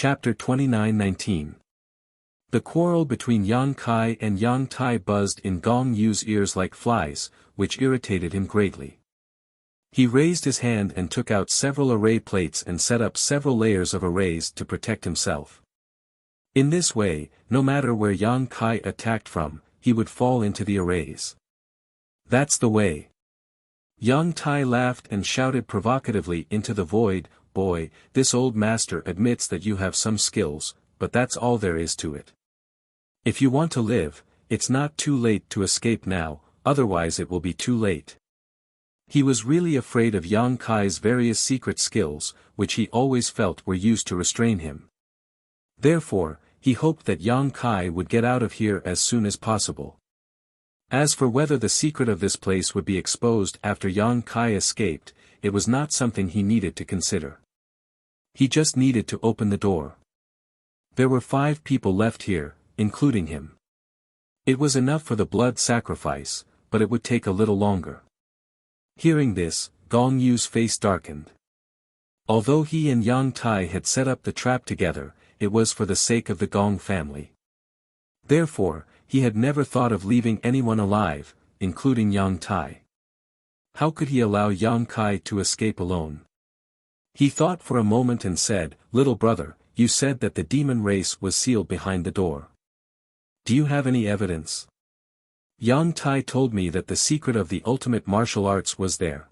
Chapter 29:19. The quarrel between Yang Kai and Yang Tai buzzed in Gong Yu's ears like flies, which irritated him greatly. He raised his hand and took out several array plates and set up several layers of arrays to protect himself. In this way, no matter where Yang Kai attacked from, he would fall into the arrays. That's the way. Yang Tai laughed and shouted provocatively into the void, "Boy, this old master admits that you have some skills, but that's all there is to it. If you want to live, it's not too late to escape now, otherwise it will be too late." He was really afraid of Yang Kai's various secret skills, which he always felt were used to restrain him. Therefore, he hoped that Yang Kai would get out of here as soon as possible. As for whether the secret of this place would be exposed after Yang Kai escaped, it was not something he needed to consider. He just needed to open the door. There were 5 people left here, including him. It was enough for the blood sacrifice, but it would take a little longer. Hearing this, Gong Yu's face darkened. Although he and Yang Tai had set up the trap together, it was for the sake of the Gong family. Therefore, he had never thought of leaving anyone alive, including Yang Tai. How could he allow Yang Kai to escape alone? He thought for a moment and said, "Little brother, you said that the demon race was sealed behind the door. Do you have any evidence?" "Yang Tai told me that the secret of the ultimate martial arts was there."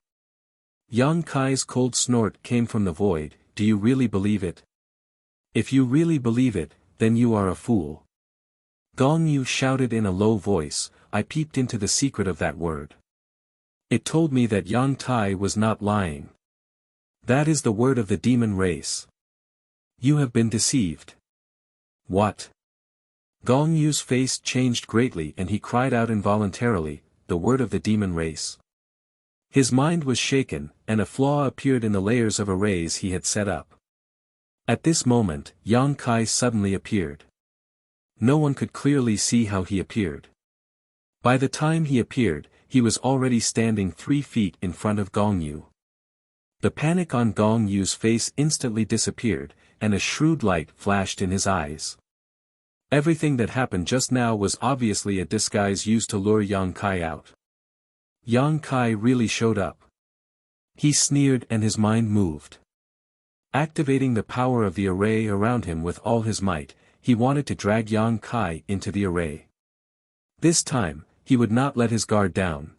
Yang Kai's cold snort came from the void. "Do you really believe it? If you really believe it, then you are a fool." Gong Yu shouted in a low voice, "I peeped into the secret of that word. It told me that Yang Tai was not lying. That is the word of the demon race. You have been deceived." "What?" Gong Yu's face changed greatly and he cried out involuntarily, "The word of the demon race." His mind was shaken, and a flaw appeared in the layers of arrays he had set up. At this moment, Yang Kai suddenly appeared. No one could clearly see how he appeared. By the time he appeared, he was already standing 3 feet in front of Gong Yu. The panic on Gong Yu's face instantly disappeared, and a shrewd light flashed in his eyes. Everything that happened just now was obviously a disguise used to lure Yang Kai out. Yang Kai really showed up. He sneered and his mind moved. Activating the power of the array around him with all his might, he wanted to drag Yang Kai into the array. This time, he would not let his guard down.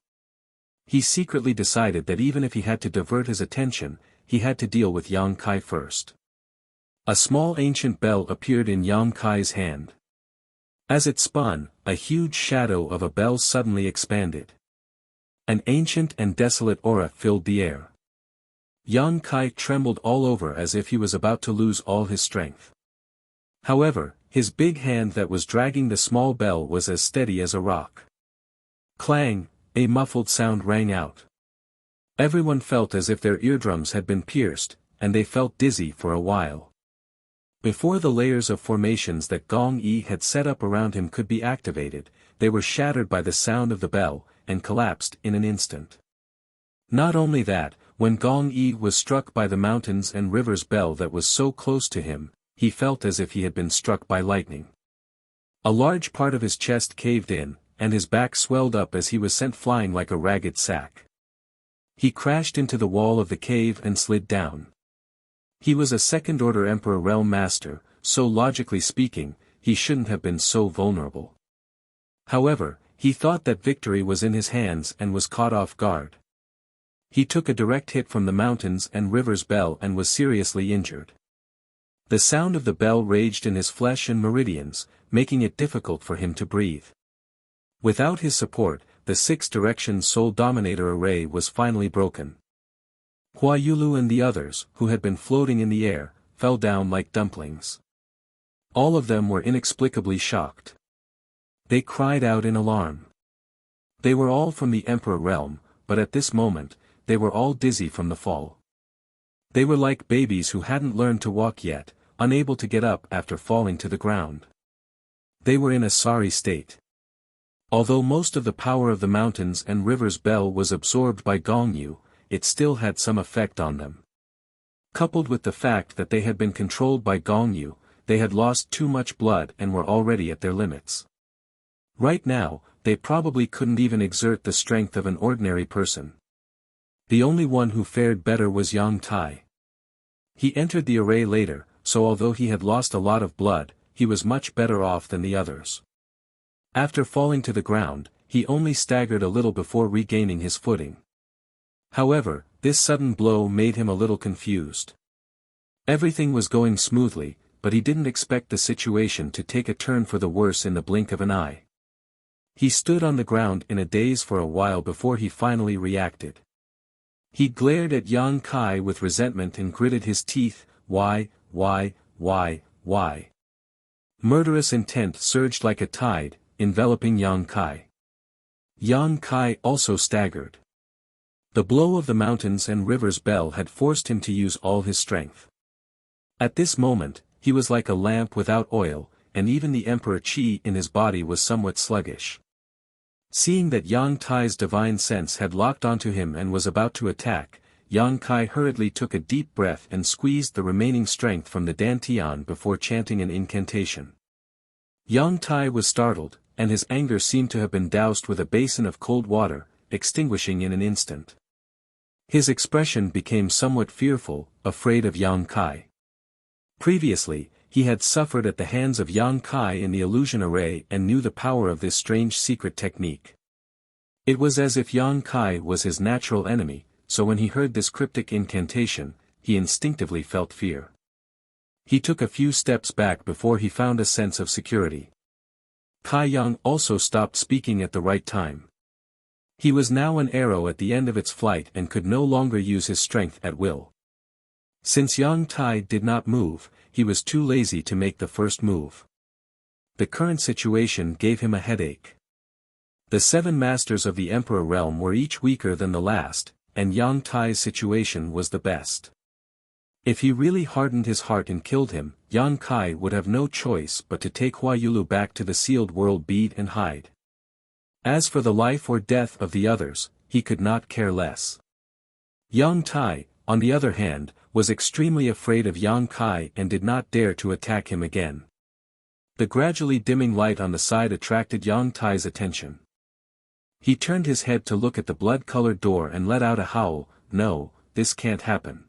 He secretly decided that even if he had to divert his attention, he had to deal with Yang Kai first. A small ancient bell appeared in Yang Kai's hand. As it spun, a huge shadow of a bell suddenly expanded. An ancient and desolate aura filled the air. Yang Kai trembled all over as if he was about to lose all his strength. However, his big hand that was dragging the small bell was as steady as a rock. Clang! A muffled sound rang out. Everyone felt as if their eardrums had been pierced, and they felt dizzy for a while. Before the layers of formations that Gong Yi had set up around him could be activated, they were shattered by the sound of the bell, and collapsed in an instant. Not only that, when Gong Yi was struck by the mountains and rivers bell that was so close to him, he felt as if he had been struck by lightning. A large part of his chest caved in, and his back swelled up as he was sent flying like a ragged sack. He crashed into the wall of the cave and slid down. He was a second-order Emperor Realm Master, so logically speaking, he shouldn't have been so vulnerable. However, he thought that victory was in his hands and was caught off guard. He took a direct hit from the mountains and rivers bell and was seriously injured. The sound of the bell raged in his flesh and meridians, making it difficult for him to breathe. Without his support, the 6-direction Soul Dominator array was finally broken. Hua Yulu and the others, who had been floating in the air, fell down like dumplings. All of them were inexplicably shocked. They cried out in alarm. They were all from the Emperor realm, but at this moment, they were all dizzy from the fall. They were like babies who hadn't learned to walk yet, unable to get up after falling to the ground. They were in a sorry state. Although most of the power of the mountains and rivers bell was absorbed by Gong Yu, it still had some effect on them. Coupled with the fact that they had been controlled by Gong Yu, they had lost too much blood and were already at their limits. Right now, they probably couldn't even exert the strength of an ordinary person. The only one who fared better was Yang Tai. He entered the array later, so although he had lost a lot of blood, he was much better off than the others. After falling to the ground, he only staggered a little before regaining his footing. However, this sudden blow made him a little confused. Everything was going smoothly, but he didn't expect the situation to take a turn for the worse in the blink of an eye. He stood on the ground in a daze for a while before he finally reacted. He glared at Yang Kai with resentment and gritted his teeth. Why? Murderous intent surged like a tide, enveloping Yang Kai. Yang Kai also staggered. The blow of the mountains and rivers bell had forced him to use all his strength. At this moment, he was like a lamp without oil, and even the Emperor Qi in his body was somewhat sluggish. Seeing that Yang Tai's divine sense had locked onto him and was about to attack, Yang Kai hurriedly took a deep breath and squeezed the remaining strength from the dantian before chanting an incantation. Yang Tai was startled, and his anger seemed to have been doused with a basin of cold water, extinguishing in an instant. His expression became somewhat fearful, afraid of Yang Kai. Previously, he had suffered at the hands of Yang Kai in the illusion array and knew the power of this strange secret technique. It was as if Yang Kai was his natural enemy, so when he heard this cryptic incantation, he instinctively felt fear. He took a few steps back before he found a sense of security. Kai Yang also stopped speaking at the right time. He was now an arrow at the end of its flight and could no longer use his strength at will. Since Yang Tai did not move, he was too lazy to make the first move. The current situation gave him a headache. The 7 masters of the Emperor realm were each weaker than the last, and Yang Tai's situation was the best. If he really hardened his heart and killed him, Yang Kai would have no choice but to take Huayulu back to the sealed world bead and hide. As for the life or death of the others, he could not care less. Yang Tai, on the other hand, was extremely afraid of Yang Kai and did not dare to attack him again. The gradually dimming light on the side attracted Yang Tai's attention. He turned his head to look at the blood-colored door and let out a howl. No, this can't happen.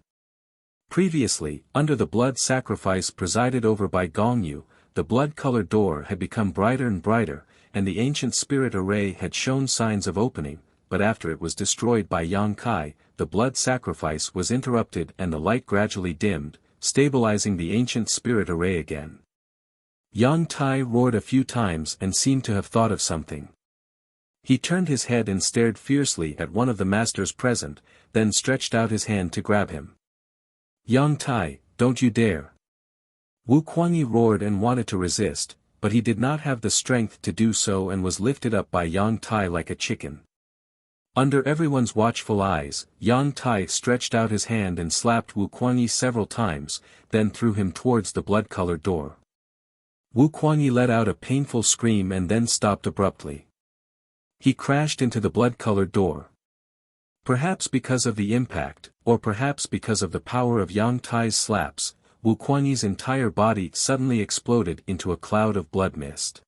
Previously, under the blood sacrifice presided over by Gongyu, the blood-colored door had become brighter and brighter, and the ancient spirit array had shown signs of opening, but after it was destroyed by Yang Kai, the blood sacrifice was interrupted and the light gradually dimmed, stabilizing the ancient spirit array again. Yang Tai roared a few times and seemed to have thought of something. He turned his head and stared fiercely at one of the masters present, then stretched out his hand to grab him. Yang Tai, don't you dare! Wu Kuangyi roared and wanted to resist, but he did not have the strength to do so and was lifted up by Yang Tai like a chicken. Under everyone's watchful eyes, Yang Tai stretched out his hand and slapped Wu Kuangyi several times, then threw him towards the blood-colored door. Wu Kuangyi let out a painful scream and then stopped abruptly. He crashed into the blood-colored door. Perhaps because of the impact, or perhaps because of the power of Yang Tai's slaps, Wu Kuangyi's entire body suddenly exploded into a cloud of blood mist.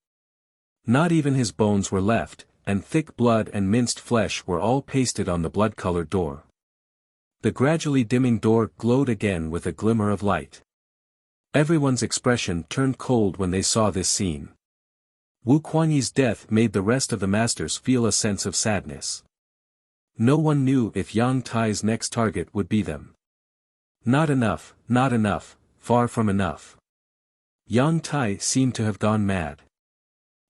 Not even his bones were left, and thick blood and minced flesh were all pasted on the blood-colored door. The gradually dimming door glowed again with a glimmer of light. Everyone's expression turned cold when they saw this scene. Wu Kuangyi's death made the rest of the masters feel a sense of sadness. No one knew if Yang Tai's next target would be them. Not enough, far from enough. Yang Tai seemed to have gone mad.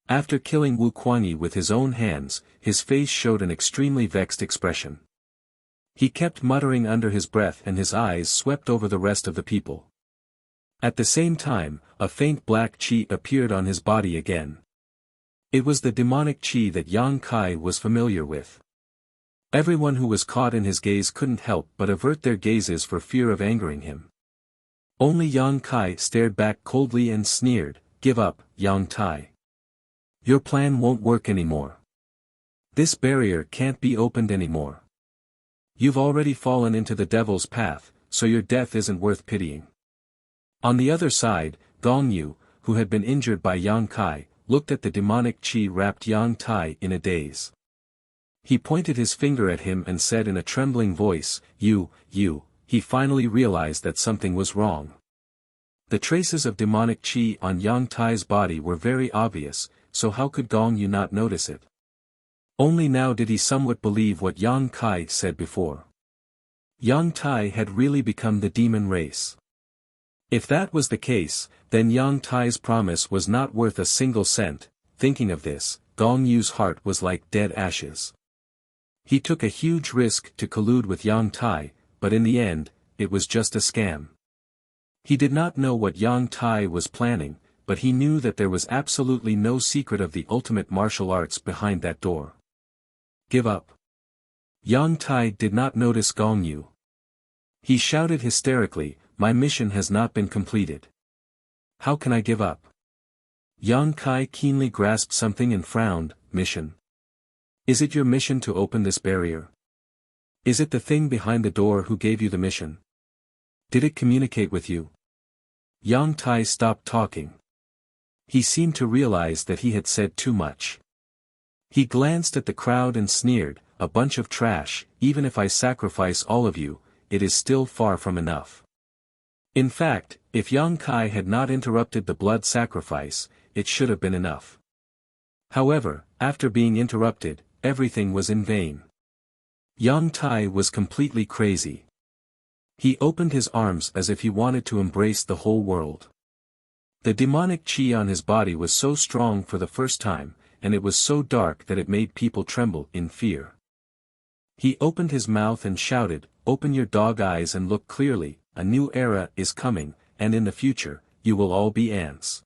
After killing Wu Kuangyi with his own hands, his face showed an extremely vexed expression. He kept muttering under his breath and his eyes swept over the rest of the people. At the same time, a faint black qi appeared on his body again. It was the demonic qi that Yang Kai was familiar with. Everyone who was caught in his gaze couldn't help but avert their gazes for fear of angering him. Only Yang Kai stared back coldly and sneered, "Give up, Yang Tai. Your plan won't work anymore. This barrier can't be opened anymore. You've already fallen into the devil's path, so your death isn't worth pitying." On the other side, Gong Yu, who had been injured by Yang Kai, looked at the demonic chi wrapped Yang Tai in a daze. He pointed his finger at him and said in a trembling voice, You. He finally realized that something was wrong. The traces of demonic chi on Yang Tai's body were very obvious, so how could Gong Yu not notice it? Only now did he somewhat believe what Yang Kai said before. Yang Tai had really become the demon race. If that was the case, then Yang Tai's promise was not worth a single cent. Thinking of this, Gong Yu's heart was like dead ashes. He took a huge risk to collude with Yang Tai, but in the end, it was just a scam. He did not know what Yang Tai was planning, but he knew that there was absolutely no secret of the ultimate martial arts behind that door. Give up. Yang Tai did not notice Gong Yu. He shouted hysterically, My mission has not been completed. How can I give up? Yang Kai keenly grasped something and frowned, Mission? Is it your mission to open this barrier? Is it the thing behind the door who gave you the mission? Did it communicate with you? Yang Tai stopped talking. He seemed to realize that he had said too much. He glanced at the crowd and sneered, A bunch of trash, even if I sacrifice all of you, it is still far from enough. In fact, if Yang Kai had not interrupted the blood sacrifice, it should have been enough. However, after being interrupted, everything was in vain. Yang Tai was completely crazy. He opened his arms as if he wanted to embrace the whole world. The demonic chi on his body was so strong for the first time, and it was so dark that it made people tremble in fear. He opened his mouth and shouted, Open your dog eyes and look clearly, a new era is coming, and in the future, you will all be ants.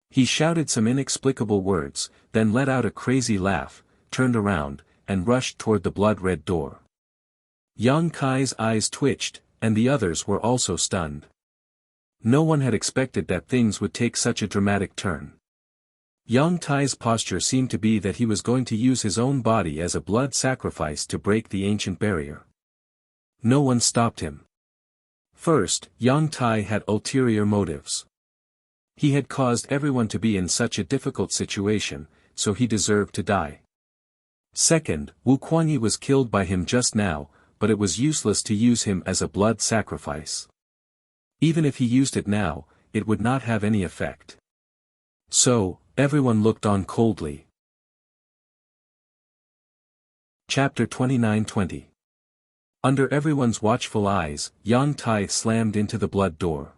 He shouted some inexplicable words, then let out a crazy laugh, turned around, and rushed toward the blood-red door. Yang Kai's eyes twitched, and the others were also stunned. No one had expected that things would take such a dramatic turn. Yang Tai's posture seemed to be that he was going to use his own body as a blood sacrifice to break the ancient barrier. No one stopped him. First, Yang Tai had ulterior motives. He had caused everyone to be in such a difficult situation, so he deserved to die. Second, Wu Kuanyi was killed by him just now, but it was useless to use him as a blood sacrifice. Even if he used it now, it would not have any effect. So, everyone looked on coldly. Chapter 29-20. Under everyone's watchful eyes, Yang Tai slammed into the blood door.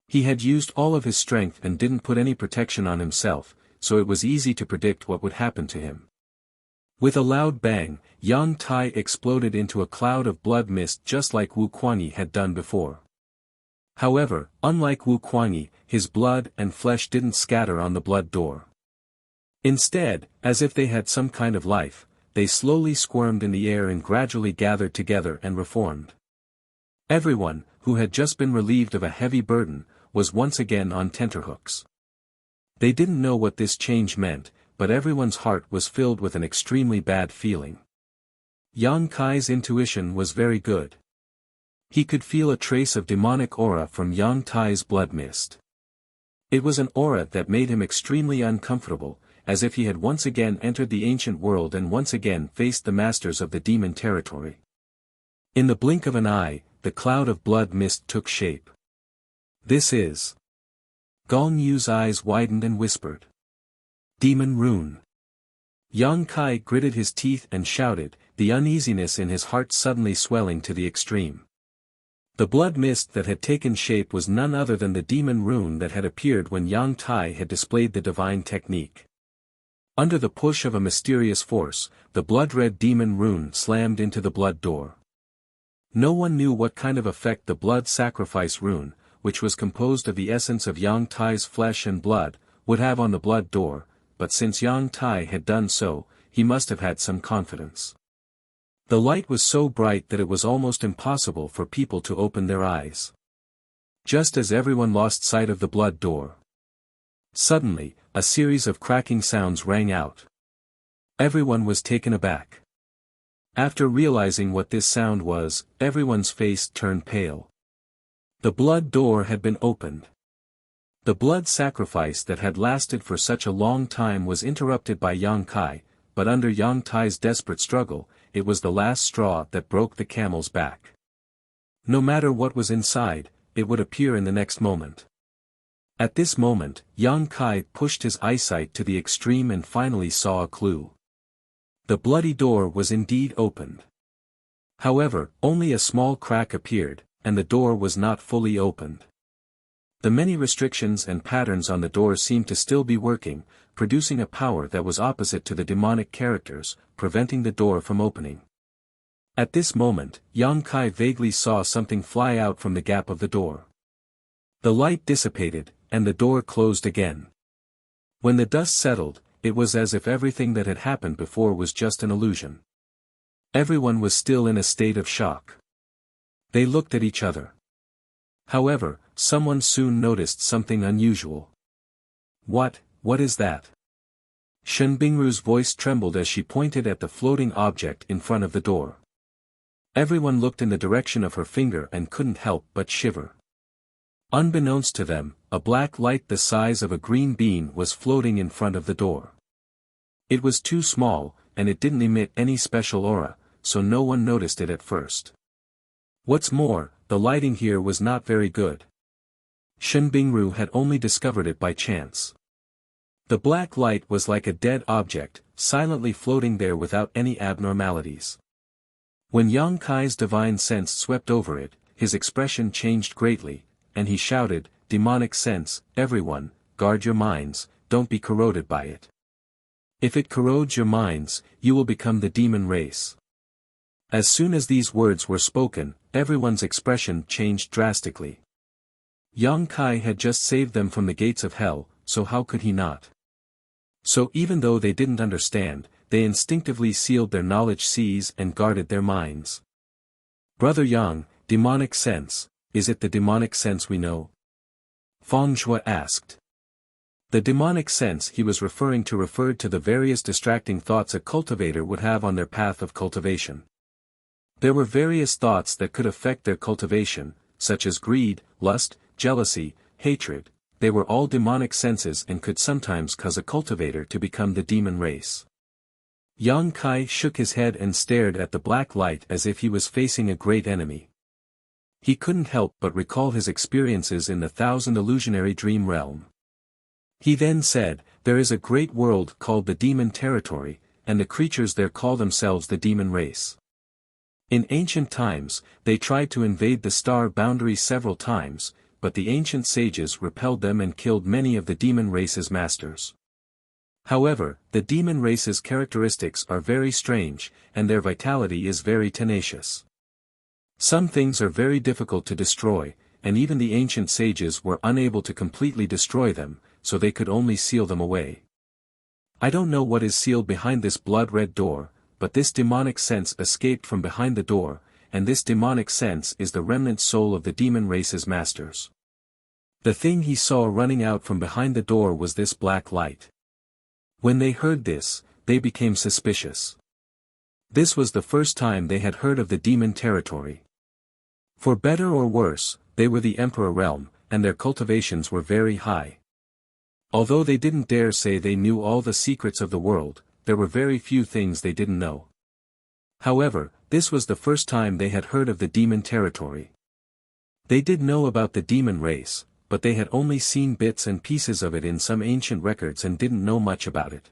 He had used all of his strength and didn't put any protection on himself, so it was easy to predict what would happen to him. With a loud bang, Yang Tai exploded into a cloud of blood mist just like Wu Kuanyi had done before. However, unlike Wu Kuanyi, his blood and flesh didn't scatter on the blood door. Instead, as if they had some kind of life, they slowly squirmed in the air and gradually gathered together and reformed. Everyone, who had just been relieved of a heavy burden, was once again on tenterhooks. They didn't know what this change meant, but everyone's heart was filled with an extremely bad feeling. Yang Kai's intuition was very good. He could feel a trace of demonic aura from Yang Tai's blood mist. It was an aura that made him extremely uncomfortable, as if he had once again entered the ancient world and once again faced the masters of the demon territory. In the blink of an eye, the cloud of blood mist took shape. This is... Gong Yu's eyes widened and whispered. Demon rune. Yang Kai gritted his teeth and shouted, the uneasiness in his heart suddenly swelling to the extreme. The blood mist that had taken shape was none other than the demon rune that had appeared when Yang Tai had displayed the divine technique. Under the push of a mysterious force, the blood-red demon rune slammed into the blood door. No one knew what kind of effect the blood sacrifice rune, which was composed of the essence of Yang Tai's flesh and blood, would have on the blood door, but since Yang Tai had done so, he must have had some confidence. The light was so bright that it was almost impossible for people to open their eyes. Just as everyone lost sight of the blood door. Suddenly, a series of cracking sounds rang out. Everyone was taken aback. After realizing what this sound was, everyone's face turned pale. The blood door had been opened. The blood sacrifice that had lasted for such a long time was interrupted by Yang Kai, but under Yang Tai's desperate struggle, it was the last straw that broke the camel's back. No matter what was inside, it would appear in the next moment. At this moment, Yang Kai pushed his eyesight to the extreme and finally saw a clue. The bloody door was indeed opened. However, only a small crack appeared, and the door was not fully opened. The many restrictions and patterns on the door seemed to still be working, producing a power that was opposite to the demonic characters, preventing the door from opening. At this moment, Yang Kai vaguely saw something fly out from the gap of the door. The light dissipated, and the door closed again. When the dust settled, it was as if everything that had happened before was just an illusion. Everyone was still in a state of shock. They looked at each other. However, someone soon noticed something unusual. What is that?" Shen Bingru's voice trembled as she pointed at the floating object in front of the door. Everyone looked in the direction of her finger and couldn't help but shiver. Unbeknownst to them, a black light the size of a green bean was floating in front of the door. It was too small, and it didn't emit any special aura, so no one noticed it at first. What's more, the lighting here was not very good. Shen Bingru had only discovered it by chance. The black light was like a dead object, silently floating there without any abnormalities. When Yang Kai's divine sense swept over it, his expression changed greatly, and he shouted, "Demonic sense, everyone, guard your minds, don't be corroded by it. If it corrodes your minds, you will become the demon race." As soon as these words were spoken, everyone's expression changed drastically. Yang Kai had just saved them from the gates of hell, so how could he not? So even though they didn't understand, they instinctively sealed their knowledge seas and guarded their minds. "Brother Yang, demonic sense, is it the demonic sense we know?" Feng Shui asked. The demonic sense he was referring to referred to the various distracting thoughts a cultivator would have on their path of cultivation. There were various thoughts that could affect their cultivation, such as greed, lust, jealousy, hatred. They were all demonic senses and could sometimes cause a cultivator to become the demon race. Yang Kai shook his head and stared at the black light as if he was facing a great enemy. He couldn't help but recall his experiences in the thousand illusionary dream realm. He then said, "There is a great world called the demon territory, and the creatures there call themselves the demon race. In ancient times, they tried to invade the star boundary several times, but the ancient sages repelled them and killed many of the demon race's masters. However, the demon race's characteristics are very strange, and their vitality is very tenacious. Some things are very difficult to destroy, and even the ancient sages were unable to completely destroy them, so they could only seal them away. I don't know what is sealed behind this blood-red door, but this demonic sense escaped from behind the door, and this demonic sense is the remnant soul of the demon race's masters." The thing he saw running out from behind the door was this black light. When they heard this, they became suspicious. This was the first time they had heard of the demon territory. For better or worse, they were the emperor realm, and their cultivations were very high. Although they didn't dare say they knew all the secrets of the world, there were very few things they didn't know. However, this was the first time they had heard of the demon territory. They did know about the demon race, but they had only seen bits and pieces of it in some ancient records and didn't know much about it.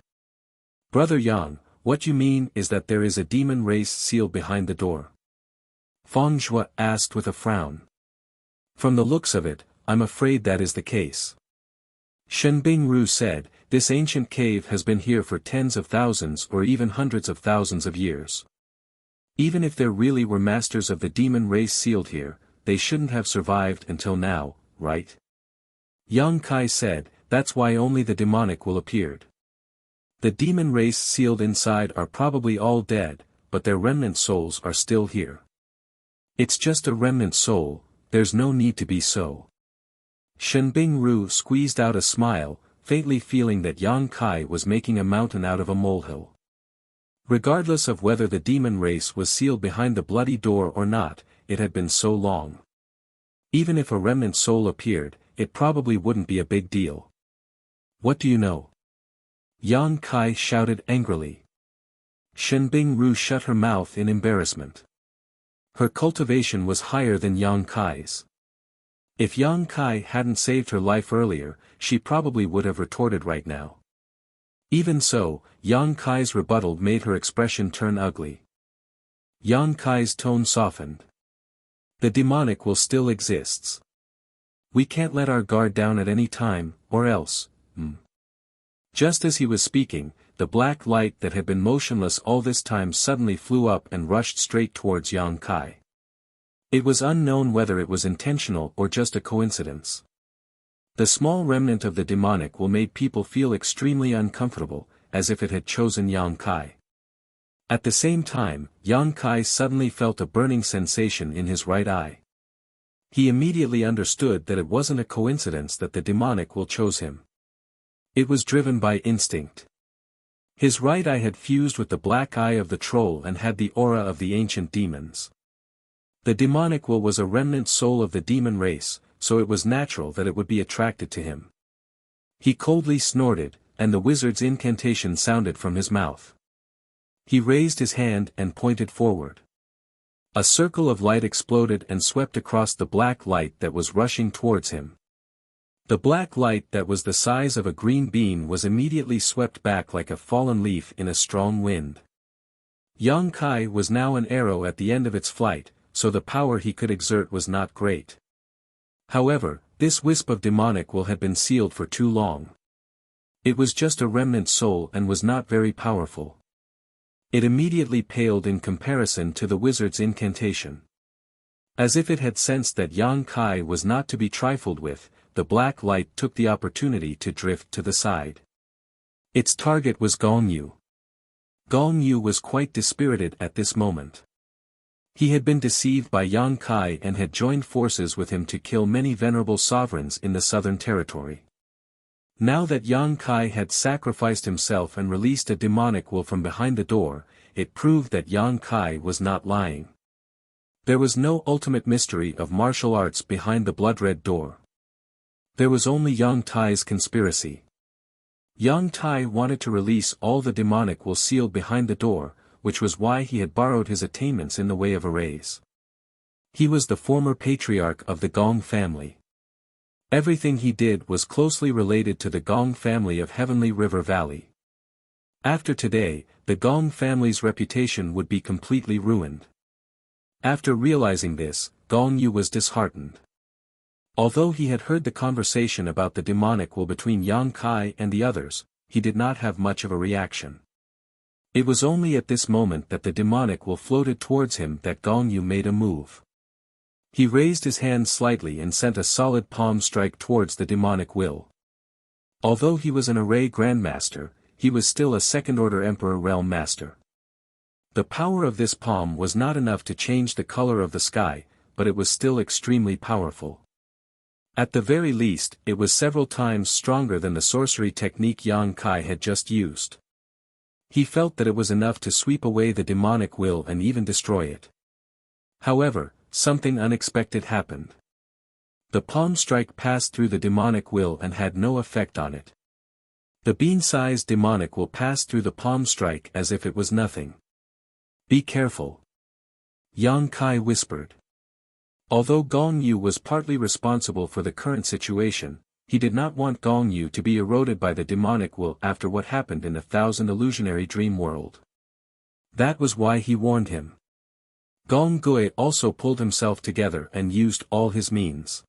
"Brother Yang, what you mean is that there is a demon race sealed behind the door?" Feng Shui asked with a frown. "From the looks of it, I'm afraid that is the case." Shen Bingru said, "This ancient cave has been here for tens of thousands or even hundreds of thousands of years. Even if there really were masters of the demon race sealed here, they shouldn't have survived until now, right?" Yang Kai said, "That's why only the demonic will appeared. The demon race sealed inside are probably all dead, but their remnant souls are still here. It's just a remnant soul, there's no need to be so." Shen Bingru squeezed out a smile, faintly feeling that Yang Kai was making a mountain out of a molehill. Regardless of whether the demon race was sealed behind the bloody door or not, it had been so long. Even if a remnant soul appeared, it probably wouldn't be a big deal. What do you know? Yang Kai shouted angrily. Shen Bingru shut her mouth in embarrassment. Her cultivation was higher than Yang Kai's. If Yang Kai hadn't saved her life earlier, she probably would have retorted right now. Even so, Yang Kai's rebuttal made her expression turn ugly. Yang Kai's tone softened. The demonic will still exists. We can't let our guard down at any time, or else, Just as he was speaking, the black light that had been motionless all this time suddenly flew up and rushed straight towards Yang Kai. It was unknown whether it was intentional or just a coincidence. The small remnant of the demonic will made people feel extremely uncomfortable, as if it had chosen Yang Kai. At the same time, Yang Kai suddenly felt a burning sensation in his right eye. He immediately understood that it wasn't a coincidence that the demonic will chose him. It was driven by instinct. His right eye had fused with the black eye of the troll and had the aura of the ancient demons. The demonic will was a remnant soul of the demon race, so it was natural that it would be attracted to him. He coldly snorted, and the wizard's incantation sounded from his mouth. He raised his hand and pointed forward. A circle of light exploded and swept across the black light that was rushing towards him. The black light that was the size of a green bean was immediately swept back like a fallen leaf in a strong wind. Yang Kai was now an arrow at the end of its flight, so the power he could exert was not great. However, this wisp of demonic will had been sealed for too long. It was just a remnant soul and was not very powerful. It immediately paled in comparison to the wizard's incantation. As if it had sensed that Yang Kai was not to be trifled with, the black light took the opportunity to drift to the side. Its target was Gong Yu. Gong Yu was quite dispirited at this moment. He had been deceived by Yang Kai and had joined forces with him to kill many venerable sovereigns in the southern territory. Now that Yang Kai had sacrificed himself and released a demonic will from behind the door, it proved that Yang Kai was not lying. There was no ultimate mystery of martial arts behind the blood-red door. There was only Yang Tai's conspiracy. Yang Tai wanted to release all the demonic will sealed behind the door, which was why he had borrowed his attainments in the way of arrays. He was the former patriarch of the Gong family. Everything he did was closely related to the Gong family of Heavenly River Valley. After today, the Gong family's reputation would be completely ruined. After realizing this, Gong Yu was disheartened. Although he had heard the conversation about the demonic will between Yang Kai and the others, he did not have much of a reaction. It was only at this moment that the demonic will floated towards him that Gong Yu made a move. He raised his hand slightly and sent a solid palm strike towards the demonic will. Although he was an array grandmaster, he was still a second-order emperor realm master. The power of this palm was not enough to change the color of the sky, but it was still extremely powerful. At the very least, it was several times stronger than the sorcery technique Yang Kai had just used. He felt that it was enough to sweep away the demonic will and even destroy it. However, something unexpected happened. The palm strike passed through the demonic will and had no effect on it. The bean-sized demonic will passed through the palm strike as if it was nothing. Be careful. Yang Kai whispered. Although Gong Yu was partly responsible for the current situation, he did not want Gong Yu to be eroded by the demonic will after what happened in the Thousand Illusionary Dream World. That was why he warned him. Gong Gui also pulled himself together and used all his means.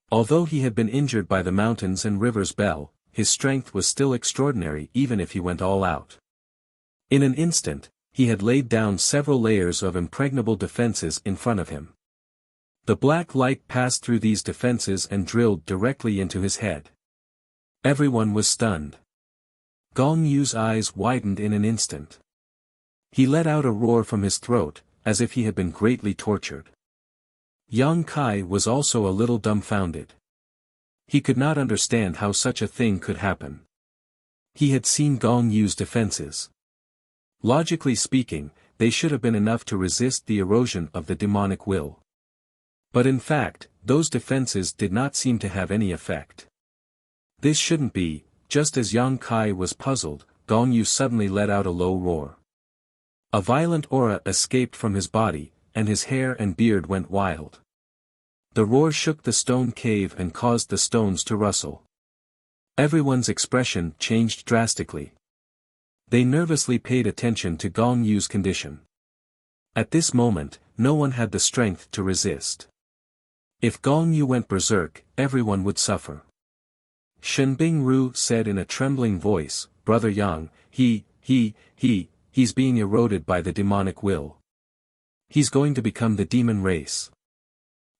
Although he had been injured by the mountains and rivers bell, his strength was still extraordinary even if he went all out. In an instant, he had laid down several layers of impregnable defenses in front of him. The black light passed through these defenses and drilled directly into his head. Everyone was stunned. Gong Yu's eyes widened in an instant. He let out a roar from his throat, as if he had been greatly tortured. Yang Kai was also a little dumbfounded. He could not understand how such a thing could happen. He had seen Gong Yu's defenses. Logically speaking, they should have been enough to resist the erosion of the demonic will. But in fact, those defenses did not seem to have any effect. This shouldn't be. Just as Yang Kai was puzzled, Gong Yu suddenly let out a low roar. A violent aura escaped from his body, and his hair and beard went wild. The roar shook the stone cave and caused the stones to rustle. Everyone's expression changed drastically. They nervously paid attention to Gong Yu's condition. At this moment, no one had the strength to resist. If Gong Yu went berserk, everyone would suffer. Shenbing Ru said in a trembling voice, "Brother Yang, he's being eroded by the demonic will. He's going to become the demon race."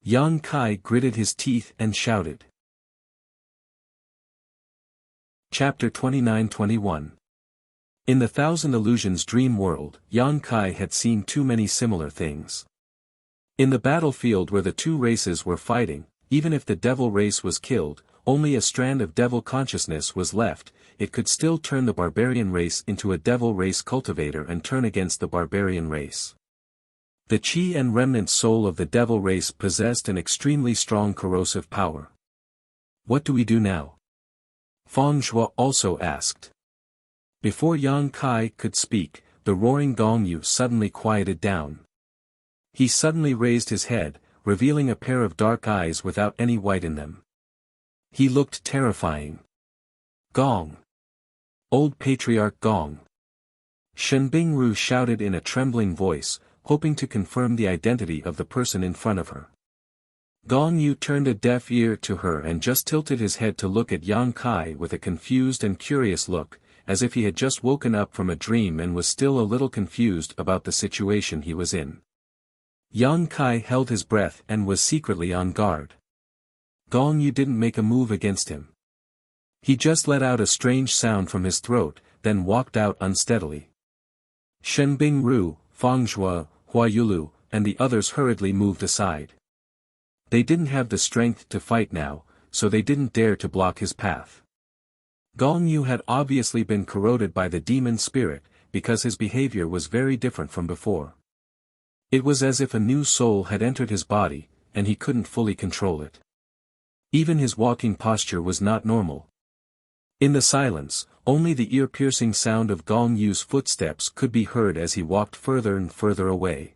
Yang Kai gritted his teeth and shouted. Chapter 29-21. In the Thousand Illusions dream world, Yang Kai had seen too many similar things. In the battlefield where the two races were fighting, even if the devil race was killed, only a strand of devil consciousness was left, it could still turn the barbarian race into a devil race cultivator and turn against the barbarian race. The chi and remnant soul of the devil race possessed an extremely strong corrosive power. What do we do now? Fang Zhuo also asked. Before Yang Kai could speak, the roaring Gong Yu suddenly quieted down. He suddenly raised his head, revealing a pair of dark eyes without any white in them. He looked terrifying. "Gong! Old Patriarch Gong!" Shenbing Ru shouted in a trembling voice, hoping to confirm the identity of the person in front of her. Gong Yu turned a deaf ear to her and just tilted his head to look at Yang Kai with a confused and curious look, as if he had just woken up from a dream and was still a little confused about the situation he was in. Yang Kai held his breath and was secretly on guard. Gong Yu didn't make a move against him. He just let out a strange sound from his throat, then walked out unsteadily. Shenbing Ru, Fang Zhuo, Hua Yulu, and the others hurriedly moved aside. They didn't have the strength to fight now, so they didn't dare to block his path. Gong Yu had obviously been corroded by the demon spirit, because his behavior was very different from before. It was as if a new soul had entered his body, and he couldn't fully control it. Even his walking posture was not normal. In the silence, only the ear-piercing sound of Gong Yu's footsteps could be heard as he walked further and further away.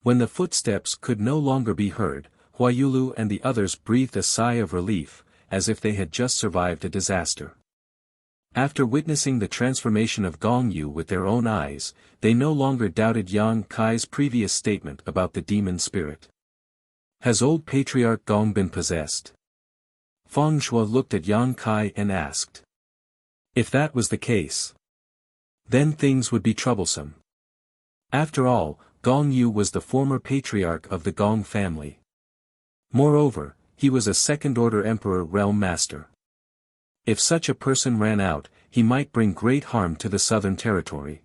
When the footsteps could no longer be heard, Hua Yulu and the others breathed a sigh of relief, as if they had just survived a disaster. After witnessing the transformation of Gong Yu with their own eyes, they no longer doubted Yang Kai's previous statement about the demon spirit. Has old Patriarch Gong been possessed? Fang Zhuo looked at Yang Kai and asked. If that was the case, then things would be troublesome. After all, Gong Yu was the former patriarch of the Gong family. Moreover, he was a second-order emperor realm master. If such a person ran out, he might bring great harm to the southern territory.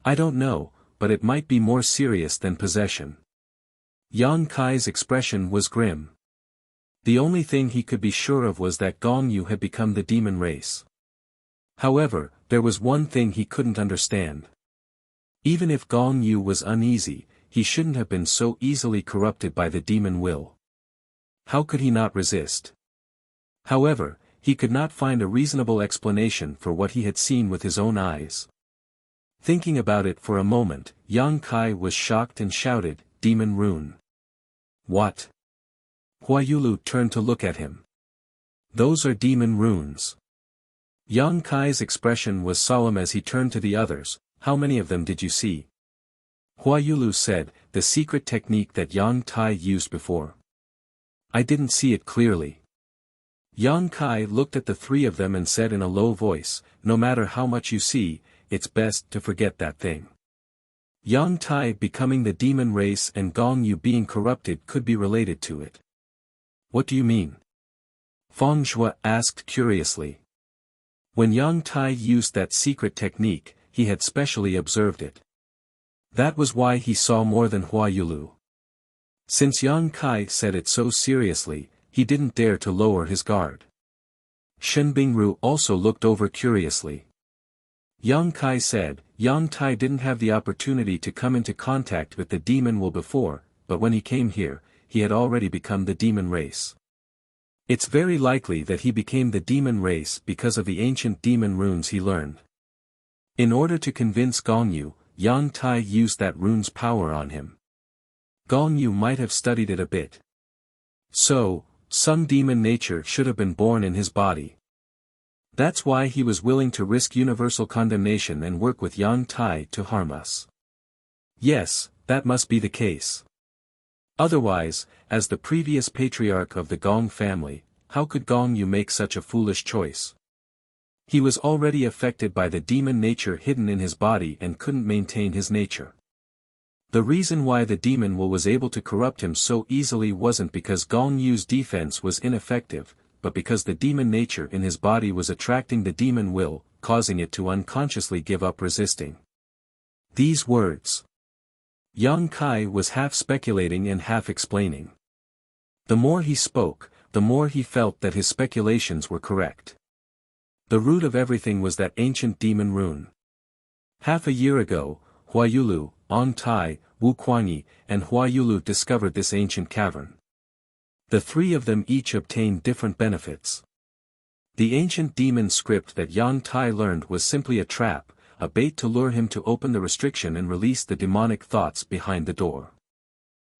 I don't know, but it might be more serious than possession. Yang Kai's expression was grim. The only thing he could be sure of was that Gong Yu had become the demon race. However, there was one thing he couldn't understand. Even if Gong Yu was uneasy, he shouldn't have been so easily corrupted by the demon will. How could he not resist? However, he could not find a reasonable explanation for what he had seen with his own eyes. Thinking about it for a moment, Yang Kai was shocked and shouted, "Demon rune." What? Hua Yulu turned to look at him. Those are demon runes. Yang Kai's expression was solemn as he turned to the others. How many of them did you see? Hua Yulu said, the secret technique that Yang Tai used before. I didn't see it clearly. Yang Kai looked at the three of them and said in a low voice, no matter how much you see, it's best to forget that thing. Yang Tai becoming the demon race and Gong Yu being corrupted could be related to it. What do you mean? Fang Zhuo asked curiously. When Yang Tai used that secret technique, he had specially observed it. That was why he saw more than Hua Yulu. Since Yang Kai said it so seriously, he didn't dare to lower his guard. Shen Bingru also looked over curiously. Yang Kai said, Yang Tai didn't have the opportunity to come into contact with the demon will before, but when he came here, he had already become the demon race. It's very likely that he became the demon race because of the ancient demon runes he learned. In order to convince Gong Yu, Yang Tai used that rune's power on him. Gong Yu might have studied it a bit. So, some demon nature should have been born in his body. That's why he was willing to risk universal condemnation and work with Yang Tai to harm us. Yes, that must be the case. Otherwise, as the previous patriarch of the Gong family, how could Gong Yu make such a foolish choice? He was already affected by the demon nature hidden in his body and couldn't maintain his nature. The reason why the demon will was able to corrupt him so easily wasn't because Gong Yu's defense was ineffective, but because the demon nature in his body was attracting the demon will, causing it to unconsciously give up resisting. These words. Yang Kai was half speculating and half explaining. The more he spoke, the more he felt that his speculations were correct. The root of everything was that ancient demon rune. Half a year ago, Huayulu, On Tai, Wu Kuanyi, and Huayulu discovered this ancient cavern. The three of them each obtained different benefits. The ancient demon script that Yang Tai learned was simply a trap, a bait to lure him to open the restriction and release the demonic thoughts behind the door.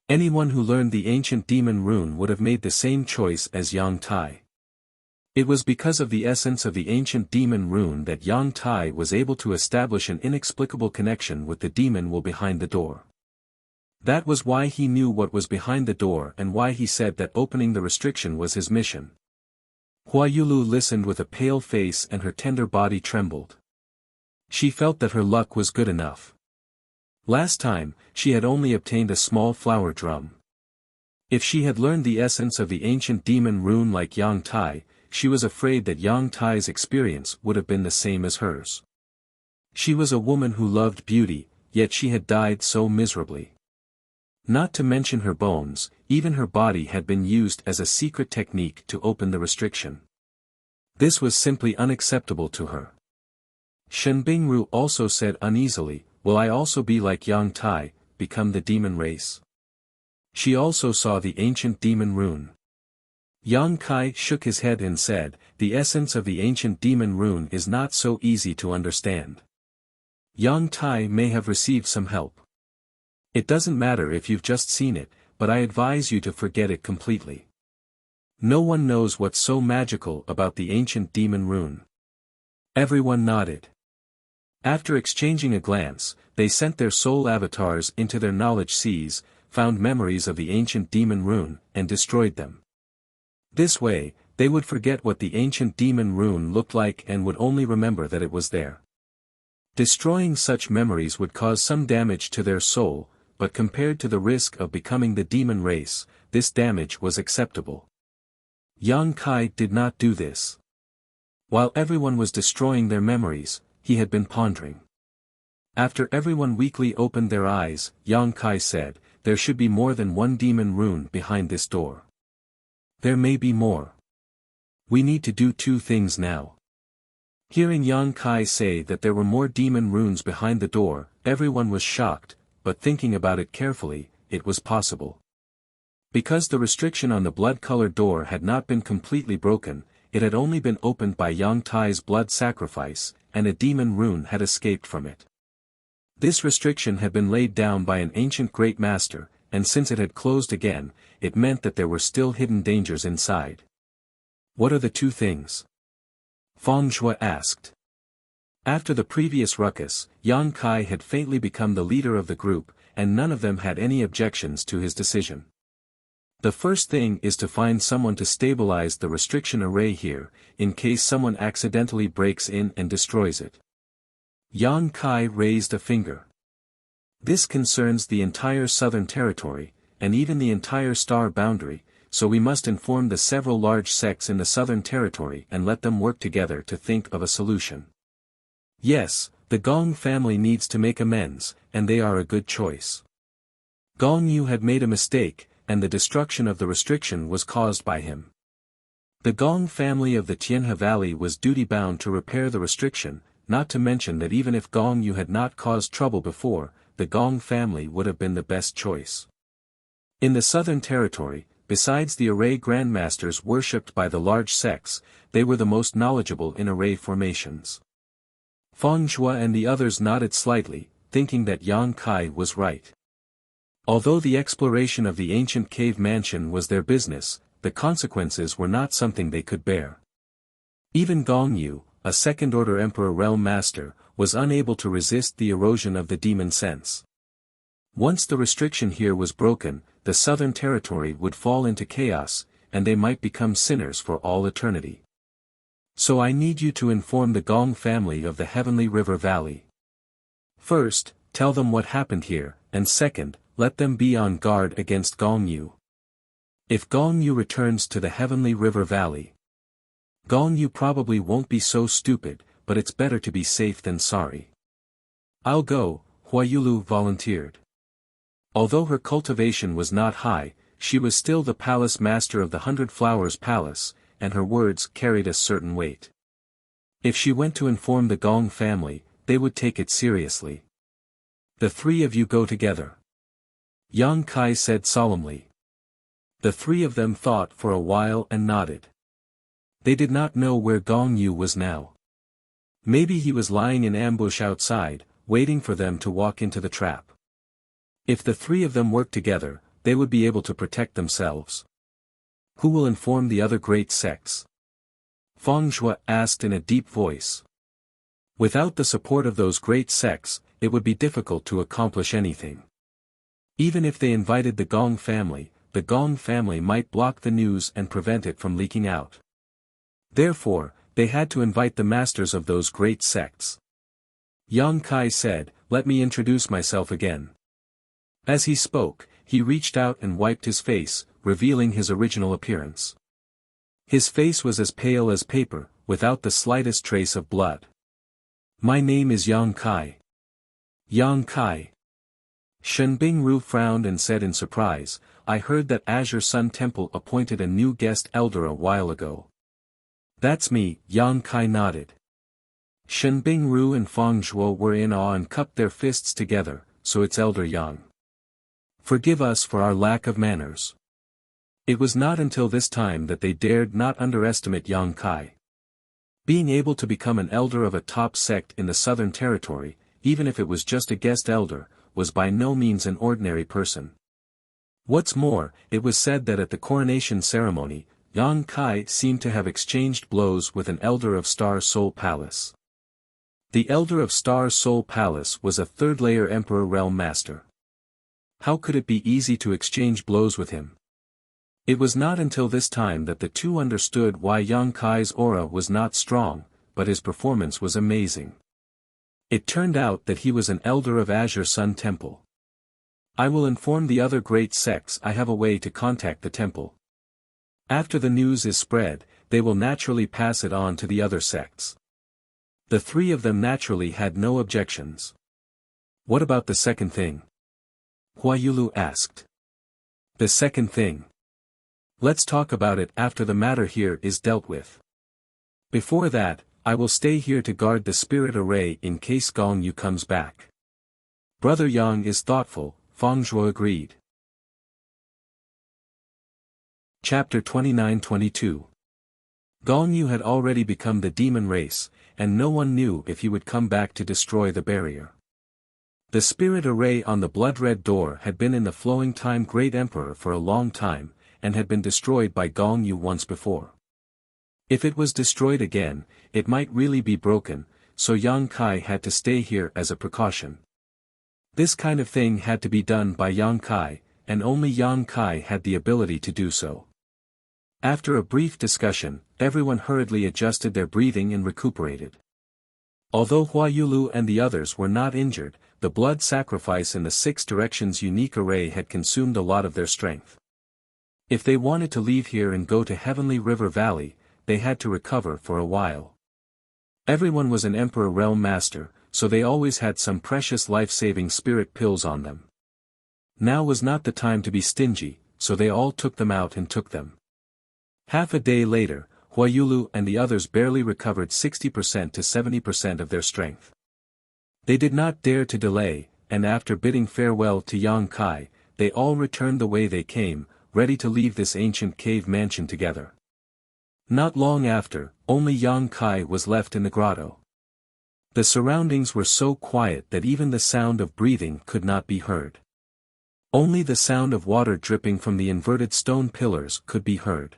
Anyone who learned the ancient demon rune would have made the same choice as Yang Tai. It was because of the essence of the ancient demon rune that Yang Tai was able to establish an inexplicable connection with the demon will behind the door. That was why he knew what was behind the door and why he said that opening the restriction was his mission. Huayulu listened with a pale face and her tender body trembled. She felt that her luck was good enough. Last time, she had only obtained a small flower drum. If she had learned the essence of the ancient demon rune like Yang Tai, she was afraid that Yang Tai's experience would have been the same as hers. She was a woman who loved beauty, yet she had died so miserably. Not to mention her bones, even her body had been used as a secret technique to open the restriction. This was simply unacceptable to her. Shen Bingru also said uneasily, "Will I also be like Yang Tai, become the demon race?" She also saw the ancient demon rune. Yang Kai shook his head and said, "The essence of the ancient demon rune is not so easy to understand. Yang Tai may have received some help. It doesn't matter if you've just seen it, but I advise you to forget it completely. No one knows what's so magical about the ancient demon rune." Everyone nodded. After exchanging a glance, they sent their soul avatars into their knowledge seas, found memories of the ancient demon rune, and destroyed them. This way, they would forget what the ancient demon rune looked like and would only remember that it was there. Destroying such memories would cause some damage to their soul, but compared to the risk of becoming the demon race, this damage was acceptable. Yang Kai did not do this. While everyone was destroying their memories, he had been pondering. After everyone weakly opened their eyes, Yang Kai said, "There should be more than one demon rune behind this door. There may be more. We need to do two things now." Hearing Yang Kai say that there were more demon runes behind the door, everyone was shocked, but thinking about it carefully, it was possible. Because the restriction on the blood-colored door had not been completely broken, it had only been opened by Yang Tai's blood sacrifice, and a demon rune had escaped from it. This restriction had been laid down by an ancient great master, and since it had closed again, it meant that there were still hidden dangers inside. "What are the two things?" Fang Zhua asked. After the previous ruckus, Yang Kai had faintly become the leader of the group, and none of them had any objections to his decision. "The first thing is to find someone to stabilize the restriction array here, in case someone accidentally breaks in and destroys it." Yang Kai raised a finger. "This concerns the entire southern territory, and even the entire star boundary, so we must inform the several large sects in the southern territory and let them work together to think of a solution. Yes, the Gong family needs to make amends, and they are a good choice. Gong Yu had made a mistake, and the destruction of the restriction was caused by him. The Gong family of the Tianhe Valley was duty-bound to repair the restriction, not to mention that even if Gong Yu had not caused trouble before, the Gong family would have been the best choice. In the Southern Territory, besides the array grandmasters worshipped by the large sects, they were the most knowledgeable in array formations. Feng Shui and the others nodded slightly, thinking that Yang Kai was right. Although the exploration of the ancient cave mansion was their business, the consequences were not something they could bear. Even Gong Yu, a second-order Emperor Realm Master, was unable to resist the erosion of the demon sense. Once the restriction here was broken, the Southern Territory would fall into chaos, and they might become sinners for all eternity. So I need you to inform the Gong family of the Heavenly River Valley. First, tell them what happened here, and second, let them be on guard against Gong Yu. If Gong Yu returns to the Heavenly River Valley, Gong Yu probably won't be so stupid, but it's better to be safe than sorry. I'll go, Huayulu volunteered. Although her cultivation was not high, she was still the palace master of the 100 Flowers Palace, and her words carried a certain weight. If she went to inform the Gong family, they would take it seriously. The three of you go together. Yang Kai said solemnly. The three of them thought for a while and nodded. They did not know where Gong Yu was now. Maybe he was lying in ambush outside, waiting for them to walk into the trap. If the three of them worked together, they would be able to protect themselves. Who will inform the other great sects? Feng Shui asked in a deep voice. Without the support of those great sects, it would be difficult to accomplish anything. Even if they invited the Gong family might block the news and prevent it from leaking out. Therefore, they had to invite the masters of those great sects. Yang Kai said, "Let me introduce myself again." As he spoke, he reached out and wiped his face, revealing his original appearance. His face was as pale as paper, without the slightest trace of blood. "My name is Yang Kai." Yang Kai. Shen Bingru frowned and said in surprise, "I heard that Azure Sun Temple appointed a new guest elder a while ago." "That's me," Yang Kai nodded. Shen Bingru and Feng Shui were in awe and cupped their fists together, "So it's Elder Yang. Forgive us for our lack of manners." It was not until this time that they dared not underestimate Yang Kai. Being able to become an elder of a top sect in the Southern Territory, even if it was just a guest elder, was by no means an ordinary person. What's more, it was said that at the coronation ceremony, Yang Kai seemed to have exchanged blows with an elder of Star Soul Palace. The elder of Star Soul Palace was a third-layer Emperor Realm Master. How could it be easy to exchange blows with him? It was not until this time that the two understood why Yang Kai's aura was not strong, but his performance was amazing. It turned out that he was an elder of Azure Sun Temple. I will inform the other great sects I have a way to contact the temple. After the news is spread, they will naturally pass it on to the other sects. The three of them naturally had no objections. What about the second thing? Huayulu asked. The second thing. Let's talk about it after the matter here is dealt with. Before that, I will stay here to guard the spirit array in case Gong Yu comes back. Brother Yang is thoughtful, Feng Shui agreed. Chapter 29-22. Gong Yu had already become the demon race, and no one knew if he would come back to destroy the barrier. The spirit array on the blood-red door had been in the Flowing Time Great Emperor for a long time, and had been destroyed by Gong Yu once before. If it was destroyed again, it might really be broken, so Yang Kai had to stay here as a precaution. This kind of thing had to be done by Yang Kai, and only Yang Kai had the ability to do so. After a brief discussion, everyone hurriedly adjusted their breathing and recuperated. Although Huayulu and the others were not injured, the blood sacrifice in the Six Directions unique array had consumed a lot of their strength. If they wanted to leave here and go to Heavenly River Valley, they had to recover for a while. Everyone was an Emperor Realm Master, so they always had some precious life-saving spirit pills on them. Now was not the time to be stingy, so they all took them out and took them. Half a day later, Huayulu and the others barely recovered 60% to 70% of their strength. They did not dare to delay, and after bidding farewell to Yang Kai, they all returned the way they came, ready to leave this ancient cave mansion together. Not long after, only Yang Kai was left in the grotto. The surroundings were so quiet that even the sound of breathing could not be heard. Only the sound of water dripping from the inverted stone pillars could be heard.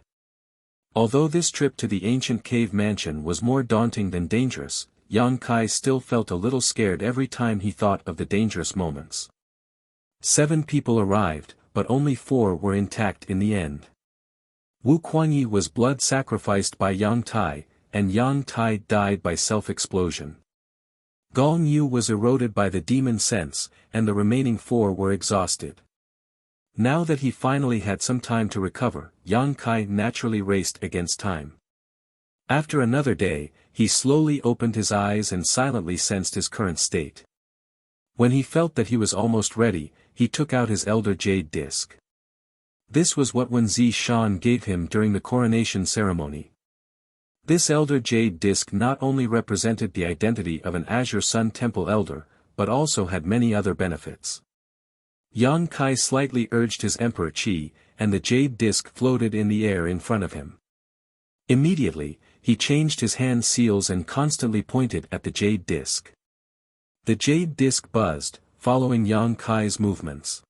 Although this trip to the ancient cave mansion was more daunting than dangerous, Yang Kai still felt a little scared every time he thought of the dangerous moments. 7 people arrived, but only 4 were intact in the end. Wu Kuanyi was blood sacrificed by Yang Tai, and Yang Tai died by self-explosion. Gong Yu was eroded by the demon sense, and the remaining 4 were exhausted. Now that he finally had some time to recover, Yang Kai naturally raced against time. After another day, he slowly opened his eyes and silently sensed his current state. When he felt that he was almost ready, he took out his elder jade disc. This was what Wen Zishan gave him during the coronation ceremony. This elder jade disc not only represented the identity of an Azure Sun Temple elder, but also had many other benefits. Yang Kai slightly urged his Emperor Qi, and the jade disc floated in the air in front of him. Immediately, he changed his hand seals and constantly pointed at the jade disc. The jade disc buzzed, following Yang Kai's movements.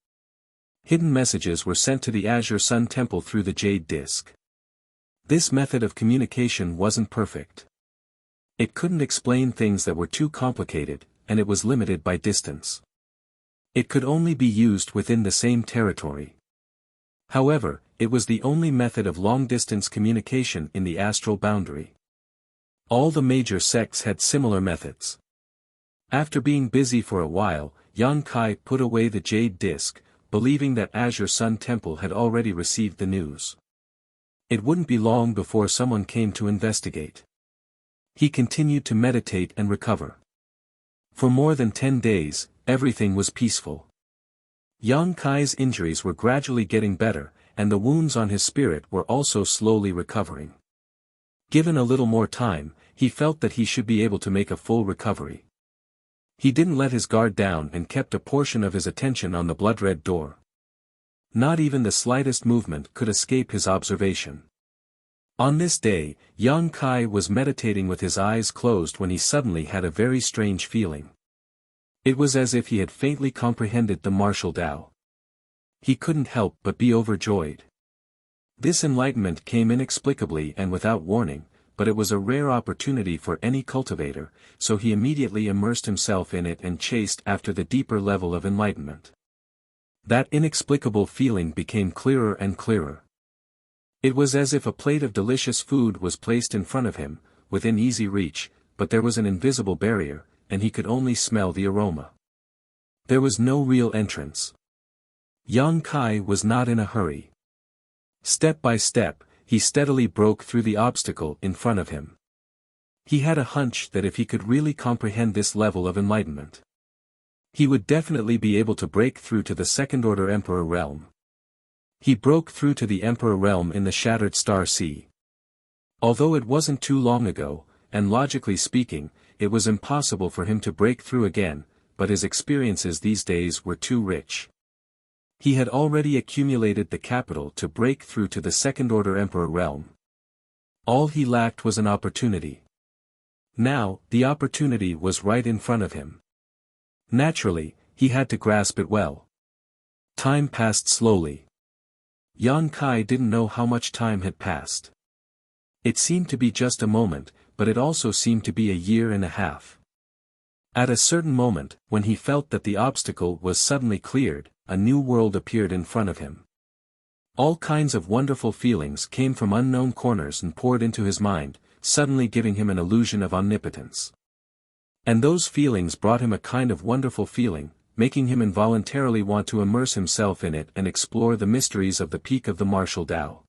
Hidden messages were sent to the Azure Sun Temple through the jade disc. This method of communication wasn't perfect. It couldn't explain things that were too complicated, and it was limited by distance. It could only be used within the same territory. However, it was the only method of long-distance communication in the astral boundary. All the major sects had similar methods. After being busy for a while, Yang Kai put away the jade disc, believing that Azure Sun Temple had already received the news. It wouldn't be long before someone came to investigate. He continued to meditate and recover. For more than 10 days, everything was peaceful. Yang Kai's injuries were gradually getting better, and the wounds on his spirit were also slowly recovering. Given a little more time, he felt that he should be able to make a full recovery. He didn't let his guard down and kept a portion of his attention on the blood-red door. Not even the slightest movement could escape his observation. On this day, Yang Kai was meditating with his eyes closed when he suddenly had a very strange feeling. It was as if he had faintly comprehended the martial Tao. He couldn't help but be overjoyed. This enlightenment came inexplicably and without warning, but it was a rare opportunity for any cultivator, so he immediately immersed himself in it and chased after the deeper level of enlightenment. That inexplicable feeling became clearer and clearer. It was as if a plate of delicious food was placed in front of him, within easy reach, but there was an invisible barrier, and he could only smell the aroma. There was no real entrance. Yang Kai was not in a hurry. Step by step, he steadily broke through the obstacle in front of him. He had a hunch that if he could really comprehend this level of enlightenment, he would definitely be able to break through to the second-order Emperor realm. He broke through to the Emperor realm in the Shattered Star Sea. Although it wasn't too long ago, and logically speaking, it was impossible for him to break through again, but his experiences these days were too rich. He had already accumulated the capital to break through to the second-order Emperor realm. All he lacked was an opportunity. Now, the opportunity was right in front of him. Naturally, he had to grasp it well. Time passed slowly. Yang Kai didn't know how much time had passed. It seemed to be just a moment, but it also seemed to be a year and a half. At a certain moment, when he felt that the obstacle was suddenly cleared, a new world appeared in front of him. All kinds of wonderful feelings came from unknown corners and poured into his mind, suddenly giving him an illusion of omnipotence. And those feelings brought him a kind of wonderful feeling, making him involuntarily want to immerse himself in it and explore the mysteries of the peak of the martial Tao.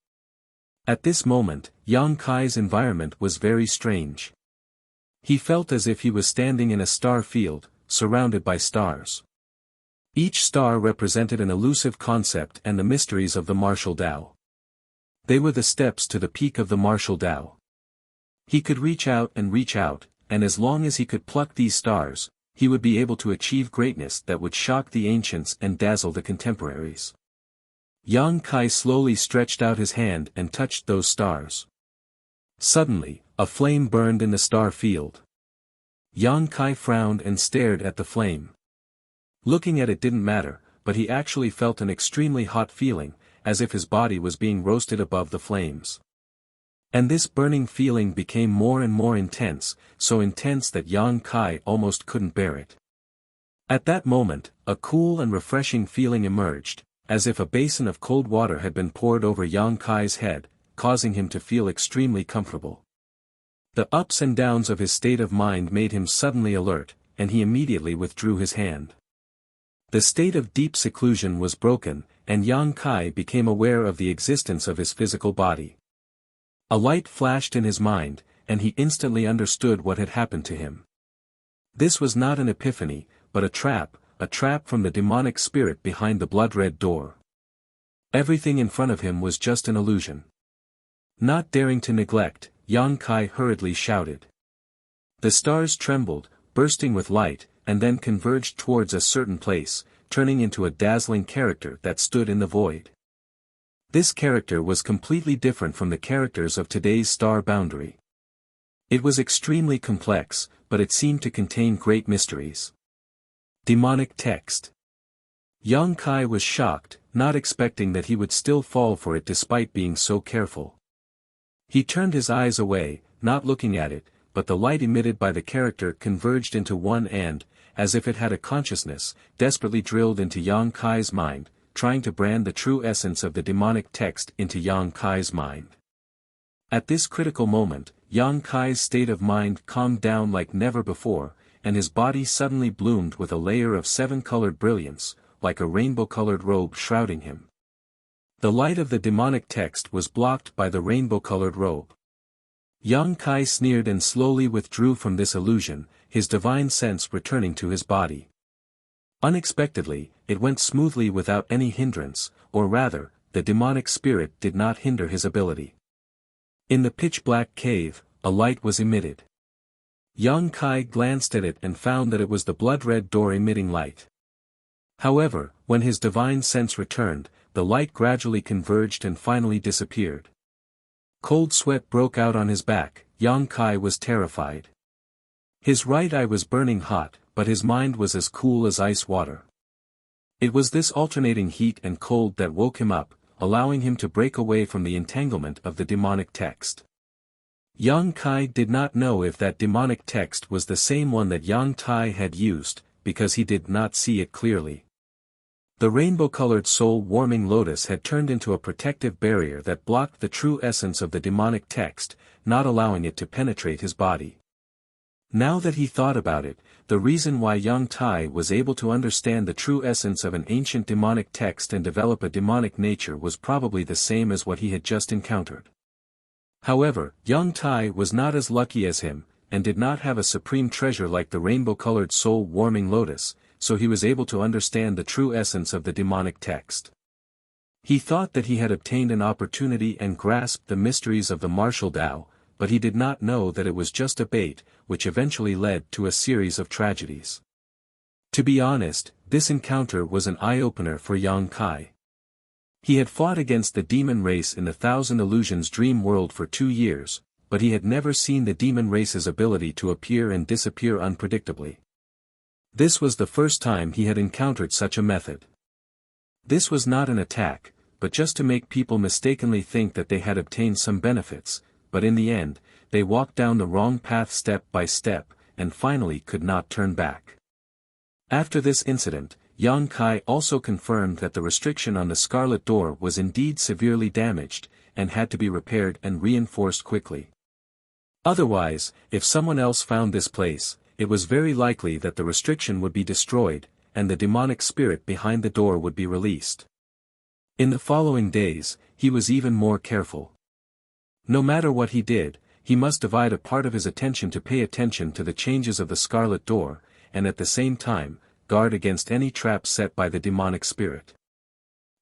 At this moment, Yang Kai's environment was very strange. He felt as if he was standing in a star field, surrounded by stars. Each star represented an elusive concept and the mysteries of the martial Tao. They were the steps to the peak of the martial Tao. He could reach out, and as long as he could pluck these stars, he would be able to achieve greatness that would shock the ancients and dazzle the contemporaries. Yang Kai slowly stretched out his hand and touched those stars. Suddenly, a flame burned in the star field. Yang Kai frowned and stared at the flame. Looking at it didn't matter, but he actually felt an extremely hot feeling, as if his body was being roasted above the flames. And this burning feeling became more and more intense, so intense that Yang Kai almost couldn't bear it. At that moment, a cool and refreshing feeling emerged, as if a basin of cold water had been poured over Yang Kai's head, causing him to feel extremely comfortable. The ups and downs of his state of mind made him suddenly alert, and he immediately withdrew his hand. The state of deep seclusion was broken, and Yang Kai became aware of the existence of his physical body. A light flashed in his mind, and he instantly understood what had happened to him. This was not an epiphany, but a trap from the demonic spirit behind the blood-red door. Everything in front of him was just an illusion. Not daring to neglect, Yang Kai hurriedly shouted. The stars trembled, bursting with light, and then converged towards a certain place, turning into a dazzling character that stood in the void. This character was completely different from the characters of today's star boundary. It was extremely complex, but it seemed to contain great mysteries. Demonic text. Yang Kai was shocked, not expecting that he would still fall for it despite being so careful. He turned his eyes away, not looking at it, but the light emitted by the character converged into one and, as if it had a consciousness, desperately drilled into Yang Kai's mind, trying to brand the true essence of the demonic text into Yang Kai's mind. At this critical moment, Yang Kai's state of mind calmed down like never before, and his body suddenly bloomed with a layer of seven-colored brilliance, like a rainbow-colored robe shrouding him. The light of the demonic text was blocked by the rainbow-colored robe. Yang Kai sneered and slowly withdrew from this illusion, his divine sense returning to his body. Unexpectedly, it went smoothly without any hindrance, or rather, the demonic spirit did not hinder his ability. In the pitch-black cave, a light was emitted. Yang Kai glanced at it and found that it was the blood-red door emitting light. However, when his divine sense returned, the light gradually converged and finally disappeared. Cold sweat broke out on his back. Yang Kai was terrified. His right eye was burning hot, but his mind was as cool as ice water. It was this alternating heat and cold that woke him up, allowing him to break away from the entanglement of the demonic text. Yang Kai did not know if that demonic text was the same one that Yang Tai had used, because he did not see it clearly. The rainbow-colored soul-warming lotus had turned into a protective barrier that blocked the true essence of the demonic text, not allowing it to penetrate his body. Now that he thought about it, the reason why Yang Tai was able to understand the true essence of an ancient demonic text and develop a demonic nature was probably the same as what he had just encountered. However, Yang Tai was not as lucky as him, and did not have a supreme treasure like the rainbow-colored soul-warming lotus, so he was able to understand the true essence of the demonic text. He thought that he had obtained an opportunity and grasped the mysteries of the martial Tao, but he did not know that it was just a bait, which eventually led to a series of tragedies. To be honest, this encounter was an eye-opener for Yang Kai. He had fought against the demon race in the Thousand Illusions dream world for 2 years, but he had never seen the demon race's ability to appear and disappear unpredictably. This was the first time he had encountered such a method. This was not an attack, but just to make people mistakenly think that they had obtained some benefits, but in the end, they walked down the wrong path step by step, and finally could not turn back. After this incident, Yang Kai also confirmed that the restriction on the Scarlet Door was indeed severely damaged, and had to be repaired and reinforced quickly. Otherwise, if someone else found this place, it was very likely that the restriction would be destroyed, and the demonic spirit behind the door would be released. In the following days, he was even more careful. No matter what he did, he must divide a part of his attention to pay attention to the changes of the Scarlet Door, and at the same time, guard against any traps set by the demonic spirit.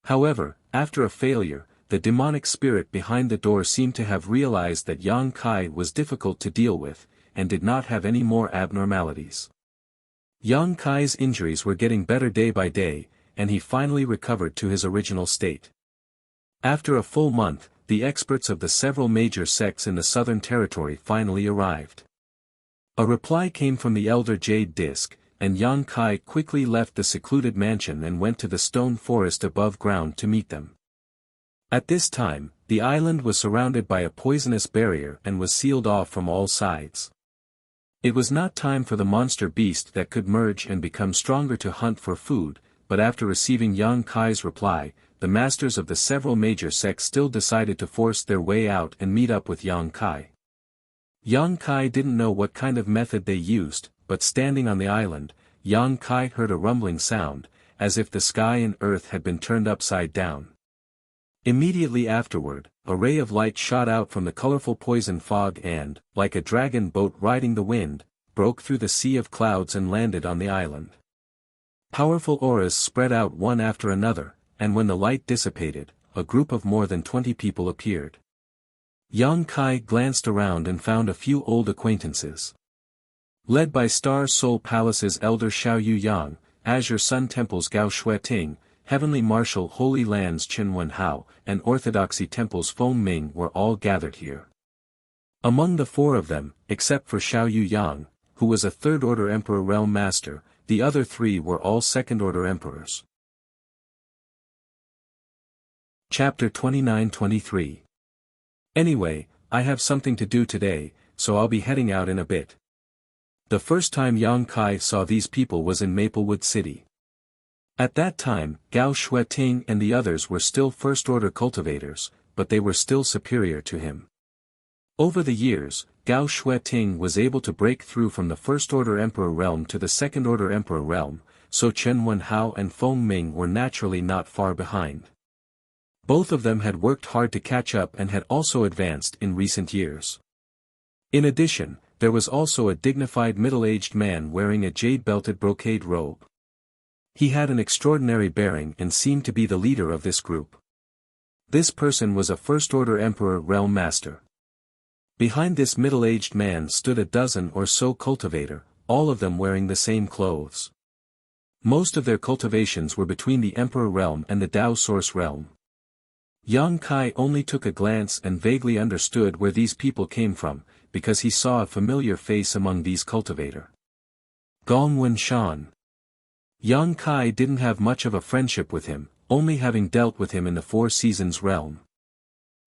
However, after a failure, the demonic spirit behind the door seemed to have realized that Yang Kai was difficult to deal with, and did not have any more abnormalities. Yang Kai's injuries were getting better day by day, and he finally recovered to his original state. After a full month, the experts of the several major sects in the Southern Territory finally arrived. A reply came from the elder Jade Disc, and Yang Kai quickly left the secluded mansion and went to the stone forest above ground to meet them. At this time, the island was surrounded by a poisonous barrier and was sealed off from all sides. It was not time for the monster beast that could merge and become stronger to hunt for food, but after receiving Yang Kai's reply, the masters of the several major sects still decided to force their way out and meet up with Yang Kai. Yang Kai didn't know what kind of method they used, but standing on the island, Yang Kai heard a rumbling sound, as if the sky and earth had been turned upside down. Immediately afterward, a ray of light shot out from the colorful poison fog and, like a dragon boat riding the wind, broke through the sea of clouds and landed on the island. Powerful auras spread out one after another, and when the light dissipated, a group of more than 20 people appeared. Yang Kai glanced around and found a few old acquaintances. Led by Star Soul Palace's elder Xiao Yu Yang, Azure Sun Temple's Gao Shueting, Heavenly Marshal Holy Land's Chen Wenhao, and Orthodoxy Temple's Feng Ming were all gathered here. Among the four of them, except for Xiao Yu Yang, who was a third-order Emperor Realm Master, the other three were all second-order Emperors. Chapter 29-23. Anyway, I have something to do today, so I'll be heading out in a bit. The first time Yang Kai saw these people was in Maplewood City. At that time, Gao Shueting and the others were still first-order cultivators, but they were still superior to him. Over the years, Gao Shueting was able to break through from the first-order Emperor realm to the second-order Emperor realm, so Chen Wenhao and Feng Ming were naturally not far behind. Both of them had worked hard to catch up and had also advanced in recent years. In addition, there was also a dignified middle-aged man wearing a jade-belted brocade robe. He had an extraordinary bearing and seemed to be the leader of this group. This person was a first-order Emperor Realm Master. Behind this middle-aged man stood a dozen or so cultivator, all of them wearing the same clothes. Most of their cultivations were between the Emperor Realm and the Dao Source Realm. Yang Kai only took a glance and vaguely understood where these people came from, because he saw a familiar face among these cultivator. Gong Wenshan. Yang Kai didn't have much of a friendship with him, only having dealt with him in the Four Seasons realm.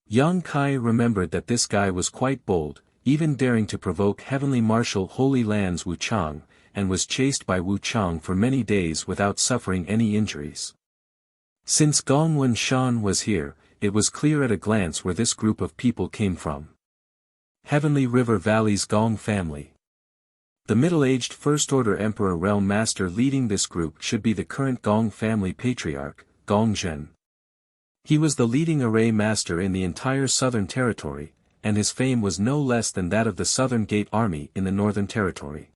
Yang Kai remembered that this guy was quite bold, even daring to provoke Heavenly Marshal Holy Land's Wuchang, and was chased by Wuchang for many days without suffering any injuries. Since Gong Wenshan was here, it was clear at a glance where this group of people came from. Heavenly River Valley's Gong family. The middle-aged First-Order Emperor Realm Master leading this group should be the current Gong family patriarch, Gong Zhen. He was the leading array master in the entire Southern Territory, and his fame was no less than that of the Southern Gate Army in the Northern Territory.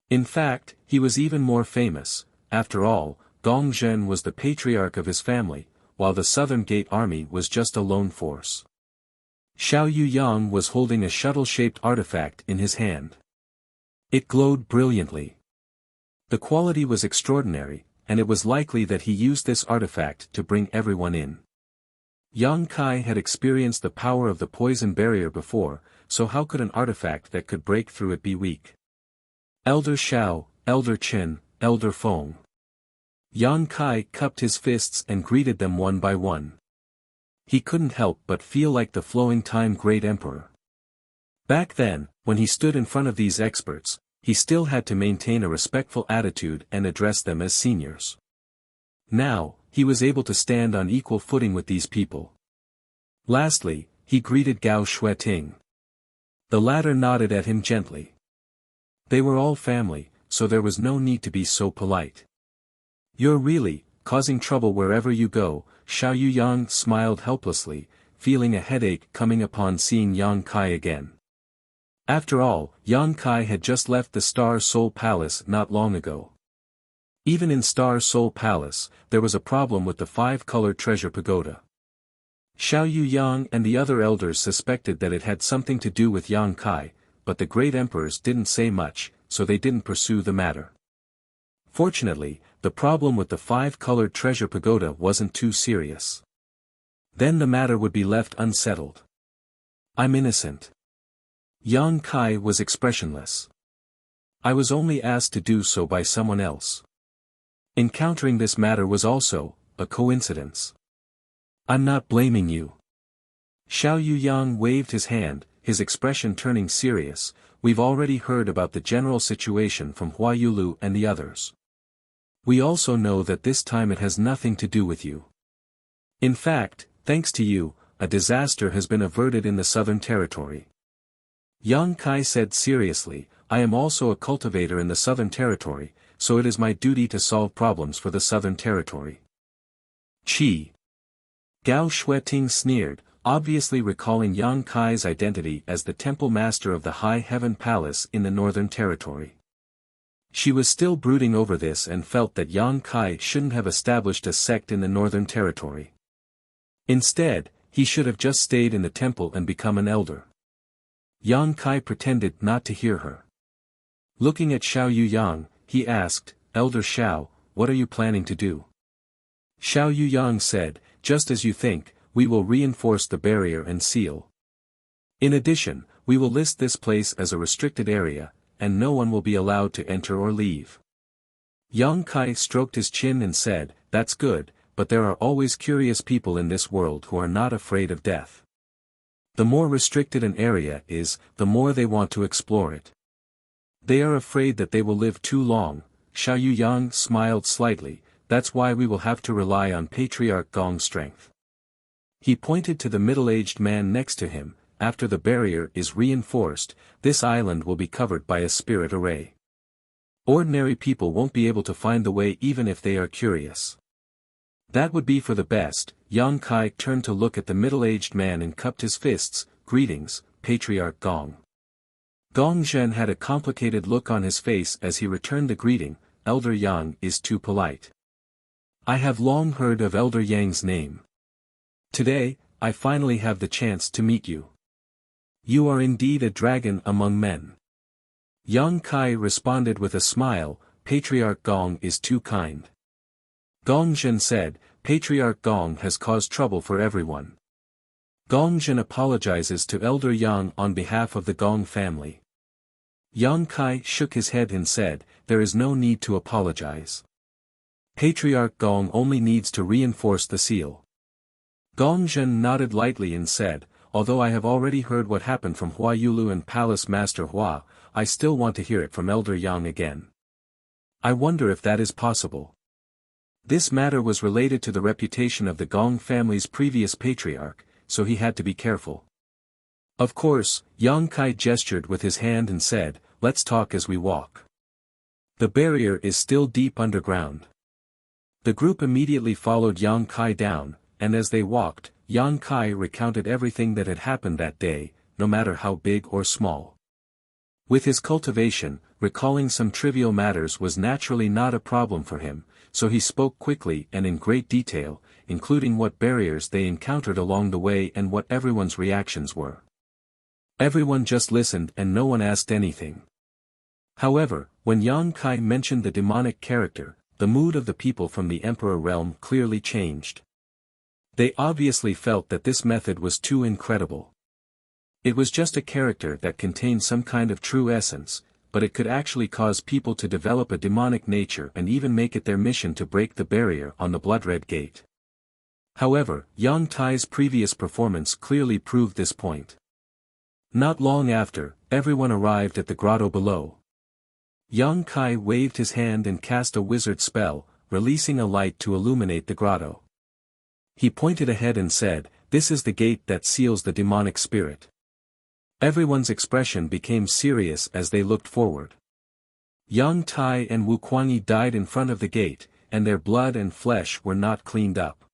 In fact, he was even more famous. After all, Gong Zhen was the patriarch of his family, while the Southern Gate Army was just a lone force. Xiao Yu Yang was holding a shuttle-shaped artifact in his hand. It glowed brilliantly. The quality was extraordinary, and it was likely that he used this artifact to bring everyone in. Yang Kai had experienced the power of the poison barrier before, so how could an artifact that could break through it be weak? Elder Xiao, Elder Qin, Elder Feng. Yang Kai cupped his fists and greeted them one by one. He couldn't help but feel like the flowing time great emperor. Back then, when he stood in front of these experts, he still had to maintain a respectful attitude and address them as seniors. Now, he was able to stand on equal footing with these people. Lastly, he greeted Gao Shueting. The latter nodded at him gently. They were all family, so there was no need to be so polite. "You're really causing trouble wherever you go," Xiao Yu Yang smiled helplessly, feeling a headache coming upon seeing Yang Kai again. After all, Yang Kai had just left the Star Soul Palace not long ago. Even in Star Soul Palace, there was a problem with the five-colored treasure pagoda. Xiao Yu Yang and the other elders suspected that it had something to do with Yang Kai, but the great emperors didn't say much, so they didn't pursue the matter. Fortunately, the problem with the 5-colored treasure pagoda wasn't too serious. Then the matter would be left unsettled. I'm innocent. Yang Kai was expressionless. I was only asked to do so by someone else. Encountering this matter was also a coincidence. I'm not blaming you. Xiao Yuyang waved his hand, his expression turning serious. We've already heard about the general situation from Hua Yulu and the others. We also know that this time it has nothing to do with you. In fact, thanks to you, a disaster has been averted in the Southern Territory. Yang Kai said seriously, I am also a cultivator in the Southern Territory, so it is my duty to solve problems for the Southern Territory. Chi. Gao Shueting sneered, obviously recalling Yang Kai's identity as the temple master of the High Heaven Palace in the Northern Territory. She was still brooding over this and felt that Yang Kai shouldn't have established a sect in the Northern Territory. Instead, he should have just stayed in the temple and become an elder. Yang Kai pretended not to hear her. Looking at Xiao Yuyang, he asked, Elder Xiao, what are you planning to do? Xiao Yuyang said, just as you think, we will reinforce the barrier and seal. In addition, we will list this place as a restricted area, and no one will be allowed to enter or leave. Yang Kai stroked his chin and said, that's good, but there are always curious people in this world who are not afraid of death. The more restricted an area is, the more they want to explore it. They are afraid that they will live too long. Xiao Yuyang smiled slightly, that's why we will have to rely on Patriarch Gong's strength. He pointed to the middle-aged man next to him, after the barrier is reinforced, this island will be covered by a spirit array. Ordinary people won't be able to find the way even if they are curious. That would be for the best. Yang Kai turned to look at the middle-aged man and cupped his fists, greetings, Patriarch Gong. Gong Zhen had a complicated look on his face as he returned the greeting, Elder Yang is too polite. I have long heard of Elder Yang's name. Today, I finally have the chance to meet you. You are indeed a dragon among men. Yang Kai responded with a smile, Patriarch Gong is too kind. Gong Zhen said, Patriarch Gong has caused trouble for everyone. Gong Zhen apologizes to Elder Yang on behalf of the Gong family. Yang Kai shook his head and said, there is no need to apologize. Patriarch Gong only needs to reinforce the seal. Gong Zhen nodded lightly and said, although I have already heard what happened from Hua Yulu and Palace Master Hua, I still want to hear it from Elder Yang again. I wonder if that is possible. This matter was related to the reputation of the Gong family's previous patriarch, so he had to be careful. Of course, Yang Kai gestured with his hand and said, let's talk as we walk. The barrier is still deep underground. The group immediately followed Yang Kai down, and as they walked, Yang Kai recounted everything that had happened that day, no matter how big or small. With his cultivation, recalling some trivial matters was naturally not a problem for him, so he spoke quickly and in great detail, including what barriers they encountered along the way and what everyone's reactions were. Everyone just listened and no one asked anything. However, when Yang Kai mentioned the demonic character, the mood of the people from the Emperor realm clearly changed. They obviously felt that this method was too incredible. It was just a character that contained some kind of true essence, but it could actually cause people to develop a demonic nature and even make it their mission to break the barrier on the Blood-Red Gate. However, Yang Tai's previous performance clearly proved this point. Not long after, everyone arrived at the grotto below. Yang Kai waved his hand and cast a wizard spell, releasing a light to illuminate the grotto. He pointed ahead and said, "This is the gate that seals the demonic spirit." Everyone's expression became serious as they looked forward. Yang Tai and Wu Kuangyi died in front of the gate, and their blood and flesh were not cleaned up.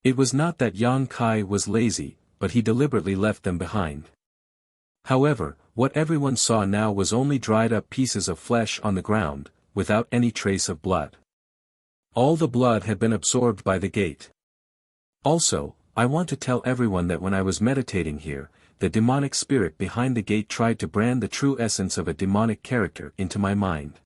It was not that Yang Kai was lazy, but he deliberately left them behind. However, what everyone saw now was only dried-up pieces of flesh on the ground, without any trace of blood. All the blood had been absorbed by the gate. Also, I want to tell everyone that when I was meditating here, the demonic spirit behind the gate tried to brand the true essence of a demonic character into my mind.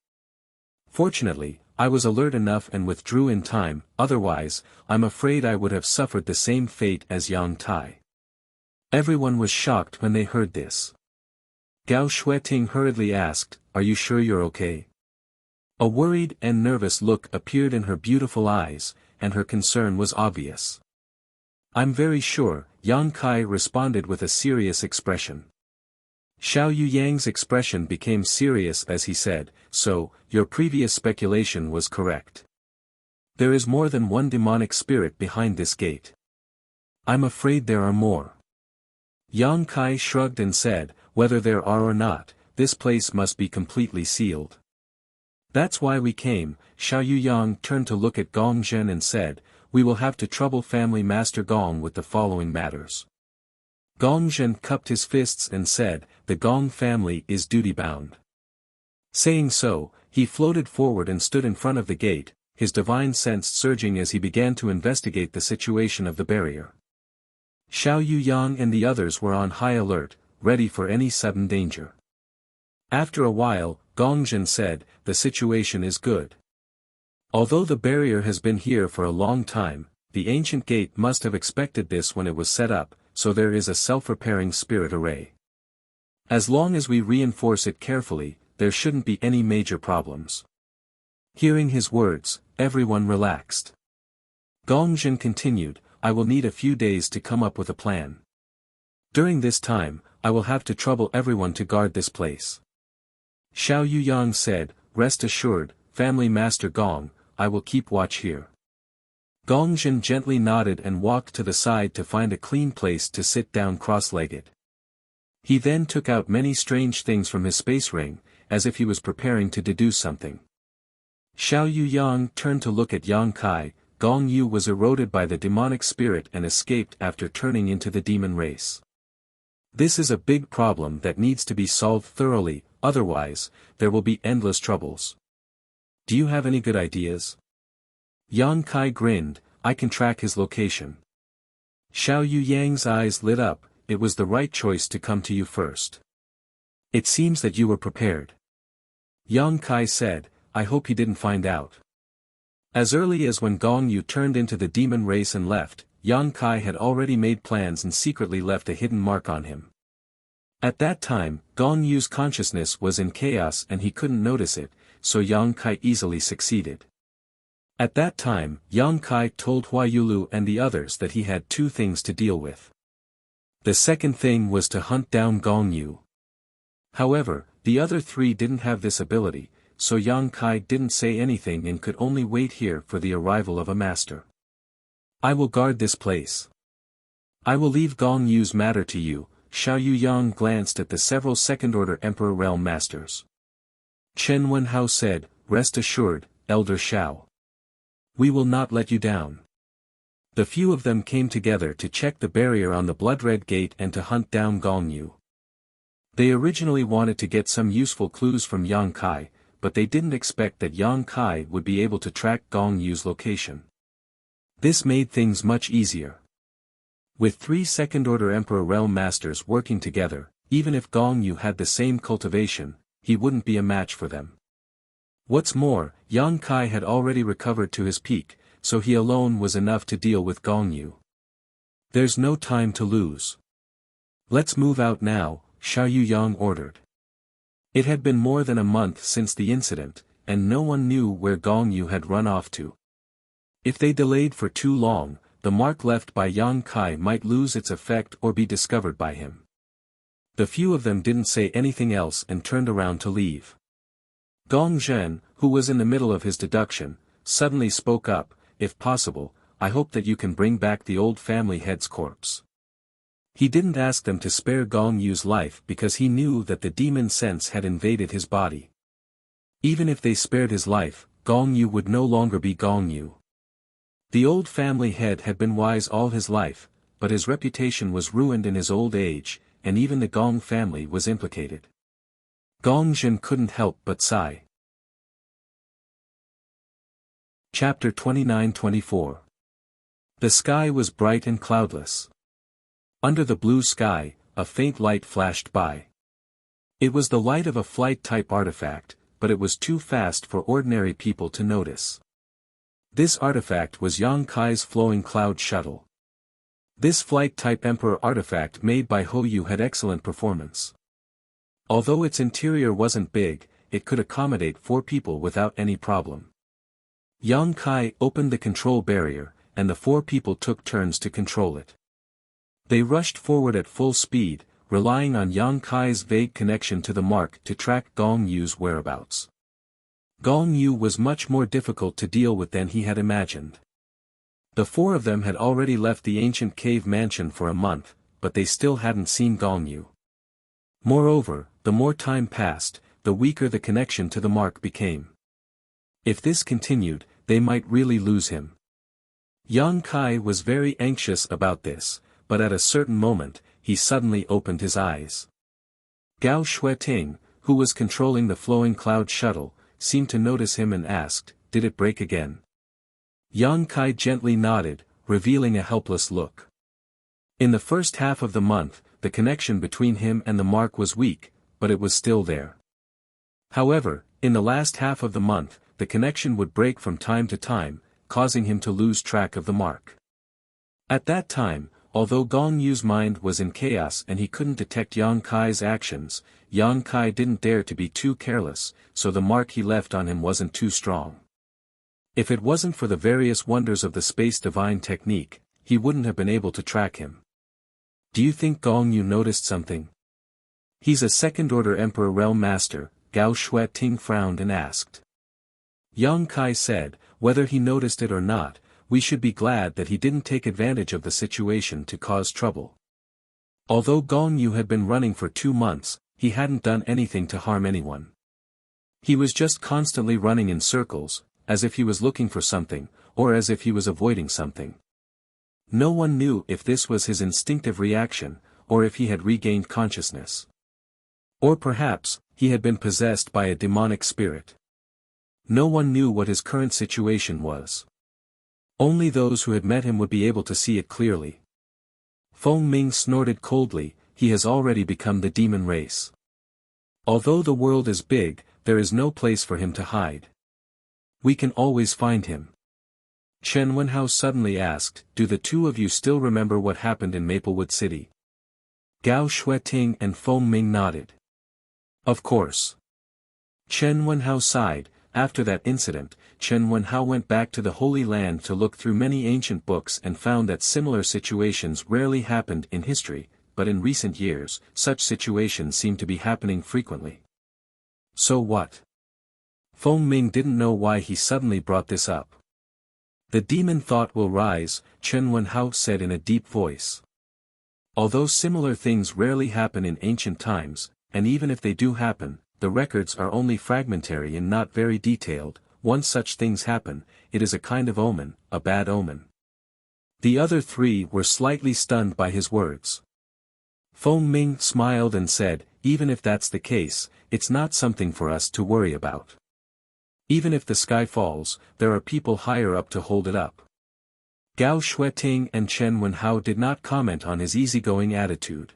Fortunately, I was alert enough and withdrew in time, otherwise, I'm afraid I would have suffered the same fate as Yang Tai. Everyone was shocked when they heard this. Gao Shueting hurriedly asked, "Are you sure you're okay?" A worried and nervous look appeared in her beautiful eyes, and her concern was obvious. "I'm very sure," Yang Kai responded with a serious expression. Xiao Yuyang's expression became serious as he said, "So, your previous speculation was correct. There is more than one demonic spirit behind this gate." "I'm afraid there are more." Yang Kai shrugged and said, "Whether there are or not, this place must be completely sealed. That's why we came." Xiao Yuyang turned to look at Gong Zhen and said, "We will have to trouble family master Gong with the following matters." Gong Zhen cupped his fists and said, "The Gong family is duty-bound." Saying so, he floated forward and stood in front of the gate, his divine sense surging as he began to investigate the situation of the barrier. Xiao Yuyang and the others were on high alert, ready for any sudden danger. After a while, Gong Zhen said, "The situation is good. Although the barrier has been here for a long time, the ancient gate must have expected this when it was set up, so there is a self-repairing spirit array. As long as we reinforce it carefully, there shouldn't be any major problems." Hearing his words, everyone relaxed. Gong Zhen continued, "I will need a few days to come up with a plan. During this time, I will have to trouble everyone to guard this place." Xiao Yuyang said, "Rest assured, Family Master Gong, I will keep watch here." Gong Zhen gently nodded and walked to the side to find a clean place to sit down cross-legged. He then took out many strange things from his space ring, as if he was preparing to deduce something. Xiao Yuyang turned to look at Yang Kai. Gong Yu was eroded by the demonic spirit and escaped after turning into the demon race. This is a big problem that needs to be solved thoroughly, otherwise, there will be endless troubles. Do you have any good ideas? Yang Kai grinned, "I can track his location." Xiao Yuyang's eyes lit up, "It was the right choice to come to you first. It seems that you were prepared." Yang Kai said, "I hope he didn't find out." As early as when Gong Yu turned into the demon race and left, Yang Kai had already made plans and secretly left a hidden mark on him. At that time, Gong Yu's consciousness was in chaos and he couldn't notice it, so Yang Kai easily succeeded. At that time, Yang Kai told Huayulu and the others that he had two things to deal with. The second thing was to hunt down Gong Yu. However, the other three didn't have this ability, so Yang Kai didn't say anything and could only wait here for the arrival of a master. "I will guard this place. I will leave Gong Yu's matter to you." Xiao Yuyang glanced at the several second-order Emperor Realm Masters. Chen Wenhao said, "Rest assured, Elder Xiao. We will not let you down." The few of them came together to check the barrier on the blood-red gate and to hunt down Gong Yu. They originally wanted to get some useful clues from Yang Kai, but they didn't expect that Yang Kai would be able to track Gong Yu's location. This made things much easier. With 3 second-order Emperor Realm Masters working together, even if Gong Yu had the same cultivation, he wouldn't be a match for them. What's more, Yang Kai had already recovered to his peak, so he alone was enough to deal with Gong Yu. "There's no time to lose. Let's move out now," Xiao Yuyang ordered. It had been more than a month since the incident, and no one knew where Gong Yu had run off to. If they delayed for too long, the mark left by Yang Kai might lose its effect or be discovered by him. The few of them didn't say anything else and turned around to leave. Gong Zhen, who was in the middle of his deduction, suddenly spoke up, "If possible, I hope that you can bring back the old family head's corpse." He didn't ask them to spare Gong Yu's life because he knew that the demon sense had invaded his body. Even if they spared his life, Gong Yu would no longer be Gong Yu. The old family head had been wise all his life, but his reputation was ruined in his old age, and even the Gong family was implicated. Gong Zhen couldn't help but sigh. Chapter 29-24. The sky was bright and cloudless. Under the blue sky, a faint light flashed by. It was the light of a flight-type artifact, but it was too fast for ordinary people to notice. This artifact was Yang Kai's flowing cloud shuttle. This flight-type Emperor artifact made by Hou had excellent performance. Although its interior wasn't big, it could accommodate 4 people without any problem. Yang Kai opened the control barrier, and the 4 people took turns to control it. They rushed forward at full speed, relying on Yang Kai's vague connection to the mark to track Gong Yu's whereabouts. Gong Yu was much more difficult to deal with than he had imagined. The 4 of them had already left the ancient cave mansion for a month, but they still hadn't seen Gong Yu. Moreover, the more time passed, the weaker the connection to the mark became. If this continued, they might really lose him. Yang Kai was very anxious about this, but at a certain moment, he suddenly opened his eyes. Gao Shueting, who was controlling the flowing cloud shuttle, seemed to notice him and asked, "Did it break again?" Yang Kai gently nodded, revealing a helpless look. In the first half of the month, the connection between him and the mark was weak, but it was still there. However, in the last half of the month, the connection would break from time to time, causing him to lose track of the mark. At that time, although Gong Yu's mind was in chaos and he couldn't detect Yang Kai's actions, Yang Kai didn't dare to be too careless, so the mark he left on him wasn't too strong. If it wasn't for the various wonders of the space divine technique, he wouldn't have been able to track him. "Do you think Gong Yu noticed something?" "He's a second-order Emperor Realm Master," Gao Shueting frowned and asked. Yang Kai said, "Whether he noticed it or not, we should be glad that he didn't take advantage of the situation to cause trouble. Although Gong Yu had been running for 2 months, he hadn't done anything to harm anyone. He was just constantly running in circles, as if he was looking for something, or as if he was avoiding something. No one knew if this was his instinctive reaction, or if he had regained consciousness. Or perhaps, he had been possessed by a demonic spirit. No one knew what his current situation was. Only those who had met him would be able to see it clearly. Feng Ming snorted coldly, "He has already become the demon race. Although the world is big, there is no place for him to hide. We can always find him." Chen Wenhao suddenly asked, "Do the 2 of you still remember what happened in Maplewood City?" Gao Shueting and Feng Ming nodded. "Of course." Chen Wenhao sighed. After that incident, Chen Wenhao went back to the Holy Land to look through many ancient books and found that similar situations rarely happened in history, but in recent years, such situations seem to be happening frequently. So what? Feng Ming didn't know why he suddenly brought this up. "The demon thought will rise," Chen Wenhao said in a deep voice. Although similar things rarely happen in ancient times, and even if they do happen, the records are only fragmentary and not very detailed. Once such things happen, it is a kind of omen, a bad omen. The other 3 were slightly stunned by his words. Feng Ming smiled and said, "Even if that's the case, it's not something for us to worry about. Even if the sky falls, there are people higher up to hold it up." Gao Shueting and Chen Wenhao did not comment on his easygoing attitude.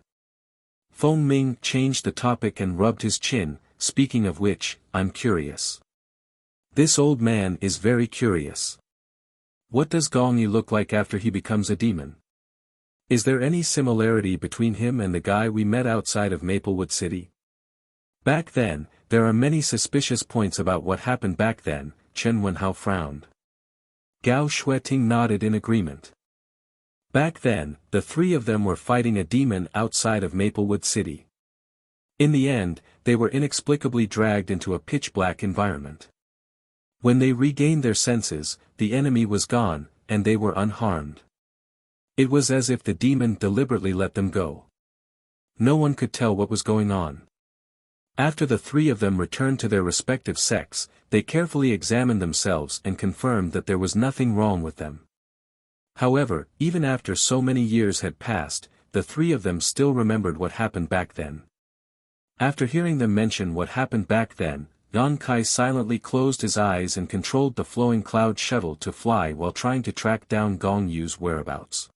Feng Ming changed the topic and rubbed his chin, "Speaking of which, I'm curious. This old man is very curious. What does Gong Yu look like after he becomes a demon? Is there any similarity between him and the guy we met outside of Maplewood City?" "Back then, there are many suspicious points about what happened back then," Chen Wenhao frowned. Gao Shueting nodded in agreement. Back then, the 3 of them were fighting a demon outside of Maplewood City. In the end, they were inexplicably dragged into a pitch-black environment. When they regained their senses, the enemy was gone, and they were unharmed. It was as if the demon deliberately let them go. No one could tell what was going on. After the 3 of them returned to their respective sects, they carefully examined themselves and confirmed that there was nothing wrong with them. However, even after so many years had passed, the 3 of them still remembered what happened back then. After hearing them mention what happened back then, Yang Kai silently closed his eyes and controlled the flowing cloud shuttle to fly while trying to track down Gong Yu's whereabouts.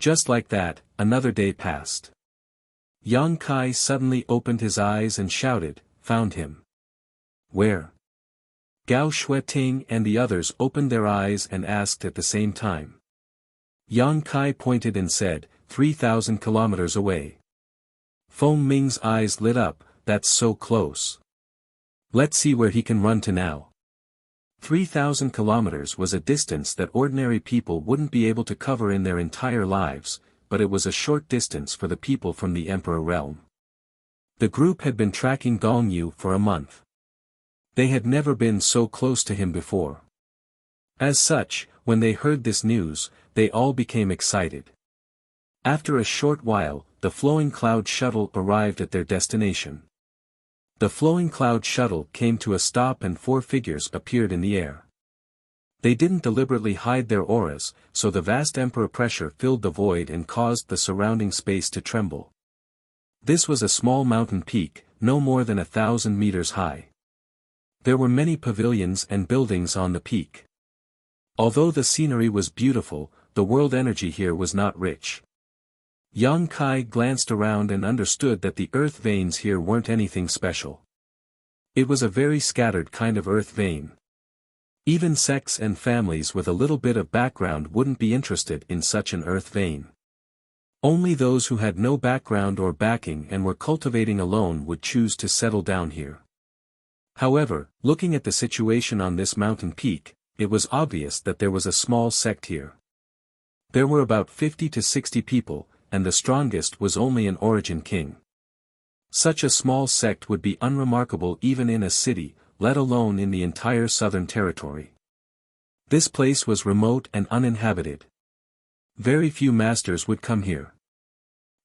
Just like that, another day passed. Yang Kai suddenly opened his eyes and shouted, "Found him." Where? Gao Shueting and the others opened their eyes and asked at the same time. Yang Kai pointed and said, 3,000 kilometers away. Feng Ming's eyes lit up, that's so close. Let's see where he can run to now. 3,000 kilometers was a distance that ordinary people wouldn't be able to cover in their entire lives, but it was a short distance for the people from the Emperor realm. The group had been tracking Gong Yu for a month. They had never been so close to him before. As such, when they heard this news, they all became excited. After a short while, the flowing cloud shuttle arrived at their destination. The flowing cloud shuttle came to a stop and 4 figures appeared in the air. They didn't deliberately hide their auras, so the vast emperor pressure filled the void and caused the surrounding space to tremble. This was a small mountain peak, no more than 1,000 meters high. There were many pavilions and buildings on the peak. Although the scenery was beautiful, the world energy here was not rich. Yang Kai glanced around and understood that the earth veins here weren't anything special. It was a very scattered kind of earth vein. Even sects and families with a little bit of background wouldn't be interested in such an earth vein. Only those who had no background or backing and were cultivating alone would choose to settle down here. However, looking at the situation on this mountain peak, it was obvious that there was a small sect here. There were about 50 to 60 people, and the strongest was only an origin king. Such a small sect would be unremarkable even in a city, let alone in the entire southern territory. This place was remote and uninhabited. Very few masters would come here.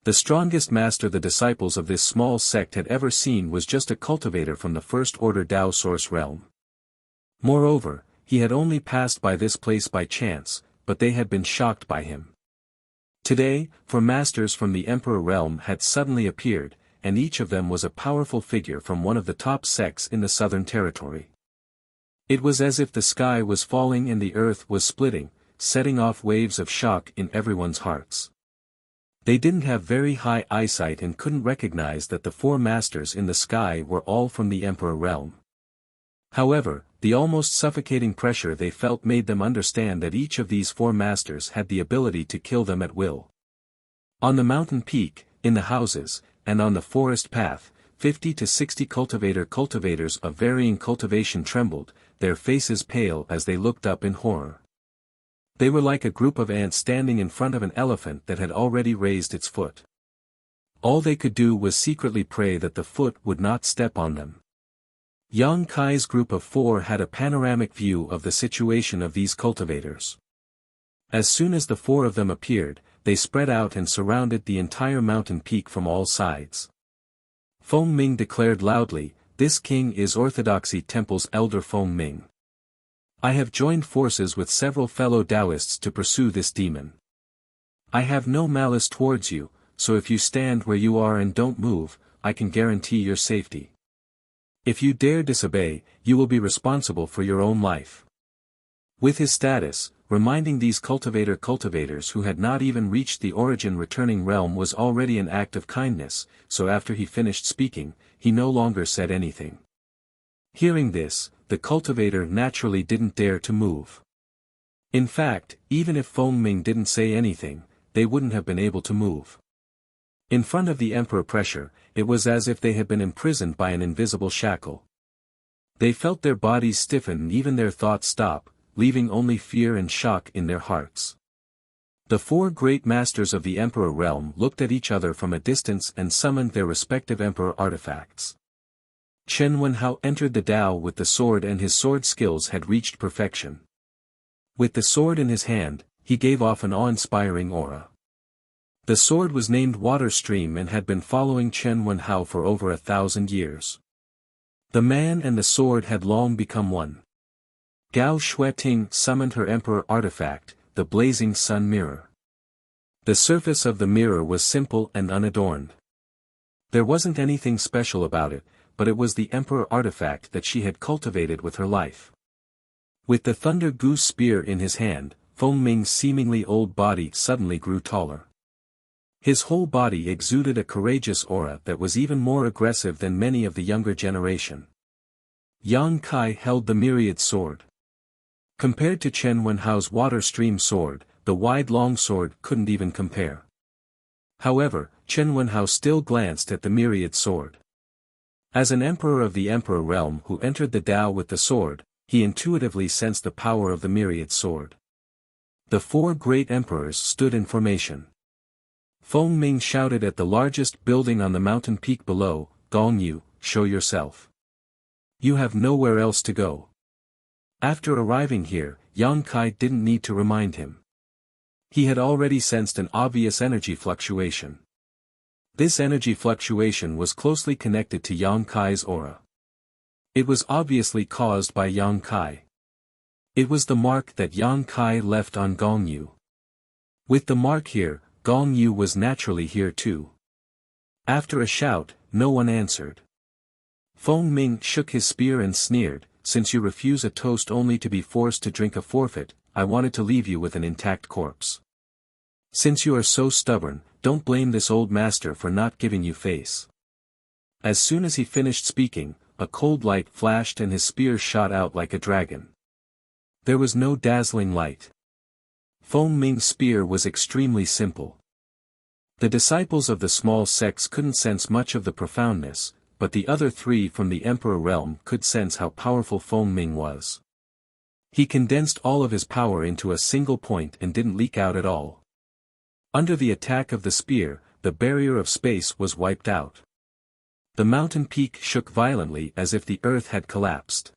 The strongest master the disciples of this small sect had ever seen was just a cultivator from the first order Dao source realm. Moreover, he had only passed by this place by chance, but they had been shocked by him. Today, 4 masters from the Emperor realm had suddenly appeared, and each of them was a powerful figure from one of the top sects in the southern territory. It was as if the sky was falling and the earth was splitting, setting off waves of shock in everyone's hearts. They didn't have very high eyesight and couldn't recognize that the 4 masters in the sky were all from the Emperor realm. However, the almost suffocating pressure they felt made them understand that each of these 4 masters had the ability to kill them at will. On the mountain peak, in the houses, and on the forest path, 50 to 60 cultivators of varying cultivation trembled, their faces pale as they looked up in horror. They were like a group of ants standing in front of an elephant that had already raised its foot. All they could do was secretly pray that the foot would not step on them. Yang Kai's group of 4 had a panoramic view of the situation of these cultivators. As soon as the 4 of them appeared, they spread out and surrounded the entire mountain peak from all sides. Feng Ming declared loudly, "This king is Orthodoxy Temple's elder Feng Ming. I have joined forces with several fellow Taoists to pursue this demon. I have no malice towards you, so if you stand where you are and don't move, I can guarantee your safety. If you dare disobey, you will be responsible for your own life." With his status, reminding these cultivators who had not even reached the origin returning realm was already an act of kindness, so after he finished speaking, he no longer said anything. Hearing this, the cultivator naturally didn't dare to move. In fact, even if Feng Ming didn't say anything, they wouldn't have been able to move. In front of the emperor pressure, it was as if they had been imprisoned by an invisible shackle. They felt their bodies stiffen and even their thoughts stop, leaving only fear and shock in their hearts. The 4 great masters of the emperor realm looked at each other from a distance and summoned their respective emperor artifacts. Chen Wenhao entered the Dao with the sword and his sword skills had reached perfection. With the sword in his hand, he gave off an awe-inspiring aura. The sword was named Water Stream and had been following Chen Wenhao for over 1,000 years. The man and the sword had long become one. Gao Shueting summoned her emperor artifact, the blazing sun mirror. The surface of the mirror was simple and unadorned. There wasn't anything special about it, but it was the emperor artifact that she had cultivated with her life. With the Thunder Goose spear in his hand, Feng Ming's seemingly old body suddenly grew taller. His whole body exuded a courageous aura that was even more aggressive than many of the younger generation. Yang Kai held the myriad sword. Compared to Chen Wenhao's water stream sword, the wide long sword couldn't even compare. However, Chen Wenhao still glanced at the myriad sword. As an emperor of the emperor realm who entered the Tao with the sword, he intuitively sensed the power of the myriad sword. The four great emperors stood in formation. Feng Ming shouted at the largest building on the mountain peak below, "Gong Yu, show yourself. You have nowhere else to go." After arriving here, Yang Kai didn't need to remind him. He had already sensed an obvious energy fluctuation. This energy fluctuation was closely connected to Yang Kai's aura. It was obviously caused by Yang Kai. It was the mark that Yang Kai left on Gong Yu. With the mark here, Gong Yu was naturally here too. After a shout, no one answered. Feng Ming shook his spear and sneered, "Since you refuse a toast only to be forced to drink a forfeit, I wanted to leave you with an intact corpse. Since you are so stubborn, don't blame this old master for not giving you face." As soon as he finished speaking, a cold light flashed and his spear shot out like a dragon. There was no dazzling light. Feng Ming's spear was extremely simple. The disciples of the small sects couldn't sense much of the profoundness, but the other three from the emperor realm could sense how powerful Feng Ming was. He condensed all of his power into a single point and didn't leak out at all. Under the attack of the spear, the barrier of space was wiped out. The mountain peak shook violently as if the earth had collapsed.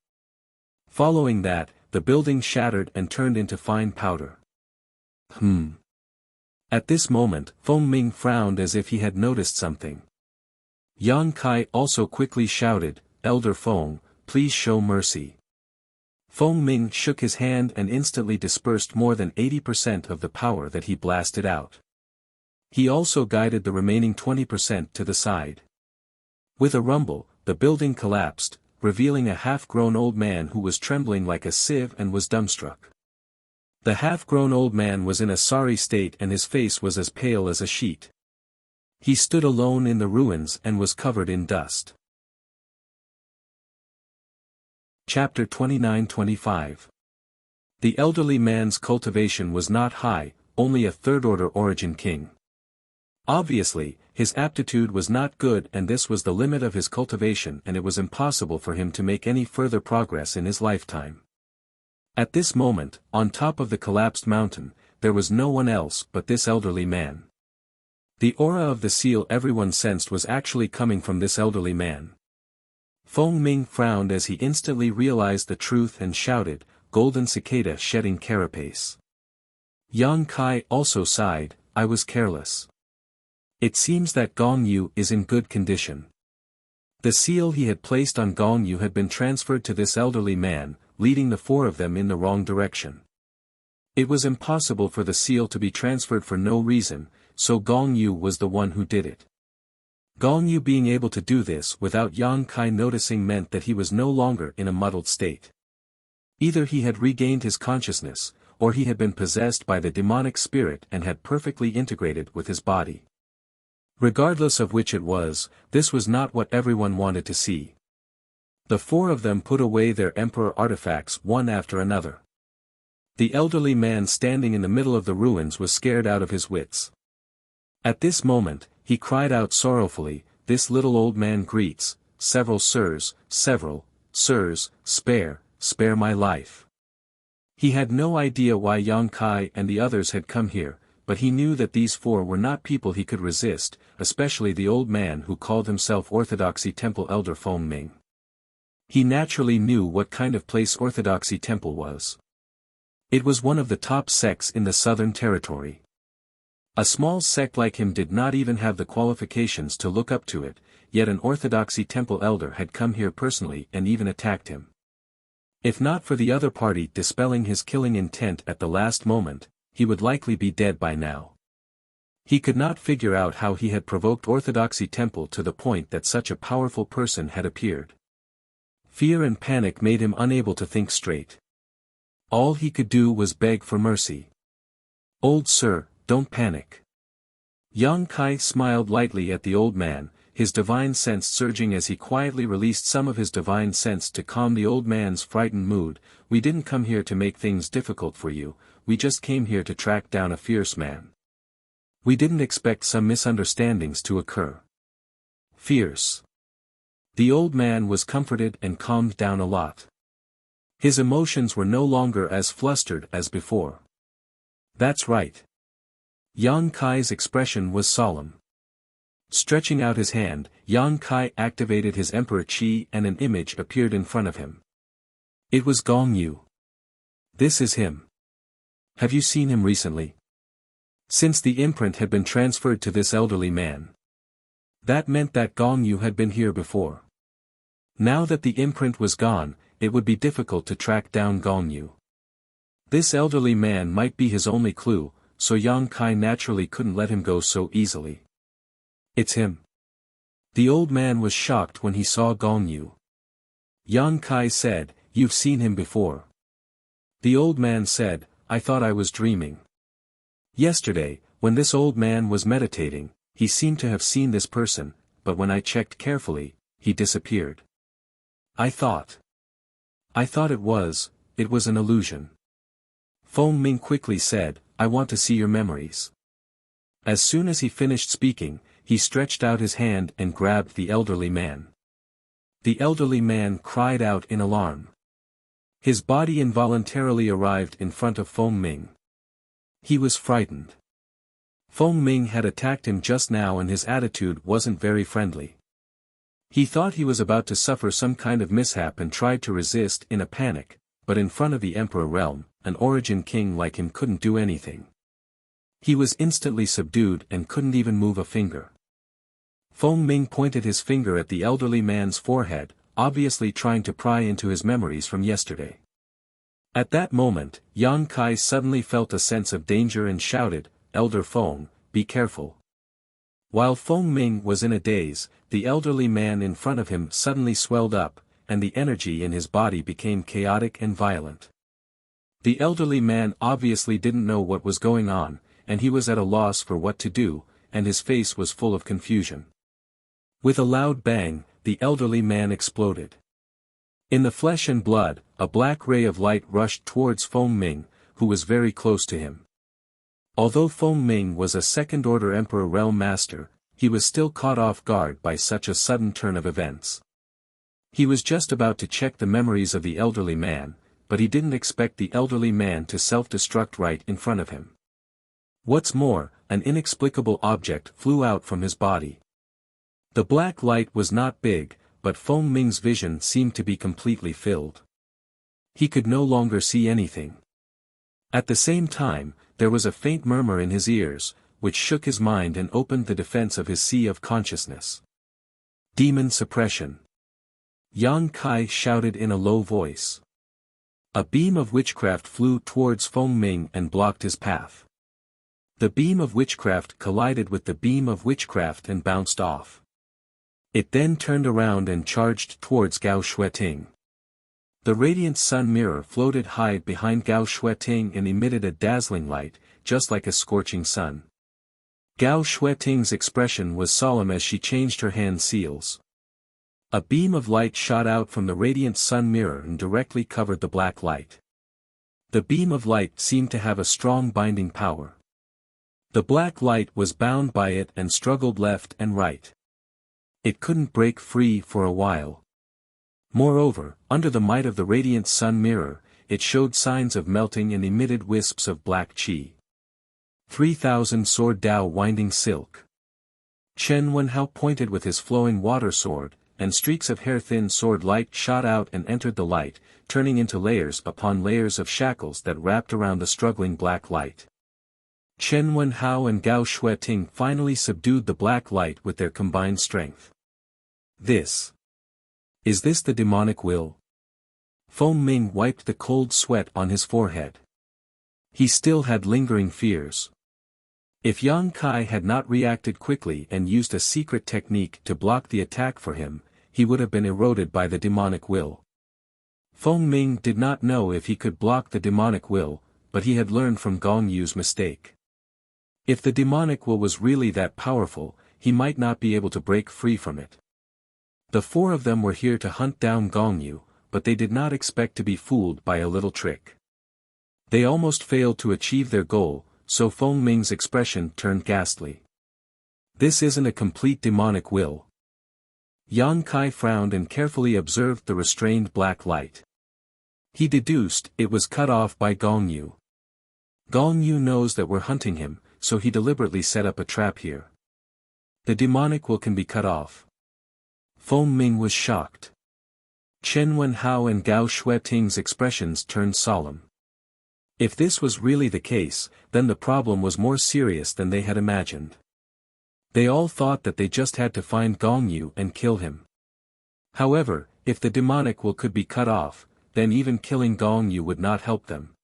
Following that, the building shattered and turned into fine powder. At this moment, Feng Ming frowned as if he had noticed something. Yang Kai also quickly shouted, "Elder Feng, please show mercy." Feng Ming shook his hand and instantly dispersed more than 80% of the power that he blasted out. He also guided the remaining 20% to the side. With a rumble, the building collapsed, revealing a half-grown old man who was trembling like a sieve and was dumbstruck. The half-grown old man was in a sorry state and his face was as pale as a sheet. He stood alone in the ruins and was covered in dust. Chapter 29-25. The elderly man's cultivation was not high, only a third-order origin king. Obviously, his aptitude was not good and this was the limit of his cultivation and it was impossible for him to make any further progress in his lifetime. At this moment, on top of the collapsed mountain, there was no one else but this elderly man. The aura of the seal everyone sensed was actually coming from this elderly man. Feng Ming frowned as he instantly realized the truth and shouted, "Golden cicada shedding carapace." Yang Kai also sighed, "I was careless. It seems that Gong Yu is in good condition." The seal he had placed on Gong Yu had been transferred to this elderly man, leading the four of them in the wrong direction. It was impossible for the seal to be transferred for no reason, so Gong Yu was the one who did it. Gong Yu being able to do this without Yang Kai noticing meant that he was no longer in a muddled state. Either he had regained his consciousness, or he had been possessed by the demonic spirit and had perfectly integrated with his body. Regardless of which it was, this was not what everyone wanted to see. The four of them put away their emperor artifacts one after another. The elderly man standing in the middle of the ruins was scared out of his wits. At this moment, he cried out sorrowfully, "This little old man greets, several sirs, spare my life." He had no idea why Yang Kai and the others had come here, but he knew that these four were not people he could resist, especially the old man who called himself Orthodoxy Temple Elder Feng Ming. He naturally knew what kind of place Orthodoxy Temple was. It was one of the top sects in the Southern Territory. A small sect like him did not even have the qualifications to look up to it, yet an Orthodoxy Temple elder had come here personally and even attacked him. If not for the other party dispelling his killing intent at the last moment, he would likely be dead by now. He could not figure out how he had provoked Orthodoxy Temple to the point that such a powerful person had appeared. Fear and panic made him unable to think straight. All he could do was beg for mercy. "Old sir, don't panic." Yang Kai smiled lightly at the old man, his divine sense surging as he quietly released some of his divine sense to calm the old man's frightened mood. "We didn't come here to make things difficult for you, we just came here to track down a fierce man. We didn't expect some misunderstandings to occur." Fierce. The old man was comforted and calmed down a lot. His emotions were no longer as flustered as before. "That's right." Yang Kai's expression was solemn. Stretching out his hand, Yang Kai activated his Emperor Qi and an image appeared in front of him. It was Gong Yu. "This is him. Have you seen him recently?" Since the imprint had been transferred to this elderly man. That meant that Gong Yu had been here before. Now that the imprint was gone, it would be difficult to track down Gong Yu. This elderly man might be his only clue, so Yang Kai naturally couldn't let him go so easily. "It's him." The old man was shocked when he saw Gong Yu. Yang Kai said, "You've seen him before." The old man said, "I thought I was dreaming. Yesterday, when this old man was meditating, he seemed to have seen this person, but when I checked carefully, he disappeared. I thought it was an illusion." Feng Ming quickly said, "I want to see your memories." As soon as he finished speaking, he stretched out his hand and grabbed the elderly man. The elderly man cried out in alarm. His body involuntarily arrived in front of Feng Ming. He was frightened. Feng Ming had attacked him just now and his attitude wasn't very friendly. He thought he was about to suffer some kind of mishap and tried to resist in a panic, but in front of the Emperor realm, an origin king like him couldn't do anything. He was instantly subdued and couldn't even move a finger. Feng Ming pointed his finger at the elderly man's forehead, obviously trying to pry into his memories from yesterday. At that moment, Yang Kai suddenly felt a sense of danger and shouted, "Elder Feng, be careful." While Feng Ming was in a daze, the elderly man in front of him suddenly swelled up, and the energy in his body became chaotic and violent. The elderly man obviously didn't know what was going on, and he was at a loss for what to do, and his face was full of confusion. With a loud bang, the elderly man exploded. In the flesh and blood, a black ray of light rushed towards Feng Ming, who was very close to him. Although Feng Ming was a second-order Emperor Realm Master, he was still caught off guard by such a sudden turn of events. He was just about to check the memories of the elderly man, but he didn't expect the elderly man to self-destruct right in front of him. What's more, an inexplicable object flew out from his body. The black light was not big, but Feng Ming's vision seemed to be completely filled. He could no longer see anything. At the same time, there was a faint murmur in his ears, which shook his mind and opened the defense of his sea of consciousness. Demon suppression. Yang Kai shouted in a low voice. A beam of witchcraft flew towards Feng Ming and blocked his path. The beam of witchcraft collided with the beam of witchcraft and bounced off. It then turned around and charged towards Gao Shueting. The radiant sun mirror floated high behind Gao Shueting and emitted a dazzling light, just like a scorching sun. Gao Shueting's expression was solemn as she changed her hand seals. A beam of light shot out from the radiant sun mirror and directly covered the black light. The beam of light seemed to have a strong binding power. The black light was bound by it and struggled left and right. It couldn't break free for a while. Moreover, under the might of the radiant sun mirror, it showed signs of melting and emitted wisps of black qi. 3,000 sword Dao winding silk. Chen Wenhao pointed with his flowing water sword, and streaks of hair-thin sword light shot out and entered the light, turning into layers upon layers of shackles that wrapped around the struggling black light. Chen Wenhao and Gao Shueting finally subdued the black light with their combined strength. Is this the demonic will? Feng Ming wiped the cold sweat on his forehead. He still had lingering fears. If Yang Kai had not reacted quickly and used a secret technique to block the attack for him, he would have been eroded by the demonic will. Feng Ming did not know if he could block the demonic will, but he had learned from Gong Yu's mistake. If the demonic will was really that powerful, he might not be able to break free from it. The four of them were here to hunt down Gongyu, but they did not expect to be fooled by a little trick. They almost failed to achieve their goal, so Feng Ming's expression turned ghastly. This isn't a complete demonic will. Yang Kai frowned and carefully observed the restrained black light. He deduced it was cut off by Gongyu. Gongyu knows that we're hunting him, so he deliberately set up a trap here. The demonic will can be cut off. Feng Ming was shocked. Chen Wenhao and Gao Shueting's expressions turned solemn. If this was really the case, then the problem was more serious than they had imagined. They all thought that they just had to find Gongyu and kill him. However, if the demonic will could be cut off, then even killing Gongyu would not help them.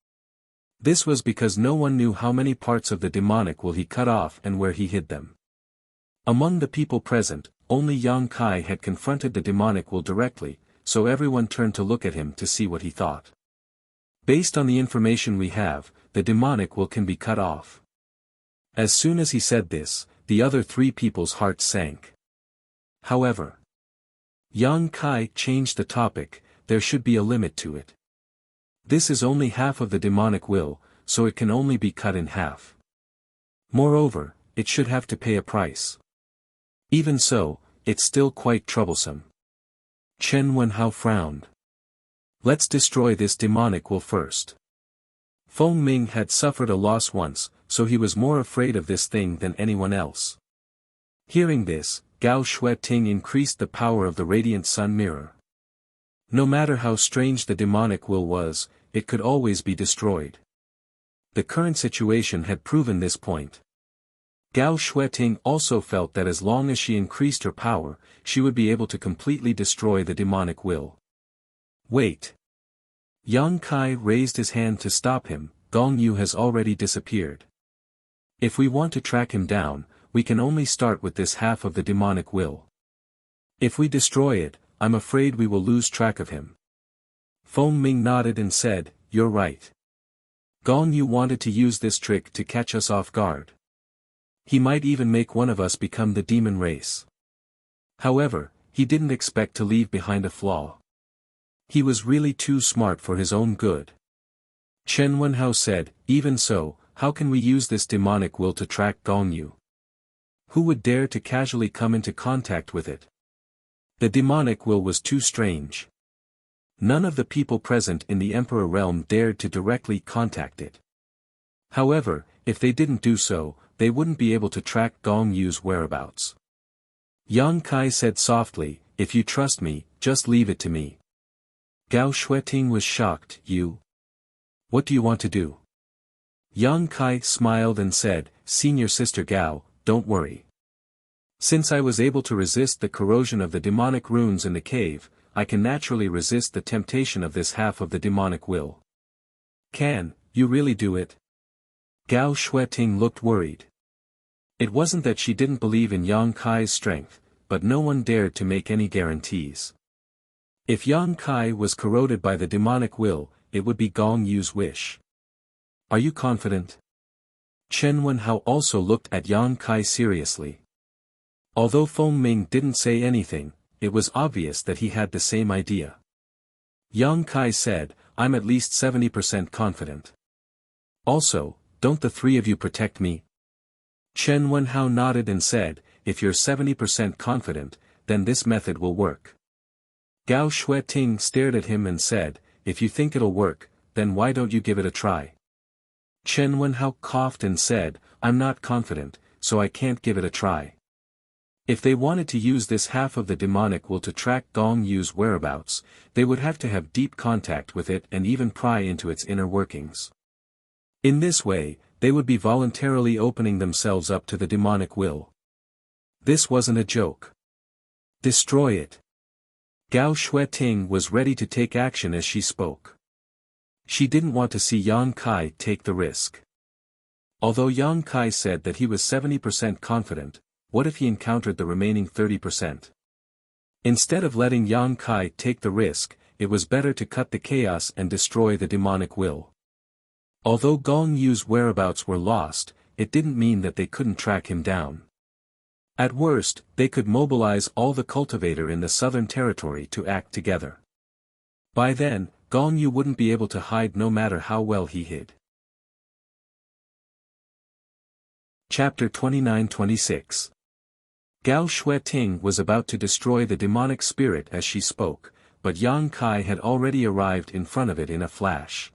This was because no one knew how many parts of the demonic will he cut off and where he hid them. Among the people present, only Yang Kai had confronted the demonic will directly, so everyone turned to look at him to see what he thought. Based on the information we have, the demonic will can be cut off. As soon as he said this, the other three people's hearts sank. However, Yang Kai changed the topic. There should be a limit to it. This is only half of the demonic will, so it can only be cut in half. Moreover, it should have to pay a price. Even so, it's still quite troublesome. Chen Wenhao frowned. Let's destroy this demonic will first. Feng Ming had suffered a loss once, so he was more afraid of this thing than anyone else. Hearing this, Gao Shueting increased the power of the radiant sun mirror. No matter how strange the demonic will was, it could always be destroyed. The current situation had proven this point. Gao Shueting also felt that as long as she increased her power, she would be able to completely destroy the demonic will. Wait. Yang Kai raised his hand to stop him. Gongyu has already disappeared. If we want to track him down, we can only start with this half of the demonic will. If we destroy it, I'm afraid we will lose track of him. Feng Ming nodded and said, "You're right. Gongyu wanted to use this trick to catch us off guard. He might even make one of us become the demon race. However, he didn't expect to leave behind a flaw. He was really too smart for his own good." Chen Wenhao said, "Even so, how can we use this demonic will to track Gongyu? Who would dare to casually come into contact with it? The demonic will was too strange. None of the people present in the Emperor realm dared to directly contact it. However, if they didn't do so, they wouldn't be able to track Gongyu's whereabouts." Yang Kai said softly, "If you trust me, just leave it to me." Gao Shueting was shocked. "You? What do you want to do?" Yang Kai smiled and said, "Senior Sister Gao, don't worry. Since I was able to resist the corrosion of the demonic runes in the cave, I can naturally resist the temptation of this half of the demonic will." "Can you really do it?" Gao Shueting looked worried. It wasn't that she didn't believe in Yang Kai's strength, but no one dared to make any guarantees. If Yang Kai was corroded by the demonic will, it would be Gongyu's wish. "Are you confident?" Chen Wenhao also looked at Yang Kai seriously. Although Feng Ming didn't say anything, it was obvious that he had the same idea. Yang Kai said, "I'm at least 70% confident. Also, don't the three of you protect me?" Chen Wenhao nodded and said, "If you're 70% confident, then this method will work." Gao Shueting stared at him and said, "If you think it'll work, then why don't you give it a try?" Chen Wenhao coughed and said, "I'm not confident, so I can't give it a try." If they wanted to use this half of the demonic will to track Gongyu's whereabouts, they would have to have deep contact with it and even pry into its inner workings. In this way, they would be voluntarily opening themselves up to the demonic will. This wasn't a joke. Destroy it. Gao Shueting was ready to take action as she spoke. She didn't want to see Yang Kai take the risk. Although Yang Kai said that he was 70% confident, what if he encountered the remaining 30%? Instead of letting Yang Kai take the risk, it was better to cut the chaos and destroy the demonic will. Although Gongyu's whereabouts were lost, it didn't mean that they couldn't track him down. At worst, they could mobilize all the cultivator in the southern territory to act together. By then, Gong Yu wouldn't be able to hide no matter how well he hid. Chapter 29-26. Gao Shueting was about to destroy the demonic spirit as she spoke, but Yang Kai had already arrived in front of it in a flash.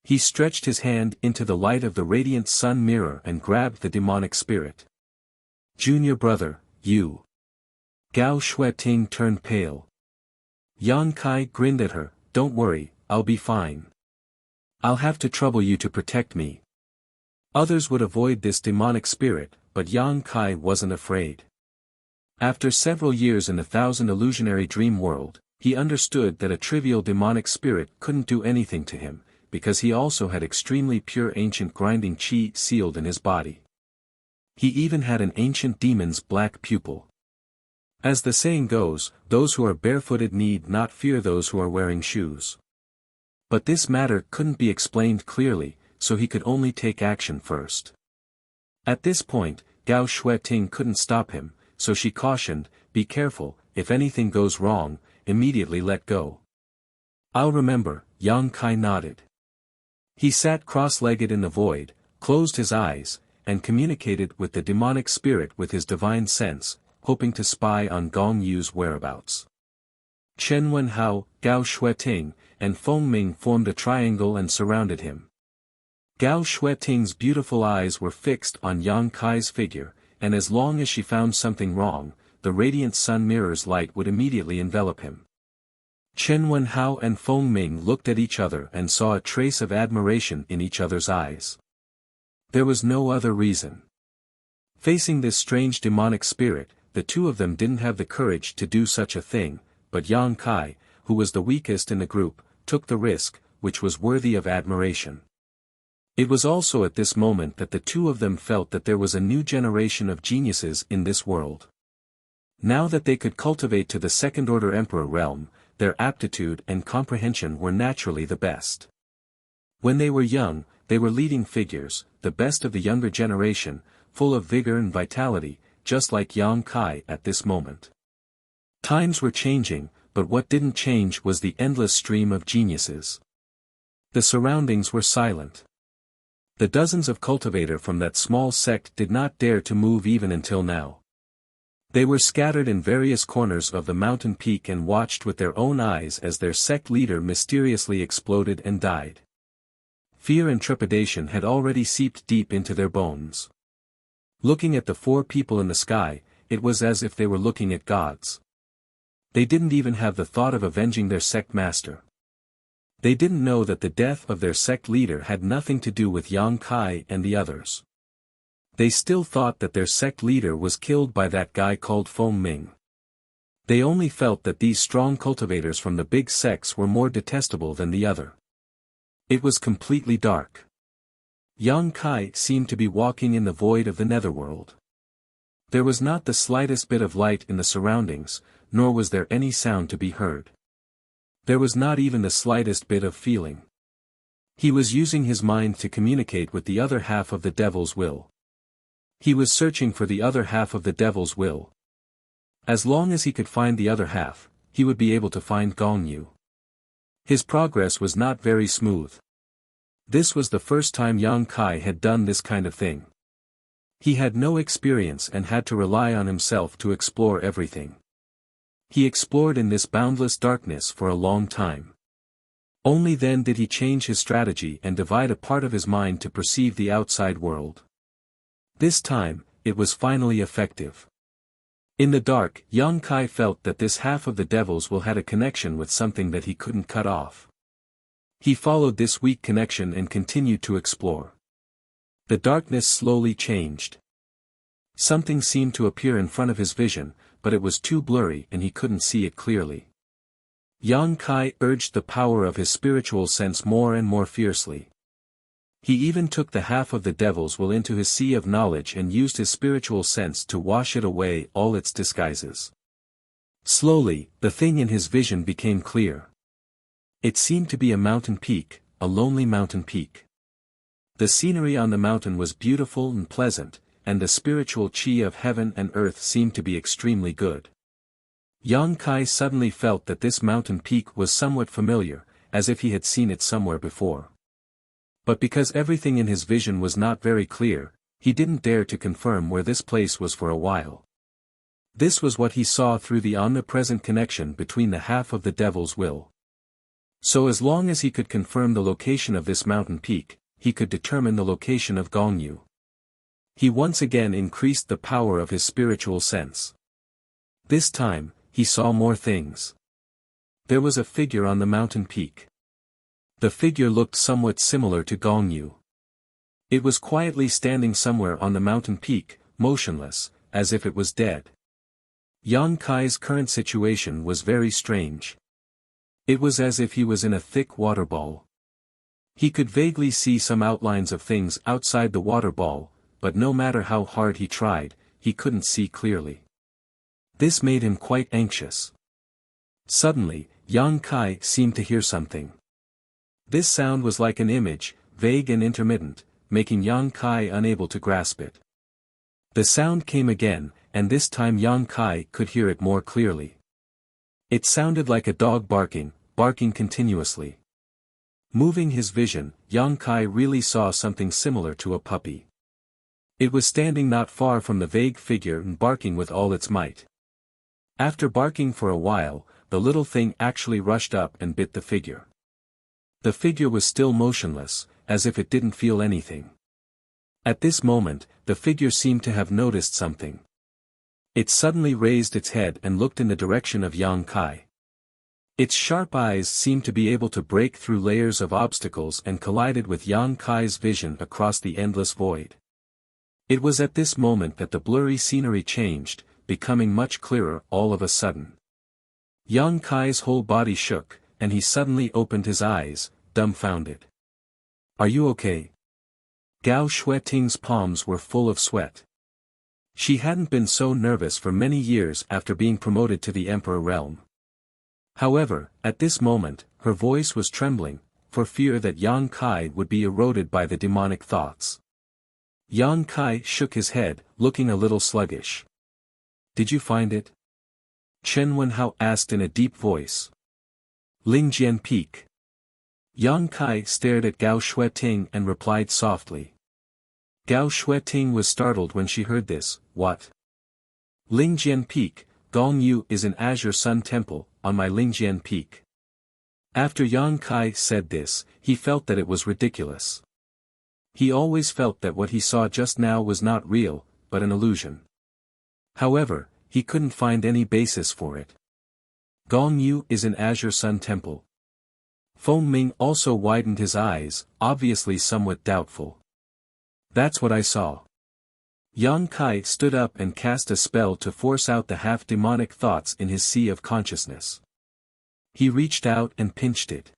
He stretched his hand into the light of the radiant sun mirror and grabbed the demonic spirit. Junior brother, you. Gao Shueting turned pale. Yang Kai grinned at her, don't worry, I'll be fine. I'll have to trouble you to protect me. Others would avoid this demonic spirit, but Yang Kai wasn't afraid. After several years in the thousand illusionary dream world, he understood that a trivial demonic spirit couldn't do anything to him, because he also had extremely pure ancient grinding qi sealed in his body. He even had an ancient demon's black pupil. As the saying goes, those who are barefooted need not fear those who are wearing shoes. But this matter couldn't be explained clearly, so he could only take action first. At this point, Gao Shueting couldn't stop him, so she cautioned, be careful, if anything goes wrong, immediately let go. I'll remember, Yang Kai nodded. He sat cross-legged in the void, closed his eyes, and communicated with the demonic spirit with his divine sense, hoping to spy on Gong Yu's whereabouts. Chen Wenhao, Gao Shueting, and Feng Ming formed a triangle and surrounded him. Gao Shueting's beautiful eyes were fixed on Yang Kai's figure, and as long as she found something wrong, the radiant sun mirror's light would immediately envelop him. Chen Wenhao and Feng Ming looked at each other and saw a trace of admiration in each other's eyes. There was no other reason. Facing this strange demonic spirit, the two of them didn't have the courage to do such a thing, but Yang Kai, who was the weakest in the group, took the risk, which was worthy of admiration. It was also at this moment that the two of them felt that there was a new generation of geniuses in this world. Now that they could cultivate to the second-order emperor realm, their aptitude and comprehension were naturally the best. When they were young, they were leading figures, the best of the younger generation, full of vigor and vitality, just like Yang Kai at this moment. Times were changing, but what didn't change was the endless stream of geniuses. The surroundings were silent. The dozens of cultivators from that small sect did not dare to move even until now. They were scattered in various corners of the mountain peak and watched with their own eyes as their sect leader mysteriously exploded and died. Fear and trepidation had already seeped deep into their bones. Looking at the four people in the sky, it was as if they were looking at gods. They didn't even have the thought of avenging their sect master. They didn't know that the death of their sect leader had nothing to do with Yang Kai and the others. They still thought that their sect leader was killed by that guy called Feng Ming. They only felt that these strong cultivators from the big sects were more detestable than the other. It was completely dark. Yang Kai seemed to be walking in the void of the netherworld. There was not the slightest bit of light in the surroundings, nor was there any sound to be heard. There was not even the slightest bit of feeling. He was using his mind to communicate with the other half of the devil's will. He was searching for the other half of the devil's will. As long as he could find the other half, he would be able to find Gong Yu. His progress was not very smooth. This was the first time Yang Kai had done this kind of thing. He had no experience and had to rely on himself to explore everything. He explored in this boundless darkness for a long time. Only then did he change his strategy and divide a part of his mind to perceive the outside world. This time, it was finally effective. In the dark, Yang Kai felt that this half of the devil's will had a connection with something that he couldn't cut off. He followed this weak connection and continued to explore. The darkness slowly changed. Something seemed to appear in front of his vision, but it was too blurry and he couldn't see it clearly. Yang Kai urged the power of his spiritual sense more and more fiercely. He even took the half of the devil's will into his sea of knowledge and used his spiritual sense to wash it away all its disguises. Slowly, the thing in his vision became clear. It seemed to be a mountain peak, a lonely mountain peak. The scenery on the mountain was beautiful and pleasant, and the spiritual chi of heaven and earth seemed to be extremely good. Yang Kai suddenly felt that this mountain peak was somewhat familiar, as if he had seen it somewhere before. But because everything in his vision was not very clear, he didn't dare to confirm where this place was for a while. This was what he saw through the omnipresent connection between the half of the devil's will. So as long as he could confirm the location of this mountain peak, he could determine the location of Gongyu. He once again increased the power of his spiritual sense. This time, he saw more things. There was a figure on the mountain peak. The figure looked somewhat similar to Gongyu. It was quietly standing somewhere on the mountain peak, motionless, as if it was dead. Yang Kai's current situation was very strange. It was as if he was in a thick water ball. He could vaguely see some outlines of things outside the water ball, but no matter how hard he tried, he couldn't see clearly. This made him quite anxious. Suddenly, Yang Kai seemed to hear something. This sound was like an image, vague and intermittent, making Yang Kai unable to grasp it. The sound came again, and this time Yang Kai could hear it more clearly. It sounded like a dog barking continuously. Moving his vision, Yang Kai really saw something similar to a puppy. It was standing not far from the vague figure and barking with all its might. After barking for a while, the little thing actually rushed up and bit the figure. The figure was still motionless, as if it didn't feel anything. At this moment, the figure seemed to have noticed something. It suddenly raised its head and looked in the direction of Yang Kai. Its sharp eyes seemed to be able to break through layers of obstacles and collided with Yang Kai's vision across the endless void. It was at this moment that the blurry scenery changed, becoming much clearer all of a sudden. Yang Kai's whole body shook, and he suddenly opened his eyes, dumbfounded. "Are you okay?" Gao Shueting's palms were full of sweat. She hadn't been so nervous for many years after being promoted to the Emperor realm. However, at this moment, her voice was trembling, for fear that Yang Kai would be eroded by the demonic thoughts. Yang Kai shook his head, looking a little sluggish. "Did you find it?" Chen Wenhao asked in a deep voice. Lingjian Peak. Yang Kai stared at Gao Shueting and replied softly. Gao Shueting was startled when she heard this. "What?" "Lingjian Peak, Gongyu is an Azure Sun Temple, on my Lingjian Peak." After Yang Kai said this, he felt that it was ridiculous. He always felt that what he saw just now was not real, but an illusion. However, he couldn't find any basis for it. Gongyu is an Azure Sun Temple. Feng Ming also widened his eyes, obviously somewhat doubtful. "That's what I saw." Yang Kai stood up and cast a spell to force out the half-demonic thoughts in his sea of consciousness. He reached out and pinched it.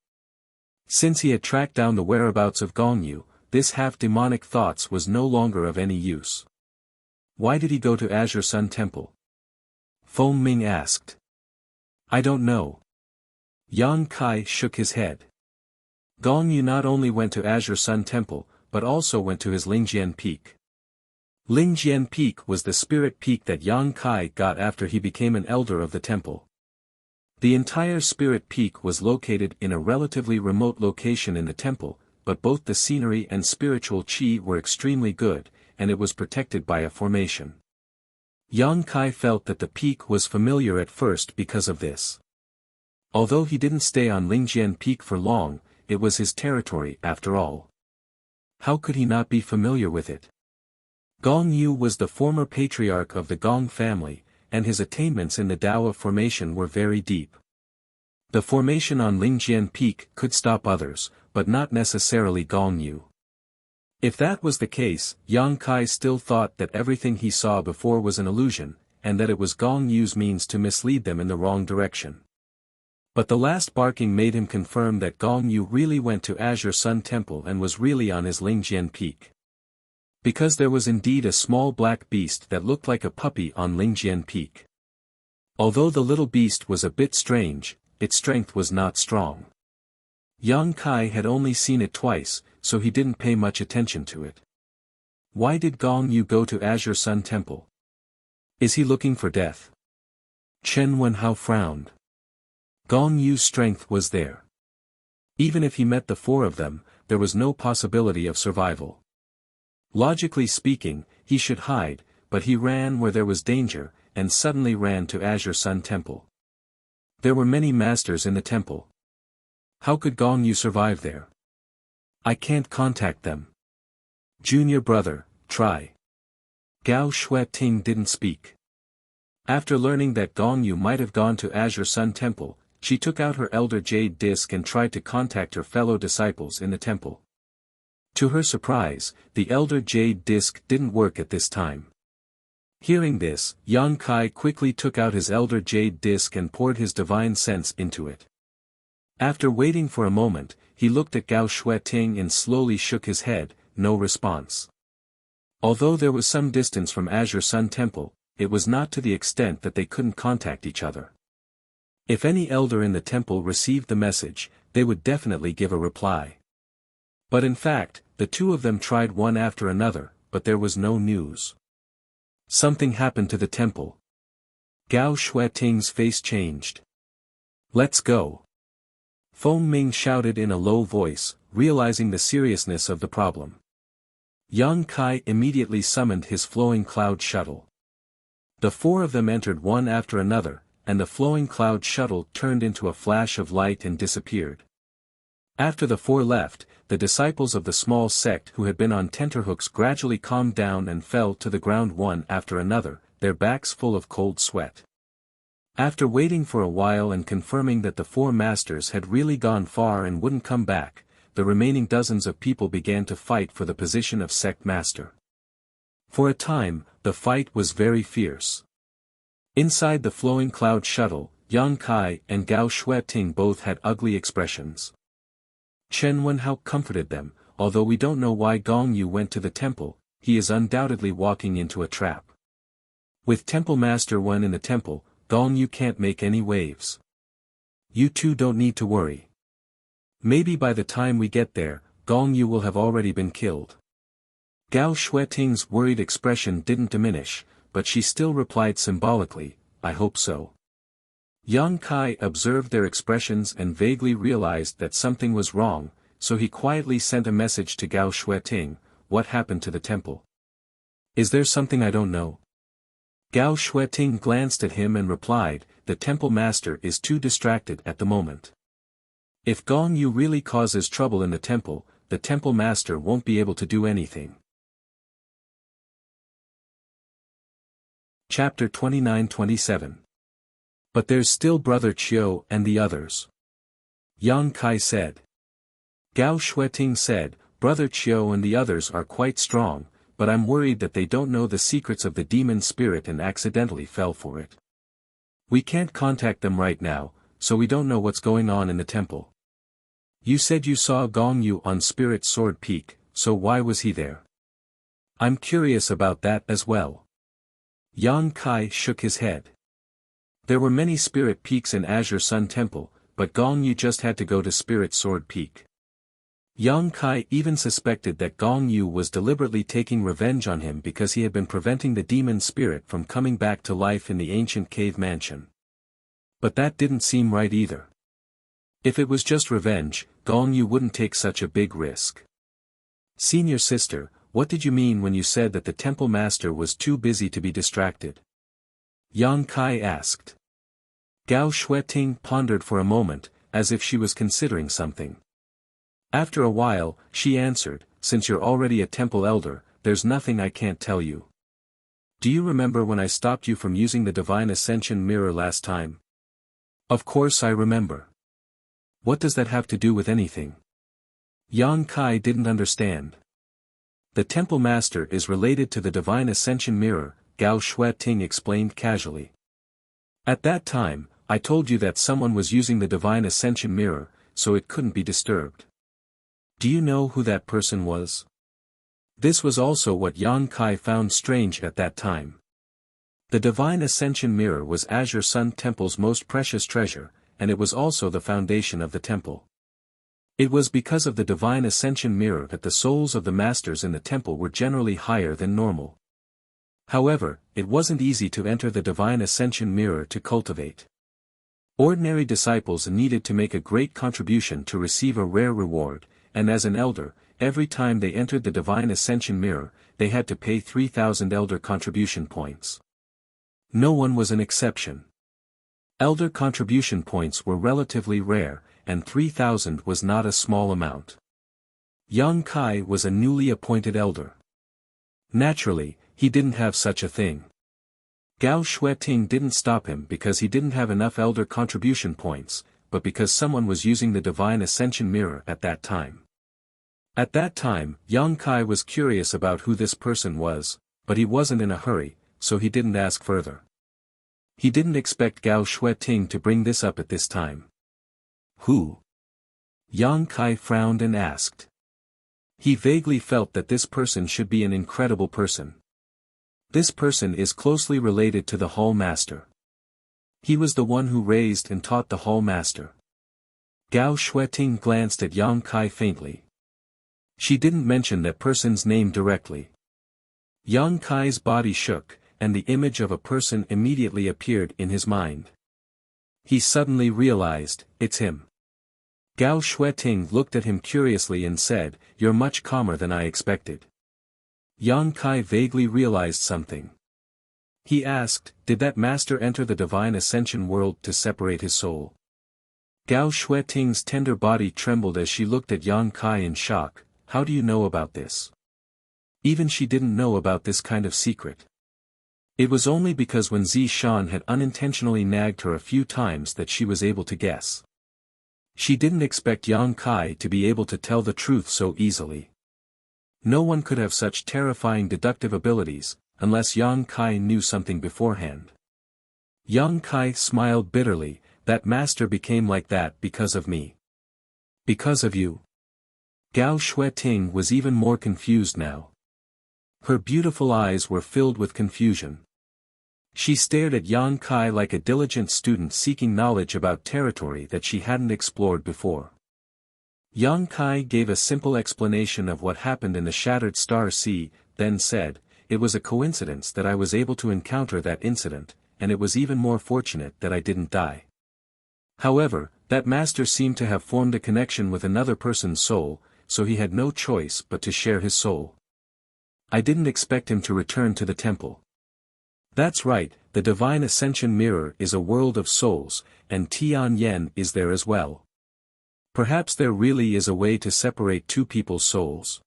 Since he had tracked down the whereabouts of Gongyu, this half-demonic thoughts was no longer of any use. "Why did he go to Azure Sun Temple?" Feng Ming asked. "I don't know." Yang Kai shook his head. Gongyu not only went to Azure Sun Temple, but also went to his Lingjian Peak. Lingjian Peak was the spirit peak that Yang Kai got after he became an elder of the temple. The entire spirit peak was located in a relatively remote location in the temple, but both the scenery and spiritual chi were extremely good, and it was protected by a formation. Yang Kai felt that the peak was familiar at first because of this. Although he didn't stay on Lingjian Peak for long, it was his territory after all. How could he not be familiar with it? Gong Yu was the former patriarch of the Gong family, and his attainments in the Tao of formation were very deep. The formation on Lingjian Peak could stop others, but not necessarily Gong Yu. If that was the case, Yang Kai still thought that everything he saw before was an illusion, and that it was Gong Yu's means to mislead them in the wrong direction. But the last barking made him confirm that Gong Yu really went to Azure Sun Temple and was really on his Lingjian Peak. Because there was indeed a small black beast that looked like a puppy on Lingjian Peak. Although the little beast was a bit strange, its strength was not strong. Yang Kai had only seen it twice, so he didn't pay much attention to it. Why did Gong Yu go to Azure Sun Temple? Is he looking for death? Chen Wenhao frowned. Gong Yu's strength was there. Even if he met the four of them, there was no possibility of survival. Logically speaking, he should hide, but he ran where there was danger, and suddenly ran to Azure Sun Temple. There were many masters in the temple. How could Gong Yu survive there? I can't contact them. Junior brother, try. Gao Shueting didn't speak. After learning that Gong Yu might have gone to Azure Sun Temple, she took out her Elder Jade Disc and tried to contact her fellow disciples in the temple. To her surprise, the Elder Jade Disc didn't work at this time. Hearing this, Yang Kai quickly took out his Elder Jade Disc and poured his divine sense into it. After waiting for a moment, he looked at Gao Shueting and slowly shook his head, no response. Although there was some distance from Azure Sun Temple, it was not to the extent that they couldn't contact each other. If any elder in the temple received the message, they would definitely give a reply. But in fact, the two of them tried one after another, but there was no news. Something happened to the temple. Gao Shueting's face changed. Let's go. Feng Ming shouted in a low voice, realizing the seriousness of the problem. Yang Kai immediately summoned his flowing cloud shuttle. The four of them entered one after another, and the flowing cloud shuttle turned into a flash of light and disappeared. After the four left, the disciples of the small sect who had been on tenterhooks gradually calmed down and fell to the ground one after another, their backs full of cold sweat. After waiting for a while and confirming that the four masters had really gone far and wouldn't come back, the remaining dozens of people began to fight for the position of sect master. For a time, the fight was very fierce. Inside the flowing cloud shuttle, Yang Kai and Gao Shueting both had ugly expressions. Chen Wenhao comforted them, although we don't know why Gong Yu went to the temple, he is undoubtedly walking into a trap. With Temple Master Wen in the temple, Gong Yu can't make any waves. You two don't need to worry. Maybe by the time we get there, Gong Yu will have already been killed. Gao Shueting's worried expression didn't diminish, but she still replied symbolically, I hope so. Yang Kai observed their expressions and vaguely realized that something was wrong, so he quietly sent a message to Gao Shueting, what happened to the temple? Is there something I don't know? Gao Shueting glanced at him and replied, the temple master is too distracted at the moment. If Gong Yu really causes trouble in the temple master won't be able to do anything. Chapter 29-27. But there's still Brother Chiu and the others. Yang Kai said. Gao Shueting said, Brother Chiu and the others are quite strong, but I'm worried that they don't know the secrets of the demon spirit and accidentally fell for it. We can't contact them right now, so we don't know what's going on in the temple. You said you saw Gong Yu on Spirit Sword Peak, so why was he there? I'm curious about that as well. Yang Kai shook his head. There were many spirit peaks in Azure Sun Temple, but Gong Yu just had to go to Spirit Sword Peak. Yang Kai even suspected that Gong Yu was deliberately taking revenge on him because he had been preventing the demon spirit from coming back to life in the ancient cave mansion. But that didn't seem right either. If it was just revenge, Gong Yu wouldn't take such a big risk. Senior sister, what did you mean when you said that the temple master was too busy to be distracted? Yang Kai asked. Gao Shueting pondered for a moment, as if she was considering something. After a while, she answered, since you're already a temple elder, there's nothing I can't tell you. Do you remember when I stopped you from using the Divine Ascension Mirror last time? Of course I remember. What does that have to do with anything? Yang Kai didn't understand. The Temple Master is related to the Divine Ascension Mirror, Gao Shueting explained casually. At that time, I told you that someone was using the Divine Ascension Mirror, so it couldn't be disturbed. Do you know who that person was? This was also what Yang Kai found strange at that time. The Divine Ascension Mirror was Azure Sun Temple's most precious treasure, and it was also the foundation of the temple. It was because of the divine ascension mirror that the souls of the masters in the temple were generally higher than normal. However, it wasn't easy to enter the divine ascension mirror to cultivate. Ordinary disciples needed to make a great contribution to receive a rare reward, and as an elder, every time they entered the divine ascension mirror, they had to pay 3,000 elder contribution points. No one was an exception. Elder contribution points were relatively rare, and 3,000 was not a small amount. Yang Kai was a newly appointed elder. Naturally, he didn't have such a thing. Gao Shueting didn't stop him because he didn't have enough elder contribution points, but because someone was using the divine ascension mirror at that time. At that time, Yang Kai was curious about who this person was, but he wasn't in a hurry, so he didn't ask further. He didn't expect Gao Shueting to bring this up at this time. Who? Yang Kai frowned and asked. He vaguely felt that this person should be an incredible person. This person is closely related to the Hall Master. He was the one who raised and taught the Hall Master. Gao Shueting glanced at Yang Kai faintly. She didn't mention that person's name directly. Yang Kai's body shook, and the image of a person immediately appeared in his mind. He suddenly realized, it's him. Gao Shueting looked at him curiously and said, "You're much calmer than I expected." Yang Kai vaguely realized something. He asked, "Did that master enter the divine ascension world to separate his soul?" Gao Shueting's tender body trembled as she looked at Yang Kai in shock. "How do you know about this?" Even she didn't know about this kind of secret. It was only because when Zi Shan had unintentionally nagged her a few times that she was able to guess. She didn't expect Yang Kai to be able to tell the truth so easily. No one could have such terrifying deductive abilities, unless Yang Kai knew something beforehand. Yang Kai smiled bitterly. "That master became like that because of me." "Because of you?" Gao Shueting was even more confused now. Her beautiful eyes were filled with confusion. She stared at Yang Kai like a diligent student seeking knowledge about territory that she hadn't explored before. Yang Kai gave a simple explanation of what happened in the Shattered Star Sea, then said, "It was a coincidence that I was able to encounter that incident, and it was even more fortunate that I didn't die. However, that master seemed to have formed a connection with another person's soul, so he had no choice but to share his soul. I didn't expect him to return to the temple." That's right, the divine ascension mirror is a world of souls, and Tian Yen is there as well. Perhaps there really is a way to separate two people's souls.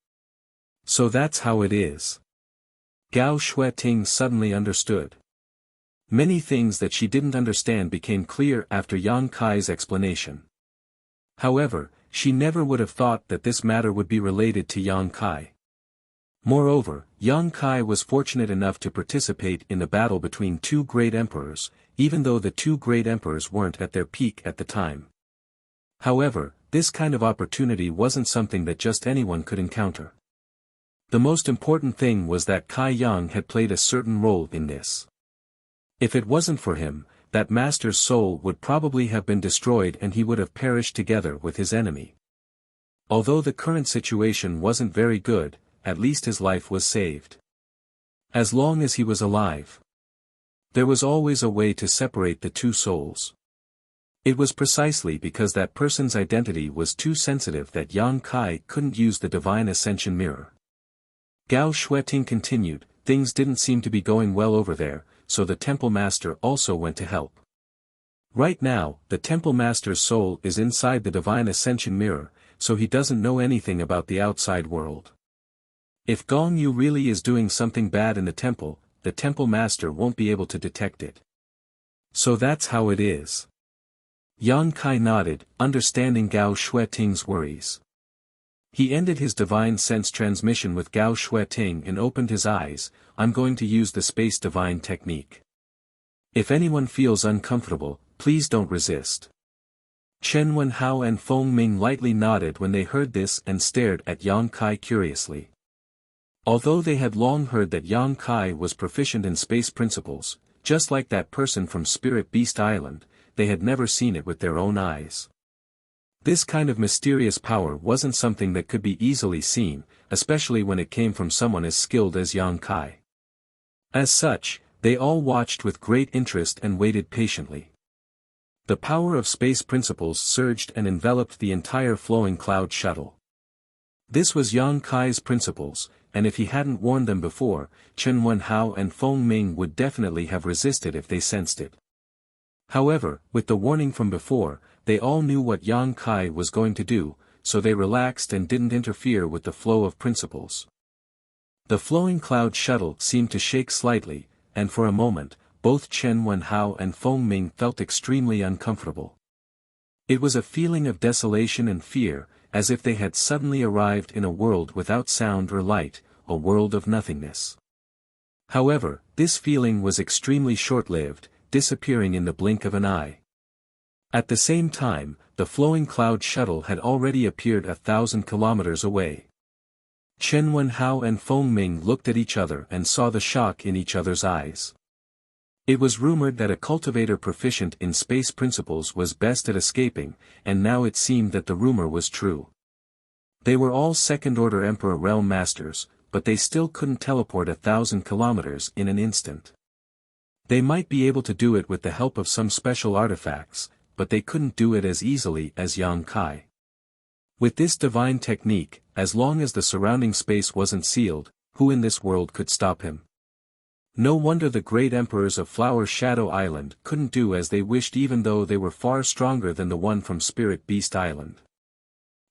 So that's how it is. Gao Shueting suddenly understood. Many things that she didn't understand became clear after Yang Kai's explanation. However, she never would have thought that this matter would be related to Yang Kai. Moreover, Yang Kai was fortunate enough to participate in the battle between two great emperors, even though the two great emperors weren't at their peak at the time. However, this kind of opportunity wasn't something that just anyone could encounter. The most important thing was that Kai Yang had played a certain role in this. If it wasn't for him, that master's soul would probably have been destroyed and he would have perished together with his enemy. Although the current situation wasn't very good, at least his life was saved. As long as he was alive. There was always a way to separate the two souls. It was precisely because that person's identity was too sensitive that Yang Kai couldn't use the divine ascension mirror. Gao Shueting continued, "Things didn't seem to be going well over there, so the temple master also went to help. Right now, the temple master's soul is inside the divine ascension mirror, so he doesn't know anything about the outside world. If Gong Yu really is doing something bad in the temple master won't be able to detect it. So that's how it is." Yang Kai nodded, understanding Gao Shueting's worries. He ended his divine sense transmission with Gao Shueting and opened his eyes. "I'm going to use the space divine technique. If anyone feels uncomfortable, please don't resist." Chen Wenhao and Feng Ming lightly nodded when they heard this and stared at Yang Kai curiously. Although they had long heard that Yang Kai was proficient in space principles, just like that person from Spirit Beast Island, they had never seen it with their own eyes. This kind of mysterious power wasn't something that could be easily seen, especially when it came from someone as skilled as Yang Kai. As such, they all watched with great interest and waited patiently. The power of space principles surged and enveloped the entire flowing cloud shuttle. This was Yang Kai's principles, and if he hadn't warned them before, Chen Wenhao and Feng Ming would definitely have resisted if they sensed it. However, with the warning from before, they all knew what Yang Kai was going to do, so they relaxed and didn't interfere with the flow of principles. The flowing cloud shuttle seemed to shake slightly, and for a moment, both Chen Wenhao and Feng Ming felt extremely uncomfortable. It was a feeling of desolation and fear, as if they had suddenly arrived in a world without sound or light, a world of nothingness. However, this feeling was extremely short-lived, disappearing in the blink of an eye. At the same time, the flowing cloud shuttle had already appeared 1,000 kilometers away. Chen Wenhao and Feng Ming looked at each other and saw the shock in each other's eyes. It was rumored that a cultivator proficient in space principles was best at escaping, and now it seemed that the rumor was true. They were all second-order Emperor Realm Masters, but they still couldn't teleport 1,000 kilometers in an instant. They might be able to do it with the help of some special artifacts, but they couldn't do it as easily as Yang Kai. With this divine technique, as long as the surrounding space wasn't sealed, who in this world could stop him? No wonder the great emperors of Flower Shadow Island couldn't do as they wished, even though they were far stronger than the one from Spirit Beast Island.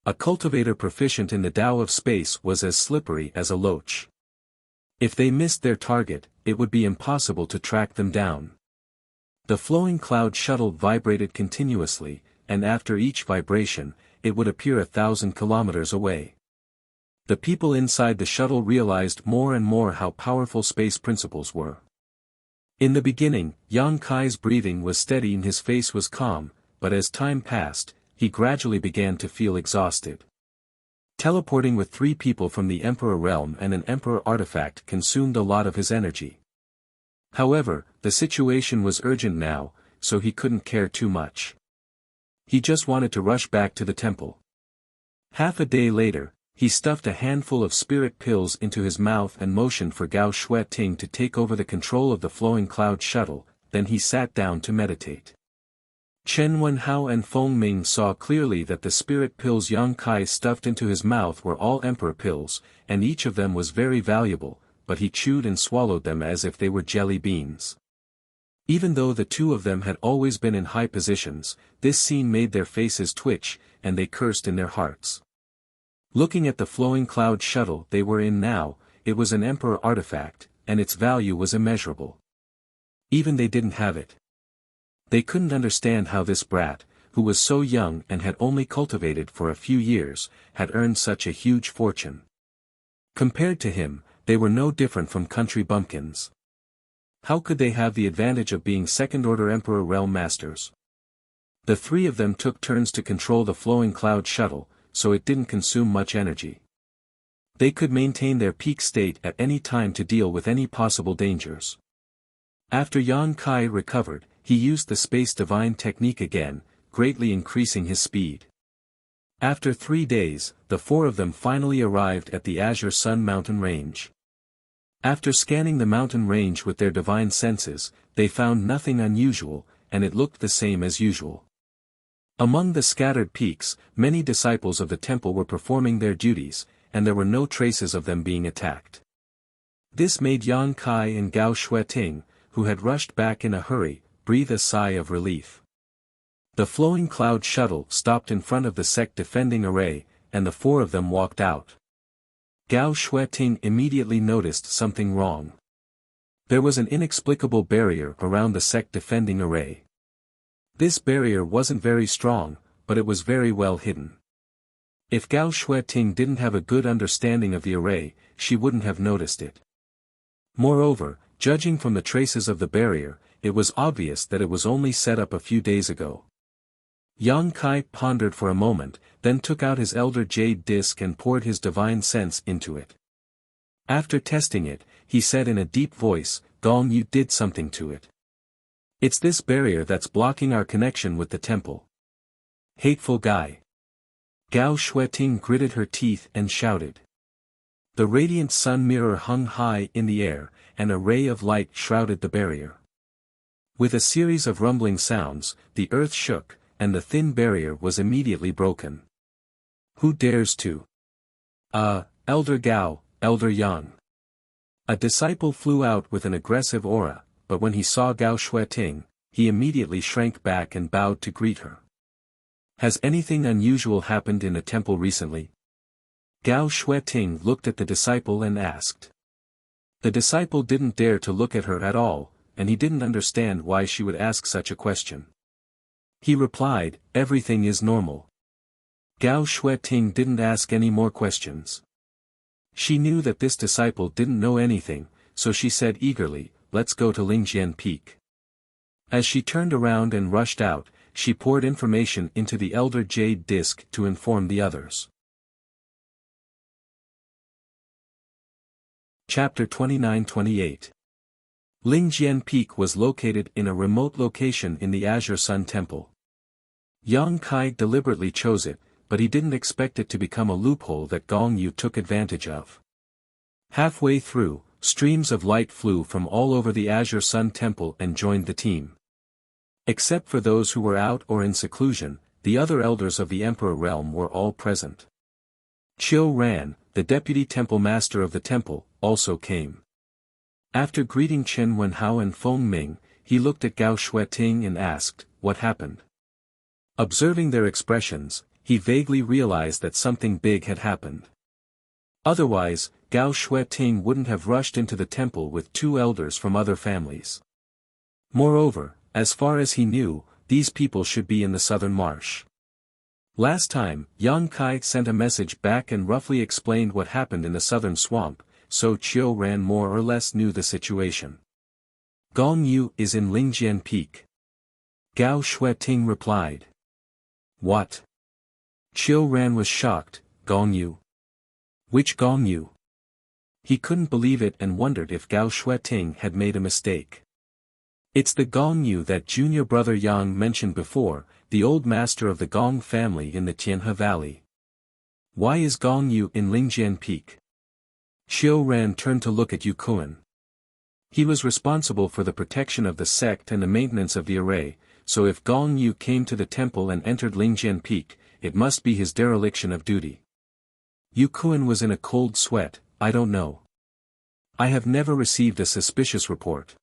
A cultivator proficient in the Tao of space was as slippery as a loach. If they missed their target, it would be impossible to track them down. The flowing cloud shuttle vibrated continuously, and after each vibration, it would appear 1,000 kilometers away. The people inside the shuttle realized more and more how powerful space principles were. In the beginning, Yang Kai's breathing was steady and his face was calm, but as time passed, he gradually began to feel exhausted. Teleporting with 3 people from the Emperor Realm and an Emperor artifact consumed a lot of his energy. However, the situation was urgent now, so he couldn't care too much. He just wanted to rush back to the temple. Half a day later, he stuffed a handful of spirit pills into his mouth and motioned for Gao Shueting to take over the control of the flowing cloud shuttle, then he sat down to meditate. Chen Wenhao and Feng Ming saw clearly that the spirit pills Yang Kai stuffed into his mouth were all emperor pills, and each of them was very valuable, but he chewed and swallowed them as if they were jelly beans. Even though the two of them had always been in high positions, this scene made their faces twitch, and they cursed in their hearts. Looking at the flowing cloud shuttle they were in now, it was an emperor artifact, and its value was immeasurable. Even they didn't have it. They couldn't understand how this brat, who was so young and had only cultivated for a few years, had earned such a huge fortune. Compared to him, they were no different from country bumpkins. How could they have the advantage of being second-order Emperor Realm Masters? The 3 of them took turns to control the flowing cloud shuttle, so it didn't consume much energy. They could maintain their peak state at any time to deal with any possible dangers. After Yang Kai recovered, he used the Space Divine technique again, greatly increasing his speed. After 3 days, the 4 of them finally arrived at the Azure Sun mountain range. After scanning the mountain range with their divine senses, they found nothing unusual, and it looked the same as usual. Among the scattered peaks, many disciples of the temple were performing their duties, and there were no traces of them being attacked. This made Yang Kai and Gao Shueting, who had rushed back in a hurry, breathe a sigh of relief. The flowing cloud shuttle stopped in front of the sect defending array, and the 4 of them walked out. Gao Shueting immediately noticed something wrong. There was an inexplicable barrier around the sect defending array. This barrier wasn't very strong, but it was very well hidden. If Gao Shueting didn't have a good understanding of the array, she wouldn't have noticed it. Moreover, judging from the traces of the barrier, it was obvious that it was only set up a few days ago. Yang Kai pondered for a moment, then took out his elder jade disc and poured his divine sense into it. After testing it, he said in a deep voice, "Gong, you did something to it. It's this barrier that's blocking our connection with the temple. Hateful guy. Gao Shueting gritted her teeth and shouted. The radiant sun mirror hung high in the air, and a ray of light shrouded the barrier. With a series of rumbling sounds, the earth shook, and the thin barrier was immediately broken. Who dares to? Elder Gao, Elder Yang. A disciple flew out with an aggressive aura, but when he saw Gao Shueting, he immediately shrank back and bowed to greet her. Has anything unusual happened in the temple recently? Gao Shueting looked at the disciple and asked. The disciple didn't dare to look at her at all, and he didn't understand why she would ask such a question. He replied, everything is normal. Gao Shueting didn't ask any more questions. She knew that this disciple didn't know anything, so she said eagerly, let's go to Lingjian Peak. As she turned around and rushed out, she poured information into the Elder Jade Disc to inform the others. Chapter 29-28. Lingjian Peak was located in a remote location in the Azure Sun Temple. Yang Kai deliberately chose it, but he didn't expect it to become a loophole that Gong Yu took advantage of. Halfway through, streams of light flew from all over the Azure Sun Temple and joined the team. Except for those who were out or in seclusion, the other elders of the Emperor Realm were all present. Chiu Ran, the deputy temple master of the temple, also came. After greeting Chen Wenhao and Feng Ming, he looked at Gao Shueting and asked, what happened? Observing their expressions, he vaguely realized that something big had happened. Otherwise, Gao Shueting wouldn't have rushed into the temple with two elders from other families. Moreover, as far as he knew, these people should be in the southern marsh. Last time, Yang Kai sent a message back and roughly explained what happened in the southern swamp, so Chiu Ran more or less knew the situation. Gong Yu is in Lingjian Peak. Gao Shueting replied. What? Chiu Ran was shocked. Gong Yu? Which Gong Yu? He couldn't believe it and wondered if Gao Shueting had made a mistake. It's the Gong Yu that junior brother Yang mentioned before, the old master of the Gong family in the Tianhe Valley. Why is Gong Yu in Lingjian Peak? Chiu Ran turned to look at Yu Kuan. He was responsible for the protection of the sect and the maintenance of the array, so if Gong Yu came to the temple and entered Lingjian Peak, it must be his dereliction of duty. Yu Kuan was in a cold sweat. I don't know. I have never received a suspicious report.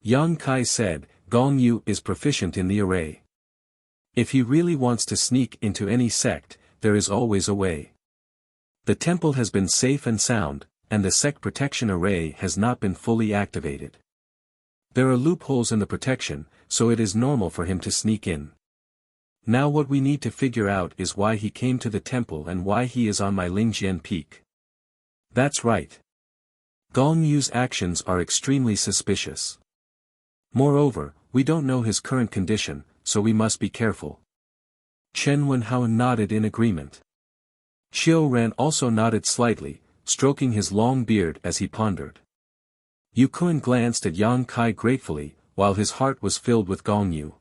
Yang Kai said, Gong Yu is proficient in the array. If he really wants to sneak into any sect, there is always a way. The temple has been safe and sound, and the sect protection array has not been fully activated. There are loopholes in the protection, so it is normal for him to sneak in. Now what we need to figure out is why he came to the temple and why he is on my Lingjian Peak. That's right. Gong Yu's actions are extremely suspicious. Moreover, we don't know his current condition, so we must be careful. Chen Wenhao nodded in agreement. Chiu Ran also nodded slightly, stroking his long beard as he pondered. Yu Kuan glanced at Yang Kai gratefully, while his heart was filled with Gong Yu.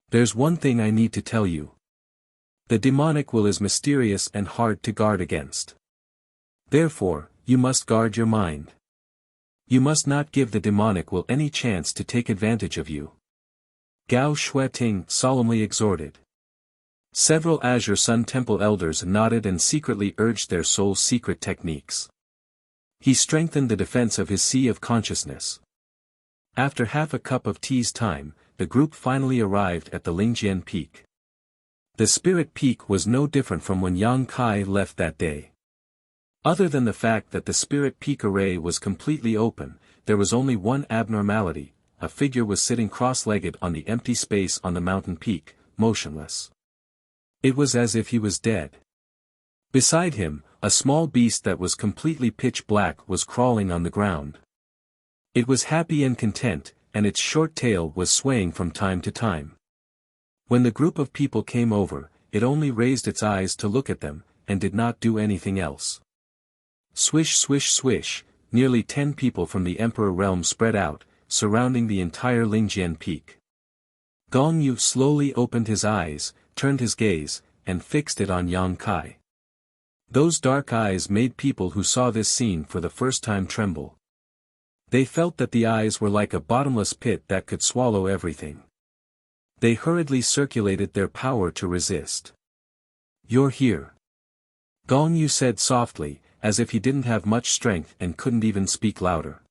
There's one thing I need to tell you. The demonic will is mysterious and hard to guard against. Therefore, you must guard your mind. You must not give the demonic will any chance to take advantage of you. Gao Shueting solemnly exhorted. Several Azure Sun Temple elders nodded and secretly urged their soul's secret techniques. He strengthened the defense of his sea of consciousness. After half a cup of tea's time, the group finally arrived at the Lingjian Peak. The Spirit Peak was no different from when Yang Kai left that day. Other than the fact that the Spirit Peak array was completely open, there was only one abnormality: a figure was sitting cross-legged on the empty space on the mountain peak, motionless. It was as if he was dead. Beside him, a small beast that was completely pitch black was crawling on the ground. It was happy and content, and its short tail was swaying from time to time. When the group of people came over, it only raised its eyes to look at them, and did not do anything else. Swish swish swish, nearly 10 people from the Emperor Realm spread out, surrounding the entire Lingjian Peak. Gong Yu slowly opened his eyes, turned his gaze, and fixed it on Yang Kai. Those dark eyes made people who saw this scene for the first time tremble. They felt that the eyes were like a bottomless pit that could swallow everything. They hurriedly circulated their power to resist. "You're here," Gong Yu said softly, as if he didn't have much strength and couldn't even speak louder.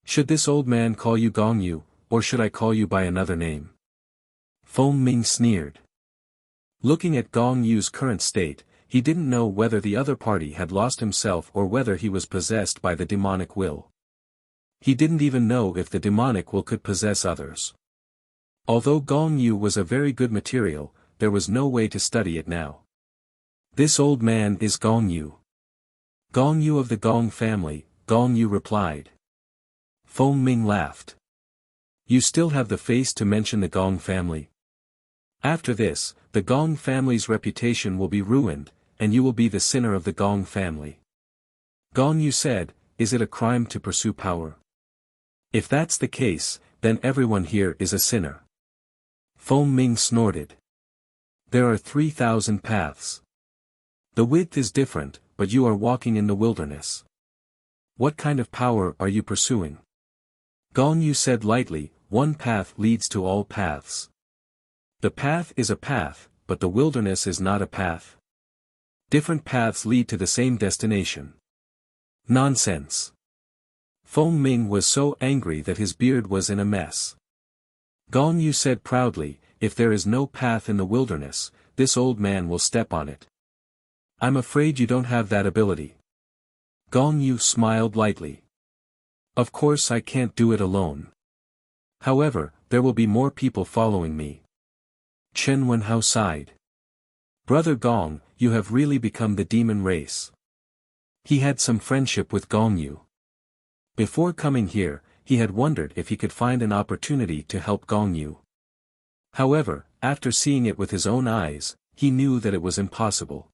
"Should this old man call you Gong Yu, or should I call you by another name?" Feng Ming sneered. Looking at Gong Yu's current state, he didn't know whether the other party had lost himself or whether he was possessed by the demonic will. He didn't even know if the demonic will could possess others. Although Gong Yu was a very good material, there was no way to study it now. "This old man is Gong Yu." "Gong Yu of the Gong family," Gong Yu replied. Feng Ming laughed. "You still have the face to mention the Gong family? After this, the Gong family's reputation will be ruined, and you will be the sinner of the Gong family." Gong Yu said, "Is it a crime to pursue power? If that's the case, then everyone here is a sinner." Feng Ming snorted. "There are 3,000 paths. The width is different, but you are walking in the wilderness. What kind of power are you pursuing?" Gong Yu said lightly, "One path leads to all paths. The path is a path, but the wilderness is not a path. Different paths lead to the same destination." "Nonsense." Feng Ming was so angry that his beard was in a mess. Gong Yu said proudly, "If there is no path in the wilderness, this old man will step on it." "I'm afraid you don't have that ability." Gong Yu smiled lightly. "Of course I can't do it alone. However, there will be more people following me." Chen Wenhao sighed. "Brother Gong, you have really become the demon race." He had some friendship with Gong Yu. Before coming here, he had wondered if he could find an opportunity to help Gong Yu. However, after seeing it with his own eyes, he knew that it was impossible.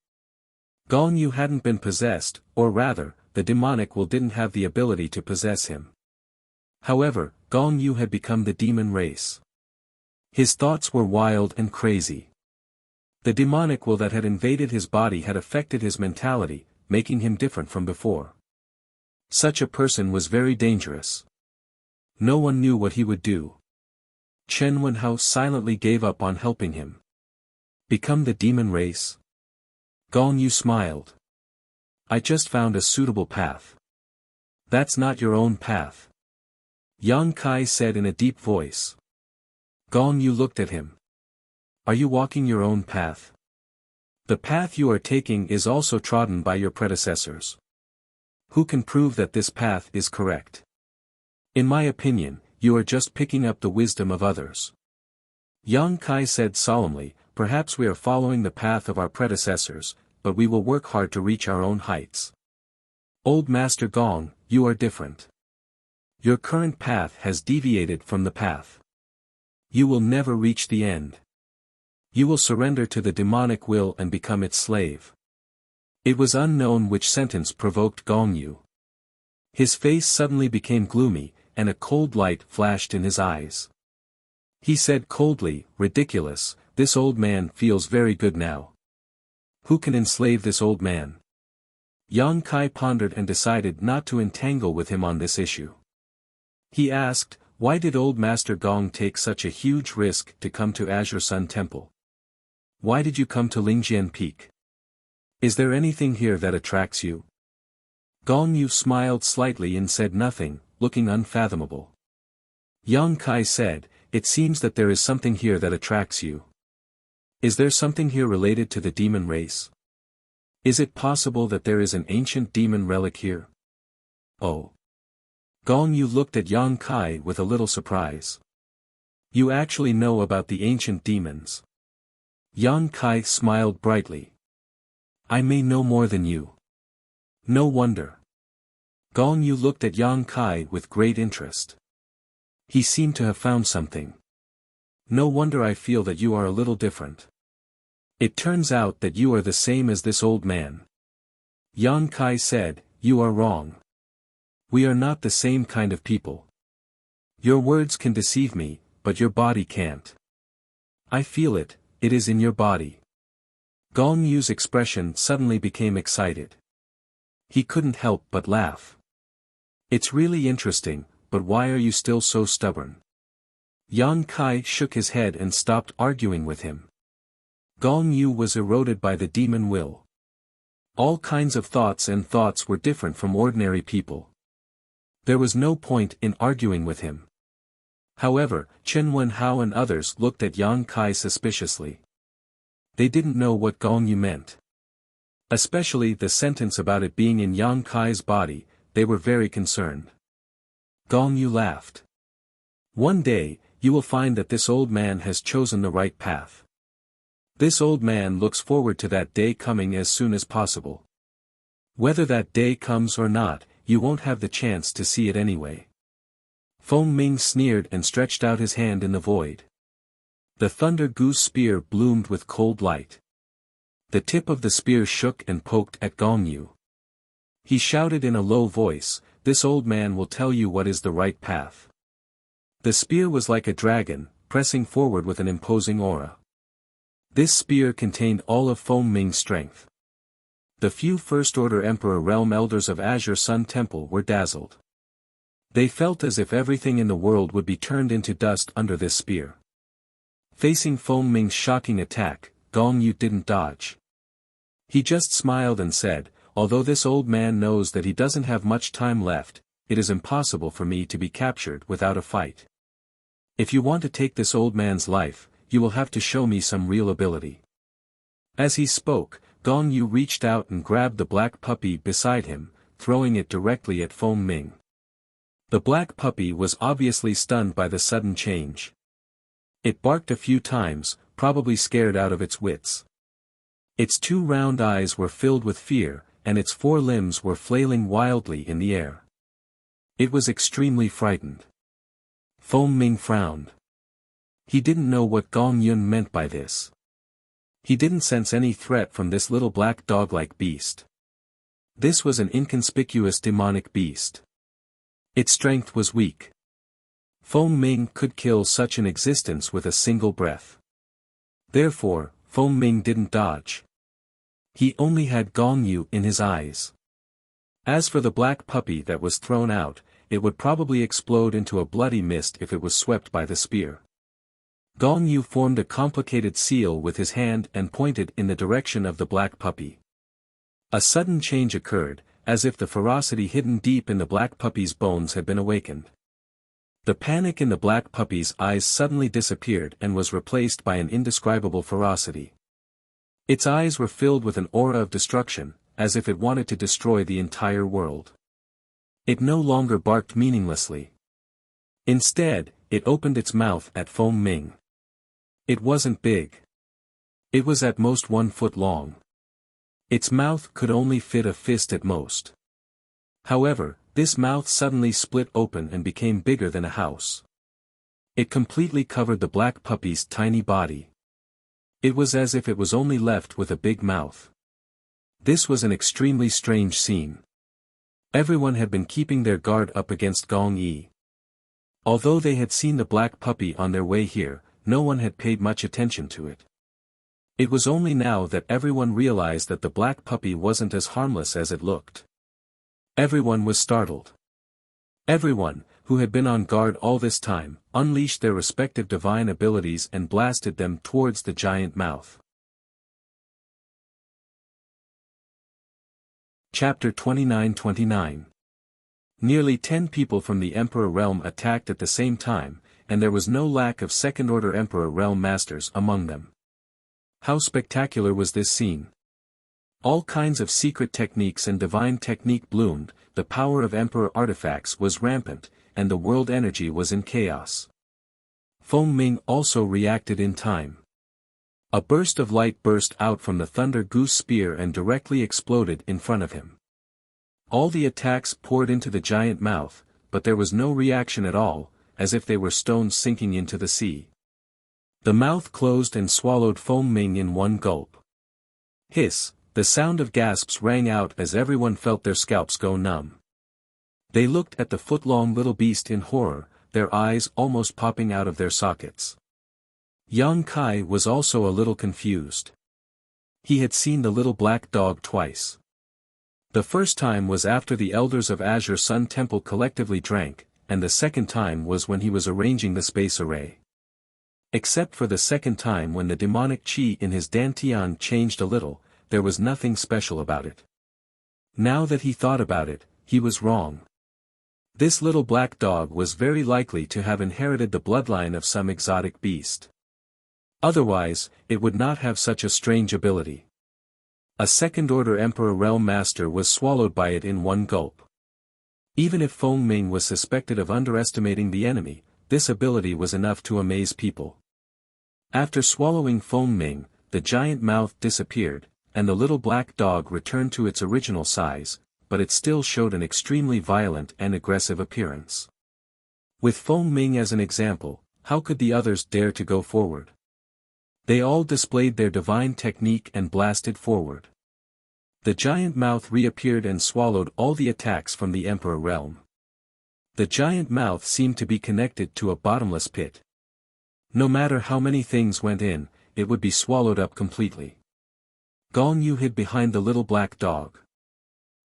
Gong Yu hadn't been possessed, or rather, the demonic will didn't have the ability to possess him. However, Gong Yu had become the demon race. His thoughts were wild and crazy. The demonic will that had invaded his body had affected his mentality, making him different from before. Such a person was very dangerous. No one knew what he would do. Chen Wenhao silently gave up on helping him. Become the demon race? Gong Yu smiled. "I just found a suitable path." "That's not your own path," Yang Kai said in a deep voice. Gong Yu looked at him. "Are you walking your own path? The path you are taking is also trodden by your predecessors. Who can prove that this path is correct? In my opinion, you are just picking up the wisdom of others." Yang Kai said solemnly, "Perhaps we are following the path of our predecessors, but we will work hard to reach our own heights. Old Master Gong, you are different. Your current path has deviated from the path. You will never reach the end. You will surrender to the demonic will and become its slave." It was unknown which sentence provoked Gong Yu. His face suddenly became gloomy, and a cold light flashed in his eyes. He said coldly, "Ridiculous, this old man feels very good now. Who can enslave this old man?" Yang Kai pondered and decided not to entangle with him on this issue. He asked, "Why did old Master Gong take such a huge risk to come to Azure Sun Temple? Why did you come to Lingjian Peak? Is there anything here that attracts you?" Gong Yu smiled slightly and said nothing, looking unfathomable. Yang Kai said, "It seems that there is something here that attracts you. Is there something here related to the demon race? Is it possible that there is an ancient demon relic here?" "Oh." Gong Yu looked at Yang Kai with a little surprise. "You actually know about the ancient demons?" Yang Kai smiled brightly. "I may know more than you." "No wonder." Gong Yu looked at Yang Kai with great interest. He seemed to have found something. "No wonder I feel that you are a little different. It turns out that you are the same as this old man." Yang Kai said, "You are wrong. We are not the same kind of people. Your words can deceive me, but your body can't. I feel it, it is in your body." Gong Yu's expression suddenly became excited. He couldn't help but laugh. It's really interesting, but why are you still so stubborn? Yang Kai shook his head and stopped arguing with him. Gong Yu was eroded by the demon will. All kinds of thoughts were different from ordinary people. There was no point in arguing with him. However, Chen Wenhao and others looked at Yang Kai suspiciously. They didn't know what Gong Yu meant. Especially the sentence about it being in Yang Kai's body, they were very concerned. Gong Yu laughed. One day, you will find that this old man has chosen the right path. This old man looks forward to that day coming as soon as possible. Whether that day comes or not, you won't have the chance to see it anyway. Feng Ming sneered and stretched out his hand in the void. The Thunder Goose spear bloomed with cold light. The tip of the spear shook and poked at Gong Yu. He shouted in a low voice, "This old man will tell you what is the right path." The spear was like a dragon, pressing forward with an imposing aura. This spear contained all of Feng Ming's strength. The few First Order Emperor Realm Elders of Azure Sun Temple were dazzled. They felt as if everything in the world would be turned into dust under this spear. Facing Feng Ming's shocking attack, Gong Yu didn't dodge. He just smiled and said, "Although this old man knows that he doesn't have much time left, it is impossible for me to be captured without a fight. If you want to take this old man's life, you will have to show me some real ability." As he spoke, Gong Yu reached out and grabbed the black puppy beside him, throwing it directly at Feng Ming. The black puppy was obviously stunned by the sudden change. It barked a few times, probably scared out of its wits. Its two round eyes were filled with fear, and its four limbs were flailing wildly in the air. It was extremely frightened. Feng Ming frowned. He didn't know what Gong Yun meant by this. He didn't sense any threat from this little black dog-like beast. This was an inconspicuous demonic beast. Its strength was weak. Feng Ming could kill such an existence with a single breath. Therefore, Feng Ming didn't dodge. He only had Gong Yu in his eyes. As for the black puppy that was thrown out, it would probably explode into a bloody mist if it was swept by the spear. Gong Yu formed a complicated seal with his hand and pointed in the direction of the black puppy. A sudden change occurred, as if the ferocity hidden deep in the black puppy's bones had been awakened. The panic in the black puppy's eyes suddenly disappeared and was replaced by an indescribable ferocity. Its eyes were filled with an aura of destruction, as if it wanted to destroy the entire world. It no longer barked meaninglessly. Instead, it opened its mouth at Feng Ming. It wasn't big. It was at most 1 foot long. Its mouth could only fit a fist at most. However, this mouth suddenly split open and became bigger than a house. It completely covered the black puppy's tiny body. It was as if it was only left with a big mouth. This was an extremely strange scene. Everyone had been keeping their guard up against Gong Yi. Although they had seen the black puppy on their way here, no one had paid much attention to it. It was only now that everyone realized that the black puppy wasn't as harmless as it looked. Everyone was startled. Everyone, who had been on guard all this time, unleashed their respective divine abilities and blasted them towards the giant mouth. Chapter 29-29. Nearly 10 people from the Emperor Realm attacked at the same time, and there was no lack of Second-Order Emperor Realm Masters among them. How spectacular was this scene! All kinds of secret techniques and divine technique bloomed, the power of Emperor artifacts was rampant, and the world energy was in chaos. Feng Ming also reacted in time. A burst of light burst out from the Thunder Goose spear and directly exploded in front of him. All the attacks poured into the giant mouth, but there was no reaction at all, as if they were stones sinking into the sea. The mouth closed and swallowed Feng Ming in one gulp. Hiss, the sound of gasps rang out as everyone felt their scalps go numb. They looked at the foot-long little beast in horror, their eyes almost popping out of their sockets. Yang Kai was also a little confused. He had seen the little black dog twice. The first time was after the elders of Azure Sun Temple collectively drank, and the second time was when he was arranging the space array. Except for the second time when the demonic chi in his dantian changed a little, there was nothing special about it. Now that he thought about it, he was wrong. This little black dog was very likely to have inherited the bloodline of some exotic beast. Otherwise, it would not have such a strange ability. A second-order Emperor Realm Master was swallowed by it in one gulp. Even if Feng Ming was suspected of underestimating the enemy, this ability was enough to amaze people. After swallowing Feng Ming, the giant mouth disappeared, and the little black dog returned to its original size, but it still showed an extremely violent and aggressive appearance. With Feng Ming as an example, how could the others dare to go forward? They all displayed their divine technique and blasted forward. The giant mouth reappeared and swallowed all the attacks from the Emperor realm. The giant mouth seemed to be connected to a bottomless pit. No matter how many things went in, it would be swallowed up completely. Gong Yu hid behind the little black dog.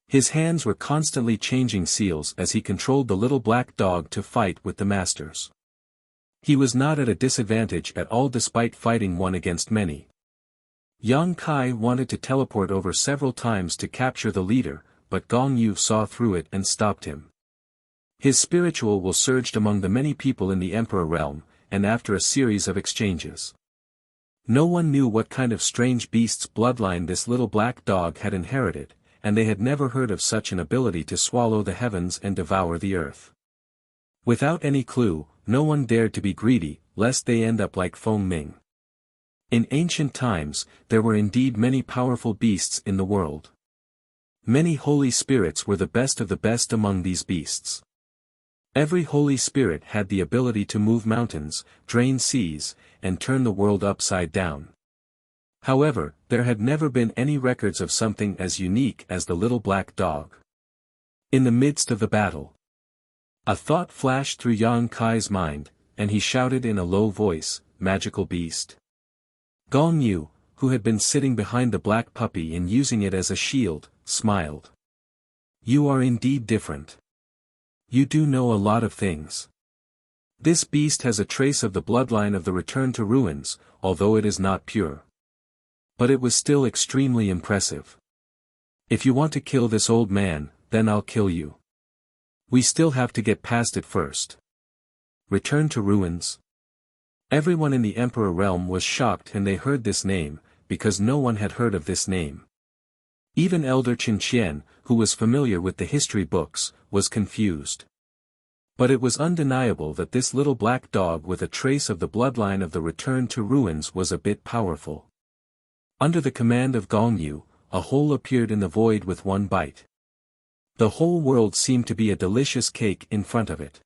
His hands were constantly changing seals as he controlled the little black dog to fight with the masters. He was not at a disadvantage at all despite fighting one against many. Yang Kai wanted to teleport over several times to capture the leader, but Gong Yu saw through it and stopped him. His spiritual will surged among the many people in the Emperor realm, and after a series of exchanges. No one knew what kind of strange beast's bloodline this little black dog had inherited, and they had never heard of such an ability to swallow the heavens and devour the earth. Without any clue, no one dared to be greedy, lest they end up like Feng Ming. In ancient times, there were indeed many powerful beasts in the world. Many holy spirits were the best of the best among these beasts. Every holy spirit had the ability to move mountains, drain seas, and turn the world upside down. However, there had never been any records of something as unique as the little black dog. In the midst of the battle, a thought flashed through Yang Kai's mind, and he shouted in a low voice, "Magical beast." Gong Yu, who had been sitting behind the black puppy and using it as a shield, smiled. "You are indeed different. You do know a lot of things. This beast has a trace of the bloodline of the return to ruins, although it is not pure. But it was still extremely impressive. If you want to kill this old man, then I'll kill you. We still have to get past it first." Return to ruins? Everyone in the Emperor realm was shocked when they heard this name, because no one had heard of this name. Even Elder Qin Qian, who was familiar with the history books, was confused. But it was undeniable that this little black dog with a trace of the bloodline of the return to ruins was a bit powerful. Under the command of Gong Yu, a hole appeared in the void with one bite. The whole world seemed to be a delicious cake in front of it.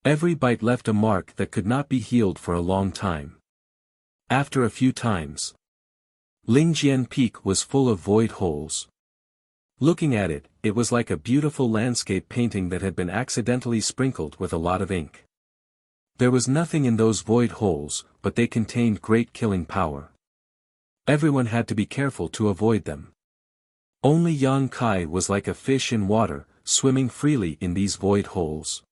Every bite left a mark that could not be healed for a long time. After a few times, Lingjian Peak was full of void holes. Looking at it, it was like a beautiful landscape painting that had been accidentally sprinkled with a lot of ink. There was nothing in those void holes, but they contained great killing power. Everyone had to be careful to avoid them. Only Yang Kai was like a fish in water, swimming freely in these void holes.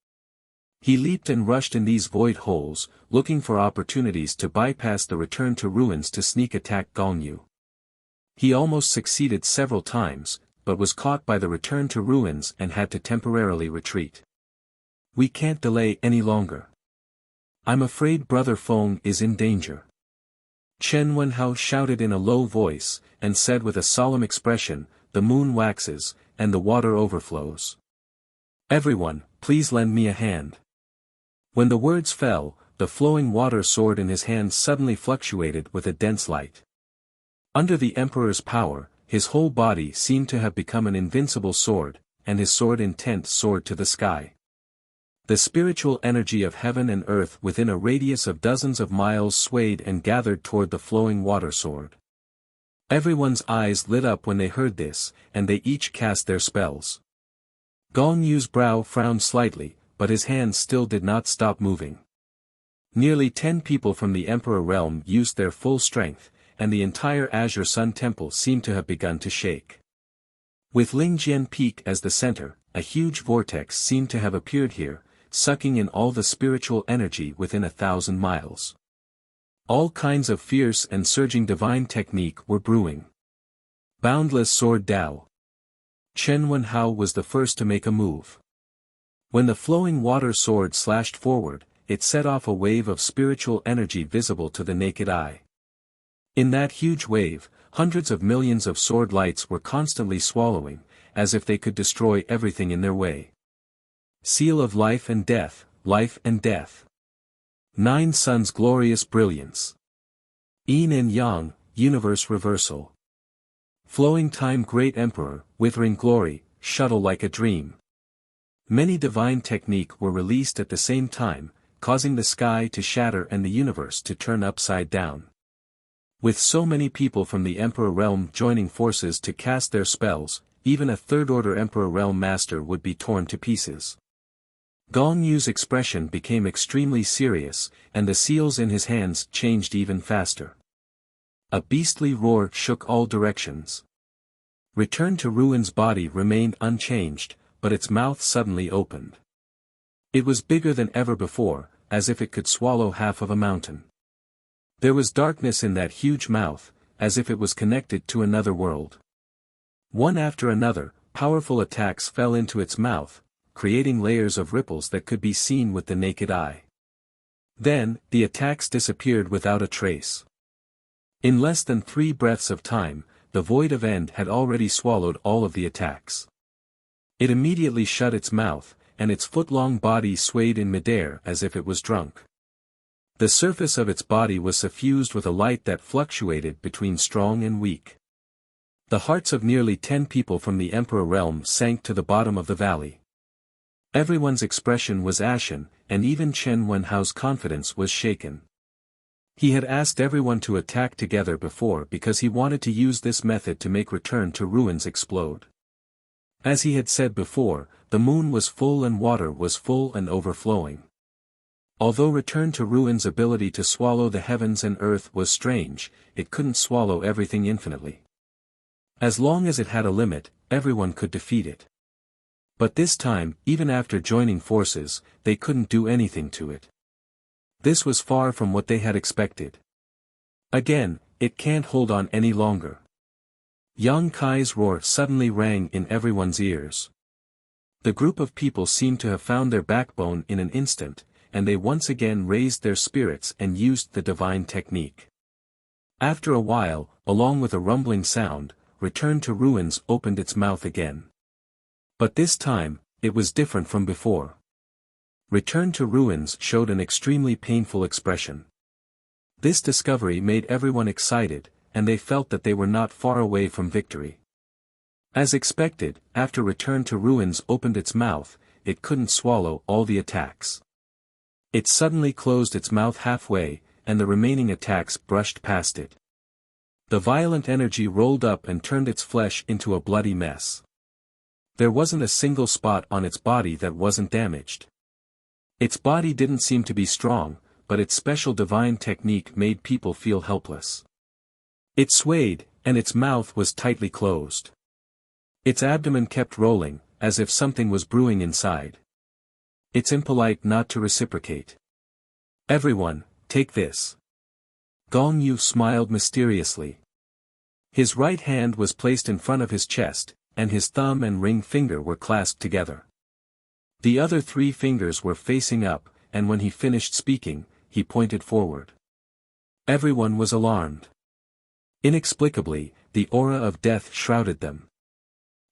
He leaped and rushed in these void holes, looking for opportunities to bypass the return to ruins to sneak attack Gong Yu. He almost succeeded several times, but was caught by the return to ruins and had to temporarily retreat. "We can't delay any longer. I'm afraid Brother Feng is in danger." Chen Wenhao shouted in a low voice, and said with a solemn expression, "The moon waxes, and the water overflows. Everyone, please lend me a hand." When the words fell, the flowing water sword in his hand suddenly fluctuated with a dense light. Under the Emperor's power, his whole body seemed to have become an invincible sword, and his sword intent soared to the sky. The spiritual energy of heaven and earth within a radius of dozens of miles swayed and gathered toward the flowing water sword. Everyone's eyes lit up when they heard this, and they each cast their spells. Gong Yu's brow frowned slightly, but his hands still did not stop moving. Nearly 10 people from the Emperor realm used their full strength, and the entire Azure Sun Temple seemed to have begun to shake. With Lingjian Peak as the center, a huge vortex seemed to have appeared here, sucking in all the spiritual energy within 1,000 miles. All kinds of fierce and surging divine technique were brewing. Boundless Sword Dao. Chen Wenhao was the first to make a move. When the flowing water sword slashed forward, it set off a wave of spiritual energy visible to the naked eye. In that huge wave, hundreds of millions of sword lights were constantly swallowing, as if they could destroy everything in their way. Seal of life and death, life and death. 9 suns glorious brilliance. Yin and Yang, universe reversal. Flowing time great emperor, withering glory, shuttle like a dream. Many divine technique were released at the same time, causing the sky to shatter and the universe to turn upside down. With so many people from the Emperor realm joining forces to cast their spells, even a third-order Emperor realm master would be torn to pieces. Gong Yu's expression became extremely serious, and the seals in his hands changed even faster. A beastly roar shook all directions. Return to Ruin's body remained unchanged, but its mouth suddenly opened. It was bigger than ever before, as if it could swallow half of a mountain. There was darkness in that huge mouth, as if it was connected to another world. One after another, powerful attacks fell into its mouth, creating layers of ripples that could be seen with the naked eye. Then, the attacks disappeared without a trace. In less than 3 breaths of time, the void of end had already swallowed all of the attacks. It immediately shut its mouth, and its foot-long body swayed in midair as if it was drunk. The surface of its body was suffused with a light that fluctuated between strong and weak. The hearts of nearly 10 people from the Emperor realm sank to the bottom of the valley. Everyone's expression was ashen, and even Chen Wenhao's confidence was shaken. He had asked everyone to attack together before because he wanted to use this method to make Return to Ruins explode. As he had said before, the moon was full and water was full and overflowing. Although Return to Ruins' ability to swallow the heavens and earth was strange, it couldn't swallow everything infinitely. As long as it had a limit, everyone could defeat it. But this time, even after joining forces, they couldn't do anything to it. This was far from what they had expected. Again, it can't hold on any longer. Yang Kai's roar suddenly rang in everyone's ears. The group of people seemed to have found their backbone in an instant, and they once again raised their spirits and used the divine technique. After a while, along with a rumbling sound, Return to Ruins opened its mouth again. But this time, it was different from before. Return to Ruins showed an extremely painful expression. This discovery made everyone excited, and they felt that they were not far away from victory. As expected, after Return to Ruins opened its mouth, it couldn't swallow all the attacks. It suddenly closed its mouth halfway, and the remaining attacks brushed past it. The violent energy rolled up and turned its flesh into a bloody mess. There wasn't a single spot on its body that wasn't damaged. Its body didn't seem to be strong, but its special divine technique made people feel helpless. It swayed, and its mouth was tightly closed. Its abdomen kept rolling, as if something was brewing inside. It's impolite not to reciprocate. Everyone, take this. Gong Yu smiled mysteriously. His right hand was placed in front of his chest, and his thumb and ring finger were clasped together. The other 3 fingers were facing up, and when he finished speaking, he pointed forward. Everyone was alarmed. Inexplicably, the aura of death shrouded them.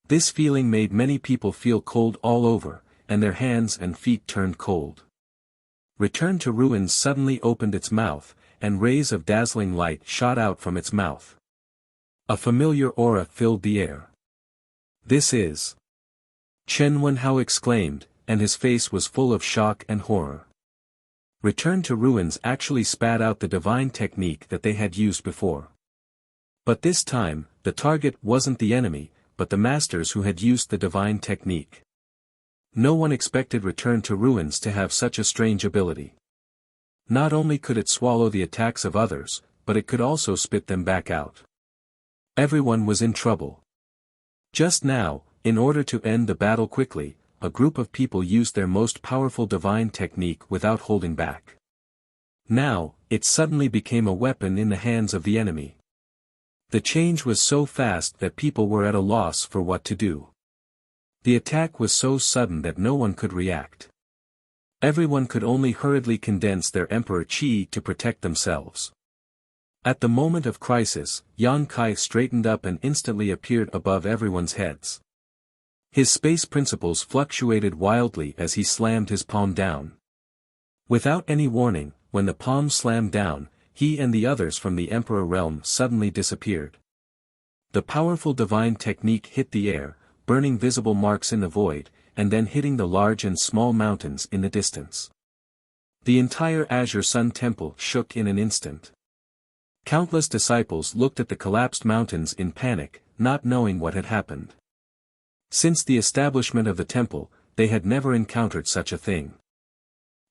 This feeling made many people feel cold all over, and their hands and feet turned cold. Return to Ruins suddenly opened its mouth, and rays of dazzling light shot out from its mouth. A familiar aura filled the air. This is... Chen Wenhao exclaimed, and his face was full of shock and horror. Return to Ruins actually spat out the divine technique that they had used before. But this time, the target wasn't the enemy, but the masters who had used the divine technique. No one expected Return to Ruins to have such a strange ability. Not only could it swallow the attacks of others, but it could also spit them back out. Everyone was in trouble. Just now, in order to end the battle quickly, a group of people used their most powerful divine technique without holding back. Now, it suddenly became a weapon in the hands of the enemy. The change was so fast that people were at a loss for what to do. The attack was so sudden that no one could react. Everyone could only hurriedly condense their emperor chi to protect themselves. At the moment of crisis, Yang Kai straightened up and instantly appeared above everyone's heads. His space principles fluctuated wildly as he slammed his palm down. Without any warning, when the palm slammed down, he and the others from the Emperor realm suddenly disappeared. The powerful divine technique hit the air, burning visible marks in the void, and then hitting the large and small mountains in the distance. The entire Azure Sun Temple shook in an instant. Countless disciples looked at the collapsed mountains in panic, not knowing what had happened. Since the establishment of the temple, they had never encountered such a thing.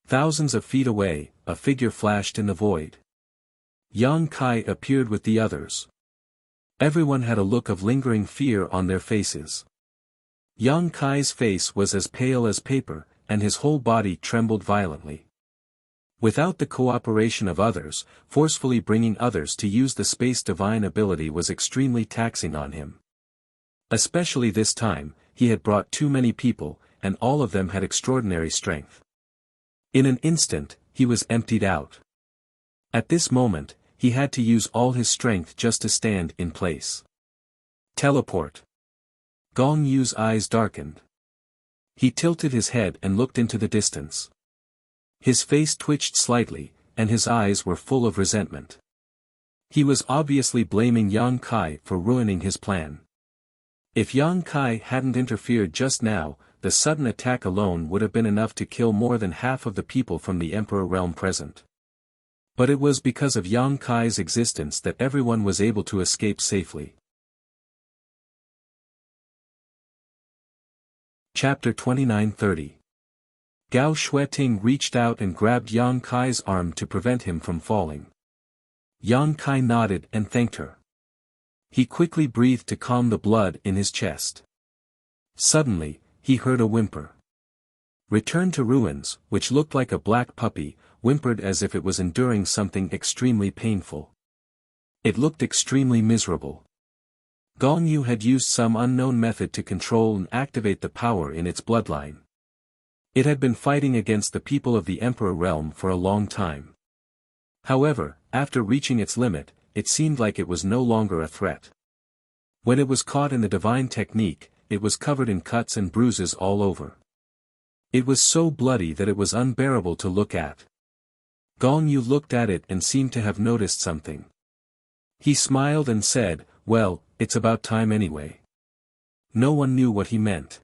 Thousands of feet away, a figure flashed in the void. Yang Kai appeared with the others. Everyone had a look of lingering fear on their faces. Yang Kai's face was as pale as paper, and his whole body trembled violently. Without the cooperation of others, forcefully bringing others to use the space divine ability was extremely taxing on him. Especially this time, he had brought too many people, and all of them had extraordinary strength. In an instant, he was emptied out. At this moment, he had to use all his strength just to stand in place. Teleport. Gong Yu's eyes darkened. He tilted his head and looked into the distance. His face twitched slightly, and his eyes were full of resentment. He was obviously blaming Yang Kai for ruining his plan. If Yang Kai hadn't interfered just now, the sudden attack alone would have been enough to kill more than half of the people from the Emperor realm present. But it was because of Yang Kai's existence that everyone was able to escape safely. Chapter 29:30. Gao Shueting reached out and grabbed Yang Kai's arm to prevent him from falling. Yang Kai nodded and thanked her. He quickly breathed to calm the blood in his chest. Suddenly, he heard a whimper. Return to Ruins, which looked like a black puppy, whimpered as if it was enduring something extremely painful. It looked extremely miserable. Gong Yu had used some unknown method to control and activate the power in its bloodline. It had been fighting against the people of the Emperor realm for a long time. However, after reaching its limit, it seemed like it was no longer a threat. When it was caught in the divine technique, it was covered in cuts and bruises all over. It was so bloody that it was unbearable to look at. Gong Yu looked at it and seemed to have noticed something. He smiled and said, "Well, it's about time anyway." No one knew what he meant.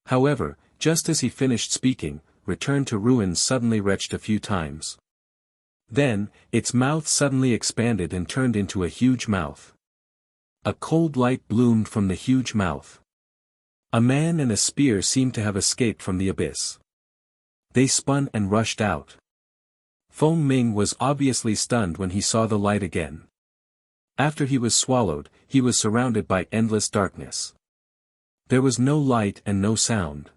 However, just as he finished speaking, Return to Ruins suddenly retched a few times. Then, its mouth suddenly expanded and turned into a huge mouth. A cold light bloomed from the huge mouth. A man and a spear seemed to have escaped from the abyss. They spun and rushed out. Feng Ming was obviously stunned when he saw the light again. After he was swallowed, he was surrounded by endless darkness. There was no light and no sound.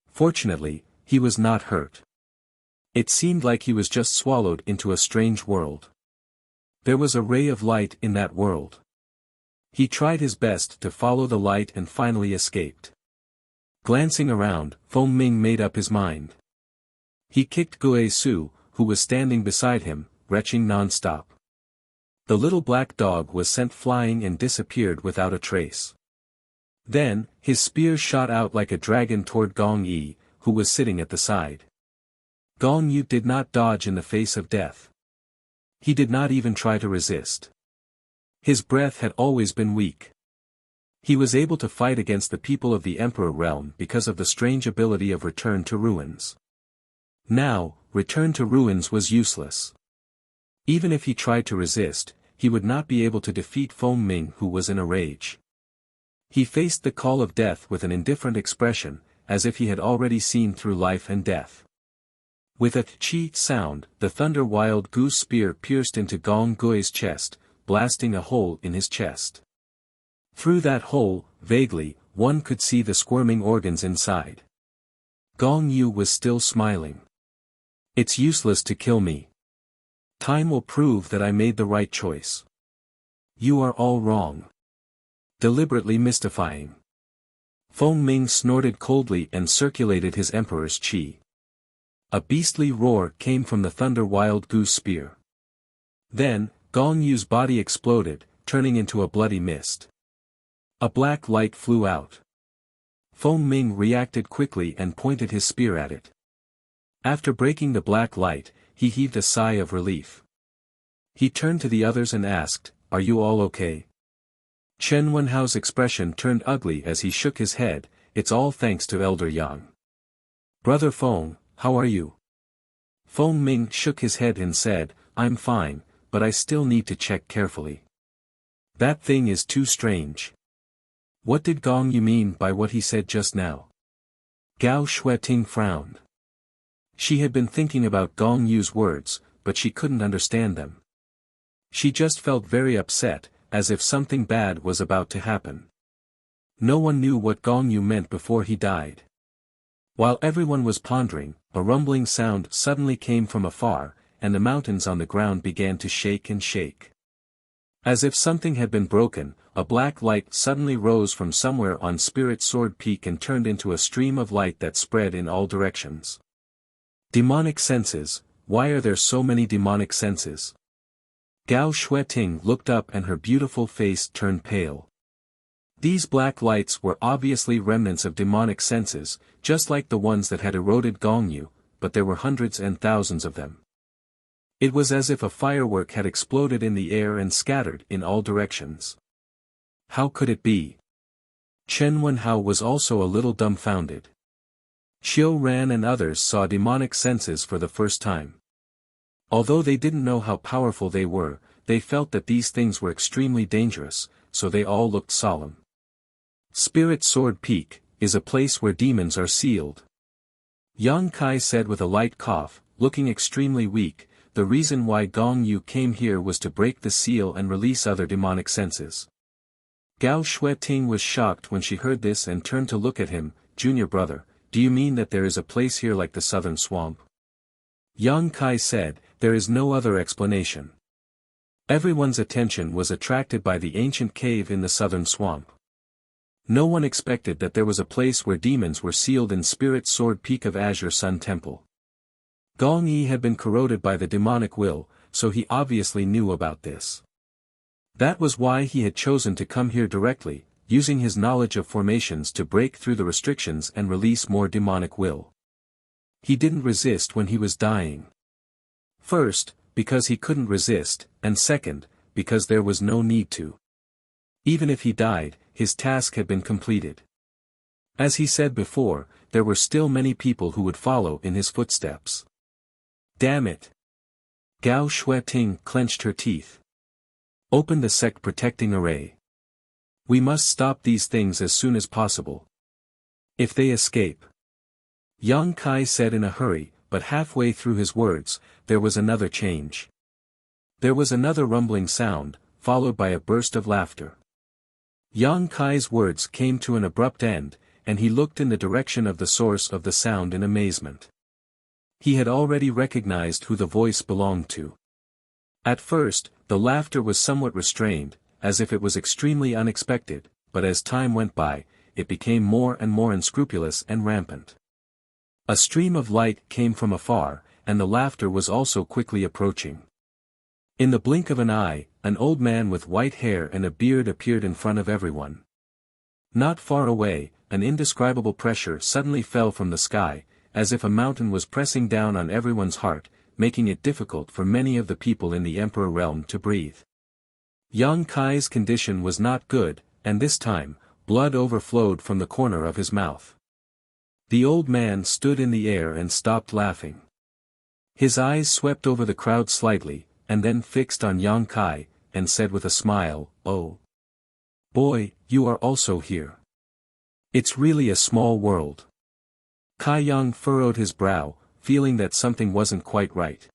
Fortunately, he was not hurt. It seemed like he was just swallowed into a strange world. There was a ray of light in that world. He tried his best to follow the light and finally escaped. Glancing around, Feng Ming made up his mind. He kicked Gue Su, who was standing beside him, retching non-stop. The little black dog was sent flying and disappeared without a trace. Then, his spear shot out like a dragon toward Gong Yi, who was sitting at the side. Gong Yu did not dodge in the face of death. He did not even try to resist. His breath had always been weak. He was able to fight against the people of the Emperor realm because of the strange ability of Return to Ruins. Now, Return to Ruins was useless. Even if he tried to resist, he would not be able to defeat Feng Ming, who was in a rage. He faced the call of death with an indifferent expression, as if he had already seen through life and death. With a chi sound, the thunder wild goose spear pierced into Gong Gui's chest, blasting a hole in his chest. Through that hole, vaguely, one could see the squirming organs inside. Gong Yu was still smiling. It's useless to kill me. Time will prove that I made the right choice. You are all wrong. Deliberately mystifying. Feng Ming snorted coldly and circulated his emperor's qi. A beastly roar came from the thunder wild goose spear. Then, Gong Yu's body exploded, turning into a bloody mist. A black light flew out. Feng Ming reacted quickly and pointed his spear at it. After breaking the black light, he heaved a sigh of relief. He turned to the others and asked, "Are you all okay?" Chen Wenhao's expression turned ugly as he shook his head. "It's all thanks to Elder Yang. Brother Feng, how are you?" Feng Ming shook his head and said, "I'm fine, but I still need to check carefully. That thing is too strange." What did Gong Yu mean by what he said just now? Gao Shueting frowned. She had been thinking about Gong Yu's words, but she couldn't understand them. She just felt very upset, as if something bad was about to happen. No one knew what Gong Yu meant before he died. While everyone was pondering, a rumbling sound suddenly came from afar, and the mountains on the ground began to shake and shake. As if something had been broken, a black light suddenly rose from somewhere on Spirit Sword Peak and turned into a stream of light that spread in all directions. Demonic senses, why are there so many demonic senses? Gao Shueting looked up and her beautiful face turned pale. These black lights were obviously remnants of demonic senses, just like the ones that had eroded Gong Yu, but there were hundreds and thousands of them. It was as if a firework had exploded in the air and scattered in all directions. How could it be? Chen Wenhao was also a little dumbfounded. Xiu Ran and others saw demonic senses for the first time. Although they didn't know how powerful they were, they felt that these things were extremely dangerous, so they all looked solemn. Spirit Sword Peak is a place where demons are sealed. Yang Kai said with a light cough, looking extremely weak. The reason why Gong Yu came here was to break the seal and release other demonic senses. Gao Shueting was shocked when she heard this and turned to look at him. "Junior brother, do you mean that there is a place here like the southern swamp?" Yang Kai said, "There is no other explanation." Everyone's attention was attracted by the ancient cave in the southern swamp. No one expected that there was a place where demons were sealed in Spirit Sword Peak of Azure Sun Temple. Gong Yi had been corroded by the demonic will, so he obviously knew about this. That was why he had chosen to come here directly, using his knowledge of formations to break through the restrictions and release more demonic will. He didn't resist when he was dying. First, because he couldn't resist, and second, because there was no need to. Even if he died, his task had been completed. As he said before, there were still many people who would follow in his footsteps. Damn it! Gao Shueting clenched her teeth. Open the sect protecting array. We must stop these things as soon as possible. If they escape. Yang Kai said in a hurry, but halfway through his words, there was another change. There was another rumbling sound, followed by a burst of laughter. Yang Kai's words came to an abrupt end, and he looked in the direction of the source of the sound in amazement. He had already recognized who the voice belonged to. At first, the laughter was somewhat restrained, as if it was extremely unexpected, but as time went by, it became more and more unscrupulous and rampant. A stream of light came from afar, and the laughter was also quickly approaching. In the blink of an eye, an old man with white hair and a beard appeared in front of everyone. Not far away, an indescribable pressure suddenly fell from the sky, as if a mountain was pressing down on everyone's heart, making it difficult for many of the people in the Emperor realm to breathe. Yang Kai's condition was not good, and this time, blood overflowed from the corner of his mouth. The old man stood in the air and stopped laughing. His eyes swept over the crowd slightly, and then fixed on Yang Kai, and said with a smile, "Oh, boy, you are also here. It's really a small world." Kai Yang furrowed his brow, feeling that something wasn't quite right.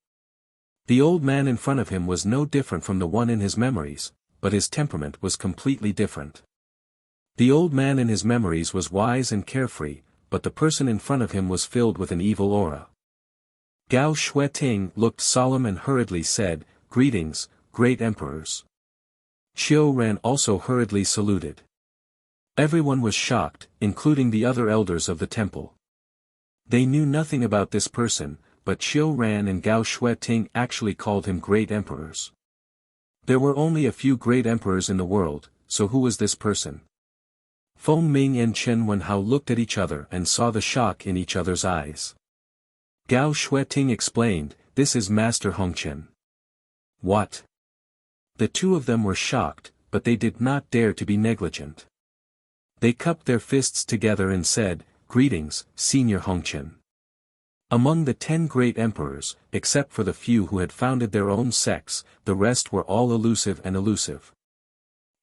The old man in front of him was no different from the one in his memories, but his temperament was completely different. The old man in his memories was wise and carefree, but the person in front of him was filled with an evil aura. Gao Shueting looked solemn and hurriedly said, "Greetings, great emperors." Qiu Ran also hurriedly saluted. Everyone was shocked, including the other elders of the temple. They knew nothing about this person, but Qiu Ran and Gao Shueting actually called him great emperors. There were only a few great emperors in the world, so who was this person? Feng Ming and Chen Wenhao looked at each other and saw the shock in each other's eyes. Gao Shueting explained, "This is Master Hongqian." What? The two of them were shocked, but they did not dare to be negligent. They cupped their fists together and said, "Greetings, Senior Hongqian." Among the 10 great emperors, except for the few who had founded their own sects, the rest were all elusive and elusive.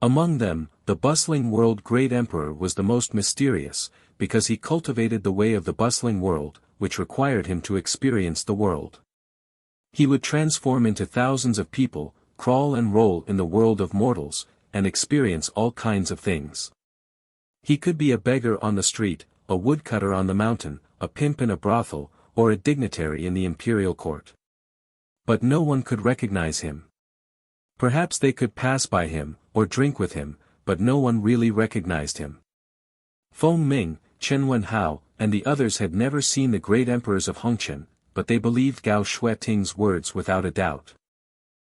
Among them, the bustling world great emperor was the most mysterious, because he cultivated the way of the bustling world, which required him to experience the world. He would transform into thousands of people, crawl and roll in the world of mortals, and experience all kinds of things. He could be a beggar on the street, a woodcutter on the mountain, a pimp in a brothel, or a dignitary in the imperial court. But no one could recognize him. Perhaps they could pass by him, or drink with him, but no one really recognized him. Feng Ming, Chen Wenhao, and the others had never seen the great emperors of Hongqian, but they believed Gao Shueting's words without a doubt.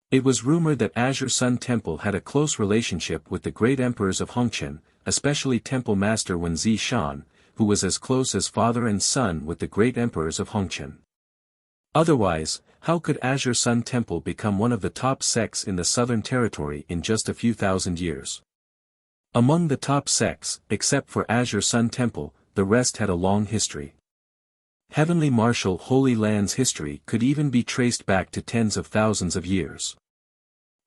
It was rumored that Azure Sun Temple had a close relationship with the great emperors of Hongqian, especially Temple Master Wen Zishan, who was as close as father and son with the great emperors of Hongqian. Otherwise, how could Azure Sun Temple become one of the top sects in the Southern Territory in just a few thousand years? Among the top sects, except for Azure Sun Temple, the rest had a long history. Heavenly Martial Holy Land's history could even be traced back to tens of thousands of years.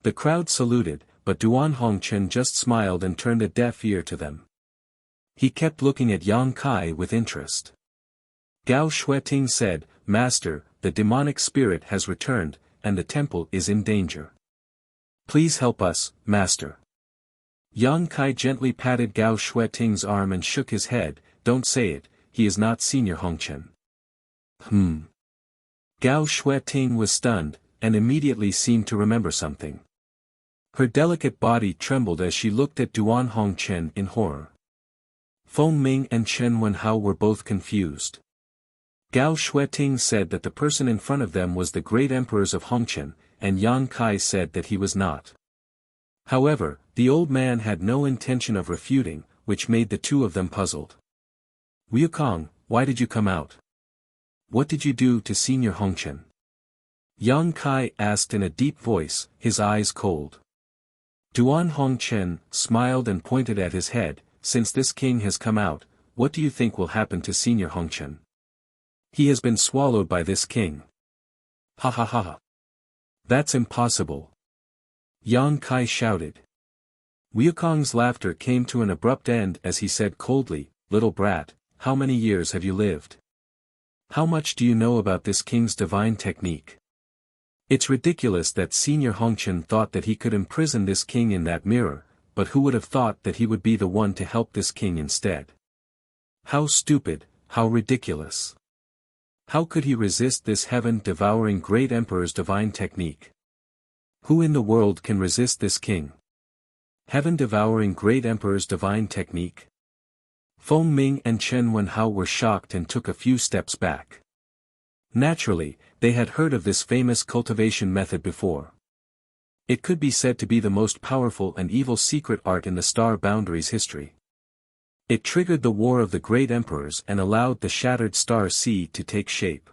The crowd saluted, but Duan Hongqian just smiled and turned a deaf ear to them. He kept looking at Yang Kai with interest. Gao Shueting said, "Master, the demonic spirit has returned, and the temple is in danger. Please help us, Master." Yang Kai gently patted Gao Shueting's arm and shook his head, "Don't say it, he is not Senior Hongqian." Gao Shueting was stunned, and immediately seemed to remember something. Her delicate body trembled as she looked at Duan Hongqian in horror. Feng Ming and Chen Wenhao were both confused. Gao Shueting said that the person in front of them was the great emperors of Hongqian, and Yang Kai said that he was not. However, the old man had no intention of refuting, which made the two of them puzzled. "Wukong, why did you come out? What did you do to Senior Hongqian?" Yang Kai asked in a deep voice, his eyes cold. Duan Hongqian smiled and pointed at his head, "Since this king has come out, what do you think will happen to Senior Hongqian? He has been swallowed by this king." "Ha ha ha ha. That's impossible." Yang Kai shouted. Wukong's laughter came to an abrupt end as he said coldly, "Little brat, how many years have you lived? How much do you know about this king's divine technique? It's ridiculous that Senior Hongqian thought that he could imprison this king in that mirror, but who would have thought that he would be the one to help this king instead? How stupid, how ridiculous. How could he resist this heaven-devouring great emperor's divine technique? Who in the world can resist this king? Heaven-devouring great emperor's divine technique?" Feng Ming and Chen Wenhao were shocked and took a few steps back. Naturally, they had heard of this famous cultivation method before. It could be said to be the most powerful and evil secret art in the Star Boundaries history. It triggered the War of the Great Emperors and allowed the shattered star seed to take shape.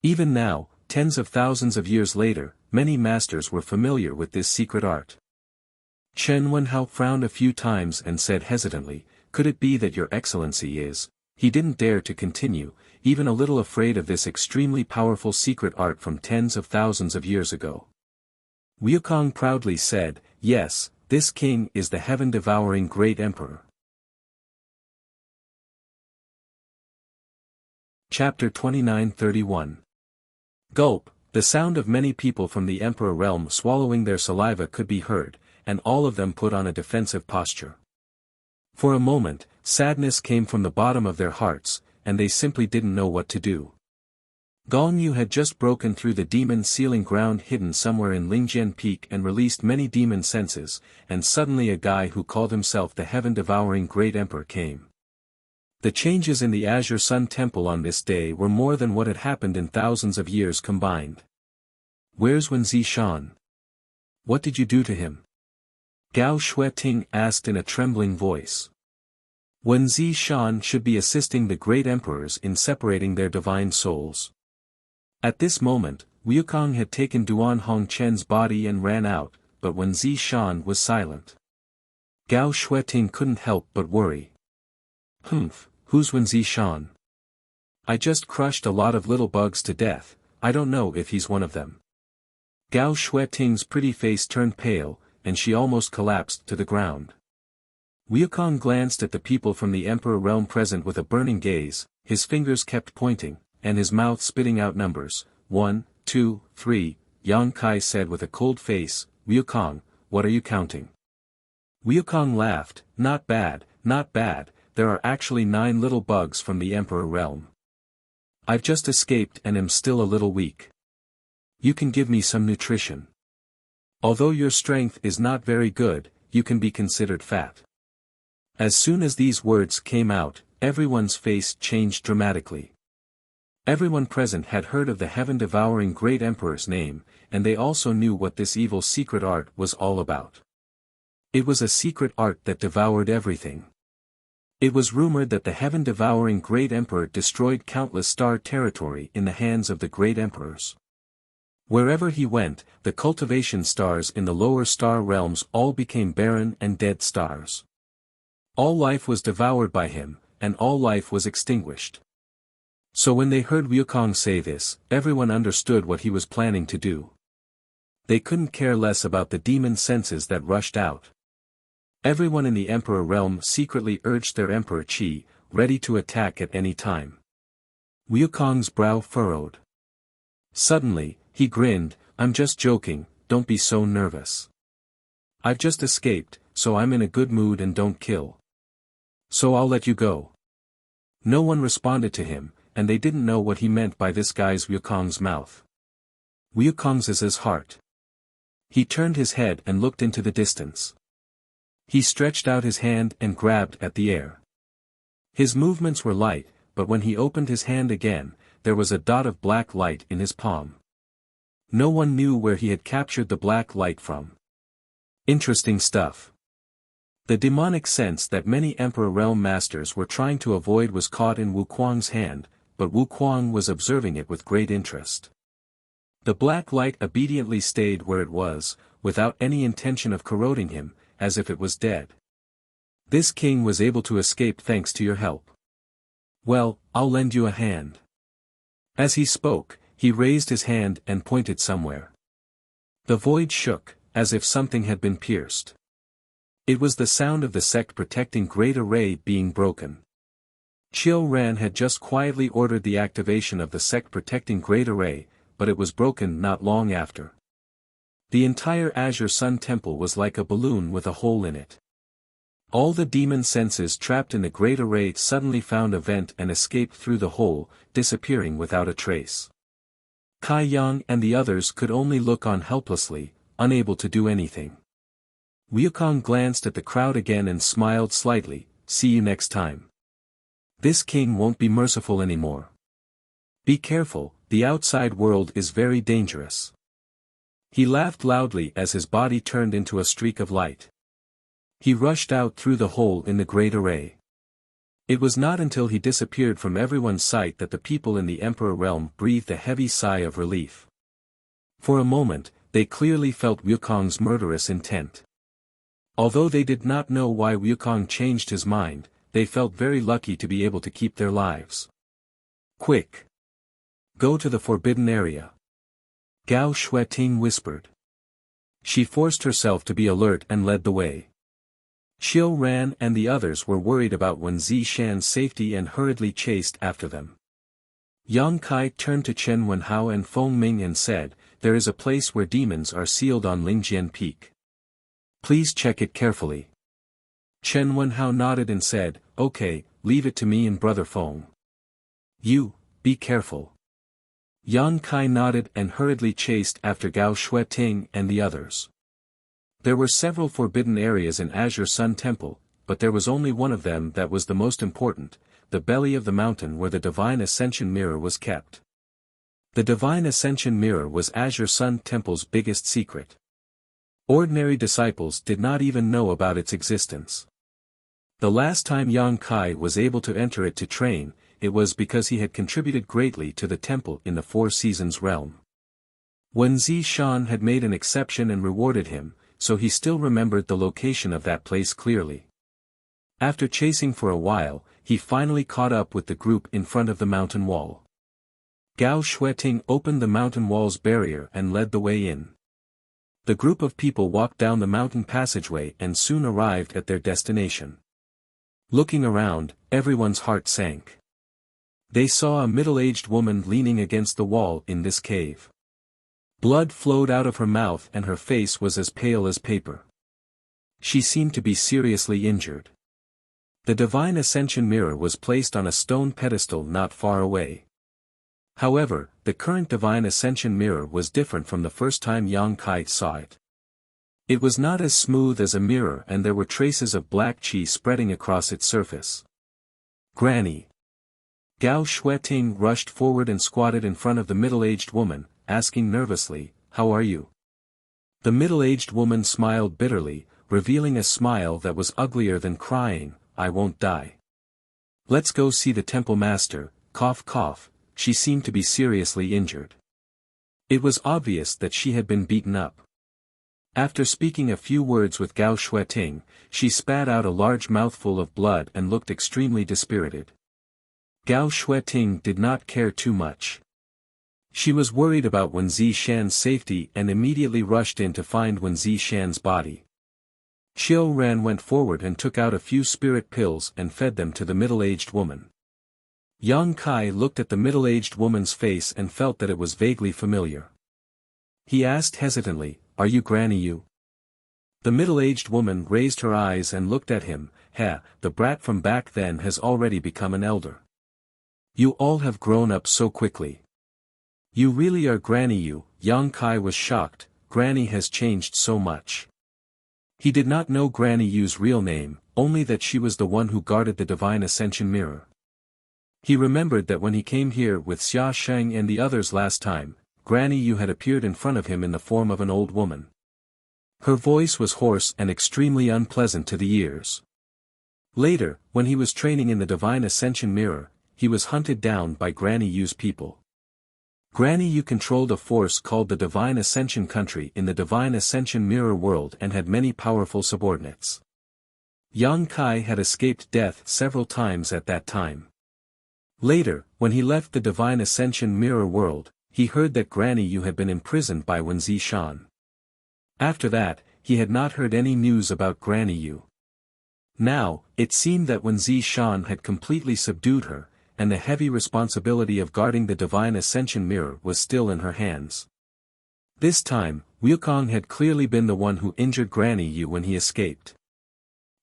Even now, tens of thousands of years later, many masters were familiar with this secret art. Chen Wenhao frowned a few times and said hesitantly, "Could it be that Your Excellency is—" He didn't dare to continue, even a little afraid of this extremely powerful secret art from tens of thousands of years ago. Wukong proudly said, "Yes, this king is the heaven-devouring great emperor." Chapter 29-31. Gulp, the sound of many people from the Emperor realm swallowing their saliva could be heard, and all of them put on a defensive posture. For a moment, sadness came from the bottom of their hearts, and they simply didn't know what to do. Gong Yu had just broken through the demon sealing ground hidden somewhere in Lingjian Peak and released many demon senses, and suddenly a guy who called himself the heaven-devouring Great Emperor came. The changes in the Azure Sun Temple on this day were more than what had happened in thousands of years combined. "Where's Wen Zishan? What did you do to him?" Gao Shueting asked in a trembling voice. Wen Zishan should be assisting the great emperors in separating their divine souls. At this moment, Wukong had taken Duan Hongchen's body and ran out, but Wen Zishan was silent. Gao Shueting couldn't help but worry. Who's Wen Zishan? I just crushed a lot of little bugs to death, I don't know if he's one of them. Gao Shueting's pretty face turned pale, and she almost collapsed to the ground. Wukong glanced at the people from the Emperor realm present with a burning gaze, his fingers kept pointing, and his mouth spitting out numbers. 1, 2, 3, Yang Kai said with a cold face, "Wukong, what are you counting?" Wukong laughed, not bad, there are actually 9 little bugs from the Emperor realm. I've just escaped and am still a little weak. You can give me some nutrition. Although your strength is not very good, you can be considered fat. As soon as these words came out, everyone's face changed dramatically. Everyone present had heard of the heaven-devouring Great Emperor's name, and they also knew what this evil secret art was all about. It was a secret art that devoured everything. It was rumored that the heaven-devouring Great Emperor destroyed countless star territory in the hands of the Great Emperors. Wherever he went, the cultivation stars in the lower star realms all became barren and dead stars. All life was devoured by him, and all life was extinguished. So when they heard Wukong say this, everyone understood what he was planning to do. They couldn't care less about the demon senses that rushed out. Everyone in the Emperor realm secretly urged their Emperor Qi, ready to attack at any time. Wukong's brow furrowed. Suddenly, he grinned, "I'm just joking, don't be so nervous. I've just escaped, so I'm in a good mood and don't kill. So I'll let you go." No one responded to him, and they didn't know what he meant by this guy's Wukong's mouth. Wukong's his heart. He turned his head and looked into the distance. He stretched out his hand and grabbed at the air. His movements were light, but when he opened his hand again, there was a dot of black light in his palm. No one knew where he had captured the black light from. Interesting stuff. The demonic sense that many Emperor Realm Masters were trying to avoid was caught in Wukong's hand, but Wukong was observing it with great interest. The black light obediently stayed where it was, without any intention of corroding him, as if it was dead. This king was able to escape thanks to your help. Well, I'll lend you a hand. As he spoke, he raised his hand and pointed somewhere. The void shook, as if something had been pierced. It was the sound of the sect protecting Great Array being broken. Chiu Ran had just quietly ordered the activation of the sect protecting Great Array, but it was broken not long after. The entire Azure Sun Temple was like a balloon with a hole in it. All the demon senses trapped in the Great Array suddenly found a vent and escaped through the hole, disappearing without a trace. Kai Yang and the others could only look on helplessly, unable to do anything. Wukong glanced at the crowd again and smiled slightly, "See you next time. This king won't be merciful anymore. Be careful, the outside world is very dangerous." He laughed loudly as his body turned into a streak of light. He rushed out through the hole in the Great Array. It was not until he disappeared from everyone's sight that the people in the Emperor realm breathed a heavy sigh of relief. For a moment, they clearly felt Wukong's murderous intent. Although they did not know why Wukong changed his mind, they felt very lucky to be able to keep their lives. "Quick! Go to the forbidden area," Gao Shueting whispered. She forced herself to be alert and led the way. Chiu Ran and the others were worried about Wen Zishan's safety and hurriedly chased after them. Yang Kai turned to Chen Wenhao and Feng Ming and said, "There is a place where demons are sealed on Lingjian Peak. Please check it carefully." Chen Wenhao nodded and said, "Okay, leave it to me and Brother Feng. You, be careful." Yang Kai nodded and hurriedly chased after Gao Shueting and the others. There were several forbidden areas in Azure Sun Temple, but there was only one of them that was the most important, the belly of the mountain where the Divine Ascension Mirror was kept. The Divine Ascension Mirror was Azure Sun Temple's biggest secret. Ordinary disciples did not even know about its existence. The last time Yang Kai was able to enter it to train, it was because he had contributed greatly to the temple in the Four Seasons realm. Wen Zishan had made an exception and rewarded him, so he still remembered the location of that place clearly. After chasing for a while, he finally caught up with the group in front of the mountain wall. Gao Shueting opened the mountain wall's barrier and led the way in. The group of people walked down the mountain passageway and soon arrived at their destination. Looking around, everyone's heart sank. They saw a middle-aged woman leaning against the wall in this cave. Blood flowed out of her mouth and her face was as pale as paper. She seemed to be seriously injured. The Divine Ascension Mirror was placed on a stone pedestal not far away. However, the current Divine Ascension Mirror was different from the first time Yang Kai saw it. It was not as smooth as a mirror and there were traces of black qi spreading across its surface. "Granny." Gao Shueting rushed forward and squatted in front of the middle-aged woman, asking nervously, "How are you?" The middle-aged woman smiled bitterly, revealing a smile that was uglier than crying, "I won't die. Let's go see the temple master." Cough cough, she seemed to be seriously injured. It was obvious that she had been beaten up. After speaking a few words with Gao Shueting, she spat out a large mouthful of blood and looked extremely dispirited. Gao Shueting did not care too much. She was worried about Wen Zishan's safety and immediately rushed in to find Wen Zishan's body. Qiu Ran went forward and took out a few spirit pills and fed them to the middle-aged woman. Yang Kai looked at the middle-aged woman's face and felt that it was vaguely familiar. He asked hesitantly, "Are you Granny Yu?" The middle-aged woman raised her eyes and looked at him. The brat from back then has already become an elder. You all have grown up so quickly. You really are Granny Yu." Yang Kai was shocked. Granny has changed so much. He did not know Granny Yu's real name, only that she was the one who guarded the Divine Ascension Mirror. He remembered that when he came here with Xia Sheng and the others last time, Granny Yu had appeared in front of him in the form of an old woman. Her voice was hoarse and extremely unpleasant to the ears. Later, when he was training in the Divine Ascension Mirror, he was hunted down by Granny Yu's people. Granny Yu controlled a force called the Divine Ascension Country in the Divine Ascension Mirror world and had many powerful subordinates. Yang Kai had escaped death several times at that time. Later, when he left the Divine Ascension Mirror world, he heard that Granny Yu had been imprisoned by Wen Zishan. After that, he had not heard any news about Granny Yu. Now, it seemed that Wen Zishan had completely subdued her, and the heavy responsibility of guarding the Divine Ascension Mirror was still in her hands. This time, Wukong had clearly been the one who injured Granny Yu when he escaped.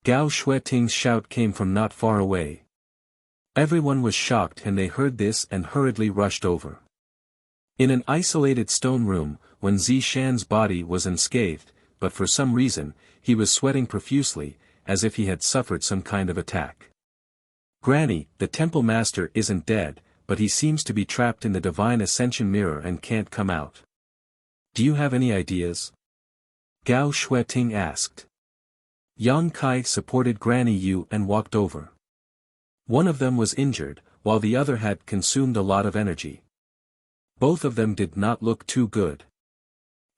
Gao Shueting's shout came from not far away. Everyone was shocked and they heard this and hurriedly rushed over. In an isolated stone room, Wen Zishan's body was unscathed, but for some reason, he was sweating profusely, as if he had suffered some kind of attack. "Granny, the temple master isn't dead, but he seems to be trapped in the Divine Ascension Mirror and can't come out. Do you have any ideas?" Gao Shueting asked. Yang Kai supported Granny Yu and walked over. One of them was injured, while the other had consumed a lot of energy. Both of them did not look too good.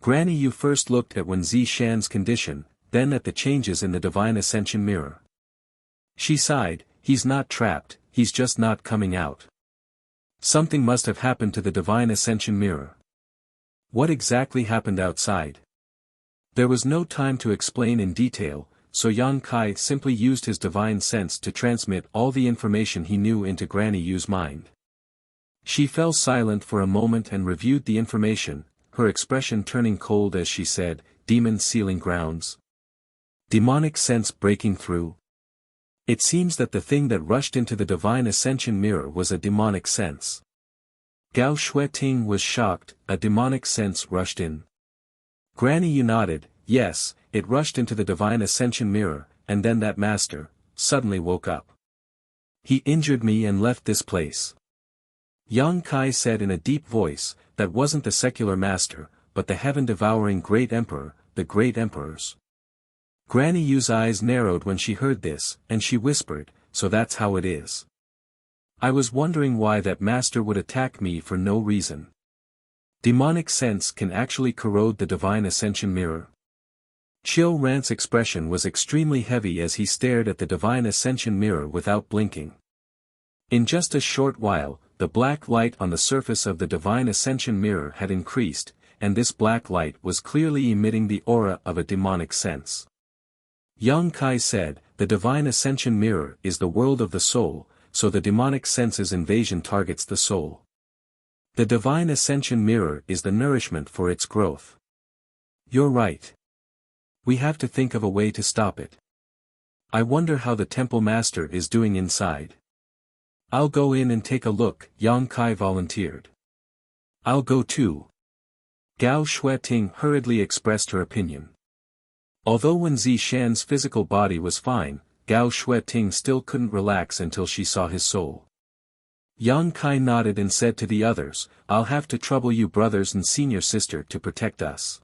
Granny Yu first looked at Wen Zishan's condition, then at the changes in the Divine Ascension Mirror. She sighed, "He's not trapped, he's just not coming out. Something must have happened to the Divine Ascension Mirror." What exactly happened outside? There was no time to explain in detail, so Yang Kai simply used his divine sense to transmit all the information he knew into Granny Yu's mind. She fell silent for a moment and reviewed the information, her expression turning cold as she said, "Demon sealing grounds. Demonic sense breaking through." It seems that the thing that rushed into the Divine Ascension mirror was a demonic sense. Gao Shueting was shocked. A demonic sense rushed in. Granny, you nodded. Yes, it rushed into the Divine Ascension mirror, and then that master suddenly woke up. He injured me and left this place. Yang Kai said in a deep voice, that wasn't the secular master, but the heaven-devouring great emperor, the great emperors. Granny Yu's eyes narrowed when she heard this, and she whispered, so that's how it is. I was wondering why that master would attack me for no reason. Demonic sense can actually corrode the Divine Ascension mirror. Chill Rant's expression was extremely heavy as he stared at the Divine Ascension mirror without blinking. In just a short while, the black light on the surface of the Divine Ascension mirror had increased, and this black light was clearly emitting the aura of a demonic sense. Yang Kai said, the Divine Ascension mirror is the world of the soul, so the demonic sense's invasion targets the soul. The Divine Ascension mirror is the nourishment for its growth. You're right. We have to think of a way to stop it. I wonder how the Temple Master is doing inside. I'll go in and take a look, Yang Kai volunteered. I'll go too. Gao Shueting hurriedly expressed her opinion. Although Wen Zishan's physical body was fine, Gao Shueting still couldn't relax until she saw his soul. Yang Kai nodded and said to the others, I'll have to trouble you brothers and senior sister to protect us.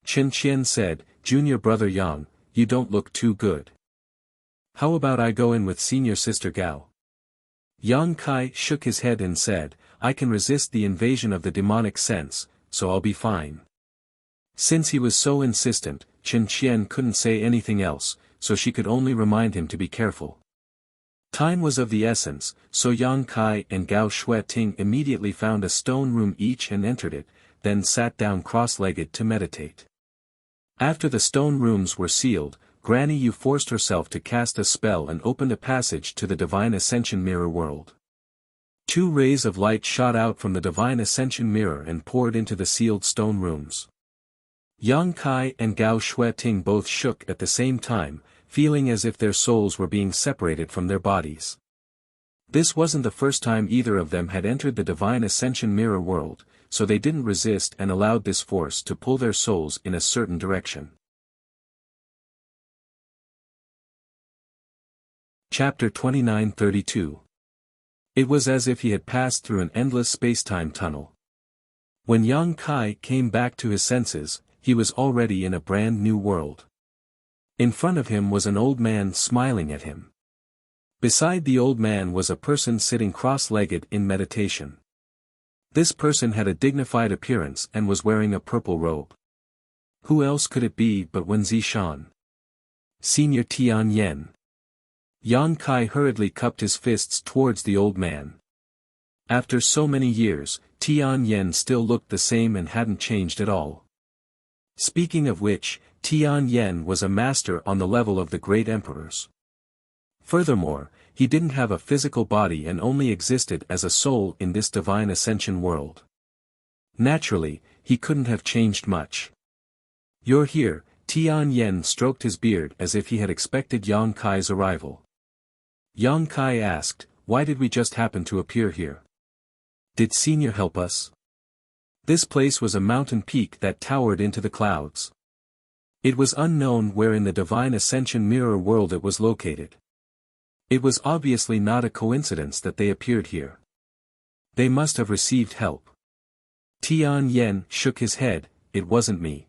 Chen Qian said, Junior brother Yang, you don't look too good. How about I go in with senior sister Gao? Yang Kai shook his head and said, I can resist the invasion of the demonic sense, so I'll be fine. Since he was so insistent, Chen Qian couldn't say anything else, so she could only remind him to be careful. Time was of the essence, so Yang Kai and Gao Shueting immediately found a stone room each and entered it, then sat down cross-legged to meditate. After the stone rooms were sealed, Granny Yu forced herself to cast a spell and opened a passage to the Divine Ascension mirror world. 2 rays of light shot out from the Divine Ascension mirror and poured into the sealed stone rooms. Yang Kai and Gao Shueting both shook at the same time, feeling as if their souls were being separated from their bodies. This wasn't the first time either of them had entered the Divine Ascension mirror world, so they didn't resist and allowed this force to pull their souls in a certain direction. Chapter 29-32. It was as if he had passed through an endless space-time tunnel. When Yang Kai came back to his senses, he was already in a brand new world. In front of him was an old man smiling at him. Beside the old man was a person sitting cross-legged in meditation. This person had a dignified appearance and was wearing a purple robe. Who else could it be but Wen Zishan? Senior Tian Yen. Yang Kai hurriedly cupped his fists towards the old man. After so many years, Tian Yen still looked the same and hadn't changed at all. Speaking of which, Tian Yen was a master on the level of the great emperors. Furthermore, he didn't have a physical body and only existed as a soul in this Divine Ascension world. Naturally, he couldn't have changed much. You're here, Tian Yen stroked his beard as if he had expected Yang Kai's arrival. Yang Kai asked, why did we just happen to appear here? Did Senior help us? This place was a mountain peak that towered into the clouds. It was unknown where in the Divine Ascension mirror world it was located. It was obviously not a coincidence that they appeared here. They must have received help. Tian Yen shook his head, it wasn't me.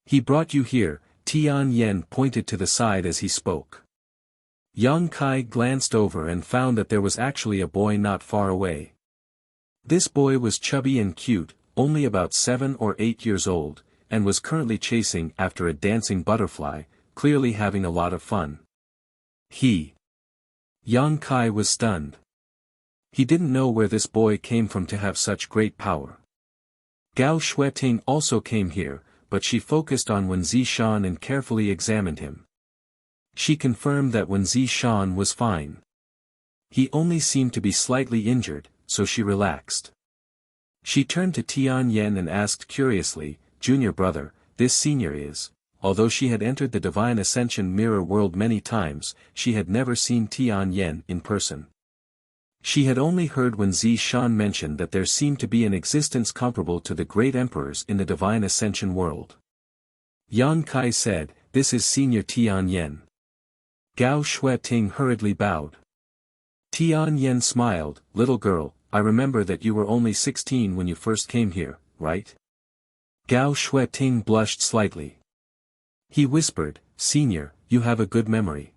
He brought you here, Tian Yen pointed to the side as he spoke. Yang Kai glanced over and found that there was actually a boy not far away. This boy was chubby and cute, only about 7 or 8 years old, and was currently chasing after a dancing butterfly, clearly having a lot of fun. Yang Kai was stunned. He didn't know where this boy came from to have such great power. Gao Shueting also came here, but she focused on Wen Zishan and carefully examined him. She confirmed that Wen Zishan was fine. He only seemed to be slightly injured, so she relaxed. She turned to Tian Yen and asked curiously, "Junior brother, this senior is..." Although she had entered the Divine Ascension mirror world many times, she had never seen Tian Yen in person. She had only heard when Zi Shan mentioned that there seemed to be an existence comparable to the great emperors in the Divine Ascension world. Yang Kai said, "This is Senior Tian Yen." Gao Shueting hurriedly bowed. Tian Yen smiled, "Little girl, I remember that you were only 16 when you first came here, right?" Gao Shueting blushed slightly. He whispered, "Senior, you have a good memory."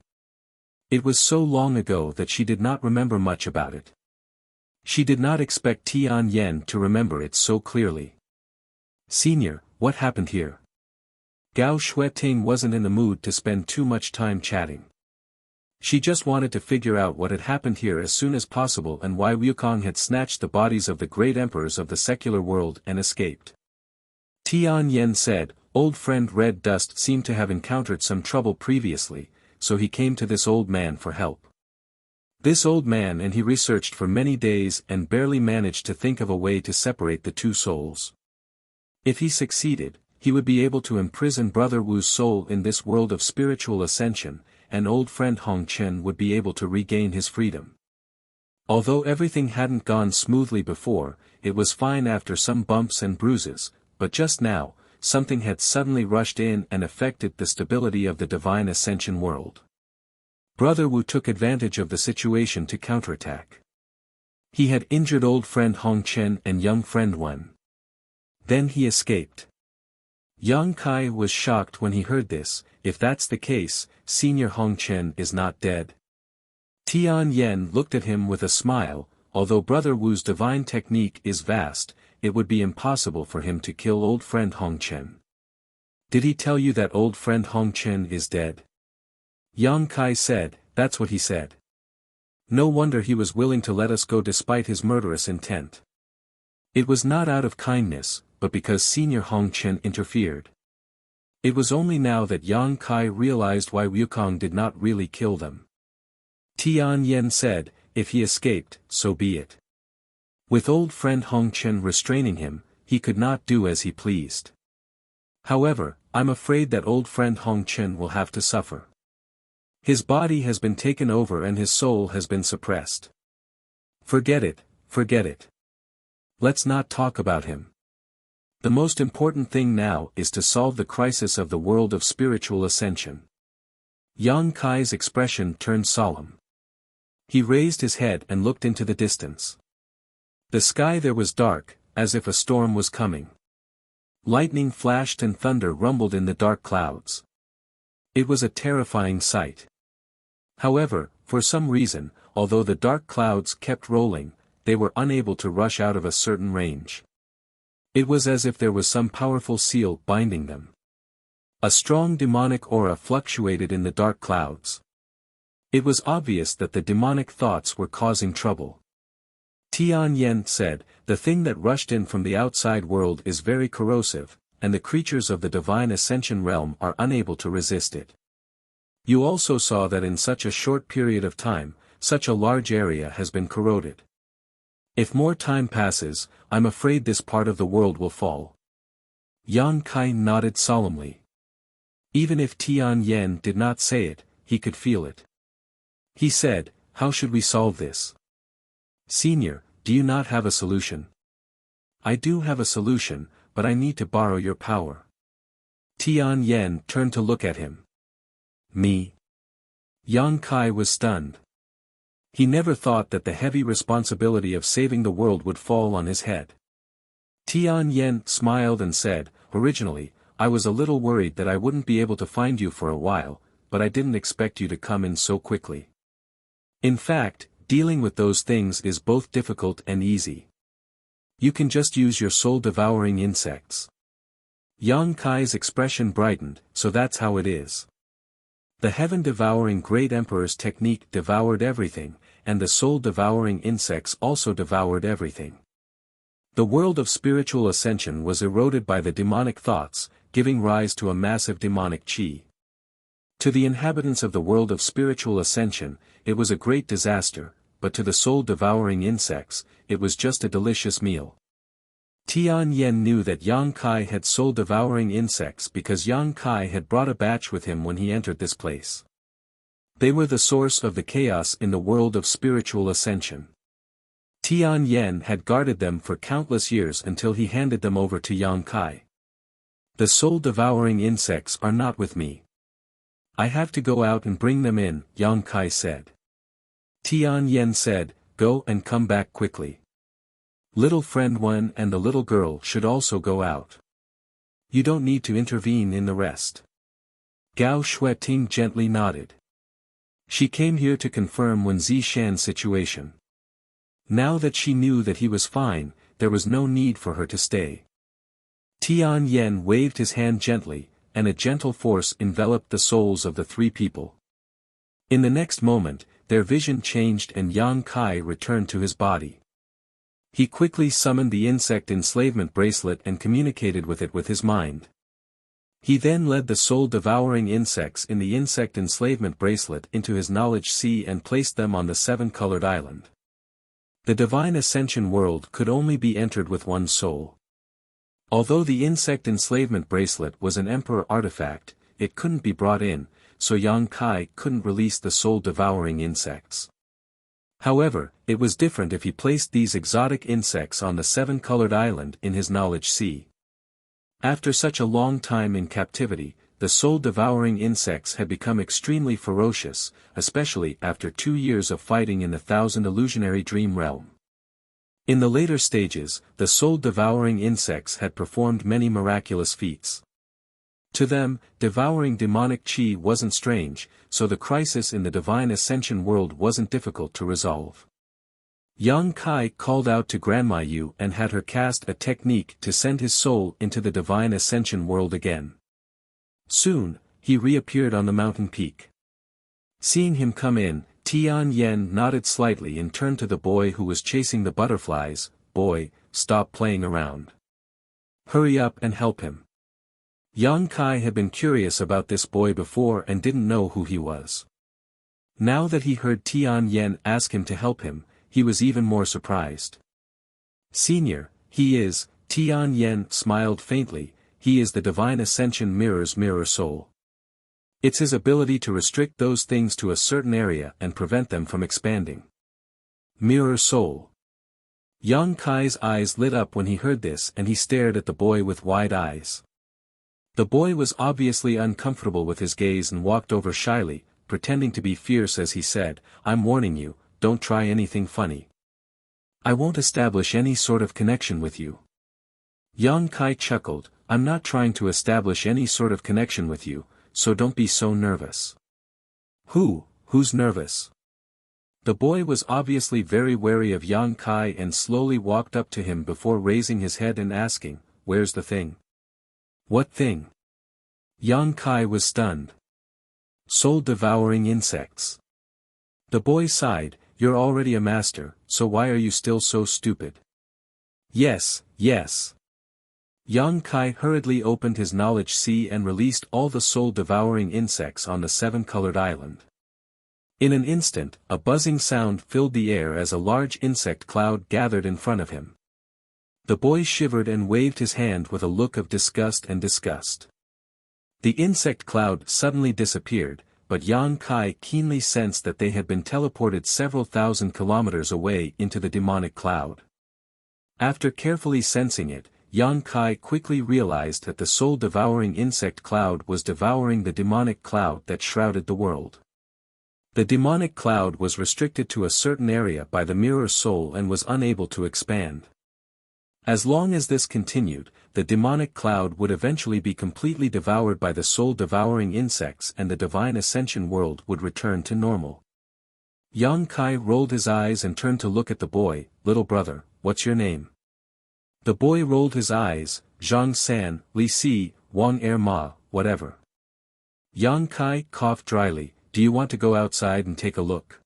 It was so long ago that she did not remember much about it. She did not expect Tian Yen to remember it so clearly. "Senior, what happened here?" Gao Shueting wasn't in the mood to spend too much time chatting. She just wanted to figure out what had happened here as soon as possible and why Wukong had snatched the bodies of the great emperors of the secular world and escaped. Tian Yen said, "Old friend Red Dust seemed to have encountered some trouble previously, so he came to this old man for help. This old man and he researched for many days and barely managed to think of a way to separate the two souls. If he succeeded, he would be able to imprison Brother Wu's soul in this world of spiritual ascension, and old friend Hong Chen would be able to regain his freedom. Although everything hadn't gone smoothly before, it was fine after some bumps and bruises, but just now, something had suddenly rushed in and affected the stability of the Divine Ascension world. Brother Wu took advantage of the situation to counterattack. He had injured old friend Hong Chen and young friend Wen. Then he escaped. Yang Kai was shocked when he heard this. If that's the case, Senior Hong Chen is not dead. Tian Yen looked at him with a smile. Although Brother Wu's divine technique is vast, it would be impossible for him to kill old friend Hong Chen. Did he tell you that old friend Hong Chen is dead? Yang Kai said, "That's what he said." No wonder he was willing to let us go despite his murderous intent. It was not out of kindness, but because Senior Hong Chen interfered. It was only now that Yang Kai realized why Wukong did not really kill them. Tian Yen said, "If he escaped, so be it. With old friend Hong Chen restraining him, he could not do as he pleased. However, I'm afraid that old friend Hong Chen will have to suffer. His body has been taken over and his soul has been suppressed. Forget it, forget it. Let's not talk about him. The most important thing now is to solve the crisis of the world of spiritual ascension." Yang Kai's expression turned solemn. He raised his head and looked into the distance. The sky there was dark, as if a storm was coming. Lightning flashed and thunder rumbled in the dark clouds. It was a terrifying sight. However, for some reason, although the dark clouds kept rolling, they were unable to rush out of a certain range. It was as if there was some powerful seal binding them. A strong demonic aura fluctuated in the dark clouds. It was obvious that the demonic thoughts were causing trouble. Tian Yen said, "The thing that rushed in from the outside world is very corrosive, and the creatures of the Divine Ascension realm are unable to resist it. You also saw that in such a short period of time, such a large area has been corroded. If more time passes, I'm afraid this part of the world will fall." Yang Kai nodded solemnly. Even if Tian Yen did not say it, he could feel it. He said, "How should we solve this? Senior, do you not have a solution?" "I do have a solution, but I need to borrow your power." Tian Yen turned to look at him. "Me?" Yang Kai was stunned. He never thought that the heavy responsibility of saving the world would fall on his head. Tian Yen smiled and said, "Originally, I was a little worried that I wouldn't be able to find you for a while, but I didn't expect you to come in so quickly. In fact, dealing with those things is both difficult and easy. You can just use your soul-devouring insects." Yang Kai's expression brightened, "So that's how it is." The heaven-devouring great emperor's technique devoured everything, and the soul-devouring insects also devoured everything. The world of spiritual ascension was eroded by the demonic thoughts, giving rise to a massive demonic chi. To the inhabitants of the world of spiritual ascension, it was a great disaster, but to the soul-devouring insects, it was just a delicious meal. Tian Yen knew that Yang Kai had soul-devouring insects because Yang Kai had brought a batch with him when he entered this place. They were the source of the chaos in the world of spiritual ascension. Tian Yen had guarded them for countless years until he handed them over to Yang Kai. The soul-devouring insects are not with me. I have to go out and bring them in, Yang Kai said. Tian Yen said, go and come back quickly. Little friend Wen and the little girl should also go out. You don't need to intervene in the rest. Gao Shueting gently nodded. She came here to confirm Wen Zishan's situation. Now that she knew that he was fine, there was no need for her to stay. Tian Yen waved his hand gently, and a gentle force enveloped the souls of the three people. In the next moment, their vision changed and Yang Kai returned to his body. He quickly summoned the insect enslavement bracelet and communicated with it with his mind. He then led the soul-devouring insects in the insect enslavement bracelet into his knowledge sea and placed them on the seven-colored island. The divine ascension world could only be entered with one soul. Although the insect enslavement bracelet was an emperor artifact, it couldn't be brought in, so Yang Kai couldn't release the soul-devouring insects. However, it was different if he placed these exotic insects on the seven-colored island in his knowledge sea. After such a long time in captivity, the soul-devouring insects had become extremely ferocious, especially after 2 years of fighting in the Thousand Illusionary Dream Realm. In the later stages, the soul-devouring insects had performed many miraculous feats. To them, devouring demonic chi wasn't strange, so the crisis in the divine ascension world wasn't difficult to resolve. Yang Kai called out to Grandma Yu and had her cast a technique to send his soul into the divine ascension world again. Soon, he reappeared on the mountain peak. Seeing him come in, Tian Yen nodded slightly and turned to the boy who was chasing the butterflies. Boy, stop playing around. Hurry up and help him. Yang Kai had been curious about this boy before and didn't know who he was. Now that he heard Tian Yen ask him to help him, he was even more surprised. Senior, he is, Tian Yen smiled faintly, he is the divine ascension mirror's mirror soul. It's his ability to restrict those things to a certain area and prevent them from expanding. Mirror soul. Yang Kai's eyes lit up when he heard this and he stared at the boy with wide eyes. The boy was obviously uncomfortable with his gaze and walked over shyly, pretending to be fierce as he said, I'm warning you, don't try anything funny. I won't establish any sort of connection with you. Yang Kai chuckled, I'm not trying to establish any sort of connection with you, so don't be so nervous. Who's nervous? The boy was obviously very wary of Yang Kai and slowly walked up to him before raising his head and asking, where's the thing? What thing? Yang Kai was stunned. Soul-devouring insects. The boy sighed, you're already a master, so why are you still so stupid? Yes. Yang Kai hurriedly opened his knowledge sea and released all the soul-devouring insects on the seven-colored island. In an instant, a buzzing sound filled the air as a large insect cloud gathered in front of him. The boy shivered and waved his hand with a look of disgust. The insect cloud suddenly disappeared, but Yang Kai keenly sensed that they had been teleported several thousand kilometers away into the demonic cloud. After carefully sensing it, Yang Kai quickly realized that the soul-devouring insect cloud was devouring the demonic cloud that shrouded the world. The demonic cloud was restricted to a certain area by the mirror soul and was unable to expand. As long as this continued, the demonic cloud would eventually be completely devoured by the soul-devouring insects and the divine ascension world would return to normal. Yang Kai rolled his eyes and turned to look at the boy, little brother, what's your name? The boy rolled his eyes, Zhang San, Li Si, Wang Er Ma, whatever. Yang Kai coughed dryly, do you want to go outside and take a look?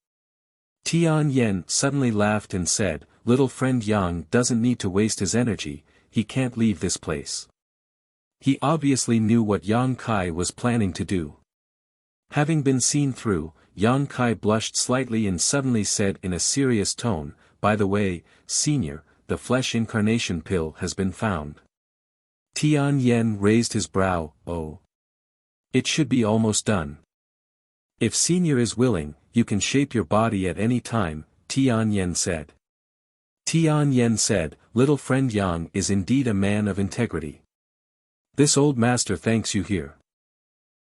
Tian Yen suddenly laughed and said, little friend Yang doesn't need to waste his energy, he can't leave this place. He obviously knew what Yang Kai was planning to do. Having been seen through, Yang Kai blushed slightly and suddenly said in a serious tone, "By the way, Senior, the flesh incarnation pill has been found." Tian Yen raised his brow. "Oh. It should be almost done. If Senior is willing, you can shape your body at any time," Tian Yen said. Tian Yen said, "Little friend Yang is indeed a man of integrity. This old master thanks you here."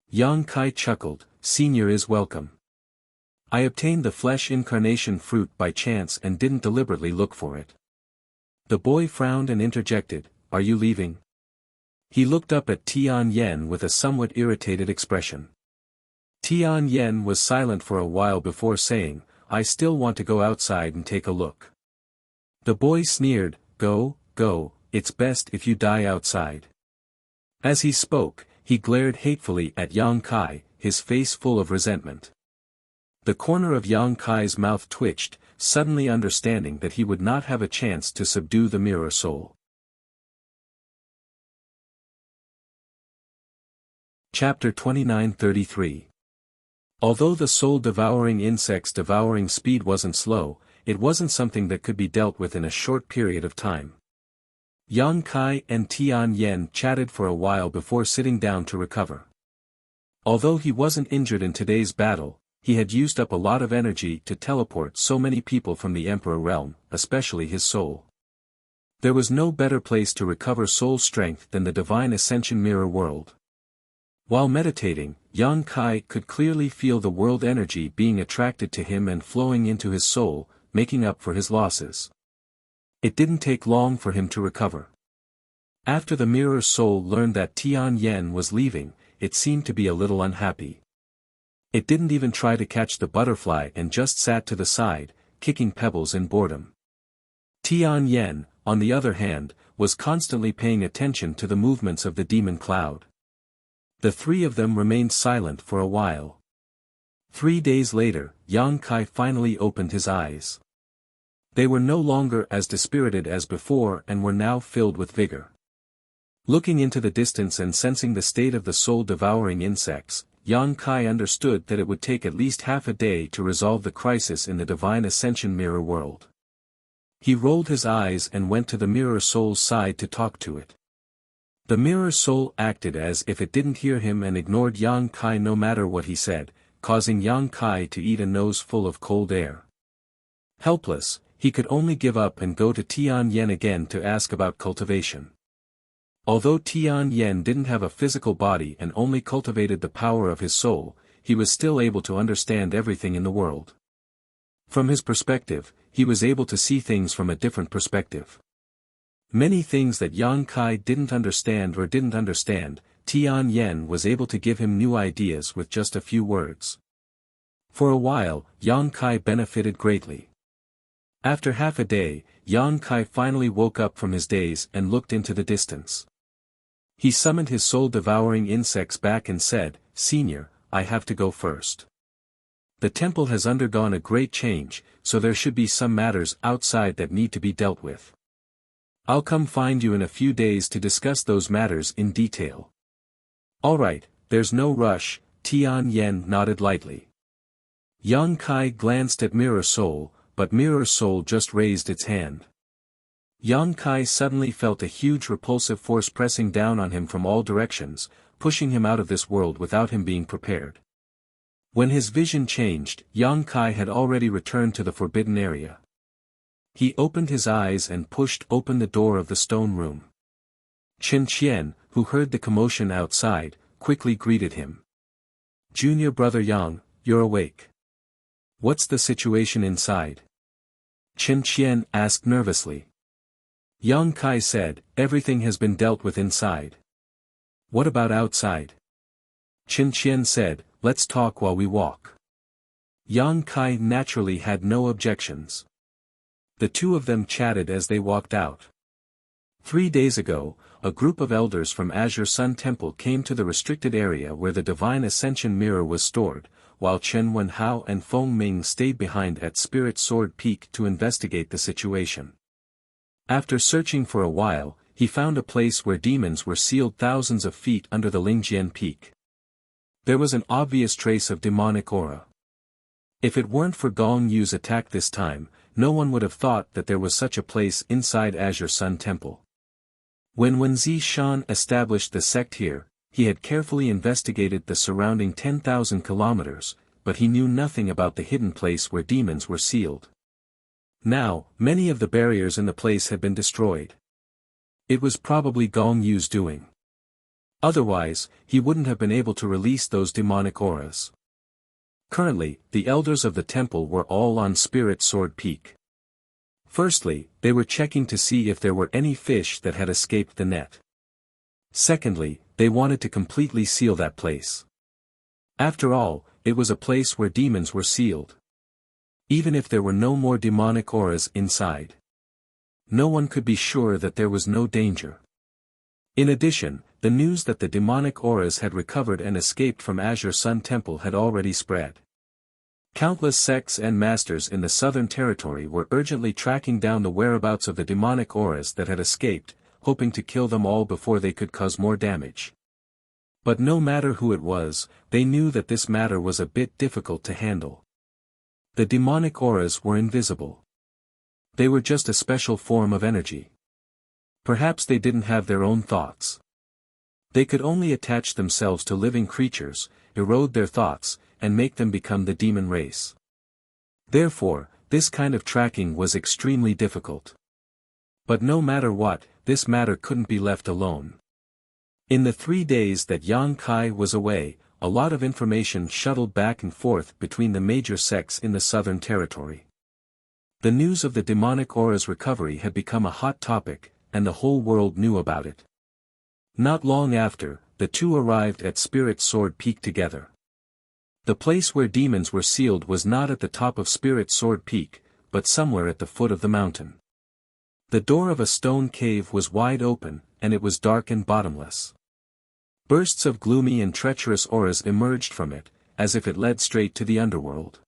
Yang Kai chuckled, "Senior is welcome. I obtained the flesh incarnation fruit by chance and didn't deliberately look for it." The boy frowned and interjected, "Are you leaving?" He looked up at Tian Yen with a somewhat irritated expression. Tian Yen was silent for a while before saying, "I still want to go outside and take a look." The boy sneered, Go, it's best if you die outside." As he spoke, he glared hatefully at Yang Kai, his face full of resentment. The corner of Yang Kai's mouth twitched, suddenly understanding that he would not have a chance to subdue the mirror soul. Chapter 29-33. Although the soul-devouring insect's devouring speed wasn't slow, it wasn't something that could be dealt with in a short period of time. Yang Kai and Tian Yen chatted for a while before sitting down to recover. Although he wasn't injured in today's battle, he had used up a lot of energy to teleport so many people from the Emperor realm, especially his soul. There was no better place to recover soul strength than the Divine Ascension Mirror world. While meditating, Yang Kai could clearly feel the world energy being attracted to him and flowing into his soul, making up for his losses. It didn't take long for him to recover. After the mirror soul learned that Tian Yen was leaving, it seemed to be a little unhappy. It didn't even try to catch the butterfly and just sat to the side, kicking pebbles in boredom. Tian Yen, on the other hand, was constantly paying attention to the movements of the demon cloud. The three of them remained silent for a while. 3 days later, Yang Kai finally opened his eyes. They were no longer as dispirited as before and were now filled with vigor. Looking into the distance and sensing the state of the soul-devouring insects, Yang Kai understood that it would take at least half a day to resolve the crisis in the Divine Ascension Mirror world. He rolled his eyes and went to the mirror soul's side to talk to it. The mirror soul acted as if it didn't hear him and ignored Yang Kai no matter what he said, causing Yang Kai to eat a nose full of cold air. Helpless, he could only give up and go to Tian Yen again to ask about cultivation. Although Tian Yen didn't have a physical body and only cultivated the power of his soul, he was still able to understand everything in the world. From his perspective, he was able to see things from a different perspective. Many things that Yang Kai didn't understand, Tian Yen was able to give him new ideas with just a few words. For a while, Yang Kai benefited greatly. After half a day, Yang Kai finally woke up from his daze and looked into the distance. He summoned his soul-devouring insects back and said, "Senior, I have to go first. The temple has undergone a great change, so there should be some matters outside that need to be dealt with. I'll come find you in a few days to discuss those matters in detail." "All right, there's no rush," Tian Yen nodded lightly. Yang Kai glanced at Mirror Soul, but Mirror Soul just raised its hand. Yang Kai suddenly felt a huge repulsive force pressing down on him from all directions, pushing him out of this world without him being prepared. When his vision changed, Yang Kai had already returned to the forbidden area. He opened his eyes and pushed open the door of the stone room. Chen Qian, who heard the commotion outside, quickly greeted him. "Junior brother Yang, you're awake. What's the situation inside?" Chen Qian asked nervously. Yang Kai said, "Everything has been dealt with inside." "What about outside?" Chen Qian said, "Let's talk while we walk." Yang Kai naturally had no objections. The two of them chatted as they walked out. 3 days ago, a group of elders from Azure Sun Temple came to the restricted area where the Divine Ascension Mirror was stored, while Chen Wenhao and Feng Ming stayed behind at Spirit Sword Peak to investigate the situation. After searching for a while, he found a place where demons were sealed thousands of feet under the Lingjian Peak. There was an obvious trace of demonic aura. If it weren't for Gong Yu's attack this time, no one would have thought that there was such a place inside Azure Sun Temple. When Wen Zishan established the sect here, he had carefully investigated the surrounding 10,000 kilometers, but he knew nothing about the hidden place where demons were sealed. Now, many of the barriers in the place had been destroyed. It was probably Gong Yu's doing. Otherwise, he wouldn't have been able to release those demonic auras. Currently, the elders of the temple were all on Spirit Sword Peak. Firstly, they were checking to see if there were any fish that had escaped the net. Secondly, they wanted to completely seal that place. After all, it was a place where demons were sealed. Even if there were no more demonic auras inside, no one could be sure that there was no danger. In addition, the news that the demonic auras had recovered and escaped from Azure Sun Temple had already spread. Countless sects and masters in the Southern Territory were urgently tracking down the whereabouts of the demonic auras that had escaped, hoping to kill them all before they could cause more damage. But no matter who it was, they knew that this matter was a bit difficult to handle. The demonic auras were invisible. They were just a special form of energy. Perhaps they didn't have their own thoughts. They could only attach themselves to living creatures, erode their thoughts, and make them become the demon race. Therefore, this kind of tracking was extremely difficult. But no matter what, this matter couldn't be left alone. In the 3 days that Yang Kai was away, a lot of information shuttled back and forth between the major sects in the Southern Territory. The news of the demonic aura's recovery had become a hot topic, and the whole world knew about it. Not long after, the two arrived at Spirit Sword Peak together. The place where demons were sealed was not at the top of Spirit Sword Peak, but somewhere at the foot of the mountain. The door of a stone cave was wide open, and it was dark and bottomless. Bursts of gloomy and treacherous auras emerged from it, as if it led straight to the underworld.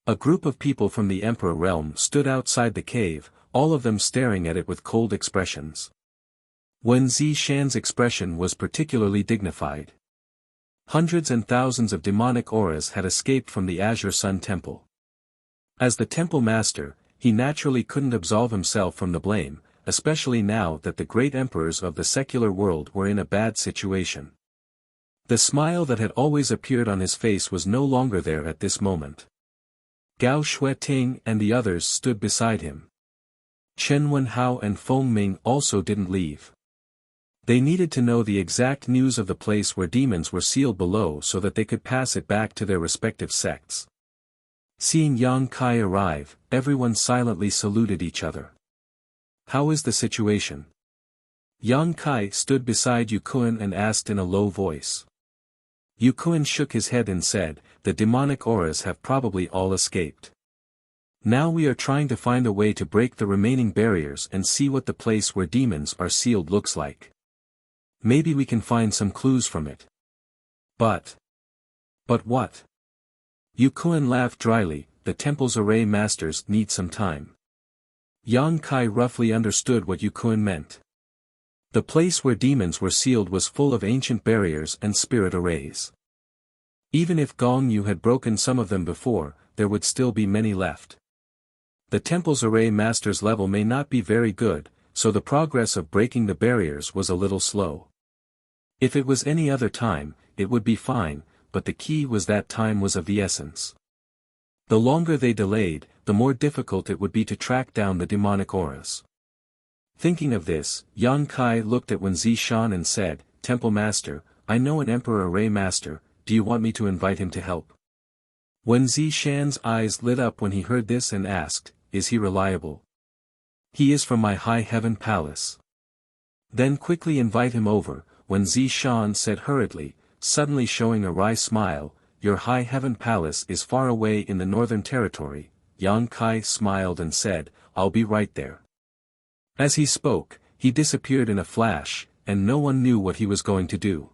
A group of people from the Emperor realm stood outside the cave, all of them staring at it with cold expressions. Wen Zishan's expression was particularly dignified. Hundreds and thousands of demonic auras had escaped from the Azure Sun Temple. As the temple master, he naturally couldn't absolve himself from the blame, especially now that the great emperors of the secular world were in a bad situation. The smile that had always appeared on his face was no longer there at this moment. Gao Shueting and the others stood beside him. Chen Wenhao and Feng Ming also didn't leave. They needed to know the exact news of the place where demons were sealed below so that they could pass it back to their respective sects. Seeing Yang Kai arrive, everyone silently saluted each other. "How is the situation?" Yang Kai stood beside Yukuan and asked in a low voice. Yukuan shook his head and said, "The demonic auras have probably all escaped. Now we are trying to find a way to break the remaining barriers and see what the place where demons are sealed looks like. Maybe we can find some clues from it." But what? Yukuan laughed dryly. "The temple's array masters need some time." Yang Kai roughly understood what Yukuan meant. The place where demons were sealed was full of ancient barriers and spirit arrays. Even if Gong Yu had broken some of them before, there would still be many left. The temple's array master's level may not be very good, so the progress of breaking the barriers was a little slow. If it was any other time, it would be fine, but the key was that time was of the essence. The longer they delayed, the more difficult it would be to track down the demonic auras. Thinking of this, Yang Kai looked at Wen Zishan and said, "Temple Master, I know an Emperor Array Master, do you want me to invite him to help?" Wen Zishan's eyes lit up when he heard this and asked, "Is he reliable?" "He is from my High Heaven Palace." "Then quickly invite him over," Wen Zishan said hurriedly, suddenly showing a wry smile. "Your High Heaven Palace is far away in the Northern Territory." Yang Kai smiled and said, "I'll be right there." As he spoke, he disappeared in a flash, and no one knew what he was going to do.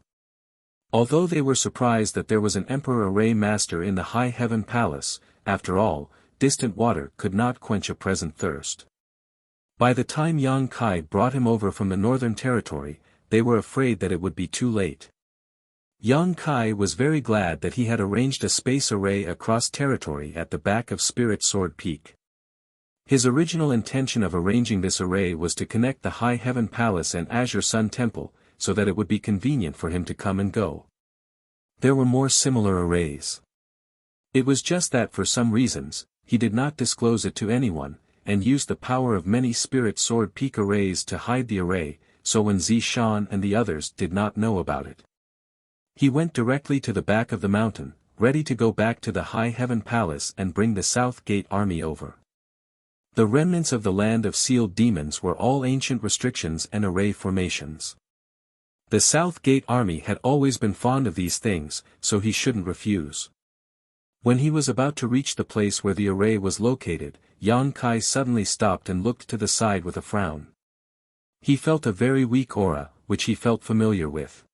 Although they were surprised that there was an Emperor Array Master in the High Heaven Palace, after all, distant water could not quench a present thirst. By the time Yang Kai brought him over from the Northern Territory, they were afraid that it would be too late. Yang Kai was very glad that he had arranged a space array across territory at the back of Spirit Sword Peak. His original intention of arranging this array was to connect the High Heaven Palace and Azure Sun Temple, so that it would be convenient for him to come and go. There were more similar arrays. It was just that for some reasons, he did not disclose it to anyone, and used the power of many Spirit Sword Peak arrays to hide the array, so when Zishan and the others did not know about it. He went directly to the back of the mountain, ready to go back to the High Heaven Palace and bring the South Gate army over. The remnants of the land of sealed demons were all ancient restrictions and array formations. The South Gate army had always been fond of these things, so he shouldn't refuse. When he was about to reach the place where the array was located, Yang Kai suddenly stopped and looked to the side with a frown. He felt a very weak aura, which he felt familiar with.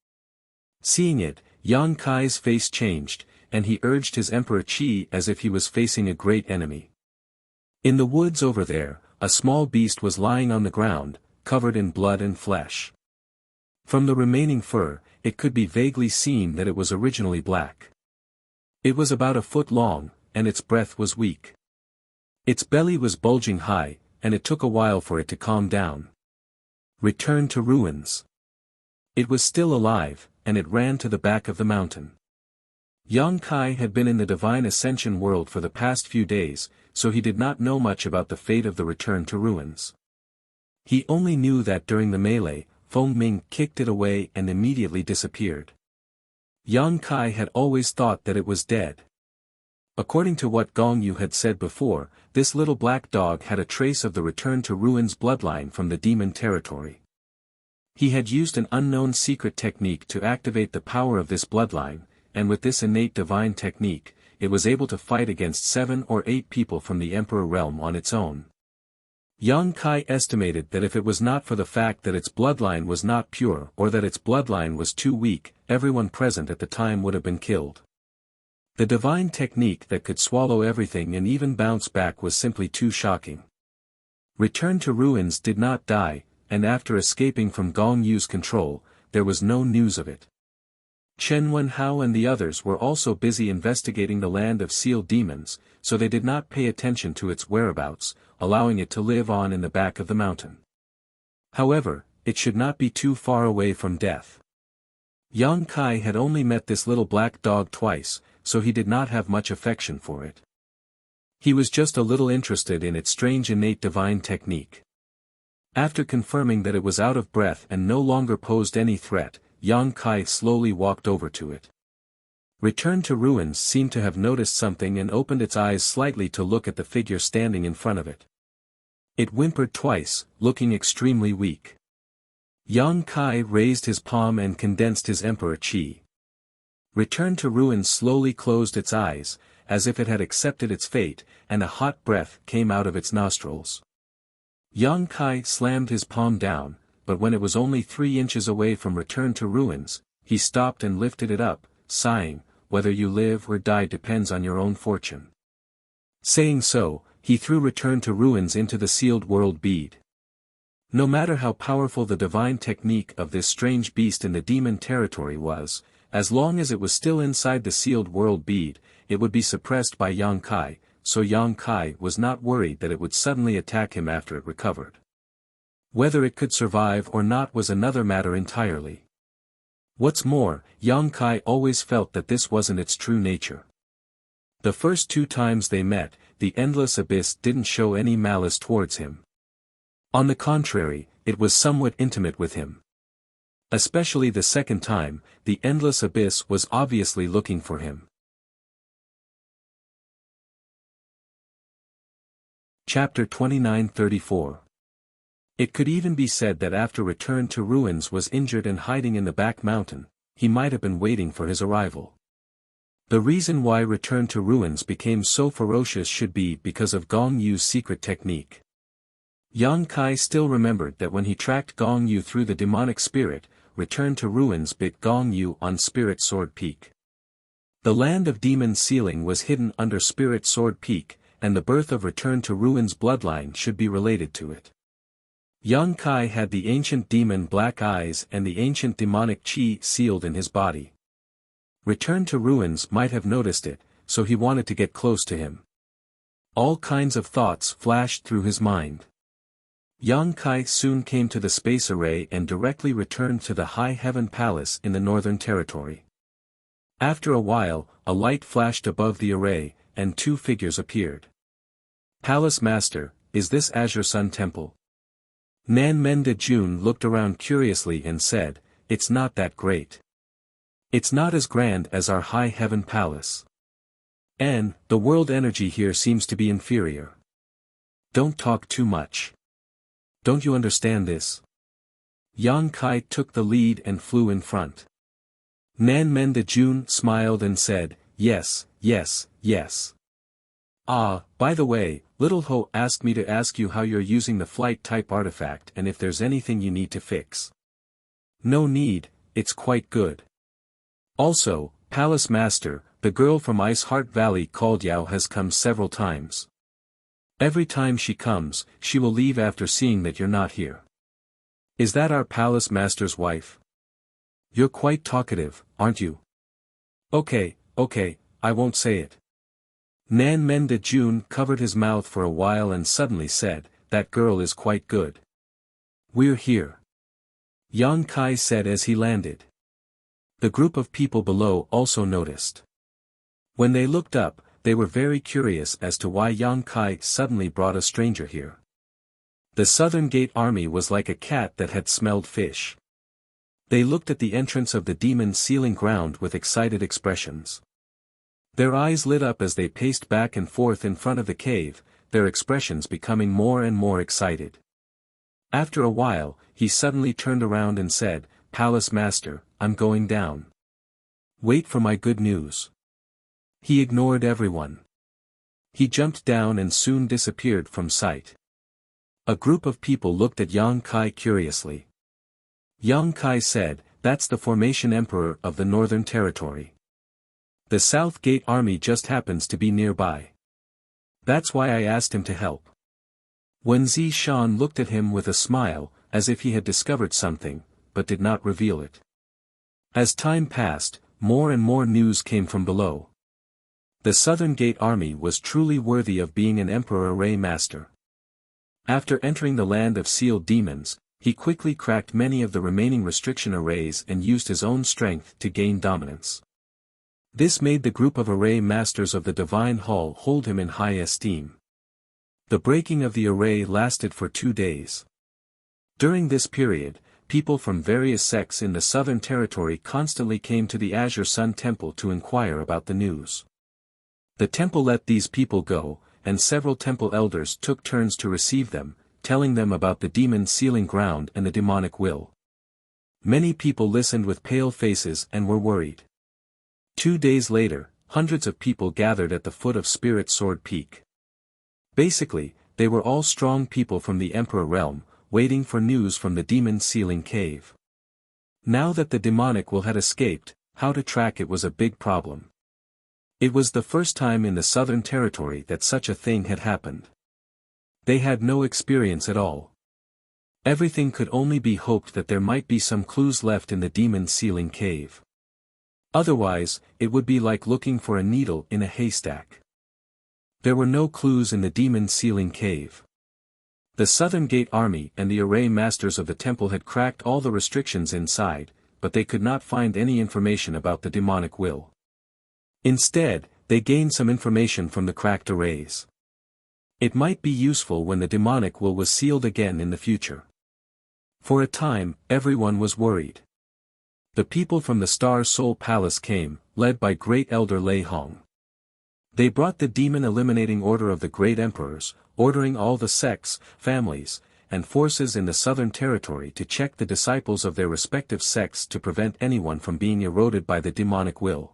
Seeing it, Yang Kai's face changed, and he urged his Emperor Qi as if he was facing a great enemy. In the woods over there, a small beast was lying on the ground, covered in blood and flesh. From the remaining fur, it could be vaguely seen that it was originally black. It was about a foot long, and its breath was weak. Its belly was bulging high, and it took a while for it to calm down. Return to ruins. It was still alive, and it ran to the back of the mountain. Yang Kai had been in the Divine Ascension world for the past few days, so he did not know much about the fate of the return to ruins. He only knew that during the melee, Feng Ming kicked it away and immediately disappeared. Yang Kai had always thought that it was dead. According to what Gong Yu had said before, this little black dog had a trace of the return to ruins bloodline from the demon territory. He had used an unknown secret technique to activate the power of this bloodline, and with this innate divine technique, it was able to fight against 7 or 8 people from the Emperor realm on its own. Yang Kai estimated that if it was not for the fact that its bloodline was not pure or that its bloodline was too weak, everyone present at the time would have been killed. The divine technique that could swallow everything and even bounce back was simply too shocking. Return to Ruins did not die, and after escaping from Gong Yu's control, there was no news of it. Chen Wenhao and the others were also busy investigating the land of sealed demons, so they did not pay attention to its whereabouts, allowing it to live on in the back of the mountain. However, it should not be too far away from death. Yang Kai had only met this little black dog twice, so he did not have much affection for it. He was just a little interested in its strange innate divine technique. After confirming that it was out of breath and no longer posed any threat, Yang Kai slowly walked over to it. Return to Ruins seemed to have noticed something and opened its eyes slightly to look at the figure standing in front of it. It whimpered twice, looking extremely weak. Yang Kai raised his palm and condensed his Emperor Qi. Return to Ruins slowly closed its eyes, as if it had accepted its fate, and a hot breath came out of its nostrils. Yang Kai slammed his palm down, but when it was only 3 inches away from Return to Ruins, he stopped and lifted it up, sighing, "Whether you live or die depends on your own fortune." Saying so, he threw Return to Ruins into the sealed world bead. No matter how powerful the divine technique of this strange beast in the demon territory was, as long as it was still inside the sealed world bead, it would be suppressed by Yang Kai, so Yang Kai was not worried that it would suddenly attack him after it recovered. Whether it could survive or not was another matter entirely. What's more, Yang Kai always felt that this wasn't its true nature. The first 2 times they met, the Endless Abyss didn't show any malice towards him. On the contrary, it was somewhat intimate with him. Especially the second time, the Endless Abyss was obviously looking for him. Chapter 29-34. It could even be said that after Return to Ruins was injured and hiding in the back mountain, he might have been waiting for his arrival. The reason why Return to Ruins became so ferocious should be because of Gong Yu's secret technique. Yang Kai still remembered that when he tracked Gong Yu through the demonic spirit, Return to Ruins bit Gong Yu on Spirit Sword Peak. The land of demon sealing was hidden under Spirit Sword Peak, and the birth of Return to Ruins bloodline should be related to it. Yang Kai had the ancient demon black eyes and the ancient demonic qi sealed in his body. Return to Ruins might have noticed it, so he wanted to get close to him. All kinds of thoughts flashed through his mind. Yang Kai soon came to the space array and directly returned to the High Heaven Palace in the Northern Territory. After a while, a light flashed above the array, and two figures appeared. Palace Master, is this Azure Sun Temple? Nan Menda Jun looked around curiously and said, it's not that great. It's not as grand as our High Heaven Palace. And, the world energy here seems to be inferior. Don't talk too much. Don't you understand this? Yang Kai took the lead and flew in front. Nan Menda Jun smiled and said, yes, yes, yes. Ah, by the way, Little Ho asked me to ask you how you're using the flight type artifact and if there's anything you need to fix. No need, it's quite good. Also, Palace Master, the girl from Ice Heart Valley called Yao has come several times. Every time she comes, she will leave after seeing that you're not here. Is that our Palace Master's wife? You're quite talkative, aren't you? Okay, I won't say it. Nan Menda Jun covered his mouth for a while and suddenly said, that girl is quite good. We're here. Yang Kai said as he landed. The group of people below also noticed. When they looked up, they were very curious as to why Yang Kai suddenly brought a stranger here. The Southern Gate Army was like a cat that had smelled fish. They looked at the entrance of the demon sealing ground with excited expressions. Their eyes lit up as they paced back and forth in front of the cave, their expressions becoming more and more excited. After a while, he suddenly turned around and said, Palace Master, I'm going down. Wait for my good news. He ignored everyone. He jumped down and soon disappeared from sight. A group of people looked at Yang Kai curiously. Yang Kai said, that's the Formation Emperor of the Northern Territory. The South Gate Army just happens to be nearby. That's why I asked him to help. Wen Zishan looked at him with a smile, as if he had discovered something, but did not reveal it. As time passed, more and more news came from below. The Southern Gate Army was truly worthy of being an Emperor Array Master. After entering the land of sealed demons, he quickly cracked many of the remaining restriction arrays and used his own strength to gain dominance. This made the group of array masters of the Divine Hall hold him in high esteem. The breaking of the array lasted for 2 days. During this period, people from various sects in the Southern Territory constantly came to the Azure Sun Temple to inquire about the news. The temple let these people go, and several temple elders took turns to receive them, telling them about the demon sealing ground and the demonic will. Many people listened with pale faces and were worried. 2 days later, hundreds of people gathered at the foot of Spirit Sword Peak. Basically, they were all strong people from the Emperor realm, waiting for news from the demon sealing cave. Now that the demonic will had escaped, how to track it was a big problem. It was the first time in the Southern Territory that such a thing had happened. They had no experience at all. Everything could only be hoped that there might be some clues left in the demon sealing cave. Otherwise, it would be like looking for a needle in a haystack. There were no clues in the demon sealing cave. The Southern Gate Army and the array masters of the temple had cracked all the restrictions inside, but they could not find any information about the demonic will. Instead, they gained some information from the cracked arrays. It might be useful when the demonic will was sealed again in the future. For a time, everyone was worried. The people from the Star Soul Palace came, led by Great Elder Lei Hong. They brought the demon eliminating order of the Great Emperors, ordering all the sects, families, and forces in the Southern Territory to check the disciples of their respective sects to prevent anyone from being eroded by the demonic will.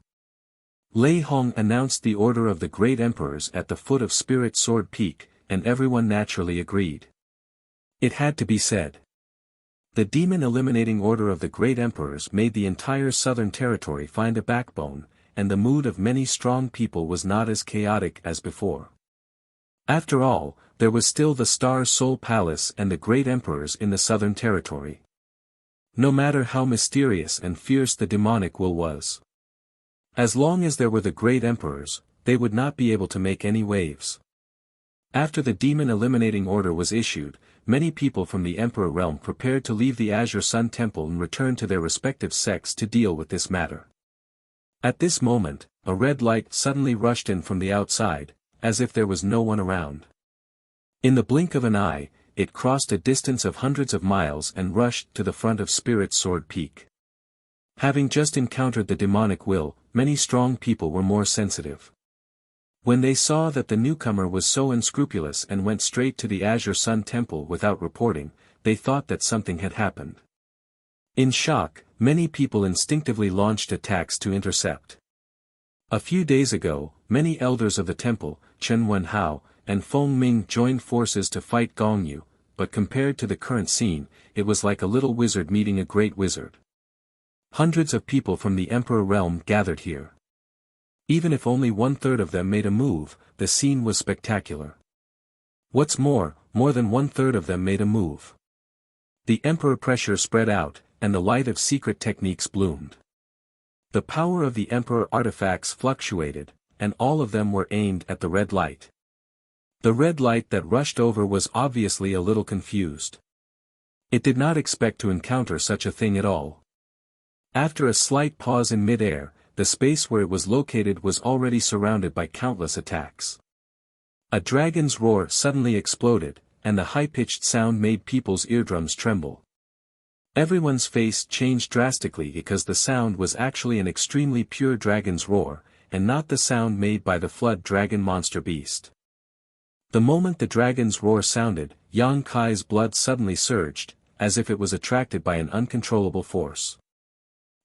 Lei Hong announced the order of the Great Emperors at the foot of Spirit Sword Peak, and everyone naturally agreed. It had to be said. The demon eliminating order of the Great Emperors made the entire Southern Territory find a backbone, and the mood of many strong people was not as chaotic as before. After all, there was still the Star Soul Palace and the Great Emperors in the Southern Territory. No matter how mysterious and fierce the demonic will was. As long as there were the great emperors, they would not be able to make any waves. After the demon eliminating order was issued, many people from the Emperor realm prepared to leave the Azure Sun Temple and return to their respective sects to deal with this matter. At this moment, a red light suddenly rushed in from the outside, as if there was no one around. In the blink of an eye, it crossed a distance of hundreds of miles and rushed to the front of Spirit Sword Peak. Having just encountered the demonic will, many strong people were more sensitive. When they saw that the newcomer was so unscrupulous and went straight to the Azure Sun Temple without reporting, they thought that something had happened. In shock, many people instinctively launched attacks to intercept. A few days ago, many elders of the temple, Chen Wenhao, and Feng Ming joined forces to fight Gongyu, but compared to the current scene, it was like a little wizard meeting a great wizard. Hundreds of people from the Emperor realm gathered here. Even if only 1/3 of them made a move, the scene was spectacular. What's more than 1/3 of them made a move. The Emperor pressure spread out, and the light of secret techniques bloomed. The power of the Emperor artifacts fluctuated, and all of them were aimed at the red light. The red light that rushed over was obviously a little confused. It did not expect to encounter such a thing at all. After a slight pause in mid-air, the space where it was located was already surrounded by countless attacks. A dragon's roar suddenly exploded, and the high-pitched sound made people's eardrums tremble. Everyone's face changed drastically because the sound was actually an extremely pure dragon's roar, and not the sound made by the flood dragon monster beast. The moment the dragon's roar sounded, Yang Kai's blood suddenly surged, as if it was attracted by an uncontrollable force.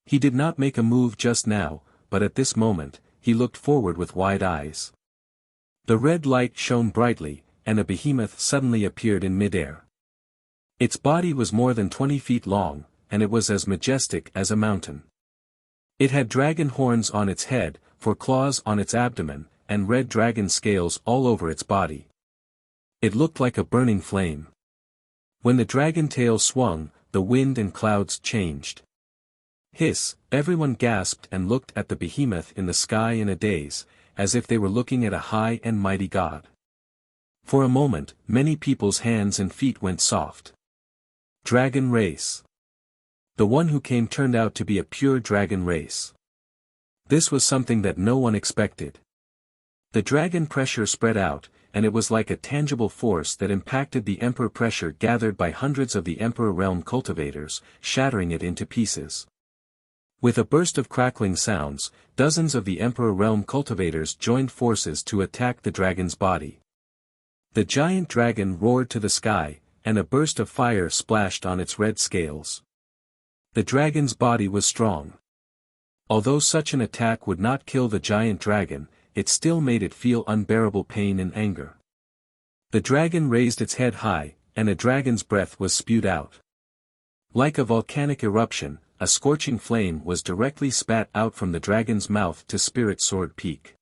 He did not make a move just now, but at this moment, he looked forward with wide eyes. The red light shone brightly, and a behemoth suddenly appeared in mid-air. Its body was more than 20 feet long, and it was as majestic as a mountain. It had dragon horns on its head, 4 claws on its abdomen, and red dragon scales all over its body. It looked like a burning flame. When the dragon tail swung, the wind and clouds changed. Hiss, everyone gasped and looked at the behemoth in the sky in a daze, as if they were looking at a high and mighty god. For a moment, many people's hands and feet went soft. Dragon race. The one who came turned out to be a pure dragon race. This was something that no one expected. The dragon pressure spread out, and it was like a tangible force that impacted the Emperor pressure gathered by hundreds of the Emperor realm cultivators, shattering it into pieces. With a burst of crackling sounds, dozens of the Emperor realm cultivators joined forces to attack the dragon's body. The giant dragon roared to the sky, and a burst of fire splashed on its red scales. The dragon's body was strong. Although such an attack would not kill the giant dragon, it still made it feel unbearable pain and anger. The dragon raised its head high, and a dragon's breath was spewed out. Like a volcanic eruption, a scorching flame was directly spat out from the dragon's mouth to Spirit Sword Peak.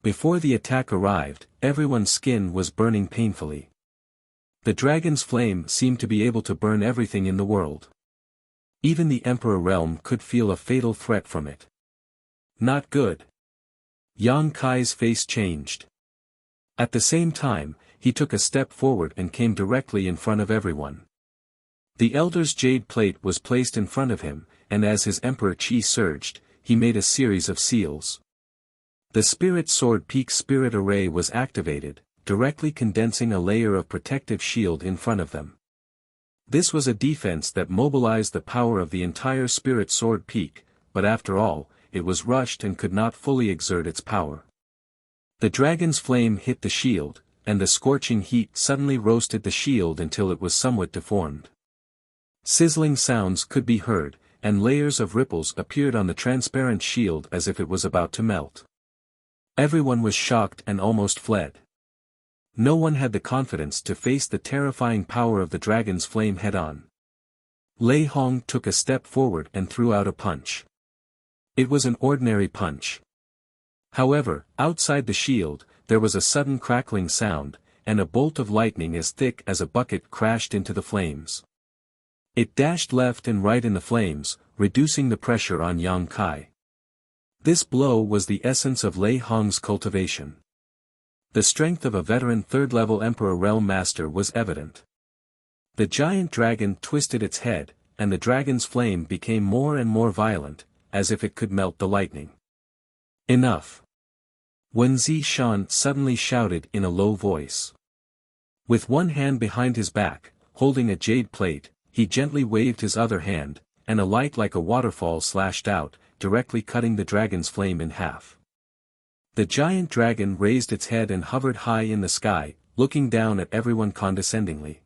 Before the attack arrived, everyone's skin was burning painfully. The dragon's flame seemed to be able to burn everything in the world. Even the Emperor realm could feel a fatal threat from it. Not good. Yang Kai's face changed. At the same time, he took a step forward and came directly in front of everyone. The elder's jade plate was placed in front of him, and as his Emperor Chi surged, he made a series of seals. The Spirit Sword Peak Spirit Array was activated, directly condensing a layer of protective shield in front of them. This was a defense that mobilized the power of the entire Spirit Sword Peak, but after all, it was rushed and could not fully exert its power. The dragon's flame hit the shield, and the scorching heat suddenly roasted the shield until it was somewhat deformed. Sizzling sounds could be heard, and layers of ripples appeared on the transparent shield as if it was about to melt. Everyone was shocked and almost fled. No one had the confidence to face the terrifying power of the dragon's flame head-on. Lei Hong took a step forward and threw out a punch. It was an ordinary punch. However, outside the shield, there was a sudden crackling sound, and a bolt of lightning as thick as a bucket crashed into the flames. It dashed left and right in the flames, reducing the pressure on Yang Kai. This blow was the essence of Lei Hong's cultivation. The strength of a veteran third-level Emperor Realm Master was evident. The giant dragon twisted its head, and the dragon's flame became more and more violent, as if it could melt the lightning. Enough! Wen Zishan suddenly shouted in a low voice. With one hand behind his back, holding a jade plate, he gently waved his other hand, and a light like a waterfall slashed out, directly cutting the dragon's flame in half. The giant dragon raised its head and hovered high in the sky, looking down at everyone condescendingly.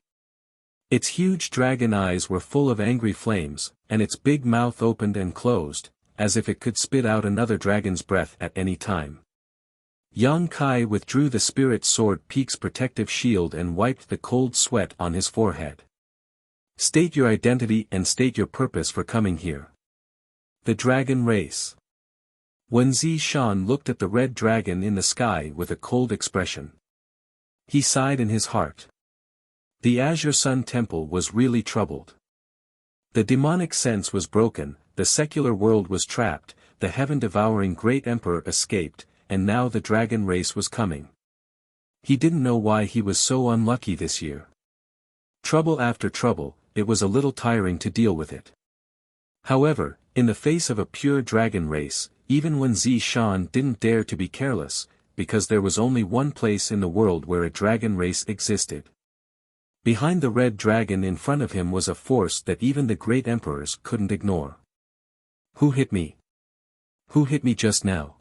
Its huge dragon eyes were full of angry flames, and its big mouth opened and closed, as if it could spit out another dragon's breath at any time. Yang Kai withdrew the spirit sword peak's protective shield and wiped the cold sweat on his forehead. State your identity and state your purpose for coming here. The Dragon Race. Wen Zishan looked at the red dragon in the sky with a cold expression. He sighed in his heart. The Azure Sun Temple was really troubled. The demonic sense was broken, the secular world was trapped, the heaven-devouring great emperor escaped, and now the dragon race was coming. He didn't know why he was so unlucky this year. Trouble after trouble, it was a little tiring to deal with it. However, in the face of a pure dragon race, even Wen Zishan didn't dare to be careless, because there was only one place in the world where a dragon race existed. Behind the red dragon in front of him was a force that even the great emperors couldn't ignore. Who hit me? Who hit me just now?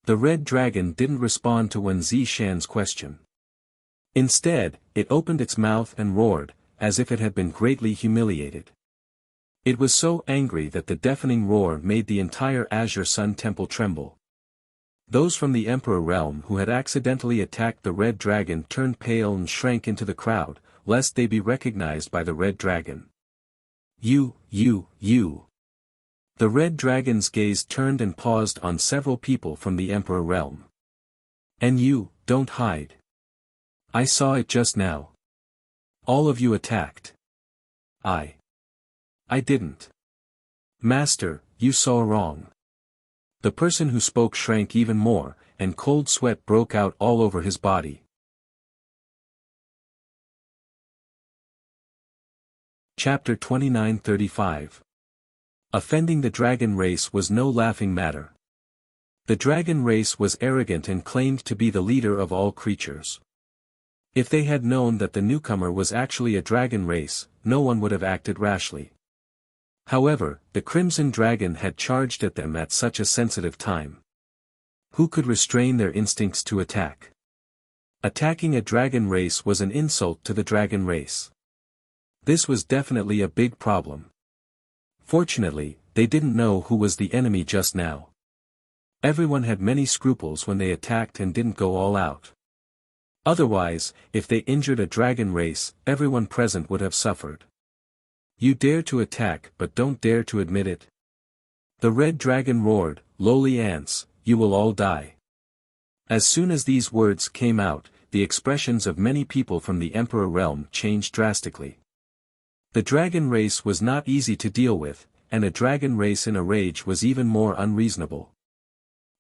The red dragon didn't respond to Wen Zishan's question. Instead, it opened its mouth and roared, as if it had been greatly humiliated. It was so angry that the deafening roar made the entire Azure Sun Temple tremble. Those from the Emperor Realm who had accidentally attacked the red dragon turned pale and shrank into the crowd, lest they be recognized by the red dragon. You. The red dragon's gaze turned and paused on several people from the Emperor Realm. And you, don't hide. I saw it just now. All of you attacked. I didn't. Master, you saw wrong. The person who spoke shrank even more, and cold sweat broke out all over his body. Chapter 29:35. Offending the dragon race was no laughing matter. The dragon race was arrogant and claimed to be the leader of all creatures. If they had known that the newcomer was actually a dragon race, no one would have acted rashly. However, the Crimson Dragon had charged at them at such a sensitive time. Who could restrain their instincts to attack? Attacking a dragon race was an insult to the dragon race. This was definitely a big problem. Fortunately, they didn't know who was the enemy just now. Everyone had many scruples when they attacked and didn't go all out. Otherwise, if they injured a dragon race, everyone present would have suffered. You dare to attack but don't dare to admit it. The red dragon roared, lowly ants, you will all die. As soon as these words came out, the expressions of many people from the Emperor Realm changed drastically. The dragon race was not easy to deal with, and a dragon race in a rage was even more unreasonable.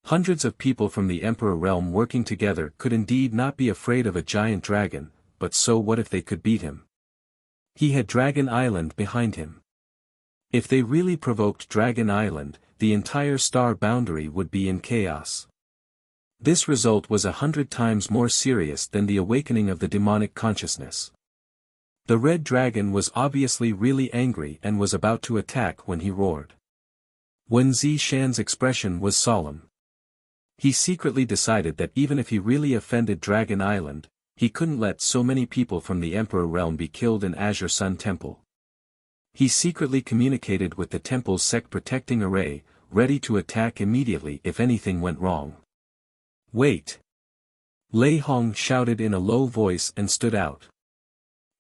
Hundreds of people from the Emperor Realm working together could indeed not be afraid of a giant dragon, but so what if they could beat him? He had Dragon Island behind him. If they really provoked Dragon Island, the entire star boundary would be in chaos. This result was 100 times more serious than the awakening of the demonic consciousness. The red dragon was obviously really angry and was about to attack when he roared. Wen Zishan's expression was solemn. He secretly decided that even if he really offended Dragon Island, he couldn't let so many people from the Emperor Realm be killed in Azure Sun Temple. He secretly communicated with the temple's sect protecting array, ready to attack immediately if anything went wrong. Wait! Lei Hong shouted in a low voice and stood out.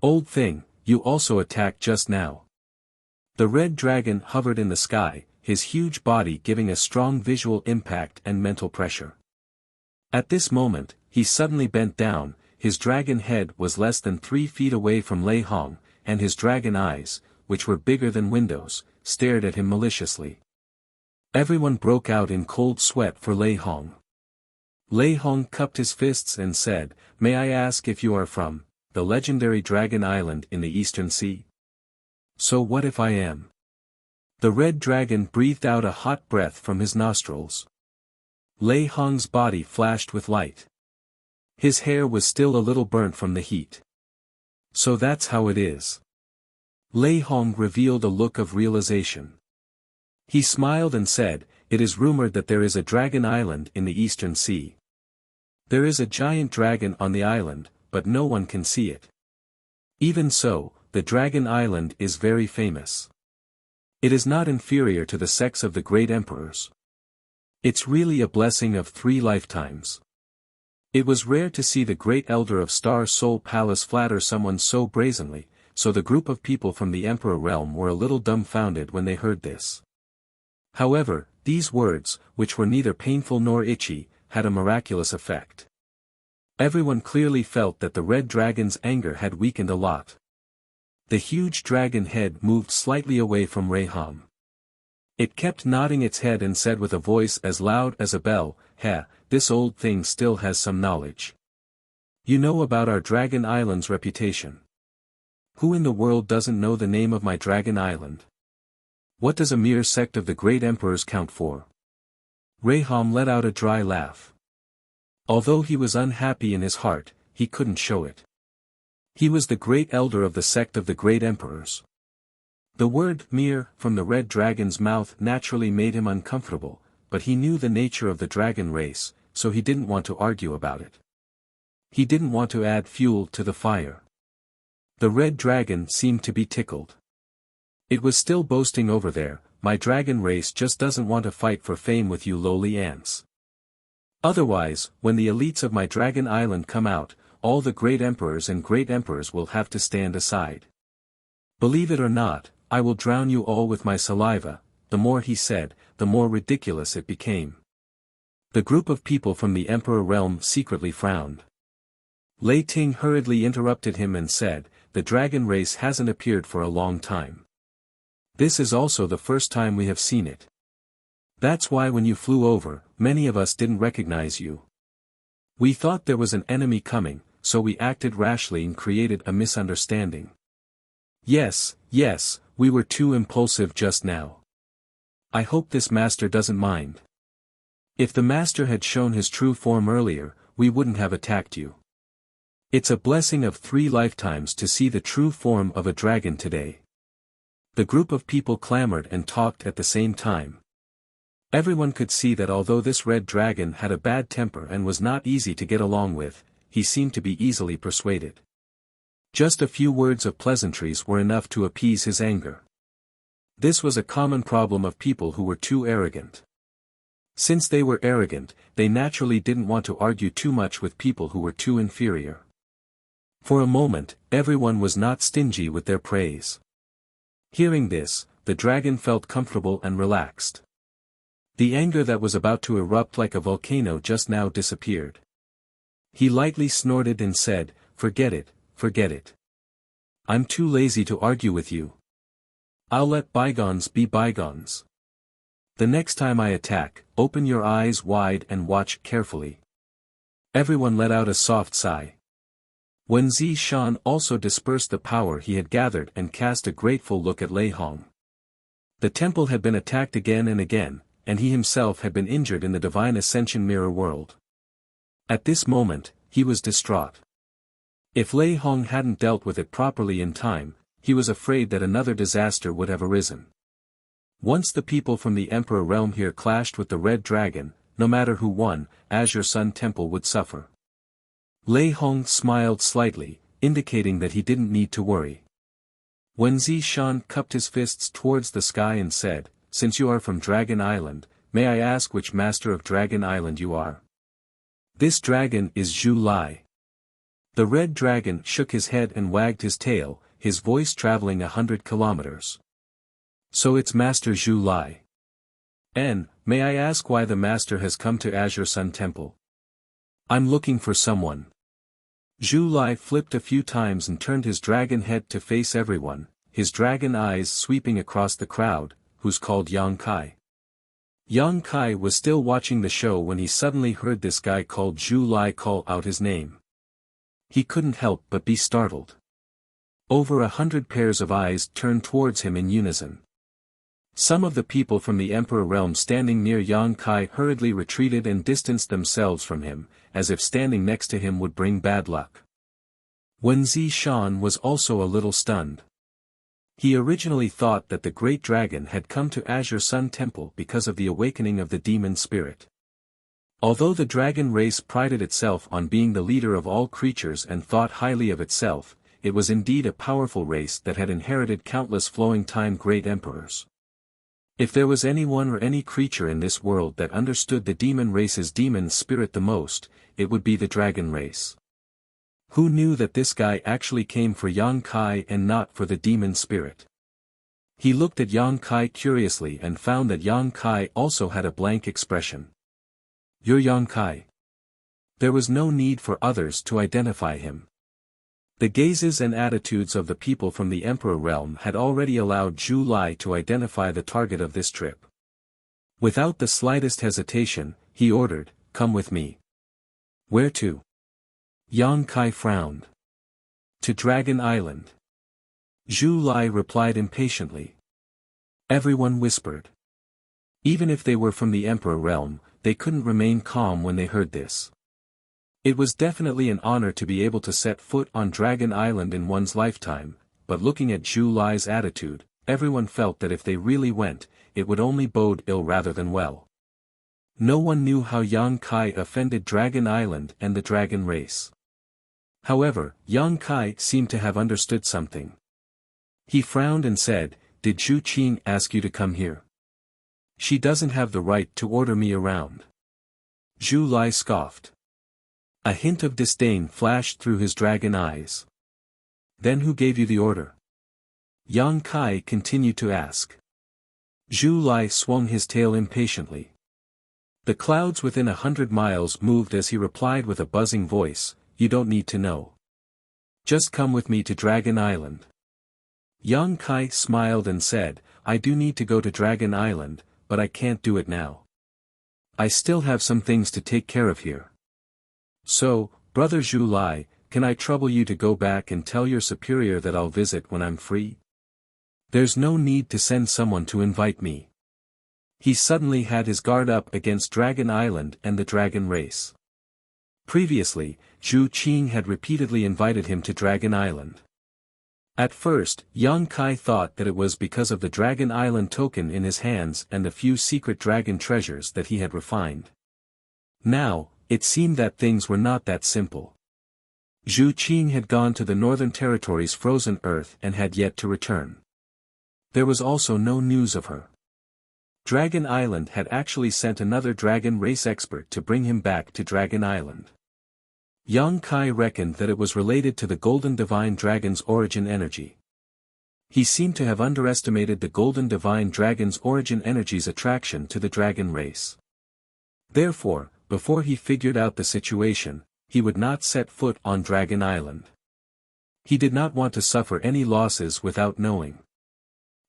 Old thing, you also attacked just now. The red dragon hovered in the sky, his huge body giving a strong visual impact and mental pressure. At this moment, he suddenly bent down, his dragon head was less than 3 feet away from Lei Hong, and his dragon eyes, which were bigger than windows, stared at him maliciously. Everyone broke out in cold sweat for Lei Hong. Lei Hong cupped his fists and said, "May I ask if you are from the legendary Dragon Island in the Eastern Sea?" "So what if I am?" The red dragon breathed out a hot breath from his nostrils. Lei Hong's body flashed with light. His hair was still a little burnt from the heat. "So that's how it is." Lei Hong revealed a look of realization. He smiled and said, "It is rumored that there is a dragon island in the Eastern Sea. There is a giant dragon on the island, but no one can see it. Even so, the dragon island is very famous. It is not inferior to the sex of the great emperors. It's really a blessing of 3 lifetimes." It was rare to see the great elder of Star Soul Palace flatter someone so brazenly, so the group of people from the Emperor realm were a little dumbfounded when they heard this. However, these words, which were neither painful nor itchy, had a miraculous effect. Everyone clearly felt that the red dragon's anger had weakened a lot. The huge dragon head moved slightly away from Lei Hong. It kept nodding its head and said with a voice as loud as a bell, "Ha, this old thing still has some knowledge. You know about our Dragon Island's reputation. Who in the world doesn't know the name of my Dragon Island? What does a mere sect of the great emperors count for?" Lei Hong let out a dry laugh. Although he was unhappy in his heart, he couldn't show it. He was the great elder of the sect of the great emperors. The word "mere" from the red dragon's mouth naturally made him uncomfortable, but he knew the nature of the dragon race, so he didn't want to argue about it. He didn't want to add fuel to the fire. The red dragon seemed to be tickled. It was still boasting over there, "My dragon race just doesn't want to fight for fame with you lowly ants. Otherwise, when the elites of my Dragon Island come out, all the great emperors and great emperors will have to stand aside. Believe it or not, I will drown you all with my saliva." The more he said, the more ridiculous it became. The group of people from the Emperor realm secretly frowned. Lei Ting hurriedly interrupted him and said, "The dragon race hasn't appeared for a long time. This is also the first time we have seen it. That's why when you flew over, many of us didn't recognize you. We thought there was an enemy coming, so we acted rashly and created a misunderstanding. Yes, we were too impulsive just now. I hope this master doesn't mind. If the master had shown his true form earlier, we wouldn't have attacked you. It's a blessing of 3 lifetimes to see the true form of a dragon today." The group of people clamored and talked at the same time. Everyone could see that although this red dragon had a bad temper and was not easy to get along with, he seemed to be easily persuaded. Just a few words of pleasantries were enough to appease his anger. This was a common problem of people who were too arrogant. Since they were arrogant, they naturally didn't want to argue too much with people who were too inferior. For a moment, everyone was not stingy with their praise. Hearing this, the dragon felt comfortable and relaxed. The anger that was about to erupt like a volcano just now disappeared. He lightly snorted and said, forget it. I'm too lazy to argue with you. I'll let bygones be bygones. The next time I attack, open your eyes wide and watch carefully." Everyone let out a soft sigh. Wen Zishan also dispersed the power he had gathered and cast a grateful look at Lei Hong. The temple had been attacked again and again, and he himself had been injured in the Divine Ascension Mirror world. At this moment, he was distraught. If Lei Hong hadn't dealt with it properly in time, he was afraid that another disaster would have arisen. Once the people from the Emperor realm here clashed with the Red Dragon, no matter who won, Azure Sun Temple would suffer. Lei Hong smiled slightly, indicating that he didn't need to worry. Wen Zishan cupped his fists towards the sky and said, "Since you are from Dragon Island, may I ask which master of Dragon Island you are?" "This dragon is Zhu Lai." The red dragon shook his head and wagged his tail, his voice traveling 100 kilometers. "So it's Master Zhu Lai. And, may I ask why the master has come to Azure Sun Temple?" "I'm looking for someone." Zhu Lai flipped a few times and turned his dragon head to face everyone, his dragon eyes sweeping across the crowd, "Who's called Yang Kai?" Yang Kai was still watching the show when he suddenly heard this guy called Zhu Lai call out his name. He couldn't help but be startled. Over 100 pairs of eyes turned towards him in unison. Some of the people from the Emperor realm standing near Yang Kai hurriedly retreated and distanced themselves from him, as if standing next to him would bring bad luck. Wen Zishan was also a little stunned. He originally thought that the great dragon had come to Azure Sun Temple because of the awakening of the demon spirit. Although the dragon race prided itself on being the leader of all creatures and thought highly of itself, it was indeed a powerful race that had inherited countless flowing time great emperors. If there was anyone or any creature in this world that understood the demon race's demon spirit the most, it would be the dragon race. Who knew that this guy actually came for Yang Kai and not for the demon spirit? He looked at Yang Kai curiously and found that Yang Kai also had a blank expression. "You're Yang Kai." There was no need for others to identify him. The gazes and attitudes of the people from the Emperor realm had already allowed Zhu Lai to identify the target of this trip. Without the slightest hesitation, he ordered, "Come with me." "Where to?" Yang Kai frowned. "To Dragon Island." Zhu Lai replied impatiently. Everyone whispered. Even if they were from the Emperor realm, they couldn't remain calm when they heard this. It was definitely an honor to be able to set foot on Dragon Island in one's lifetime, but looking at Zhu Lai's attitude, everyone felt that if they really went, it would only bode ill rather than well. No one knew how Yang Kai offended Dragon Island and the dragon race. However, Yang Kai seemed to have understood something. He frowned and said, "Did Zhu Qing ask you to come here? She doesn't have the right to order me around." Zhu Lai scoffed. A hint of disdain flashed through his dragon eyes. "Then who gave you the order?" Yang Kai continued to ask. Zhu Lai swung his tail impatiently. The clouds within 100 miles moved as he replied with a buzzing voice, "You don't need to know. Just come with me to Dragon Island." Yang Kai smiled and said, "I do need to go to Dragon Island, but I can't do it now. I still have some things to take care of here. So, Brother Zhu Lai, can I trouble you to go back and tell your superior that I'll visit when I'm free? There's no need to send someone to invite me." He suddenly had his guard up against Dragon Island and the dragon race. Previously, Zhu Qing had repeatedly invited him to Dragon Island. At first, Yang Kai thought that it was because of the Dragon Island token in his hands and the few secret dragon treasures that he had refined. Now, it seemed that things were not that simple. Zhu Qing had gone to the Northern Territory's frozen earth and had yet to return. There was also no news of her. Dragon Island had actually sent another dragon race expert to bring him back to Dragon Island. Yang Kai reckoned that it was related to the Golden Divine Dragon's origin energy. He seemed to have underestimated the Golden Divine Dragon's origin energy's attraction to the dragon race. Therefore, before he figured out the situation, he would not set foot on Dragon Island. He did not want to suffer any losses without knowing.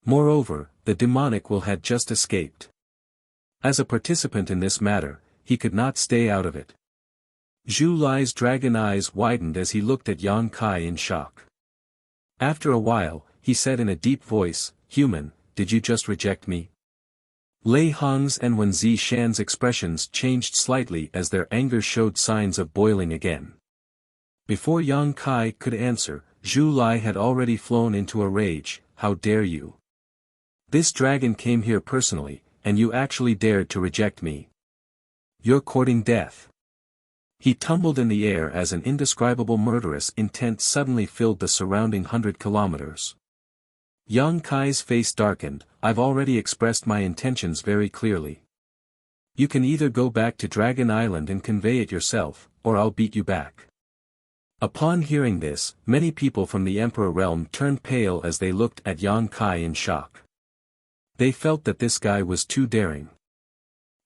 Moreover, the demonic will had just escaped. As a participant in this matter, he could not stay out of it. Zhu Lai's dragon eyes widened as he looked at Yang Kai in shock. After a while, he said in a deep voice, "Human, did you just reject me?" Lei Hong's and Wen Zishan's expressions changed slightly as their anger showed signs of boiling again. Before Yang Kai could answer, Zhu Lai had already flown into a rage. "How dare you? This dragon came here personally, and you actually dared to reject me. You're courting death." He tumbled in the air as an indescribable murderous intent suddenly filled the surrounding 100 kilometers. Yang Kai's face darkened. "I've already expressed my intentions very clearly. You can either go back to Dragon Island and convey it yourself, or I'll beat you back." Upon hearing this, many people from the Emperor realm turned pale as they looked at Yang Kai in shock. They felt that this guy was too daring.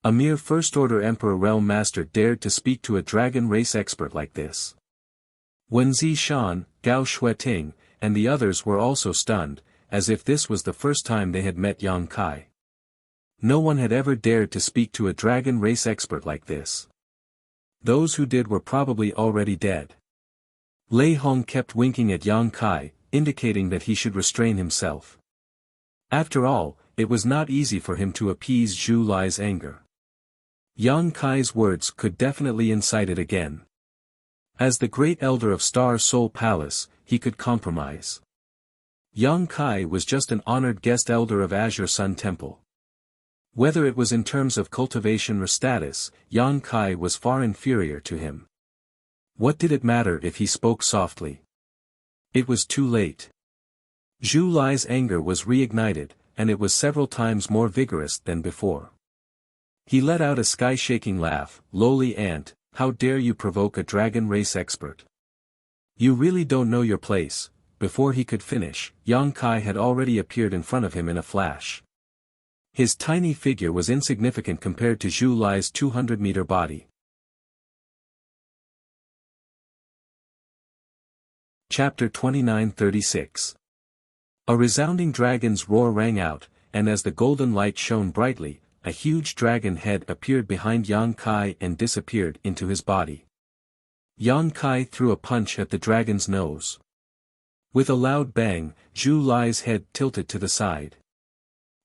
A mere first-order Emperor realm master dared to speak to a dragon race expert like this. Wen Zishan, Gao Shueting, and the others were also stunned, as if this was the first time they had met Yang Kai. No one had ever dared to speak to a dragon race expert like this. Those who did were probably already dead. Lei Hong kept winking at Yang Kai, indicating that he should restrain himself. After all, it was not easy for him to appease Zhu Lai's anger. Yang Kai's words could definitely incite it again. As the great elder of Star Soul Palace, he could compromise. Yang Kai was just an honored guest elder of Azure Sun Temple. Whether it was in terms of cultivation or status, Yang Kai was far inferior to him. What did it matter if he spoke softly? It was too late. Zhu Lai's anger was reignited, and it was several times more vigorous than before. He let out a sky-shaking laugh. "Lowly ant, how dare you provoke a dragon race expert? You really don't know your place." Before he could finish, Yang Kai had already appeared in front of him in a flash. His tiny figure was insignificant compared to Zhu Lai's 200-meter body. Chapter 29:36. A resounding dragon's roar rang out, and as the golden light shone brightly, a huge dragon head appeared behind Yang Kai and disappeared into his body. Yang Kai threw a punch at the dragon's nose. With a loud bang, Zhu Lai's head tilted to the side.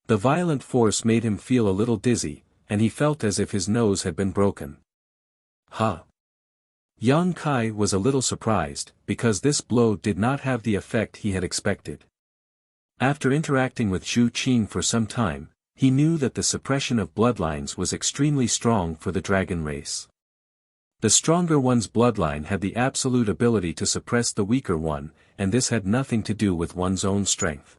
The violent force made him feel a little dizzy, and he felt as if his nose had been broken. Huh! Yang Kai was a little surprised, because this blow did not have the effect he had expected. After interacting with Zhu Qing for some time, he knew that the suppression of bloodlines was extremely strong for the dragon race. The stronger one's bloodline had the absolute ability to suppress the weaker one, and this had nothing to do with one's own strength.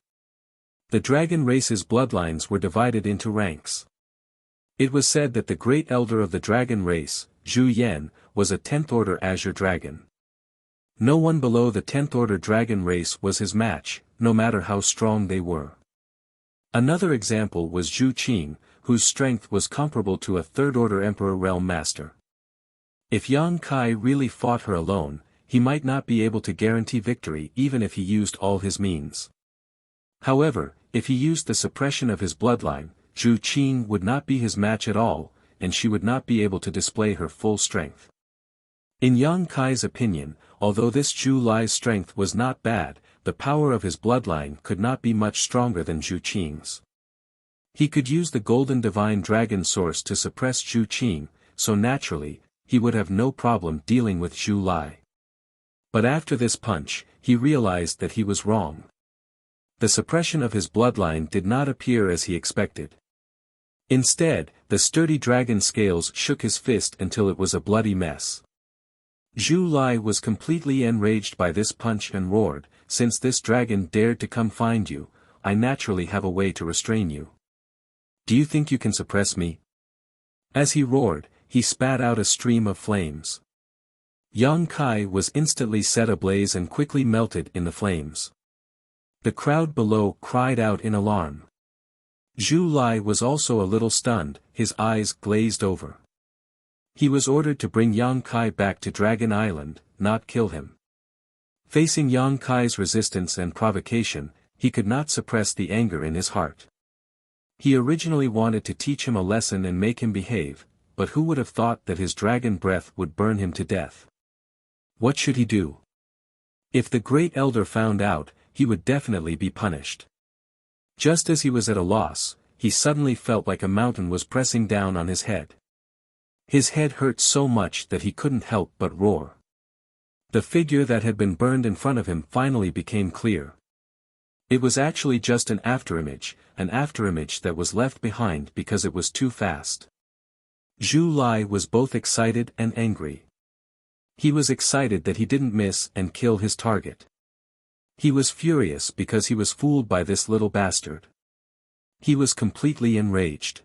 The dragon race's bloodlines were divided into ranks. It was said that the great elder of the dragon race, Zhu Yan, was a 10th order azure dragon. No one below the 10th order dragon race was his match, no matter how strong they were. Another example was Zhu Qing, whose strength was comparable to a 3rd order emperor realm master. If Yang Kai really fought her alone, he might not be able to guarantee victory even if he used all his means. However, if he used the suppression of his bloodline, Zhu Qing would not be his match at all, and she would not be able to display her full strength. In Yang Kai's opinion, although this Zhu Lai's strength was not bad, the power of his bloodline could not be much stronger than Zhu Qing's. He could use the golden divine dragon source to suppress Zhu Qing, so naturally, he would have no problem dealing with Zhu Lai. But after this punch, he realized that he was wrong. The suppression of his bloodline did not appear as he expected. Instead, the sturdy dragon scales shook his fist until it was a bloody mess. Zhu Lai was completely enraged by this punch and roared, "Since this dragon dared to come find you, I naturally have a way to restrain you. Do you think you can suppress me?" As he roared, he spat out a stream of flames. Yang Kai was instantly set ablaze and quickly melted in the flames. The crowd below cried out in alarm. Zhu Lai was also a little stunned, his eyes glazed over. He was ordered to bring Yang Kai back to Dragon Island, not kill him. Facing Yang Kai's resistance and provocation, he could not suppress the anger in his heart. He originally wanted to teach him a lesson and make him behave, but who would have thought that his dragon breath would burn him to death? What should he do? If the great elder found out, he would definitely be punished. Just as he was at a loss, he suddenly felt like a mountain was pressing down on his head. His head hurt so much that he couldn't help but roar. The figure that had been burned in front of him finally became clear. It was actually just an afterimage that was left behind because it was too fast. Zhu Lai was both excited and angry. He was excited that he didn't miss and kill his target. He was furious because he was fooled by this little bastard. He was completely enraged.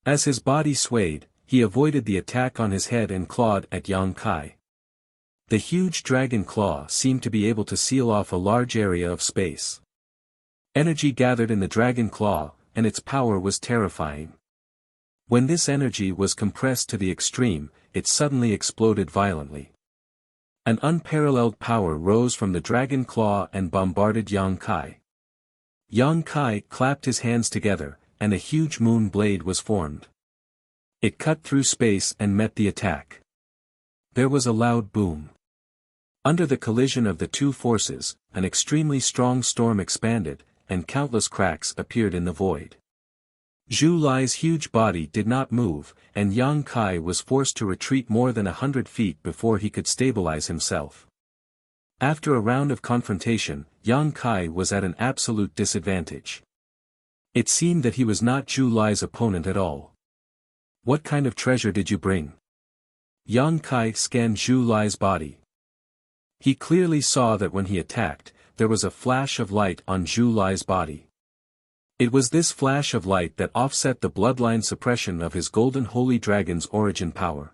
As his body swayed, he avoided the attack on his head and clawed at Yang Kai. The huge dragon claw seemed to be able to seal off a large area of space. Energy gathered in the dragon claw, and its power was terrifying. When this energy was compressed to the extreme, it suddenly exploded violently. An unparalleled power rose from the dragon claw and bombarded Yang Kai. Yang Kai clapped his hands together, and a huge moon blade was formed. It cut through space and met the attack. There was a loud boom. Under the collision of the two forces, an extremely strong storm expanded, and countless cracks appeared in the void. Zhu Lai's huge body did not move, and Yang Kai was forced to retreat more than 100 feet before he could stabilize himself. After a round of confrontation, Yang Kai was at an absolute disadvantage. It seemed that he was not Zhu Lai's opponent at all. "What kind of treasure did you bring?" Yang Kai scanned Zhu Lai's body. He clearly saw that when he attacked, there was a flash of light on Zhu Lai's body. It was this flash of light that offset the bloodline suppression of his golden holy dragon's origin power.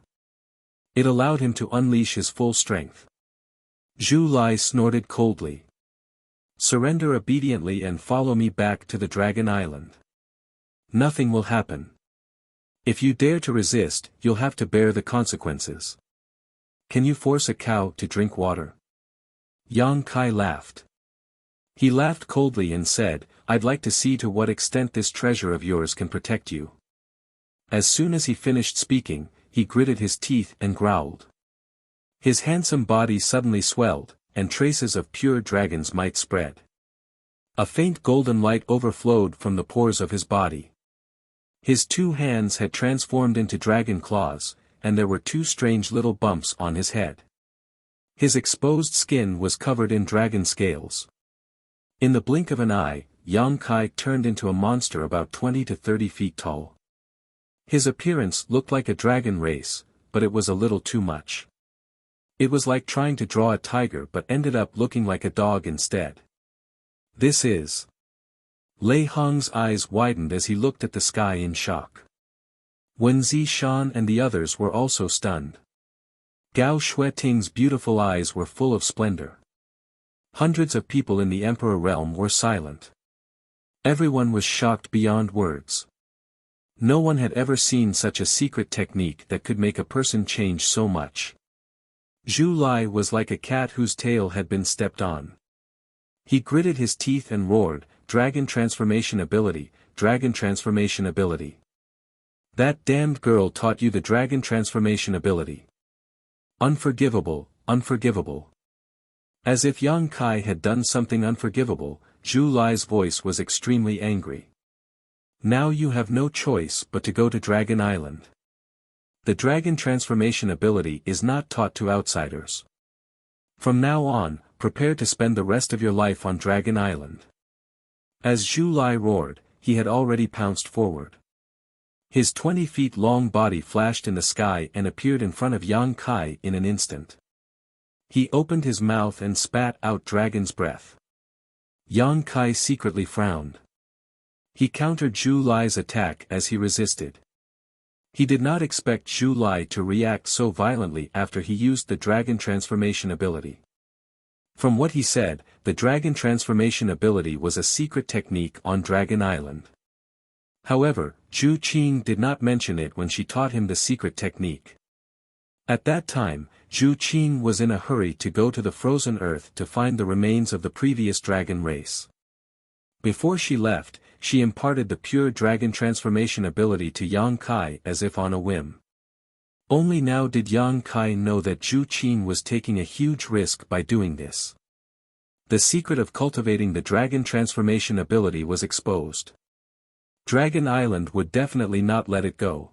It allowed him to unleash his full strength. Zhu Lai snorted coldly. "Surrender obediently and follow me back to the Dragon Island. Nothing will happen. If you dare to resist, you'll have to bear the consequences. Can you force a cow to drink water?" Yang Kai laughed. He laughed coldly and said, "I'd like to see to what extent this treasure of yours can protect you." As soon as he finished speaking, he gritted his teeth and growled. His handsome body suddenly swelled, and traces of pure dragon's might spread. A faint golden light overflowed from the pores of his body. His two hands had transformed into dragon claws, and there were two strange little bumps on his head. His exposed skin was covered in dragon scales. In the blink of an eye, Yang Kai turned into a monster about 20 to 30 feet tall. His appearance looked like a dragon race, but it was a little too much. It was like trying to draw a tiger but ended up looking like a dog instead. "This is..." Lei Hong's eyes widened as he looked at the sky in shock. Wen Zishan and the others were also stunned. Gao Shueting's beautiful eyes were full of splendor. Hundreds of people in the Emperor realm were silent. Everyone was shocked beyond words. No one had ever seen such a secret technique that could make a person change so much. Zhu Lai was like a cat whose tail had been stepped on. He gritted his teeth and roared, "Dragon transformation ability, dragon transformation ability. That damned girl taught you the dragon transformation ability. Unforgivable, unforgivable." As if Yang Kai had done something unforgivable, Zhu Lai's voice was extremely angry. "Now you have no choice but to go to Dragon Island. The dragon transformation ability is not taught to outsiders. From now on, prepare to spend the rest of your life on Dragon Island." As Zhu Lai roared, he had already pounced forward. His 20 feet long body flashed in the sky and appeared in front of Yang Kai in an instant. He opened his mouth and spat out dragon's breath. Yang Kai secretly frowned. He countered Zhu Lai's attack as he resisted. He did not expect Zhu Lai to react so violently after he used the dragon transformation ability. From what he said, the dragon transformation ability was a secret technique on Dragon Island. However, Zhu Qing did not mention it when she taught him the secret technique. At that time, Zhu Qing was in a hurry to go to the frozen earth to find the remains of the previous dragon race. Before she left, she imparted the pure dragon transformation ability to Yang Kai as if on a whim. Only now did Yang Kai know that Zhu Qing was taking a huge risk by doing this. The secret of cultivating the dragon transformation ability was exposed. Dragon Island would definitely not let it go.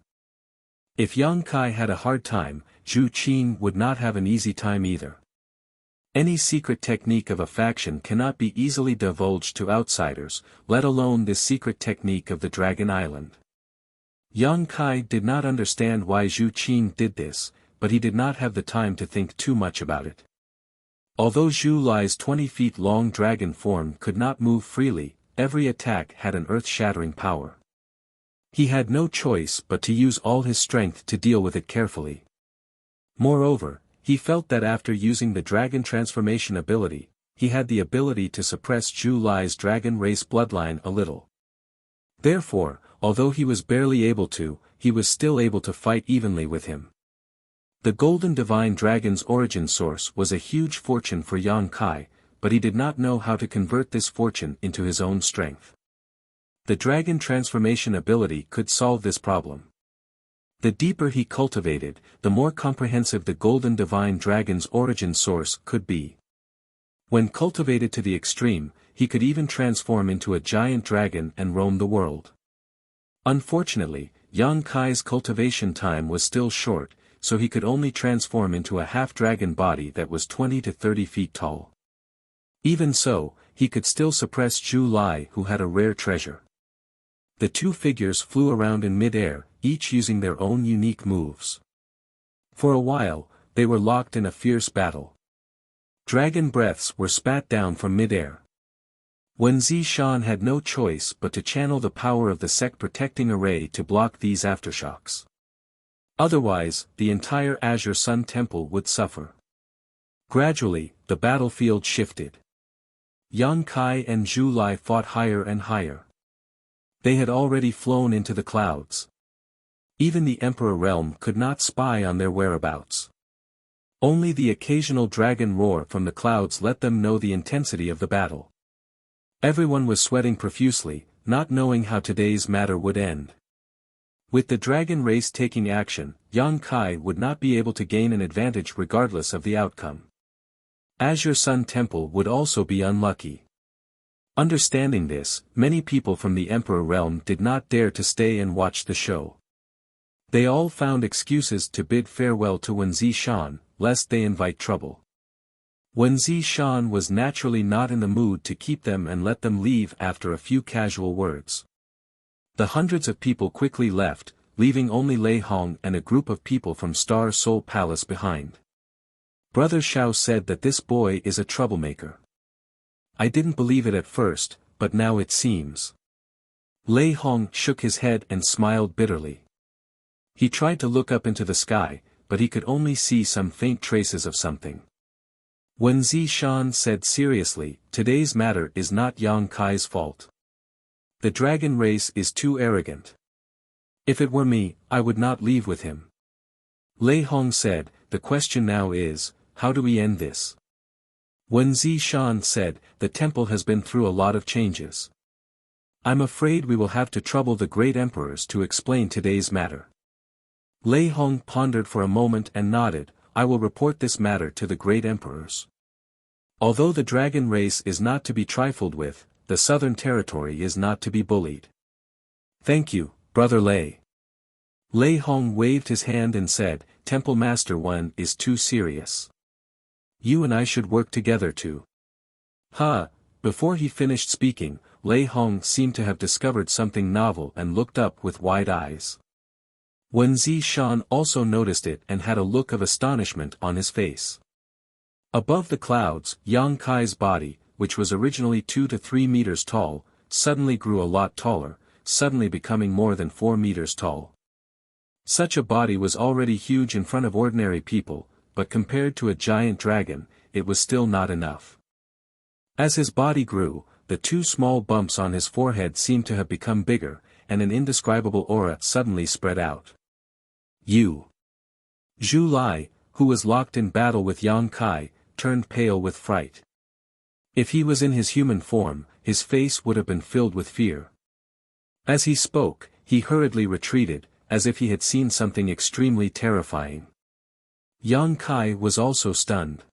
If Yang Kai had a hard time, Zhu Qing would not have an easy time either. Any secret technique of a faction cannot be easily divulged to outsiders, let alone this secret technique of the Dragon Island. Yang Kai did not understand why Zhu Qing did this, but he did not have the time to think too much about it. Although Zhu Lai's 20 feet long dragon form could not move freely, every attack had an earth-shattering power. He had no choice but to use all his strength to deal with it carefully. Moreover, he felt that after using the dragon transformation ability, he had the ability to suppress Zhu Lai's dragon race bloodline a little. Therefore, although he was barely able to, he was still able to fight evenly with him. The golden divine dragon's origin source was a huge fortune for Yang Kai, but he did not know how to convert this fortune into his own strength. The dragon transformation ability could solve this problem. The deeper he cultivated, the more comprehensive the golden divine dragon's origin source could be. When cultivated to the extreme, he could even transform into a giant dragon and roam the world. Unfortunately, Yang Kai's cultivation time was still short, so he could only transform into a half-dragon body that was 20 to 30 feet tall. Even so, he could still suppress Zhu Lai, who had a rare treasure. The two figures flew around in mid-air, each using their own unique moves. For a while, they were locked in a fierce battle. Dragon breaths were spat down from mid-air. Wen Zishan had no choice but to channel the power of the sect protecting array to block these aftershocks. Otherwise, the entire Azure Sun Temple would suffer. Gradually, the battlefield shifted. Yang Kai and Zhu Lai fought higher and higher. They had already flown into the clouds. Even the Emperor Realm could not spy on their whereabouts. Only the occasional dragon roar from the clouds let them know the intensity of the battle. Everyone was sweating profusely, not knowing how today's matter would end. With the dragon race taking action, Yang Kai would not be able to gain an advantage regardless of the outcome. Azure Sun Temple would also be unlucky. Understanding this, many people from the Emperor Realm did not dare to stay and watch the show. They all found excuses to bid farewell to Wen Zishan, lest they invite trouble. Wen Zishan was naturally not in the mood to keep them and let them leave after a few casual words. The hundreds of people quickly left, leaving only Lei Hong and a group of people from Star Soul Palace behind. Brother Xiao said that this boy is a troublemaker. I didn't believe it at first, but now it seems. Lei Hong shook his head and smiled bitterly. He tried to look up into the sky, but he could only see some faint traces of something. Wen Zishan said seriously, today's matter is not Yang Kai's fault. The dragon race is too arrogant. If it were me, I would not leave with him. Lei Hong said, the question now is, how do we end this? Wen Zishan said, the temple has been through a lot of changes. I'm afraid we will have to trouble the great emperors to explain today's matter. Lei Hong pondered for a moment and nodded, I will report this matter to the great emperors. Although the dragon race is not to be trifled with, the southern territory is not to be bullied. Thank you, Brother Lei. Lei Hong waved his hand and said, Temple Master Wen is too serious. You and I should work together too. Before he finished speaking, Lei Hong seemed to have discovered something novel and looked up with wide eyes. Wen Zishan also noticed it and had a look of astonishment on his face. Above the clouds, Yang Kai's body, which was originally 2 to 3 meters tall, suddenly grew a lot taller, suddenly becoming more than 4 meters tall. Such a body was already huge in front of ordinary people, but compared to a giant dragon, it was still not enough. As his body grew, the 2 small bumps on his forehead seemed to have become bigger, and an indescribable aura suddenly spread out. Zhu Lai, who was locked in battle with Yang Kai, turned pale with fright. If he was in his human form, his face would have been filled with fear. As he spoke, he hurriedly retreated, as if he had seen something extremely terrifying. Yang Kai was also stunned.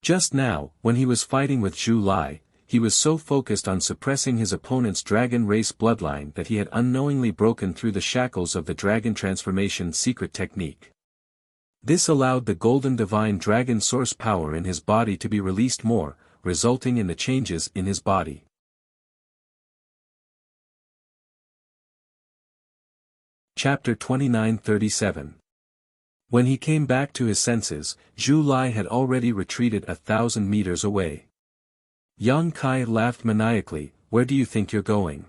Just now, when he was fighting with Zhu Lai, he was so focused on suppressing his opponent's dragon race bloodline that he had unknowingly broken through the shackles of the dragon transformation secret technique. This allowed the golden divine dragon source power in his body to be released more, resulting in the changes in his body. Chapter 29:37. When he came back to his senses, Zhu Lai had already retreated 1,000 meters away. Yang Kai laughed maniacally, where do you think you're going?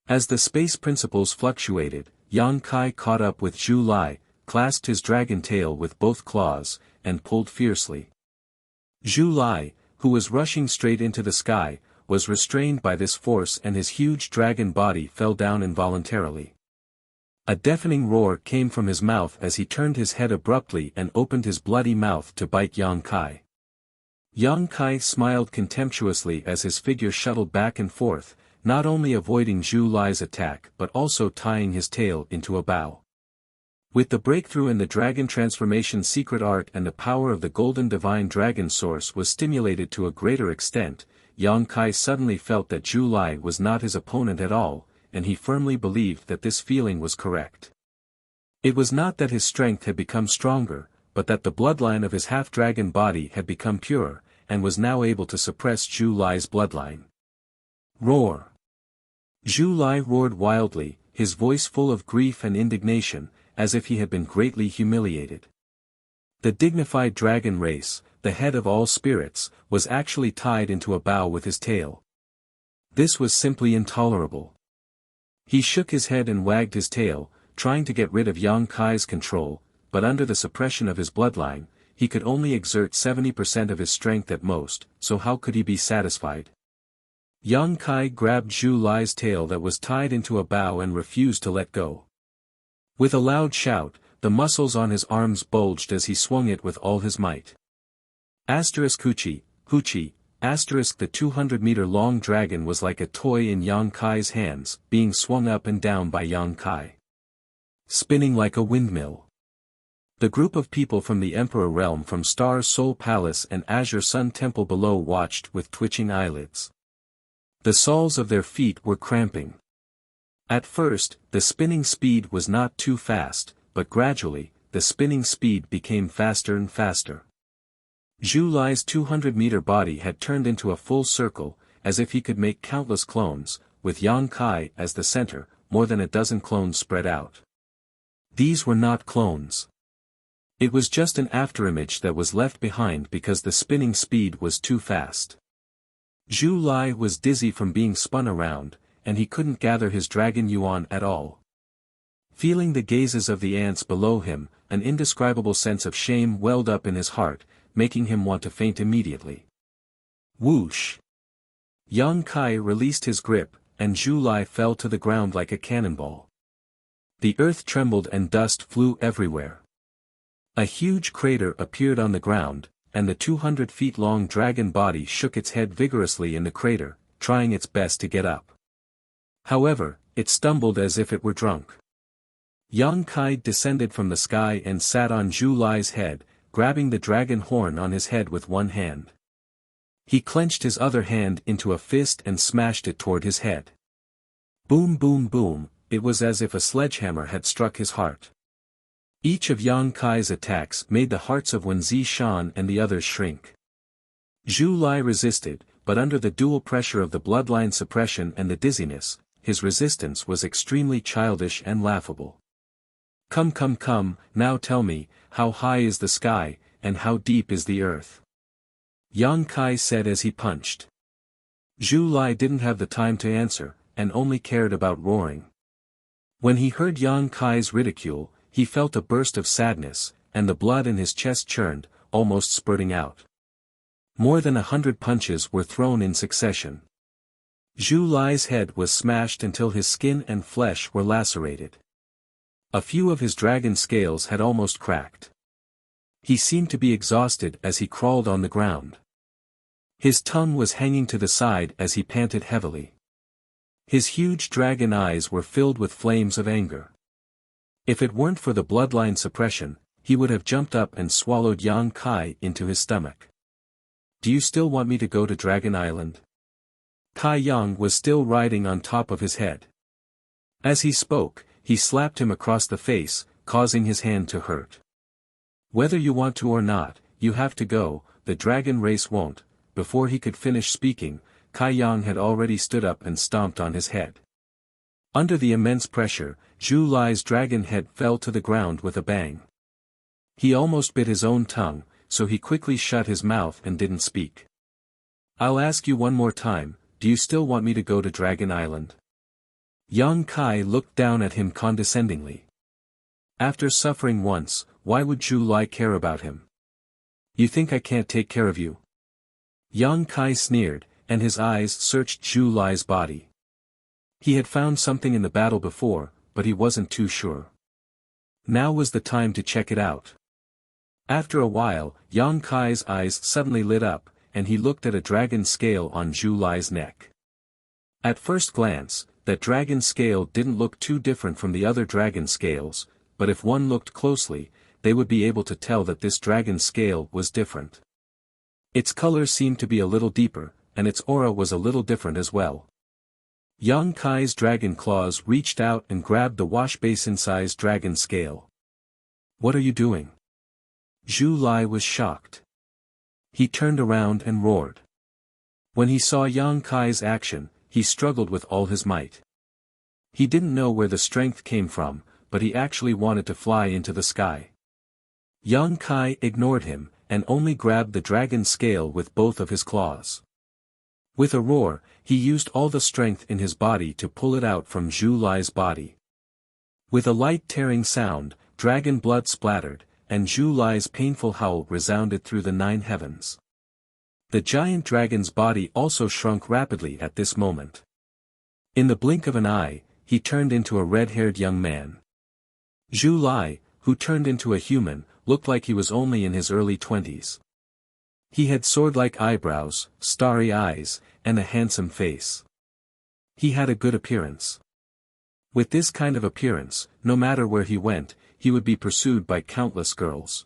As the space principles fluctuated, Yang Kai caught up with Zhu Lai, clasped his dragon tail with both claws, and pulled fiercely. Zhu Lai, who was rushing straight into the sky, was restrained by this force and his huge dragon body fell down involuntarily. A deafening roar came from his mouth as he turned his head abruptly and opened his bloody mouth to bite Yang Kai. Yang Kai smiled contemptuously as his figure shuttled back and forth, not only avoiding Zhu Lai's attack but also tying his tail into a bow. With the breakthrough in the dragon transformation secret art and the power of the golden divine dragon source was stimulated to a greater extent, Yang Kai suddenly felt that Zhu Lai was not his opponent at all, and he firmly believed that this feeling was correct. It was not that his strength had become stronger, but that the bloodline of his half-dragon body had become pure, and was now able to suppress Zhu Lai's bloodline. Roar! Zhu Lai roared wildly, his voice full of grief and indignation, as if he had been greatly humiliated. The dignified dragon race, the head of all spirits, was actually tied into a bow with his tail. This was simply intolerable. He shook his head and wagged his tail, trying to get rid of Yang Kai's control, but under the suppression of his bloodline, he could only exert 70% of his strength at most, so how could he be satisfied? Yang Kai grabbed Zhu Lai's tail that was tied into a bow and refused to let go. With a loud shout, the muscles on his arms bulged as he swung it with all his might. Huchi, the 200-meter-long dragon was like a toy in Yang Kai's hands, being swung up and down by Yang Kai. Spinning like a windmill. The group of people from the Emperor Realm from Star Soul Palace and Azure Sun Temple below watched with twitching eyelids. The soles of their feet were cramping. At first, the spinning speed was not too fast, but gradually, the spinning speed became faster and faster. Zhu Lai's 200-meter body had turned into a full circle, as if he could make countless clones, with Yang Kai as the center, more than a dozen clones spread out. These were not clones. It was just an afterimage that was left behind because the spinning speed was too fast. Zhu Lai was dizzy from being spun around, and he couldn't gather his dragon yuan at all. Feeling the gazes of the ants below him, an indescribable sense of shame welled up in his heart, making him want to faint immediately. Whoosh! Yang Kai released his grip, and Zhu Lai fell to the ground like a cannonball. The earth trembled and dust flew everywhere. A huge crater appeared on the ground, and the 200-feet-long dragon body shook its head vigorously in the crater, trying its best to get up. However, it stumbled as if it were drunk. Yang Kai descended from the sky and sat on Zhu Lai's head, grabbing the dragon horn on his head with one hand. He clenched his other hand into a fist and smashed it toward his head. Boom boom boom, it was as if a sledgehammer had struck his heart. Each of Yang Kai's attacks made the hearts of Wen Zishan and the others shrink. Zhu Lai resisted, but under the dual pressure of the bloodline suppression and the dizziness, his resistance was extremely childish and laughable. Come, now tell me, how high is the sky, and how deep is the earth? Yang Kai said as he punched. Zhu Lai didn't have the time to answer, and only cared about roaring. When he heard Yang Kai's ridicule, he felt a burst of sadness, and the blood in his chest churned, almost spurting out. More than 100 punches were thrown in succession. Zhu Lai's head was smashed until his skin and flesh were lacerated. A few of his dragon scales had almost cracked. He seemed to be exhausted as he crawled on the ground. His tongue was hanging to the side as he panted heavily. His huge dragon eyes were filled with flames of anger. If it weren't for the bloodline suppression, he would have jumped up and swallowed Yang Kai into his stomach. Do you still want me to go to Dragon Island? Kai Yang was still riding on top of his head. As he spoke, he slapped him across the face, causing his hand to hurt. Whether you want to or not, you have to go, the dragon race won't. Before he could finish speaking, Kai Yang had already stood up and stomped on his head. Under the immense pressure, Zhu Lai's dragon head fell to the ground with a bang. He almost bit his own tongue, so he quickly shut his mouth and didn't speak. I'll ask you one more time, do you still want me to go to Dragon Island? Yang Kai looked down at him condescendingly. After suffering once, why would Zhu Lai care about him? You think I can't take care of you? Yang Kai sneered, and his eyes searched Zhu Lai's body. He had found something in the battle before, but he wasn't too sure. Now was the time to check it out. After a while, Yang Kai's eyes suddenly lit up, and he looked at a dragon scale on Zhu Lai's neck. At first glance, that dragon scale didn't look too different from the other dragon scales, but if one looked closely, they would be able to tell that this dragon scale was different. Its color seemed to be a little deeper, and its aura was a little different as well. Yang Kai's dragon claws reached out and grabbed the wash-basin-sized dragon scale. "What are you doing?" Zhu Lai was shocked. He turned around and roared. When he saw Yang Kai's action, he struggled with all his might. He didn't know where the strength came from, but he actually wanted to fly into the sky. Yang Kai ignored him, and only grabbed the dragon scale with both of his claws. With a roar, he used all the strength in his body to pull it out from Zhu Lai's body. With a light tearing sound, dragon blood splattered, and Zhu Lai's painful howl resounded through the 9 heavens. The giant dragon's body also shrunk rapidly at this moment. In the blink of an eye, he turned into a red-haired young man. Zhu Lai, who turned into a human, looked like he was only in his early 20s. He had sword-like eyebrows, starry eyes, and a handsome face. He had a good appearance. With this kind of appearance, no matter where he went, he would be pursued by countless girls.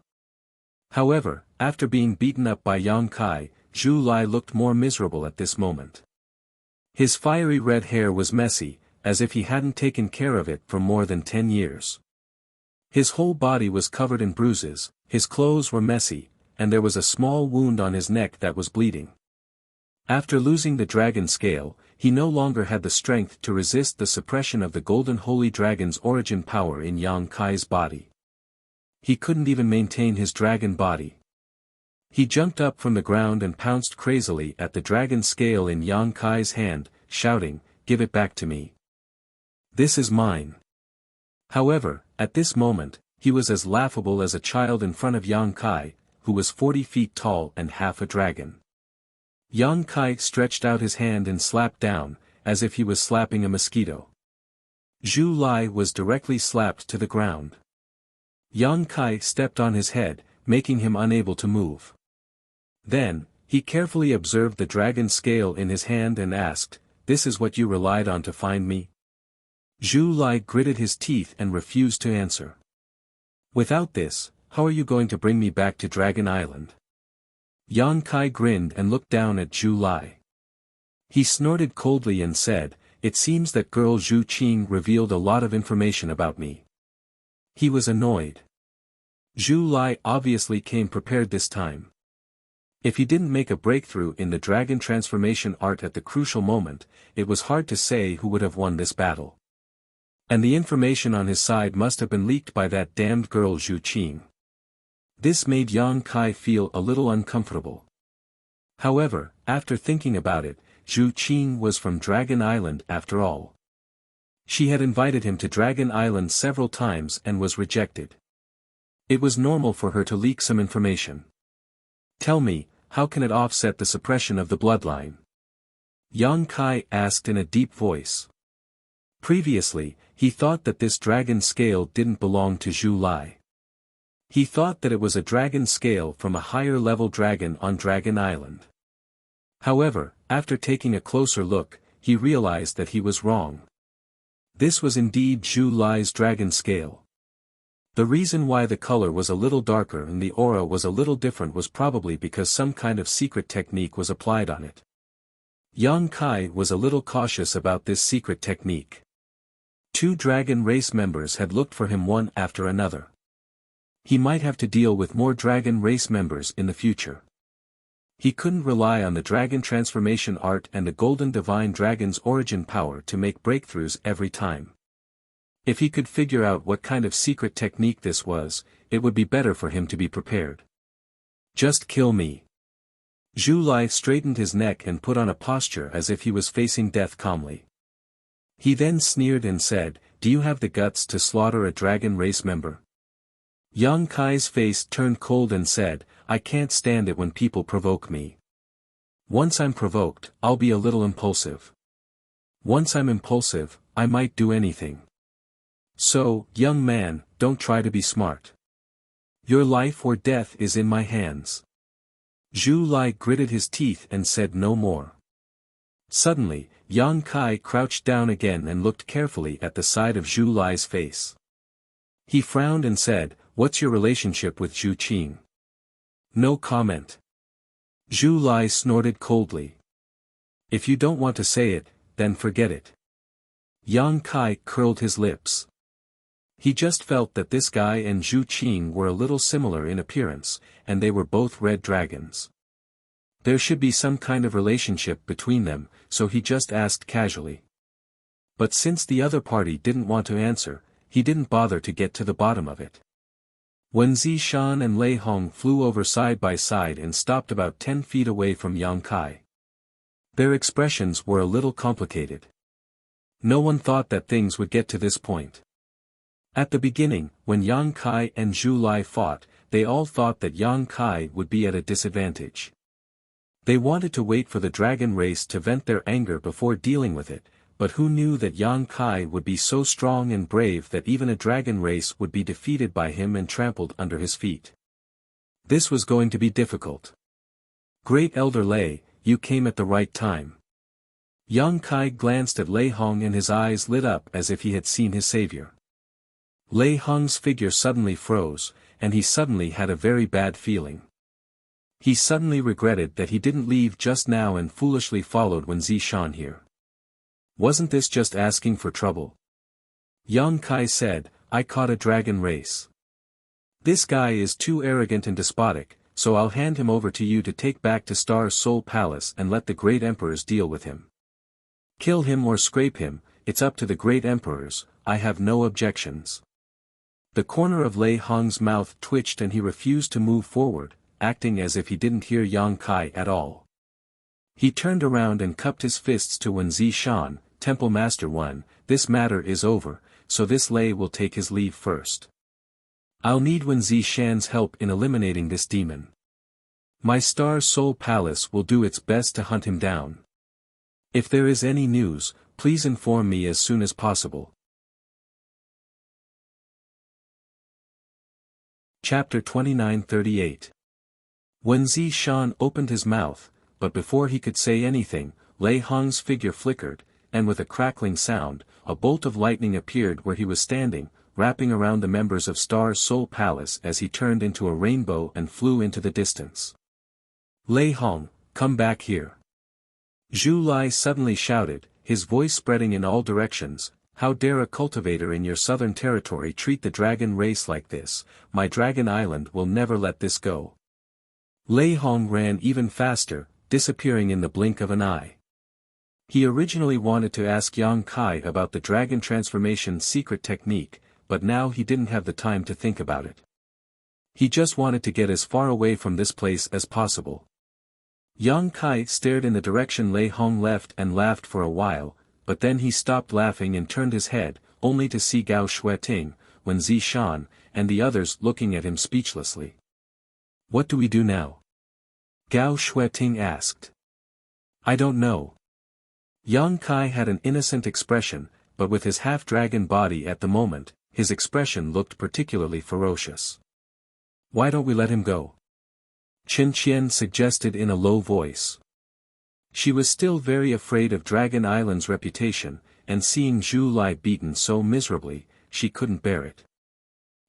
However, after being beaten up by Yang Kai, Zhu Lai looked more miserable at this moment. His fiery red hair was messy, as if he hadn't taken care of it for more than 10 years. His whole body was covered in bruises, his clothes were messy, and there was a small wound on his neck that was bleeding. After losing the dragon scale, he no longer had the strength to resist the suppression of the golden holy dragon's origin power in Yang Kai's body. He couldn't even maintain his dragon body. He jumped up from the ground and pounced crazily at the dragon scale in Yang Kai's hand, shouting, "Give it back to me. This is mine." However, at this moment, he was as laughable as a child in front of Yang Kai, who was 40 feet tall and half a dragon. Yang Kai stretched out his hand and slapped down, as if he was slapping a mosquito. Zhu Lai was directly slapped to the ground. Yang Kai stepped on his head, making him unable to move. Then, he carefully observed the dragon scale in his hand and asked, "This is what you relied on to find me?" Zhu Lai gritted his teeth and refused to answer. "Without this, how are you going to bring me back to Dragon Island?" Yang Kai grinned and looked down at Zhu Lai. He snorted coldly and said, "It seems that girl Zhu Qing revealed a lot of information about me." He was annoyed. Zhu Lai obviously came prepared this time. If he didn't make a breakthrough in the dragon transformation art at the crucial moment, it was hard to say who would have won this battle. And the information on his side must have been leaked by that damned girl Zhu Qing. This made Yang Kai feel a little uncomfortable. However, after thinking about it, Zhu Qing was from Dragon Island after all. She had invited him to Dragon Island several times and was rejected. It was normal for her to leak some information. "Tell me, how can it offset the suppression of the bloodline?" Yang Kai asked in a deep voice. Previously, he thought that this dragon scale didn't belong to Zhu Lai. He thought that it was a dragon scale from a higher-level dragon on Dragon Island. However, after taking a closer look, he realized that he was wrong. This was indeed Zhu Lai's dragon scale. The reason why the color was a little darker and the aura was a little different was probably because some kind of secret technique was applied on it. Yang Kai was a little cautious about this secret technique. 2 dragon race members had looked for him one after another. He might have to deal with more dragon race members in the future. He couldn't rely on the dragon transformation art and the golden divine dragon's origin power to make breakthroughs every time. If he could figure out what kind of secret technique this was, it would be better for him to be prepared. "Just kill me." Zhu Lai straightened his neck and put on a posture as if he was facing death calmly. He then sneered and said, "Do you have the guts to slaughter a dragon race member?" Yang Kai's face turned cold and said, "I can't stand it when people provoke me. Once I'm provoked, I'll be a little impulsive. Once I'm impulsive, I might do anything. So, young man, don't try to be smart. Your life or death is in my hands." Zhu Lai gritted his teeth and said no more. Suddenly, Yang Kai crouched down again and looked carefully at the side of Zhu Lai's face. He frowned and said, "What's your relationship with Zhu Qing?" "No comment." Zhu Lai snorted coldly. "If you don't want to say it, then forget it." Yang Kai curled his lips. He just felt that this guy and Zhu Qing were a little similar in appearance, and they were both red dragons. There should be some kind of relationship between them, so he just asked casually. But since the other party didn't want to answer, he didn't bother to get to the bottom of it. Wen Zishan and Lei Hong flew over side by side and stopped about 10 feet away from Yang Kai. Their expressions were a little complicated. No one thought that things would get to this point. At the beginning, when Yang Kai and Zhu Lai fought, they all thought that Yang Kai would be at a disadvantage. They wanted to wait for the dragon race to vent their anger before dealing with it, but who knew that Yang Kai would be so strong and brave that even a dragon race would be defeated by him and trampled under his feet. This was going to be difficult. "Great Elder Lei, you came at the right time." Yang Kai glanced at Lei Hong and his eyes lit up as if he had seen his savior. Lei Hong's figure suddenly froze, and he suddenly had a very bad feeling. He suddenly regretted that he didn't leave just now and foolishly followed Wen Zishan here. Wasn't this just asking for trouble? Yang Kai said, "I caught a dragon race. This guy is too arrogant and despotic, so I'll hand him over to you to take back to Star Soul Palace and let the great emperors deal with him. Kill him or scrape him, it's up to the great emperors, I have no objections." The corner of Lei Hong's mouth twitched and he refused to move forward, acting as if he didn't hear Yang Kai at all. He turned around and cupped his fists to Wen Zishan, "Temple Master 1, this matter is over, so this Lei will take his leave first. I'll need Wen Zishan's help in eliminating this demon. My Star Soul Palace will do its best to hunt him down. If there is any news, please inform me as soon as possible." Chapter 2938. Wen Zishan opened his mouth, but before he could say anything, Lei Hong's figure flickered, and with a crackling sound, a bolt of lightning appeared where he was standing, wrapping around the members of Star Soul Palace as he turned into a rainbow and flew into the distance. "Lei Hong, come back here." Zhu Lai suddenly shouted, his voice spreading in all directions, "How dare a cultivator in your southern territory treat the dragon race like this? My dragon island will never let this go." Lei Hong ran even faster, disappearing in the blink of an eye. He originally wanted to ask Yang Kai about the dragon transformation secret technique, but now he didn't have the time to think about it. He just wanted to get as far away from this place as possible. Yang Kai stared in the direction Lei Hong left and laughed for a while, but then he stopped laughing and turned his head, only to see Gao Shueting, Wen Zishan, and the others looking at him speechlessly. "What do we do now?" Gao Shueting asked. "I don't know." Yang Kai had an innocent expression, but with his half-dragon body at the moment, his expression looked particularly ferocious. "Why don't we let him go?" Chen Qian suggested in a low voice. She was still very afraid of Dragon Island's reputation, and seeing Zhu Lai beaten so miserably, she couldn't bear it.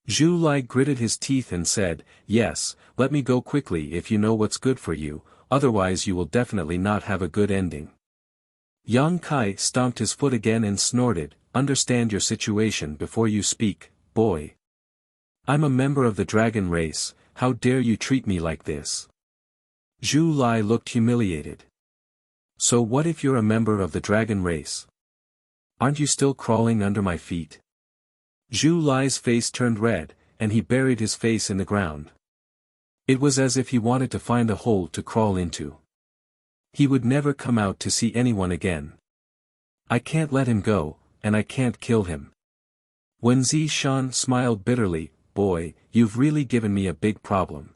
Zhu Lai gritted his teeth and said, "Yes, let me go quickly if you know what's good for you, otherwise you will definitely not have a good ending." Yang Kai stomped his foot again and snorted, "Understand your situation before you speak, boy. I'm a member of the dragon race, how dare you treat me like this?" Zhu Lai looked humiliated. "So what if you're a member of the dragon race? Aren't you still crawling under my feet?" Zhu Lai's face turned red, and he buried his face in the ground. It was as if he wanted to find a hole to crawl into. He would never come out to see anyone again. "I can't let him go, and I can't kill him." Wen Zishan smiled bitterly, "Boy, you've really given me a big problem."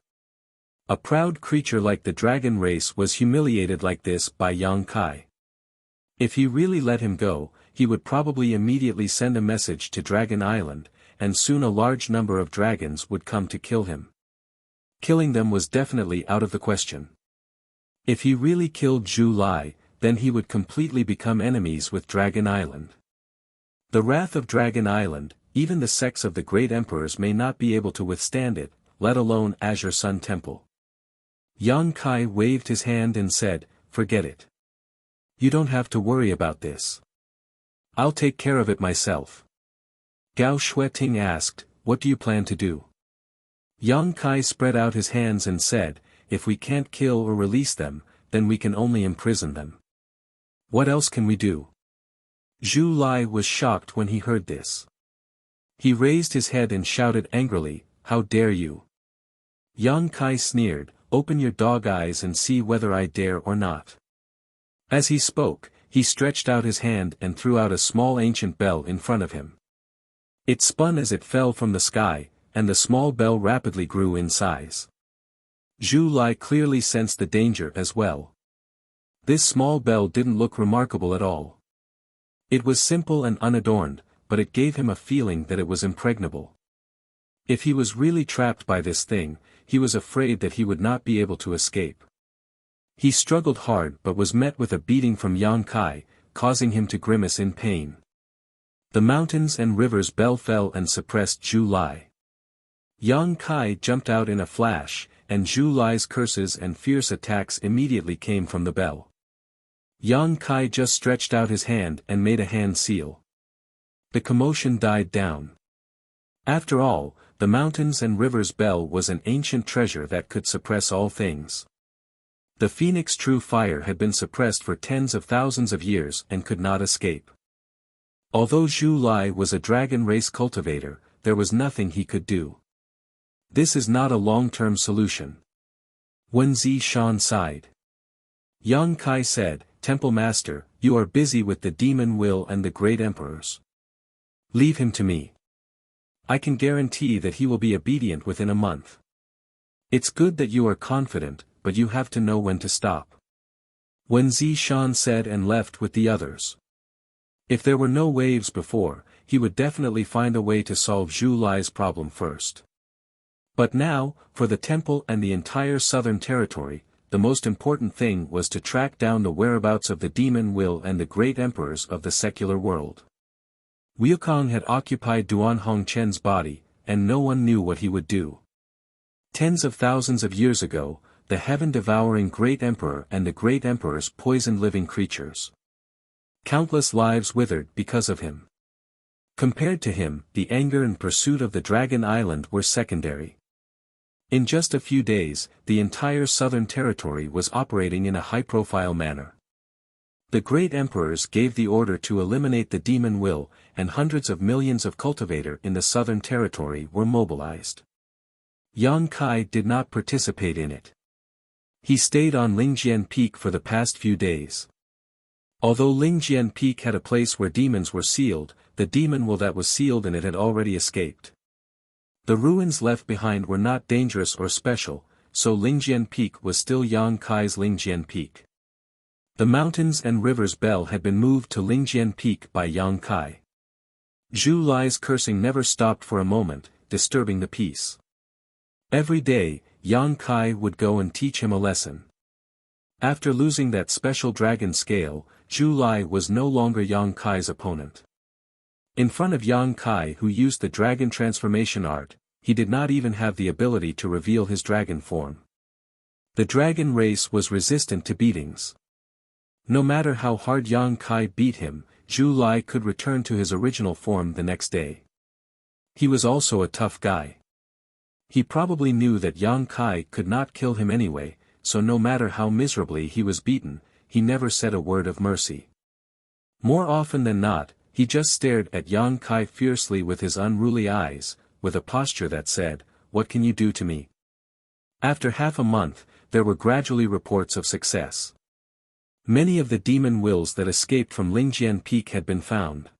A proud creature like the dragon race was humiliated like this by Yang Kai. If he really let him go, he would probably immediately send a message to Dragon Island, and soon a large number of dragons would come to kill him. Killing them was definitely out of the question. If he really killed Zhu Lai, then he would completely become enemies with Dragon Island. The wrath of Dragon Island, even the sects of the great emperors may not be able to withstand it, let alone Azure Sun Temple. Yang Kai waved his hand and said, "Forget it. You don't have to worry about this. I'll take care of it myself." Gao Shueting asked, "What do you plan to do?" Yang Kai spread out his hands and said, "If we can't kill or release them, then we can only imprison them. What else can we do?" Zhu Lai was shocked when he heard this. He raised his head and shouted angrily, "How dare you?" Yang Kai sneered, "Open your dog eyes and see whether I dare or not." As he spoke, he stretched out his hand and threw out a small ancient bell in front of him. It spun as it fell from the sky, and the small bell rapidly grew in size. Zhu Lai clearly sensed the danger as well. This small bell didn't look remarkable at all. It was simple and unadorned, but it gave him a feeling that it was impregnable. If he was really trapped by this thing, he was afraid that he would not be able to escape. He struggled hard but was met with a beating from Yang Kai, causing him to grimace in pain. The mountains and rivers bell fell and suppressed Zhu Lai. Yang Kai jumped out in a flash, and Zhu Lai's curses and fierce attacks immediately came from the bell. Yang Kai just stretched out his hand and made a hand seal. The commotion died down. After all, the mountains and rivers bell was an ancient treasure that could suppress all things. The phoenix true fire had been suppressed for tens of thousands of years and could not escape. Although Zhu Lai was a dragon race cultivator, there was nothing he could do. This is not a long-term solution. Wen Zishan sighed. Yang Kai said, "Temple Master, you are busy with the demon will and the great emperors. Leave him to me. I can guarantee that he will be obedient within a month. It's good that you are confident, but you have to know when to stop." Wen Zishan said and left with the others. If there were no waves before, he would definitely find a way to solve Zhu Lai's problem first. But now, for the temple and the entire southern territory, the most important thing was to track down the whereabouts of the demon will and the great emperors of the secular world. Wukong had occupied Duan Hongchen's body, and no one knew what he would do. Tens of thousands of years ago, the heaven-devouring great emperor and the great emperors poisoned living creatures. Countless lives withered because of him. Compared to him, the anger and pursuit of the Dragon Island were secondary. In just a few days, the entire southern territory was operating in a high-profile manner. The great emperors gave the order to eliminate the demon will, and hundreds of millions of cultivators in the southern territory were mobilized. Yang Kai did not participate in it. He stayed on Lingjian Peak for the past few days. Although Lingjian Peak had a place where demons were sealed, the demon will that was sealed in it had already escaped. The ruins left behind were not dangerous or special, so Lingjian Peak was still Yang Kai's Lingjian Peak. The mountains and rivers bell had been moved to Lingjian Peak by Yang Kai. Zhu Lai's cursing never stopped for a moment, disturbing the peace. Every day, Yang Kai would go and teach him a lesson. After losing that special dragon scale, Zhu Lai was no longer Yang Kai's opponent. In front of Yang Kai, who used the dragon transformation art, he did not even have the ability to reveal his dragon form. The dragon race was resistant to beatings. No matter how hard Yang Kai beat him, Zhu Lai could return to his original form the next day. He was also a tough guy. He probably knew that Yang Kai could not kill him anyway, so no matter how miserably he was beaten, he never said a word of mercy. More often than not, he just stared at Yang Kai fiercely with his unruly eyes, with a posture that said, "What can you do to me?" After half a month, there were gradually reports of success. Many of the demon wills that escaped from Lingjian Peak had been found.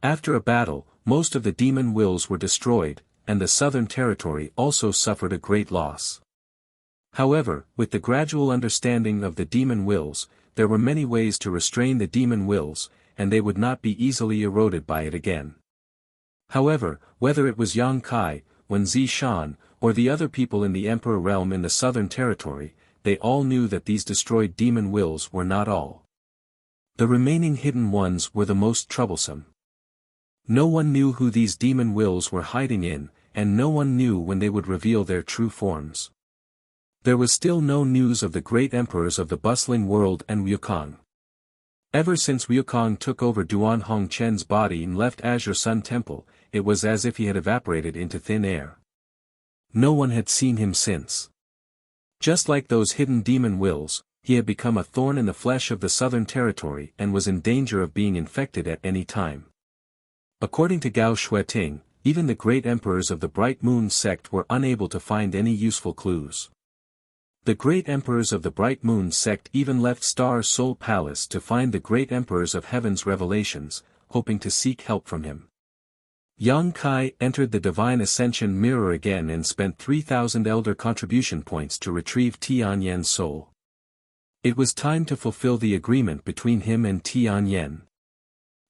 After a battle, most of the demon wills were destroyed, and the southern territory also suffered a great loss. However, with the gradual understanding of the demon wills, there were many ways to restrain the demon wills, and they would not be easily eroded by it again. However, whether it was Yang Kai, Wen Zishan, or the other people in the Emperor realm in the southern territory, they all knew that these destroyed demon wills were not all. The remaining hidden ones were the most troublesome. No one knew who these demon wills were hiding in, and no one knew when they would reveal their true forms. There was still no news of the great emperors of the bustling world and Wukong. Ever since Wukong took over Duan Hongchen's body and left Azure Sun Temple, it was as if he had evaporated into thin air. No one had seen him since. Just like those hidden demon wills, he had become a thorn in the flesh of the Southern Territory and was in danger of being infected at any time. According to Gao Shueting, even the great emperors of the Bright Moon sect were unable to find any useful clues. The great emperors of the Bright Moon sect even left Star Soul Palace to find the great emperors of Heaven's revelations, hoping to seek help from him. Yang Kai entered the Divine Ascension Mirror again and spent 3,000 Elder Contribution points to retrieve Tianyan's soul. It was time to fulfill the agreement between him and Tianyan.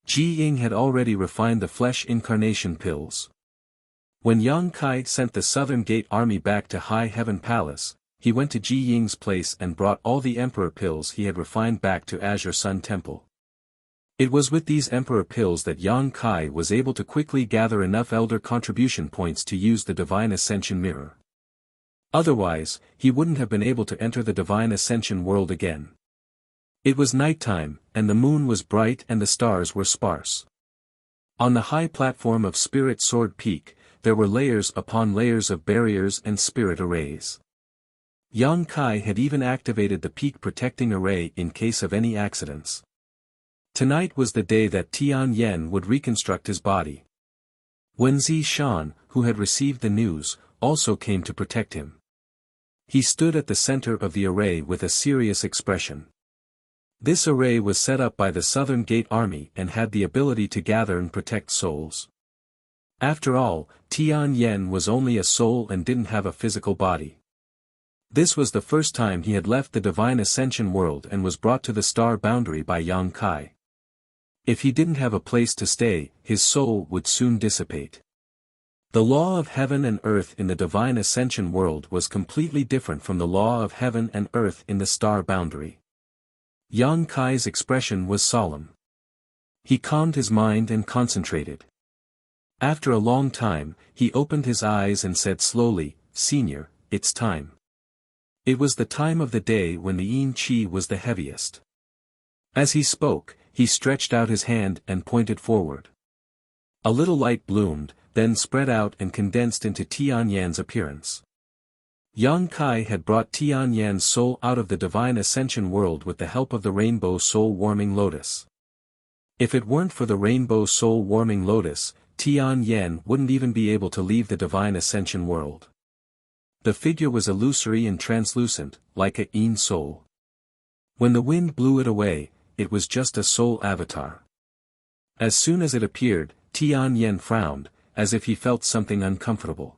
Ji Ying had already refined the flesh incarnation pills. When Yang Kai sent the Southern Gate army back to High Heaven Palace, he went to Ji Ying's place and brought all the Emperor pills he had refined back to Azure Sun Temple. It was with these Emperor pills that Yang Kai was able to quickly gather enough Elder Contribution points to use the Divine Ascension Mirror. Otherwise, he wouldn't have been able to enter the Divine Ascension world again. It was nighttime, and the moon was bright and the stars were sparse. On the high platform of Spirit Sword Peak, there were layers upon layers of barriers and spirit arrays. Yang Kai had even activated the peak protecting array in case of any accidents. Tonight was the day that Tianyan would reconstruct his body. Wenzi Shan, who had received the news, also came to protect him. He stood at the center of the array with a serious expression. This array was set up by the Southern Gate Army and had the ability to gather and protect souls. After all, Tianyan was only a soul and didn't have a physical body. This was the first time he had left the Divine Ascension world and was brought to the star boundary by Yang Kai. If he didn't have a place to stay, his soul would soon dissipate. The law of heaven and earth in the Divine Ascension world was completely different from the law of heaven and earth in the star boundary. Yang Kai's expression was solemn. He calmed his mind and concentrated. After a long time, he opened his eyes and said slowly, "Senior, it's time." It was the time of the day when the yin qi was the heaviest. As he spoke, he stretched out his hand and pointed forward. A little light bloomed, then spread out and condensed into Tianyan's appearance. Yang Kai had brought Tianyan's soul out of the Divine Ascension world with the help of the Rainbow Soul Warming Lotus. If it weren't for the Rainbow Soul Warming Lotus, Tianyan wouldn't even be able to leave the Divine Ascension world. The figure was illusory and translucent, like a yin soul. When the wind blew it away, it was just a soul avatar. As soon as it appeared, Tianyan frowned, as if he felt something uncomfortable.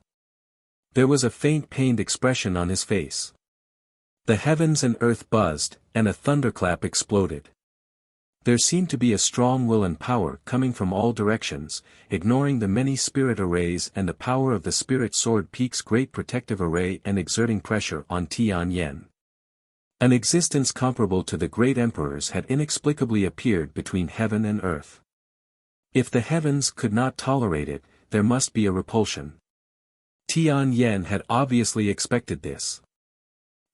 There was a faint pained expression on his face. The heavens and earth buzzed, and a thunderclap exploded. There seemed to be a strong will and power coming from all directions, ignoring the many spirit arrays and the power of the Spirit Sword Peak's great protective array and exerting pressure on Tianyan. An existence comparable to the great emperors had inexplicably appeared between heaven and earth. If the heavens could not tolerate it, there must be a repulsion. Tianyan had obviously expected this.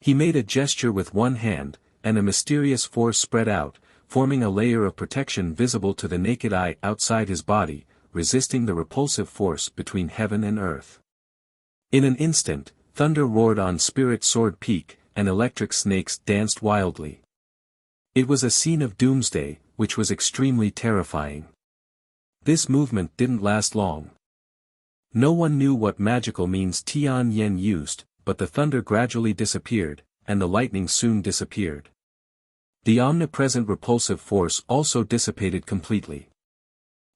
He made a gesture with one hand, and a mysterious force spread out, forming a layer of protection visible to the naked eye outside his body, resisting the repulsive force between heaven and earth. In an instant, thunder roared on Spirit Sword Peak, and electric snakes danced wildly. It was a scene of doomsday, which was extremely terrifying. This movement didn't last long. No one knew what magical means Tianyan used, but the thunder gradually disappeared, and the lightning soon disappeared. The omnipresent repulsive force also dissipated completely.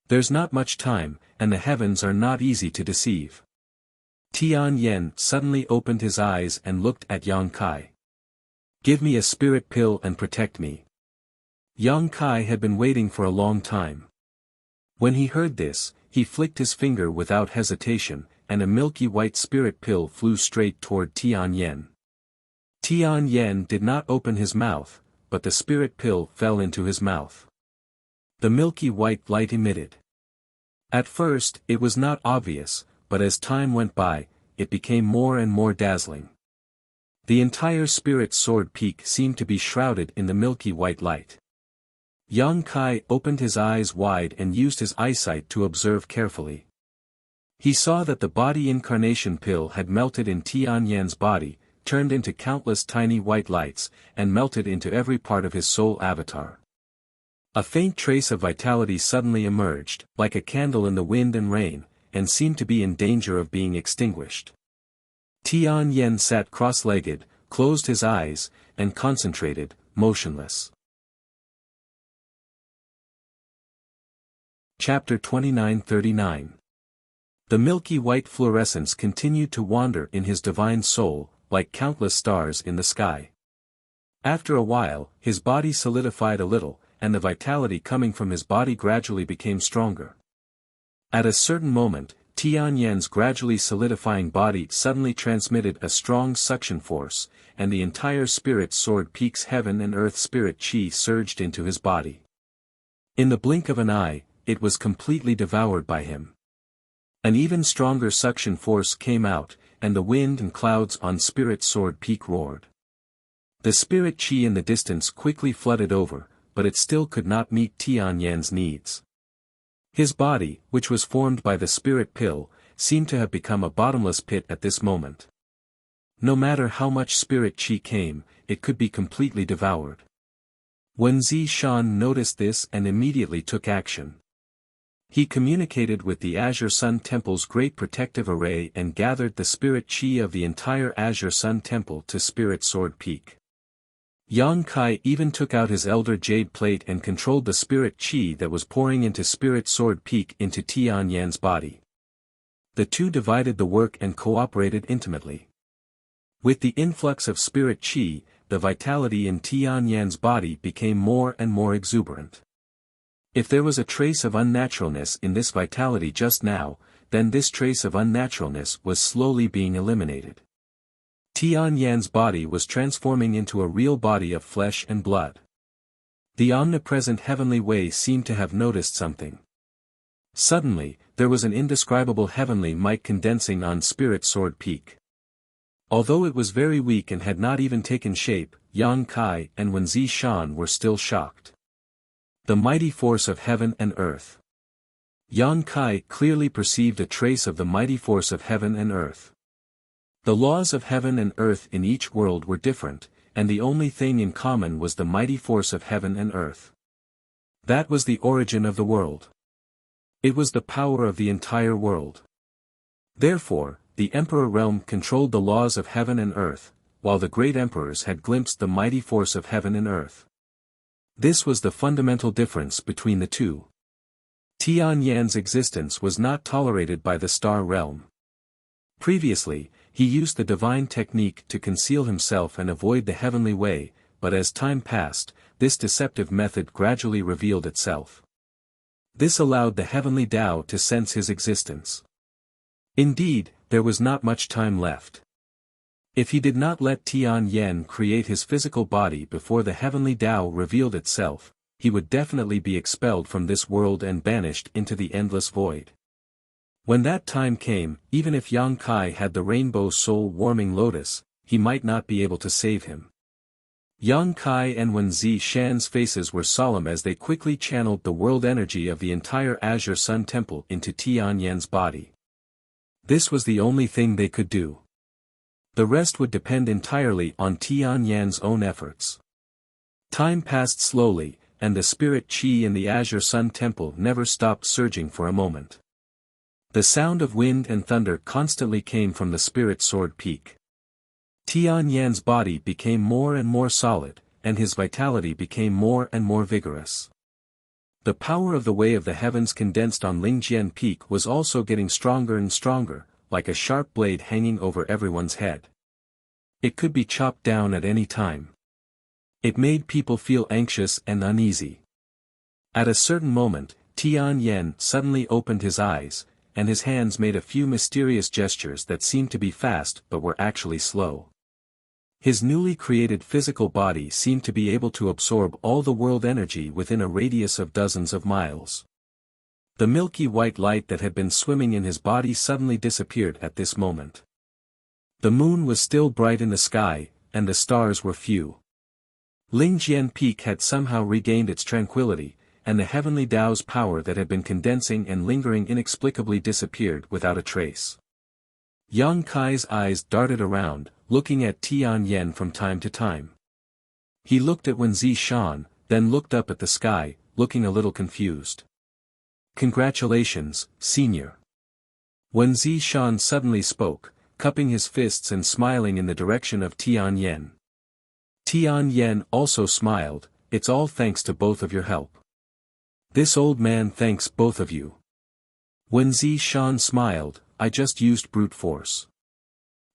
There's not much time, and the heavens are not easy to deceive. Tianyan suddenly opened his eyes and looked at Yang Kai. "Give me a spirit pill and protect me." Yang Kai had been waiting for a long time. When he heard this, he flicked his finger without hesitation, and a milky white spirit pill flew straight toward Tianyan. Tianyan did not open his mouth, but the spirit pill fell into his mouth. The milky white light emitted. At first, it was not obvious, but as time went by, it became more and more dazzling. The entire spirit sword peak seemed to be shrouded in the milky white light. Yang Kai opened his eyes wide and used his eyesight to observe carefully. He saw that the body incarnation pill had melted in Tianyan's body, turned into countless tiny white lights, and melted into every part of his soul avatar. A faint trace of vitality suddenly emerged, like a candle in the wind and rain, and seemed to be in danger of being extinguished. Tianyan sat cross-legged, closed his eyes, and concentrated, motionless. Chapter 29-39. The milky white fluorescence continued to wander in his divine soul, like countless stars in the sky. After a while, his body solidified a little, and the vitality coming from his body gradually became stronger. At a certain moment, Tianyan's gradually solidifying body suddenly transmitted a strong suction force, and the entire spirit sword peak's heaven and earth spirit chi surged into his body. In the blink of an eye, it was completely devoured by him. An even stronger suction force came out, and the wind and clouds on spirit sword peak roared. The spirit chi in the distance quickly flooded over, but it still could not meet Tianyan's needs. His body, which was formed by the spirit pill, seemed to have become a bottomless pit at this moment. No matter how much spirit chi came, it could be completely devoured. Wuxia Shan noticed this and immediately took action. He communicated with the Azure Sun Temple's great protective array and gathered the spirit chi of the entire Azure Sun Temple to Spirit Sword Peak. Yang Kai even took out his Elder Jade Plate and controlled the spirit chi that was pouring into Spirit Sword Peak into Tianyan's body. The two divided the work and cooperated intimately. With the influx of spirit chi, the vitality in Tianyan's body became more and more exuberant. If there was a trace of unnaturalness in this vitality just now, then this trace of unnaturalness was slowly being eliminated. Tianyan's body was transforming into a real body of flesh and blood. The omnipresent heavenly way seemed to have noticed something. Suddenly, there was an indescribable heavenly might condensing on Spirit Sword Peak. Although it was very weak and had not even taken shape, Yang Kai and Wuxia Shan were still shocked. The mighty force of heaven and earth. Yang Kai clearly perceived a trace of the mighty force of heaven and earth. The laws of heaven and earth in each world were different, and the only thing in common was the mighty force of heaven and earth. That was the origin of the world. It was the power of the entire world. Therefore, the Emperor Realm controlled the laws of heaven and earth, while the great emperors had glimpsed the mighty force of heaven and earth. This was the fundamental difference between the two. Tianyan's existence was not tolerated by the Star Realm. Previously, he used the divine technique to conceal himself and avoid the heavenly way, but as time passed, this deceptive method gradually revealed itself. This allowed the heavenly Tao to sense his existence. Indeed, there was not much time left. If he did not let Tianyan create his physical body before the heavenly Tao revealed itself, he would definitely be expelled from this world and banished into the endless void. When that time came, even if Yang Kai had the rainbow soul-warming lotus, he might not be able to save him. Yang Kai and Wuxia Shan's faces were solemn as they quickly channeled the world energy of the entire Azure Sun Temple into Tianyan's body. This was the only thing they could do. The rest would depend entirely on Tianyan's own efforts. Time passed slowly, and the spirit chi in the Azure Sun Temple never stopped surging for a moment. The sound of wind and thunder constantly came from the Spirit Sword Peak. Tianyan's body became more and more solid, and his vitality became more and more vigorous. The power of the Way of the Heavens condensed on Lingjian Peak was also getting stronger and stronger, like a sharp blade hanging over everyone's head. It could be chopped down at any time. It made people feel anxious and uneasy. At a certain moment, Tianyan suddenly opened his eyes, and his hands made a few mysterious gestures that seemed to be fast but were actually slow. His newly created physical body seemed to be able to absorb all the world energy within a radius of dozens of miles. The milky white light that had been swimming in his body suddenly disappeared at this moment. The moon was still bright in the sky, and the stars were few. Lingjian Peak had somehow regained its tranquility, and the heavenly Tao's power that had been condensing and lingering inexplicably disappeared without a trace. Yang Kai's eyes darted around, looking at Tianyan from time to time. He looked at Wen Zishan, then looked up at the sky, looking a little confused. "Congratulations, senior." Wen Zishan suddenly spoke, cupping his fists and smiling in the direction of Tianyan. Tianyan also smiled. "It's all thanks to both of your help. This old man thanks both of you." Wen Zishan smiled. "I just used brute force."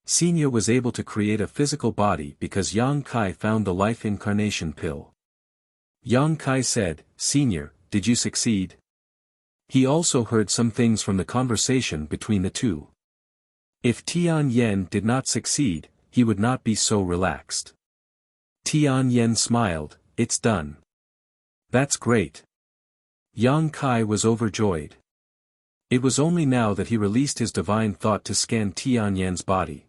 Senior was able to create a physical body because Yang Kai found the life incarnation pill. Yang Kai said, "Senior, did you succeed?" He also heard some things from the conversation between the two. If Tianyan did not succeed, he would not be so relaxed. Tianyan smiled. "It's done." "That's great." Yang Kai was overjoyed. It was only now that he released his divine thought to scan Tianyan's body.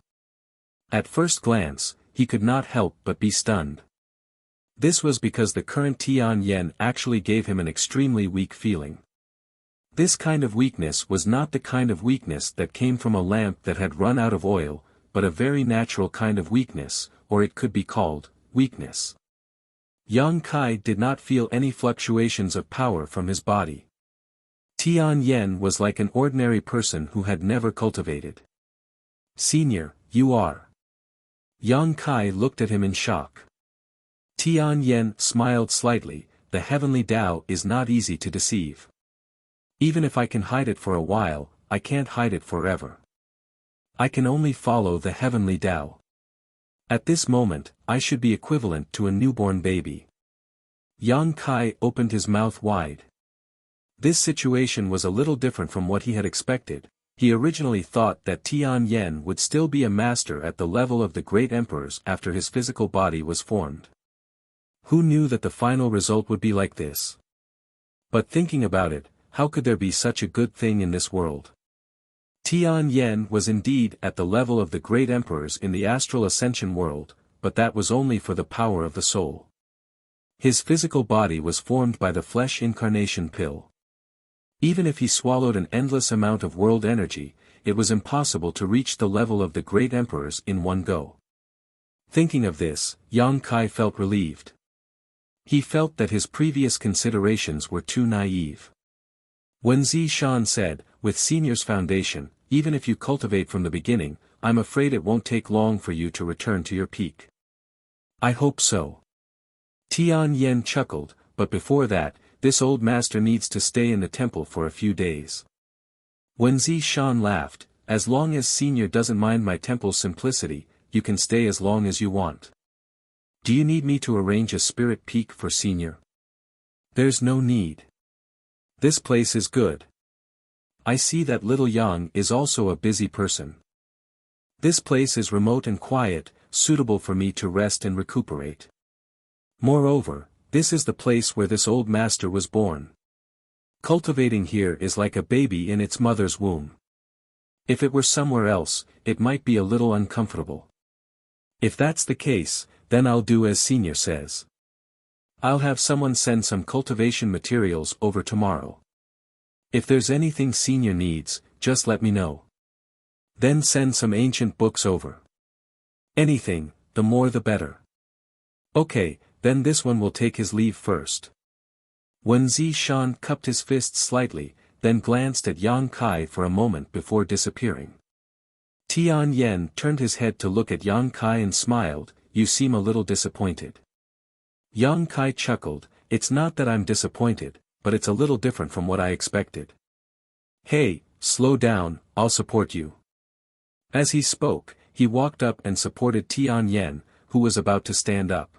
At first glance, he could not help but be stunned. This was because the current Tianyan actually gave him an extremely weak feeling. This kind of weakness was not the kind of weakness that came from a lamp that had run out of oil, but a very natural kind of weakness, or it could be called weakness. Yang Kai did not feel any fluctuations of power from his body. Tianyan was like an ordinary person who had never cultivated. "Senior, you are." Yang Kai looked at him in shock. Tianyan smiled slightly. "The heavenly Tao is not easy to deceive. Even if I can hide it for a while, I can't hide it forever. I can only follow the heavenly Tao. At this moment, I should be equivalent to a newborn baby." Yang Kai opened his mouth wide. This situation was a little different from what he had expected. He originally thought that Tianyan would still be a master at the level of the great emperors after his physical body was formed. Who knew that the final result would be like this? But thinking about it, how could there be such a good thing in this world? Tianyan was indeed at the level of the great emperors in the astral ascension world, but that was only for the power of the soul. His physical body was formed by the flesh incarnation pill. Even if he swallowed an endless amount of world energy, it was impossible to reach the level of the great emperors in one go. Thinking of this, Yang Kai felt relieved. He felt that his previous considerations were too naive. Wen Zishan said, "With Senior's foundation, even if you cultivate from the beginning, I'm afraid it won't take long for you to return to your peak." "I hope so." Tianyan chuckled, "But before that, this old master needs to stay in the temple for a few days." Wen Zishan laughed, "As long as Senior doesn't mind my temple's simplicity, you can stay as long as you want. Do you need me to arrange a spirit peak for Senior?" "There's no need. This place is good. I see that little Yang is also a busy person. This place is remote and quiet, suitable for me to rest and recuperate. Moreover, this is the place where this old master was born. Cultivating here is like a baby in its mother's womb. If it were somewhere else, it might be a little uncomfortable. If that's the case, then I'll do as Senior says. I'll have someone send some cultivation materials over tomorrow. If there's anything Senior needs, just let me know. Then send some ancient books over. Anything, the more the better. Okay, then this one will take his leave first." Wen Zishan cupped his fists slightly, then glanced at Yang Kai for a moment before disappearing. Tianyan turned his head to look at Yang Kai and smiled, "You seem a little disappointed." Yang Kai chuckled, "It's not that I'm disappointed, but it's a little different from what I expected." "Hey, slow down, I'll support you." As he spoke, he walked up and supported Tianyan, who was about to stand up.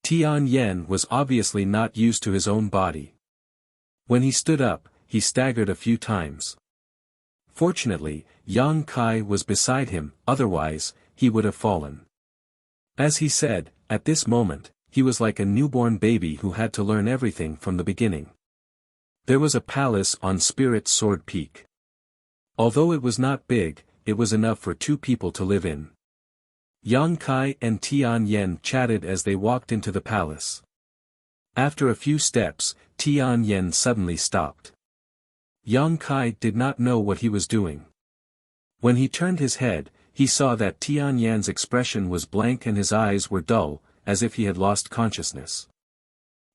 Tianyan was obviously not used to his own body. When he stood up, he staggered a few times. Fortunately, Yang Kai was beside him, otherwise, he would have fallen. As he said, at this moment, he was like a newborn baby who had to learn everything from the beginning. There was a palace on Spirit Sword Peak. Although it was not big, it was enough for 2 people to live in. Yang Kai and Tian Yen chatted as they walked into the palace. After a few steps, Tian Yen suddenly stopped. Yang Kai did not know what he was doing. When he turned his head, he saw that Tian Yan's expression was blank and his eyes were dull, as if he had lost consciousness.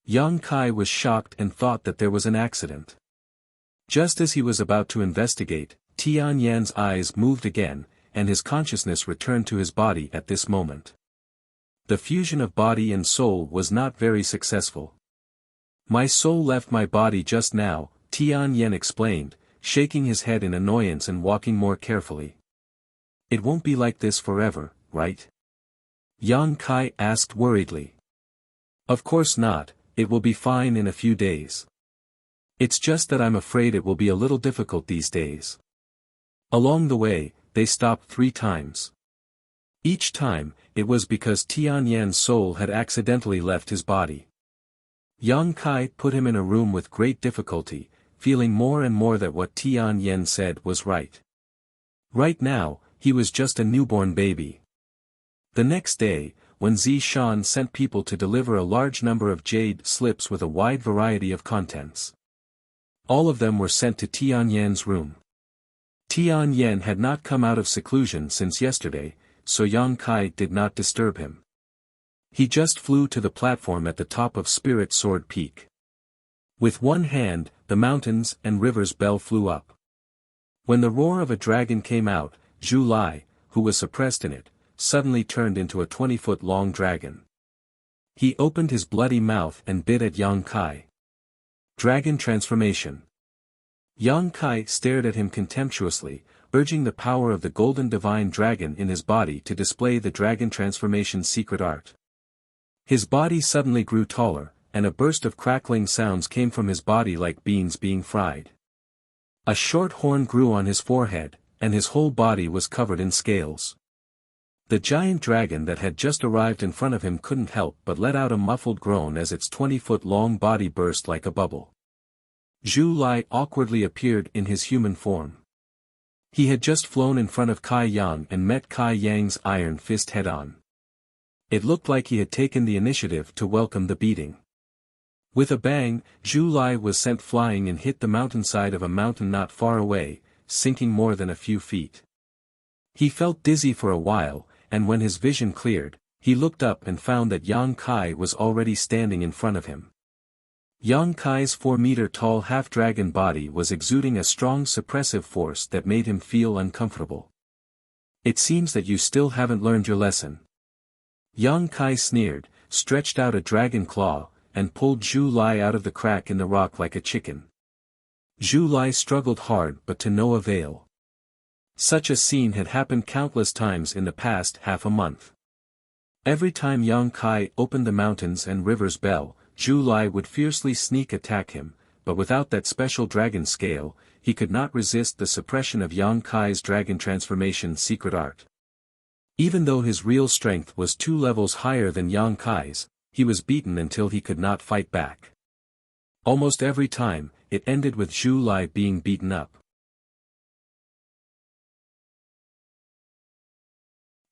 Yang Kai was shocked and thought that there was an accident. Just as he was about to investigate, Tian Yan's eyes moved again, and his consciousness returned to his body at this moment. The fusion of body and soul was not very successful. My soul left my body just now, Tian Yan explained, shaking his head in annoyance and walking more carefully. It won't be like this forever, right? Yang Kai asked worriedly. Of course not, it will be fine in a few days. It's just that I'm afraid it will be a little difficult these days. Along the way, they stopped 3 times. Each time, it was because Tian Yan's soul had accidentally left his body. Yang Kai put him in a room with great difficulty, feeling more and more that what Tian Yan said was right. Right now, he was just a newborn baby. The next day, when Zishan sent people to deliver a large number of jade slips with a wide variety of contents. All of them were sent to Tian Yan's room. Tian Yan had not come out of seclusion since yesterday, so Yang Kai did not disturb him. He just flew to the platform at the top of Spirit Sword Peak. With one hand, the mountains and rivers bell flew up. When the roar of a dragon came out, Zhu Lai, who was suppressed in it, suddenly turned into a 20-foot-long dragon. He opened his bloody mouth and bit at Yang Kai. Dragon transformation. Yang Kai stared at him contemptuously, urging the power of the golden divine dragon in his body to display the dragon transformation secret art. His body suddenly grew taller, and a burst of crackling sounds came from his body like beans being fried. A short horn grew on his forehead, and his whole body was covered in scales. The giant dragon that had just arrived in front of him couldn't help but let out a muffled groan as its 20-foot-long body burst like a bubble. Zhu Lai awkwardly appeared in his human form. He had just flown in front of Kai Yang and met Kai Yang's iron fist head-on. It looked like he had taken the initiative to welcome the beating. With a bang, Zhu Lai was sent flying and hit the mountainside of a mountain not far away, sinking more than a few feet. He felt dizzy for a while, and when his vision cleared, he looked up and found that Yang Kai was already standing in front of him. Yang Kai's 4-meter-tall half-dragon body was exuding a strong suppressive force that made him feel uncomfortable. It seems that you still haven't learned your lesson. Yang Kai sneered, stretched out a dragon claw, and pulled Zhu Lai out of the crack in the rock like a chicken. Zhu Lai struggled hard but to no avail. Such a scene had happened countless times in the past half a month. Every time Yang Kai opened the mountains and rivers bell, Zhu Lai would fiercely sneak attack him, but without that special dragon scale, he could not resist the suppression of Yang Kai's dragon transformation secret art. Even though his real strength was 2 levels higher than Yang Kai's, he was beaten until he could not fight back. Almost every time, it ended with Zhu Lai being beaten up.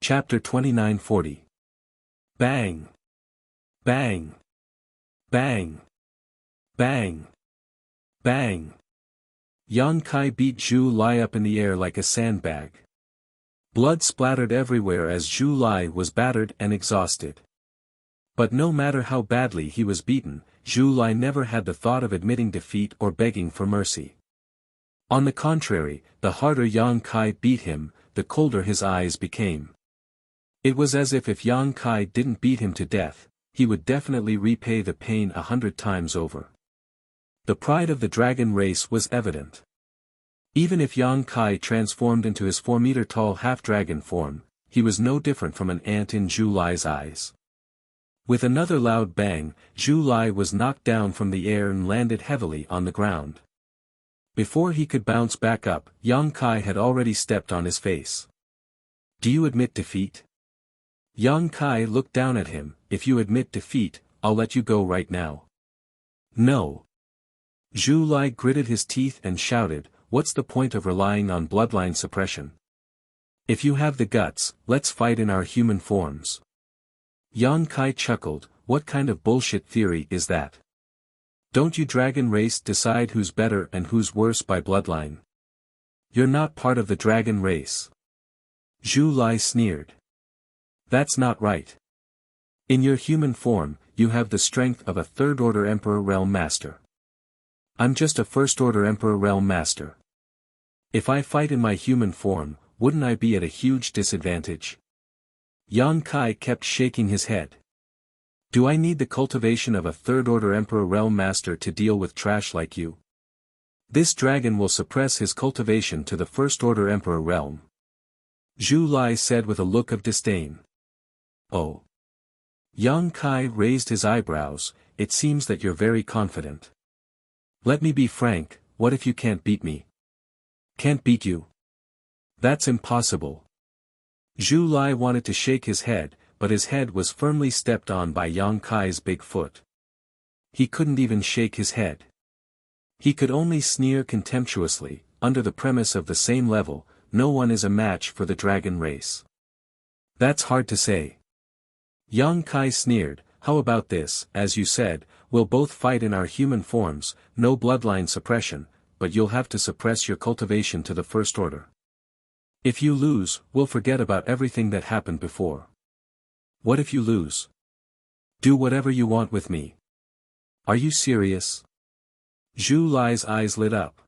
Chapter 2940. Bang! Bang! Bang! Bang! Bang! Yang Kai beat Zhu Lai up in the air like a sandbag. Blood splattered everywhere as Zhu Lai was battered and exhausted. But no matter how badly he was beaten, Zhu Lai never had the thought of admitting defeat or begging for mercy. On the contrary, the harder Yang Kai beat him, the colder his eyes became. It was as if Yang Kai didn't beat him to death, he would definitely repay the pain 100 times over. The pride of the dragon race was evident. Even if Yang Kai transformed into his 4-meter-tall half-dragon form, he was no different from an ant in Zhu Lai's eyes. With another loud bang, Zhu Lai was knocked down from the air and landed heavily on the ground. Before he could bounce back up, Yang Kai had already stepped on his face. Do you admit defeat? Yang Kai looked down at him. If you admit defeat, I'll let you go right now. No. Zhu Lai gritted his teeth and shouted, what's the point of relying on bloodline suppression? If you have the guts, let's fight in our human forms. Yang Kai chuckled, what kind of bullshit theory is that? Don't you dragon race decide who's better and who's worse by bloodline? You're not part of the dragon race. Zhu Lai sneered. That's not right. In your human form, you have the strength of a third-order Emperor Realm Master. I'm just a first-order Emperor Realm Master. If I fight in my human form, wouldn't I be at a huge disadvantage? Yang Kai kept shaking his head. Do I need the cultivation of a third-order Emperor Realm Master to deal with trash like you? This dragon will suppress his cultivation to the first-order Emperor Realm. Zhu Lai said with a look of disdain. Oh. Yang Kai raised his eyebrows, it seems that you're very confident. Let me be frank, what if you can't beat me? Can't beat you? That's impossible. Zhu Lai wanted to shake his head, but his head was firmly stepped on by Yang Kai's big foot. He couldn't even shake his head. He could only sneer contemptuously, under the premise of the same level, no one is a match for the dragon race. That's hard to say. Yang Kai sneered, how about this, as you said, we'll both fight in our human forms, no bloodline suppression, but you'll have to suppress your cultivation to the first order. If you lose, we'll forget about everything that happened before. What if you lose? Do whatever you want with me. Are you serious? Zhu Lai's eyes lit up.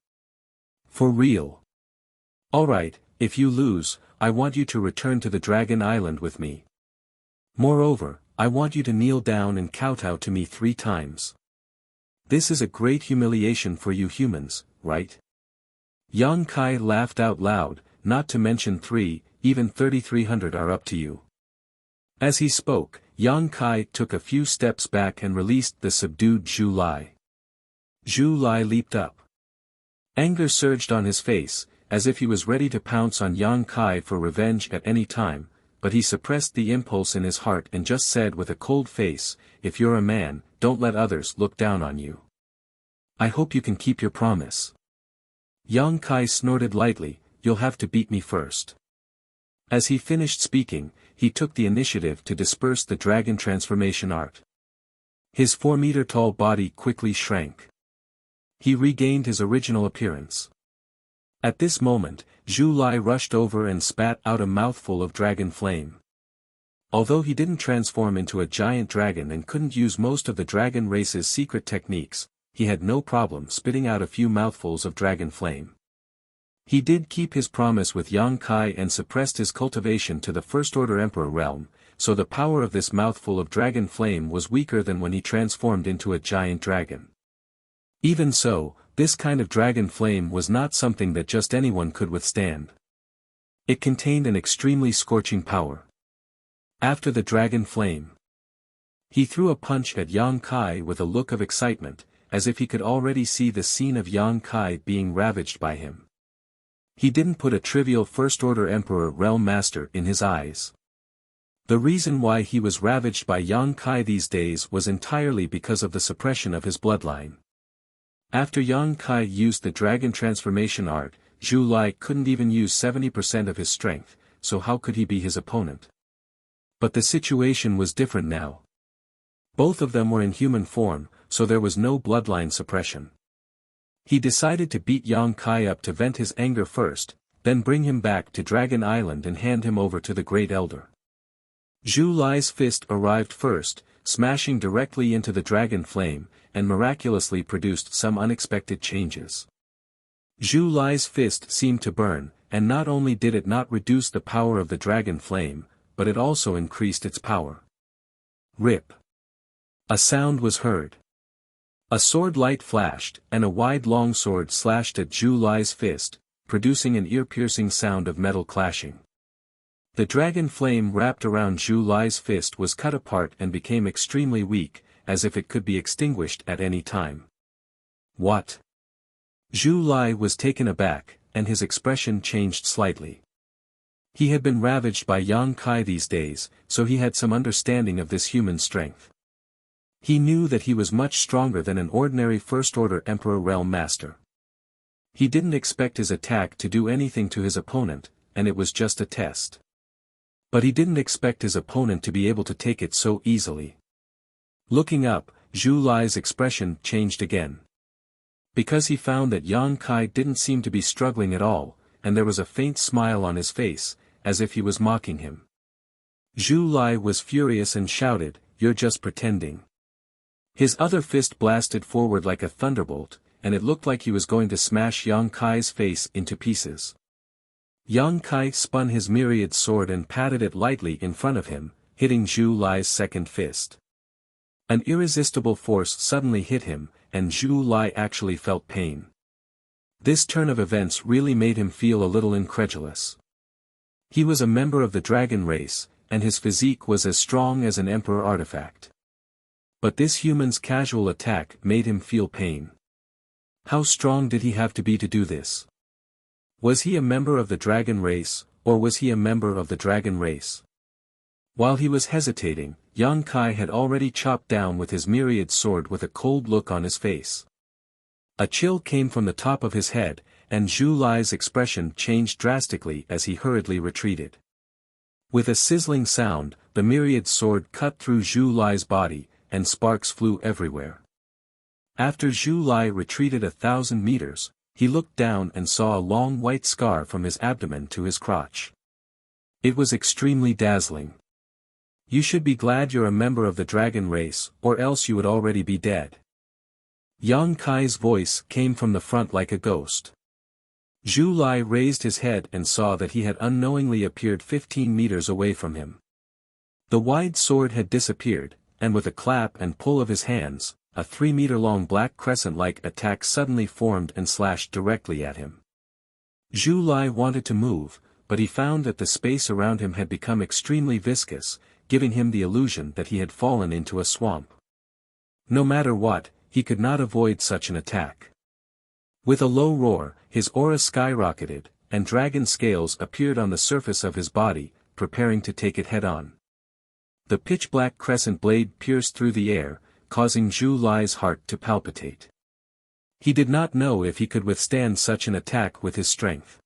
For real? Alright, if you lose, I want you to return to the Dragon Island with me. Moreover, I want you to kneel down and kowtow to me 3 times. This is a great humiliation for you humans, right? Yang Kai laughed out loud, not to mention 3, even 3,300 are up to you. As he spoke, Yang Kai took a few steps back and released the subdued Zhu Lai. Zhu Lai leaped up. Anger surged on his face, as if he was ready to pounce on Yang Kai for revenge at any time, but he suppressed the impulse in his heart and just said with a cold face, if you're a man, don't let others look down on you. I hope you can keep your promise. Yang Kai snorted lightly, you'll have to beat me first. As he finished speaking, he took the initiative to disperse the dragon transformation art. His 4-meter-tall body quickly shrank. He regained his original appearance. At this moment, Zhu Lai rushed over and spat out a mouthful of dragon flame. Although he didn't transform into a giant dragon and couldn't use most of the dragon race's secret techniques, he had no problem spitting out a few mouthfuls of dragon flame. He did keep his promise with Yang Kai and suppressed his cultivation to the first-order Emperor realm, so the power of this mouthful of dragon flame was weaker than when he transformed into a giant dragon. Even so, this kind of dragon flame was not something that just anyone could withstand. It contained an extremely scorching power. After the dragon flame, he threw a punch at Yang Kai with a look of excitement, as if he could already see the scene of Yang Kai being ravaged by him. He didn't put a trivial first-order Emperor Realm Master in his eyes. The reason why he was ravaged by Yang Kai these days was entirely because of the suppression of his bloodline. After Yang Kai used the dragon transformation art, Zhu Lai couldn't even use 70% of his strength, so how could he be his opponent? But the situation was different now. Both of them were in human form, so there was no bloodline suppression. He decided to beat Yang Kai up to vent his anger first, then bring him back to Dragon Island and hand him over to the Great Elder. Zhu Lai's fist arrived first, smashing directly into the dragon flame, and miraculously produced some unexpected changes. Zhu Lai's fist seemed to burn, and not only did it not reduce the power of the dragon flame, but it also increased its power. Rip. A sound was heard. A sword light flashed, and a wide longsword slashed at Zhu Lai's fist, producing an ear-piercing sound of metal clashing. The dragon flame wrapped around Zhu Lai's fist was cut apart and became extremely weak, as if it could be extinguished at any time. What? Zhu Lai was taken aback, and his expression changed slightly. He had been ravaged by Yang Kai these days, so he had some understanding of this human strength. He knew that he was much stronger than an ordinary First-Order Emperor Realm Master. He didn't expect his attack to do anything to his opponent, and it was just a test. But he didn't expect his opponent to be able to take it so easily. Looking up, Zhu Lai's expression changed again. Because he found that Yang Kai didn't seem to be struggling at all, and there was a faint smile on his face, as if he was mocking him. Zhu Lai was furious and shouted, "You're just pretending." His other fist blasted forward like a thunderbolt, and it looked like he was going to smash Yang Kai's face into pieces. Yang Kai spun his myriad sword and patted it lightly in front of him, hitting Zhu Lai's second fist. An irresistible force suddenly hit him, and Zhu Lai actually felt pain. This turn of events really made him feel a little incredulous. He was a member of the dragon race, and his physique was as strong as an emperor artifact. But this human's casual attack made him feel pain. How strong did he have to be to do this? Was he a member of the dragon race, or was he a member of the dragon race? While he was hesitating, Yang Kai had already chopped down with his myriad sword with a cold look on his face. A chill came from the top of his head, and Zhu Lai's expression changed drastically as he hurriedly retreated. With a sizzling sound, the myriad sword cut through Zhu Lai's body, and sparks flew everywhere. After Zhu Lai retreated 1,000 meters, he looked down and saw a long white scar from his abdomen to his crotch. It was extremely dazzling. "You should be glad you're a member of the dragon race, or else you would already be dead." Yang Kai's voice came from the front like a ghost. Zhu Lai raised his head and saw that he had unknowingly appeared 15 meters away from him. The wide sword had disappeared, and with a clap and pull of his hands, a 3-meter-long black crescent-like attack suddenly formed and slashed directly at him. Zhu Lai wanted to move, but he found that the space around him had become extremely viscous, giving him the illusion that he had fallen into a swamp. No matter what, he could not avoid such an attack. With a low roar, his aura skyrocketed, and dragon scales appeared on the surface of his body, preparing to take it head-on. The pitch-black crescent blade pierced through the air, causing Zhu Lai's heart to palpitate. He did not know if he could withstand such an attack with his strength.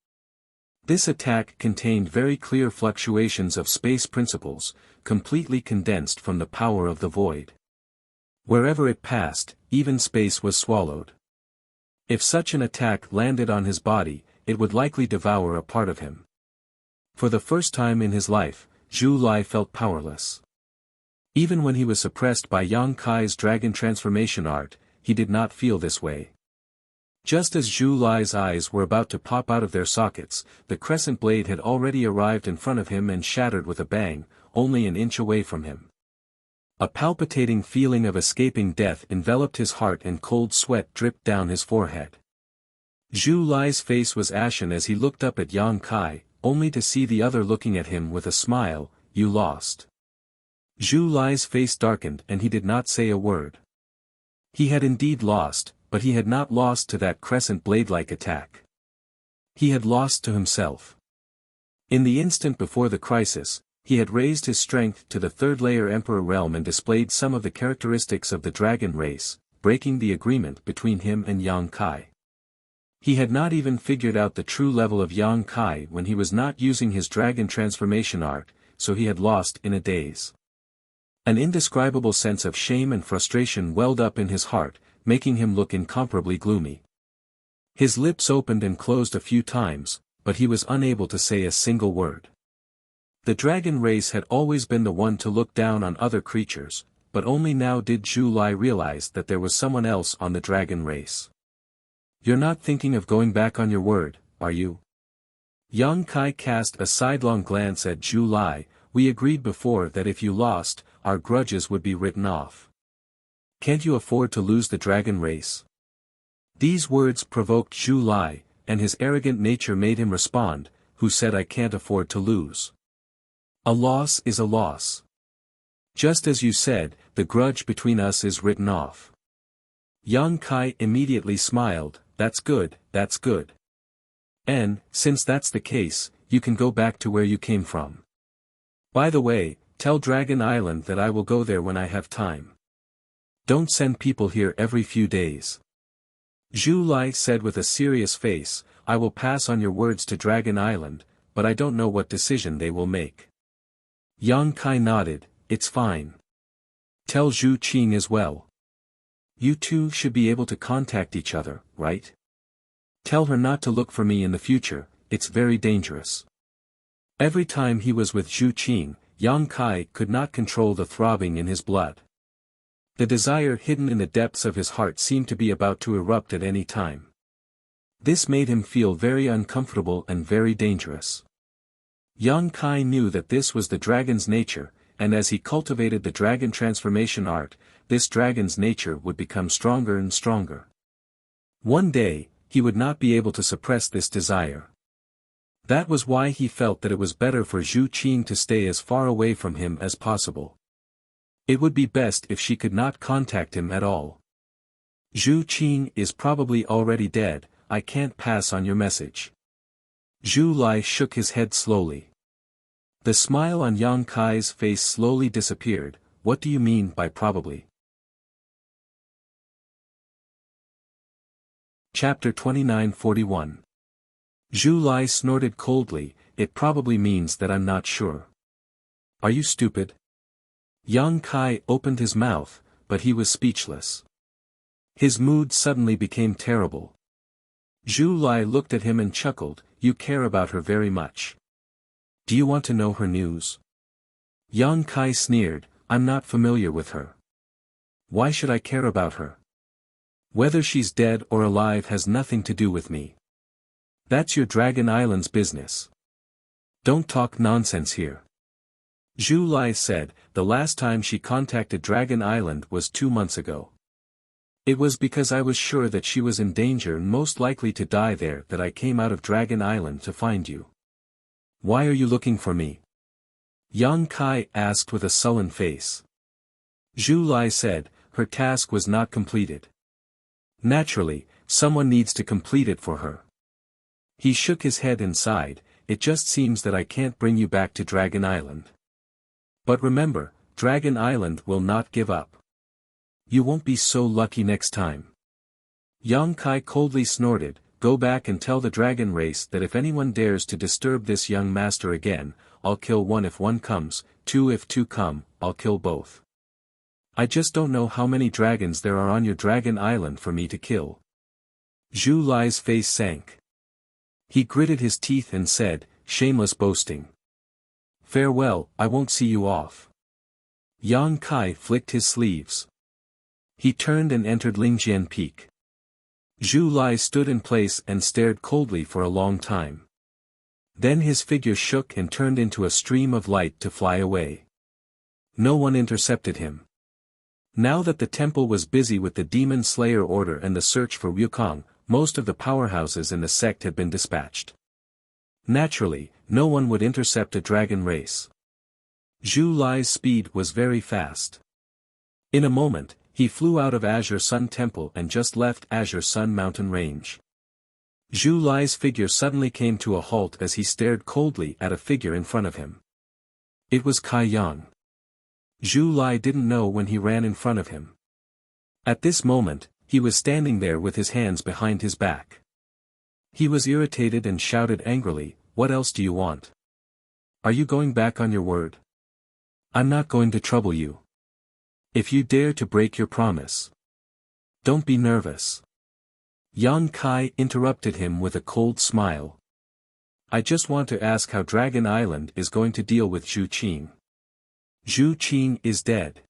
This attack contained very clear fluctuations of space principles, completely condensed from the power of the void. Wherever it passed, even space was swallowed. If such an attack landed on his body, it would likely devour a part of him. For the first time in his life, Zhu Lai felt powerless. Even when he was suppressed by Yang Kai's dragon transformation art, he did not feel this way. Just as Zhu Lai's eyes were about to pop out of their sockets, the crescent blade had already arrived in front of him and shattered with a bang, only an inch away from him. A palpitating feeling of escaping death enveloped his heart and cold sweat dripped down his forehead. Zhu Lai's face was ashen as he looked up at Yang Kai, only to see the other looking at him with a smile. "You lost." Zhu Lai's face darkened and he did not say a word. He had indeed lost, but he had not lost to that crescent blade-like attack. He had lost to himself. In the instant before the crisis, he had raised his strength to the third-layer Emperor realm and displayed some of the characteristics of the dragon race, breaking the agreement between him and Yang Kai. He had not even figured out the true level of Yang Kai when he was not using his dragon transformation art, so he had lost in a daze. An indescribable sense of shame and frustration welled up in his heart, making him look incomparably gloomy. His lips opened and closed a few times, but he was unable to say a single word. The dragon race had always been the one to look down on other creatures, but only now did Zhu Lai realize that there was someone else on the dragon race. "You're not thinking of going back on your word, are you?" Yang Kai cast a sidelong glance at Zhu Lai. "We agreed before that if you lost, our grudges would be written off. Can't you afford to lose the dragon race?" These words provoked Zhu Lai, and his arrogant nature made him respond, "Who said I can't afford to lose? A loss is a loss. Just as you said, the grudge between us is written off." Yang Kai immediately smiled. That's good, that's good. And, since that's the case, you can go back to where you came from. By the way, tell Dragon Island that I will go there when I have time. Don't send people here every few days. Zhu Lai said with a serious face, I will pass on your words to Dragon Island, but I don't know what decision they will make. Yang Kai nodded, it's fine. Tell Zhu Qing as well. You two should be able to contact each other, right? Tell her not to look for me in the future, it's very dangerous. Every time he was with Zhu Qing, Yang Kai could not control the throbbing in his blood. The desire hidden in the depths of his heart seemed to be about to erupt at any time. This made him feel very uncomfortable and very dangerous. Yang Kai knew that this was the dragon's nature, and as he cultivated the dragon transformation art, this dragon's nature would become stronger and stronger. One day, he would not be able to suppress this desire. That was why he felt that it was better for Zhu Qing to stay as far away from him as possible. It would be best if she could not contact him at all. Zhu Qing is probably already dead, I can't pass on your message. Zhu Lai shook his head slowly. The smile on Yang Kai's face slowly disappeared. What do you mean by probably? Chapter 29:41. Zhu Lai snorted coldly, it probably means that I'm not sure. Are you stupid? Yang Kai opened his mouth, but he was speechless. His mood suddenly became terrible. Zhu Lai looked at him and chuckled, you care about her very much. Do you want to know her news? Yang Kai sneered, I'm not familiar with her. Why should I care about her? Whether she's dead or alive has nothing to do with me. That's your Dragon Island's business. Don't talk nonsense here. Zhu Lai said, the last time she contacted Dragon Island was 2 months ago. It was because I was sure that she was in danger and most likely to die there that I came out of Dragon Island to find you. Why are you looking for me? Yang Kai asked with a sullen face. Zhu Lai said, her task was not completed. Naturally, someone needs to complete it for her. He shook his head and sighed, it just seems that I can't bring you back to Dragon Island. But remember, Dragon Island will not give up. You won't be so lucky next time. Yang Kai coldly snorted, go back and tell the dragon race that if anyone dares to disturb this young master again, I'll kill one if one comes, two if two come, I'll kill both. I just don't know how many dragons there are on your Dragon Island for me to kill. Zhu Lai's face sank. He gritted his teeth and said, shameless boasting. Farewell, I won't see you off. Yang Kai flicked his sleeves. He turned and entered Lingjian Peak. Zhu Lai stood in place and stared coldly for a long time. Then his figure shook and turned into a stream of light to fly away. No one intercepted him. Now that the temple was busy with the Demon Slayer order and the search for Wukong, most of the powerhouses in the sect had been dispatched. Naturally, no one would intercept a dragon race. Zhu Lai's speed was very fast. In a moment, he flew out of Azure Sun Temple and just left Azure Sun Mountain Range. Zhu Lai's figure suddenly came to a halt as he stared coldly at a figure in front of him. It was Kai Yang. Zhu Lai didn't know when he ran in front of him. At this moment, he was standing there with his hands behind his back. He was irritated and shouted angrily, what else do you want? Are you going back on your word? I'm not going to trouble you. If you dare to break your promise. Don't be nervous. Yang Kai interrupted him with a cold smile. I just want to ask how Dragon Island is going to deal with Zhu Qing. Zhu Qing is dead.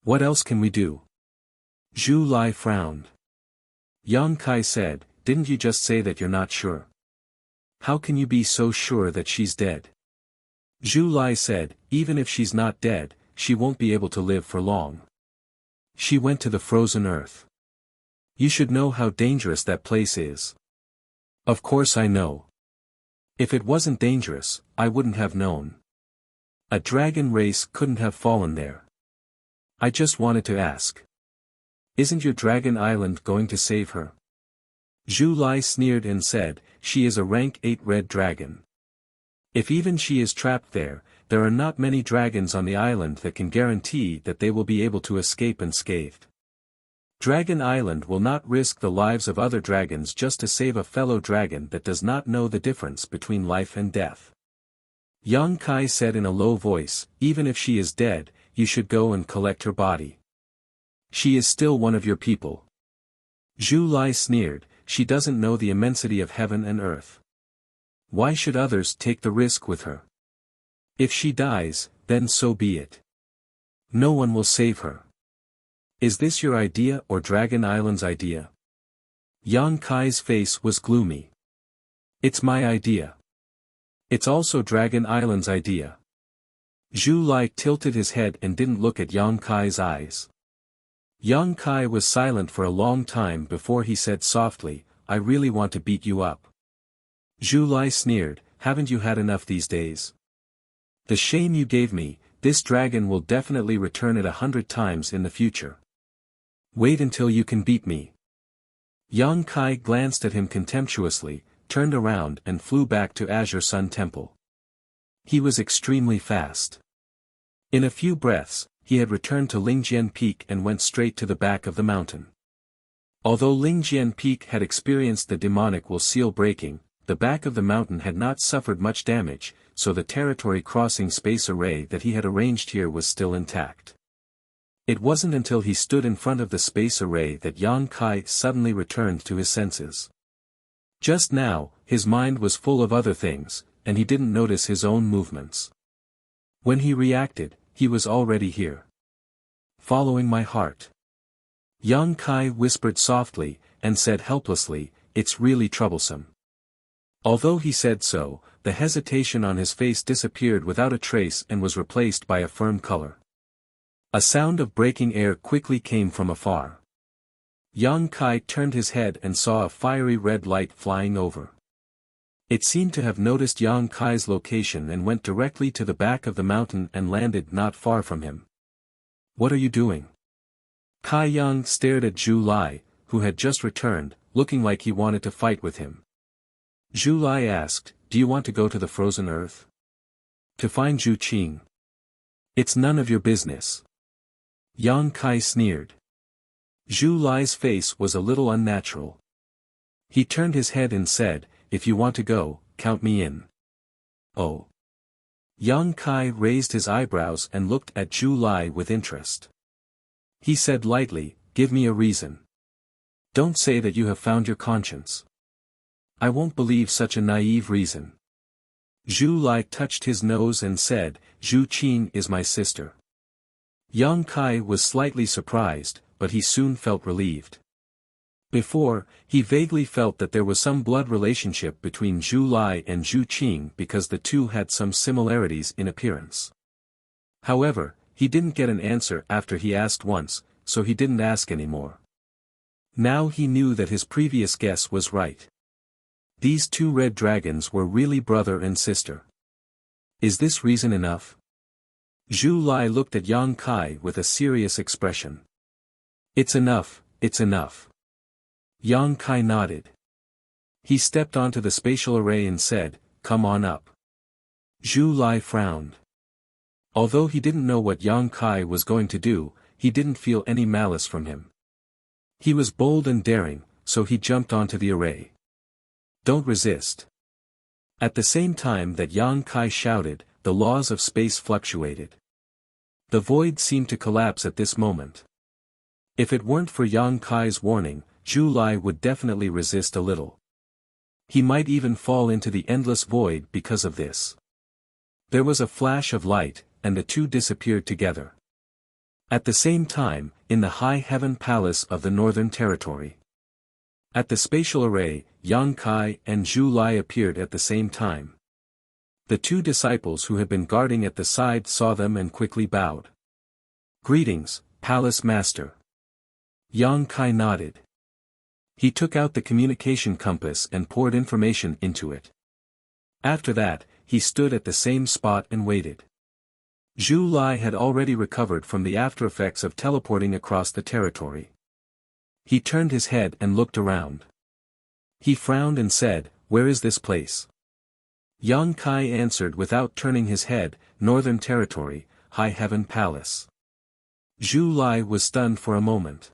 What else can we do? Zhu Lai frowned. Yang Kai said, didn't you just say that you're not sure? How can you be so sure that she's dead? Zhu Lai said, even if she's not dead, she won't be able to live for long. She went to the frozen earth. You should know how dangerous that place is. Of course I know. If it wasn't dangerous, I wouldn't have known. A dragon race couldn't have fallen there. I just wanted to ask. Isn't your Dragon Island going to save her? Zhu Lai sneered and said, she is a rank 8 red dragon. If even she is trapped there, there are not many dragons on the island that can guarantee that they will be able to escape unscathed. Dragon Island will not risk the lives of other dragons just to save a fellow dragon that does not know the difference between life and death. Yang Kai said in a low voice, even if she is dead, you should go and collect her body. She is still one of your people. Zhu Lai sneered, she doesn't know the immensity of heaven and earth. Why should others take the risk with her? If she dies, then so be it. No one will save her. Is this your idea or Dragon Island's idea? Yang Kai's face was gloomy. It's my idea. It's also Dragon Island's idea. Zhu Lai tilted his head and didn't look at Yang Kai's eyes. Yang Kai was silent for a long time before he said softly, I really want to beat you up. Zhu Lai sneered, haven't you had enough these days? The shame you gave me, this dragon will definitely return it 100 times in the future. Wait until you can beat me. Yang Kai glanced at him contemptuously, turned around and flew back to Azure Sun Temple. He was extremely fast. In a few breaths, he had returned to Lingjian Peak and went straight to the back of the mountain. Although Lingjian Peak had experienced the demonic will seal breaking, the back of the mountain had not suffered much damage, so the territory crossing space array that he had arranged here was still intact. It wasn't until he stood in front of the space array that Yang Kai suddenly returned to his senses. Just now, his mind was full of other things, and he didn't notice his own movements. When he reacted, he was already here. Following my heart. Yang Kai whispered softly, and said helplessly, it's really troublesome. Although he said so, the hesitation on his face disappeared without a trace and was replaced by a firm color. A sound of breaking air quickly came from afar. Yang Kai turned his head and saw a fiery red light flying over. It seemed to have noticed Yang Kai's location and went directly to the back of the mountain and landed not far from him. What are you doing? Kai Yang stared at Zhu Lai, who had just returned, looking like he wanted to fight with him. Zhu Lai asked, do you want to go to the frozen earth? To find Zhu Qing? It's none of your business. Yang Kai sneered. Zhu Lai's face was a little unnatural. He turned his head and said, if you want to go, count me in. Oh. Yang Kai raised his eyebrows and looked at Zhu Lai with interest. He said lightly, give me a reason. Don't say that you have found your conscience. I won't believe such a naive reason. Zhu Lai touched his nose and said, Zhu Qing is my sister. Yang Kai was slightly surprised, but he soon felt relieved. Before, he vaguely felt that there was some blood relationship between Zhu Lai and Zhu Qing because the two had some similarities in appearance. However, he didn't get an answer after he asked once, so he didn't ask anymore. Now he knew that his previous guess was right. These two red dragons were really brother and sister. Is this reason enough? Zhu Lai looked at Yang Kai with a serious expression. It's enough, it's enough. Yang Kai nodded. He stepped onto the spatial array and said, come on up. Zhu Lai frowned. Although he didn't know what Yang Kai was going to do, he didn't feel any malice from him. He was bold and daring, so he jumped onto the array. Don't resist. At the same time that Yang Kai shouted, the laws of space fluctuated. The void seemed to collapse at this moment. If it weren't for Yang Kai's warning, Zhu Lai would definitely resist a little. He might even fall into the endless void because of this. There was a flash of light, and the two disappeared together. At the same time, in the High Heaven Palace of the Northern Territory. At the spatial array, Yang Kai and Zhu Lai appeared at the same time. The two disciples who had been guarding at the side saw them and quickly bowed. Greetings, Palace Master. Yang Kai nodded. He took out the communication compass and poured information into it. After that, he stood at the same spot and waited. Zhu Lai had already recovered from the aftereffects of teleporting across the territory. He turned his head and looked around. He frowned and said, where is this place? Yang Kai answered without turning his head, Northern Territory, High Heaven Palace. Zhu Lai was stunned for a moment.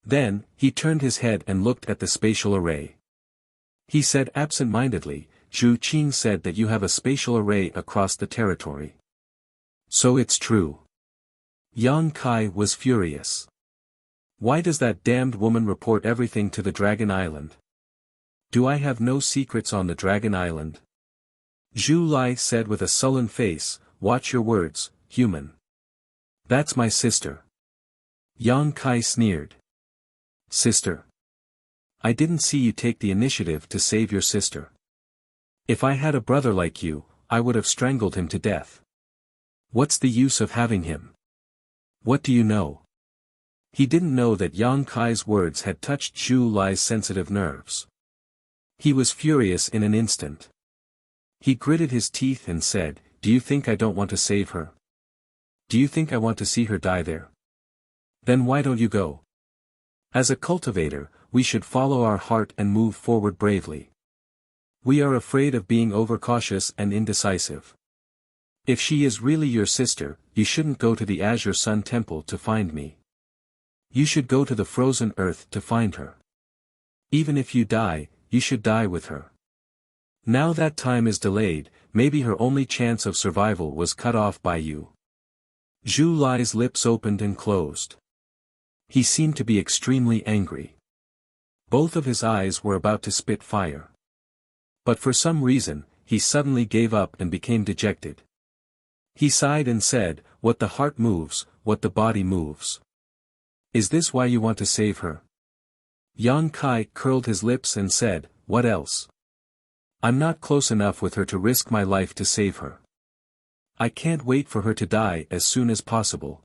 Then, he turned his head and looked at the spatial array. He said absent-mindedly, Zhu Qing said that you have a spatial array across the territory. So it's true. Yang Kai was furious. Why does that damned woman report everything to the Dragon Island? Do I have no secrets on the Dragon Island? Zhu Lai said with a sullen face, watch your words, human. That's my sister. Yang Kai sneered. Sister? I didn't see you take the initiative to save your sister. If I had a brother like you, I would have strangled him to death. What's the use of having him? What do you know? He didn't know that Yang Kai's words had touched Zhu Lai's sensitive nerves. He was furious in an instant. He gritted his teeth and said, do you think I don't want to save her? Do you think I want to see her die there? Then why don't you go? As a cultivator, we should follow our heart and move forward bravely. We are afraid of being overcautious and indecisive. If she is really your sister, you shouldn't go to the Azure Sun Temple to find me. You should go to the frozen earth to find her. Even if you die, you should die with her. Now that time is delayed, maybe her only chance of survival was cut off by you. Zhu Lai's lips opened and closed. He seemed to be extremely angry. Both of his eyes were about to spit fire. But for some reason, he suddenly gave up and became dejected. He sighed and said, what the heart moves, what the body moves. Is this why you want to save her? Yang Kai curled his lips and said, what else? I'm not close enough with her to risk my life to save her. I can't wait for her to die as soon as possible.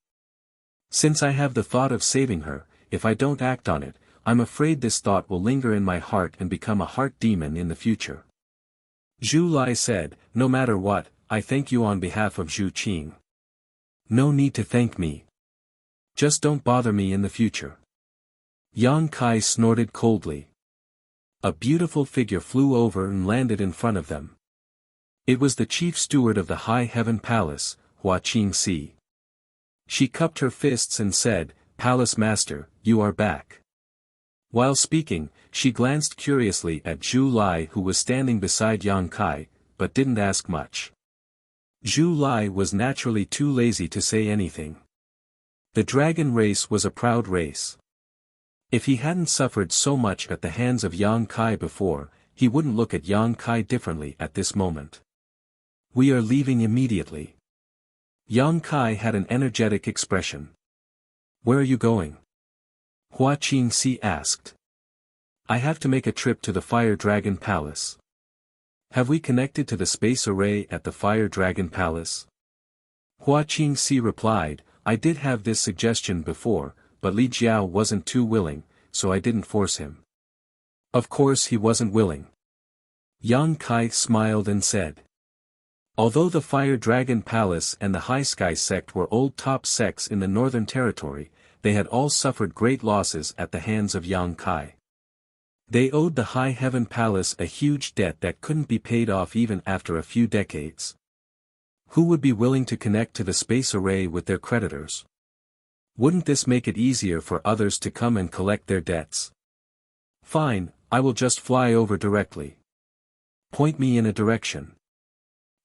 Since I have the thought of saving her, if I don't act on it, I'm afraid this thought will linger in my heart and become a heart demon in the future. Zhu Lai said, no matter what, I thank you on behalf of Zhu Qing. No need to thank me. Just don't bother me in the future. Yang Kai snorted coldly. A beautiful figure flew over and landed in front of them. It was the chief steward of the High Heaven Palace, Hua Qingxi. She cupped her fists and said, Palace Master, you are back. While speaking, she glanced curiously at Zhu Lai who was standing beside Yang Kai, but didn't ask much. Zhu Lai was naturally too lazy to say anything. The dragon race was a proud race. If he hadn't suffered so much at the hands of Yang Kai before, he wouldn't look at Yang Kai differently at this moment. We are leaving immediately. Yang Kai had an energetic expression. Where are you going? Hua Qingxi asked. I have to make a trip to the Fire Dragon Palace. Have we connected to the space array at the Fire Dragon Palace? Hua Qingxi replied, I did have this suggestion before, but Li Jiao wasn't too willing, so I didn't force him. Of course he wasn't willing. Yang Kai smiled and said. Although the Fire Dragon Palace and the High Sky sect were old top sects in the Northern Territory, they had all suffered great losses at the hands of Yang Kai. They owed the High Heaven Palace a huge debt that couldn't be paid off even after a few decades. Who would be willing to connect to the space array with their creditors? Wouldn't this make it easier for others to come and collect their debts? Fine, I will just fly over directly. Point me in a direction.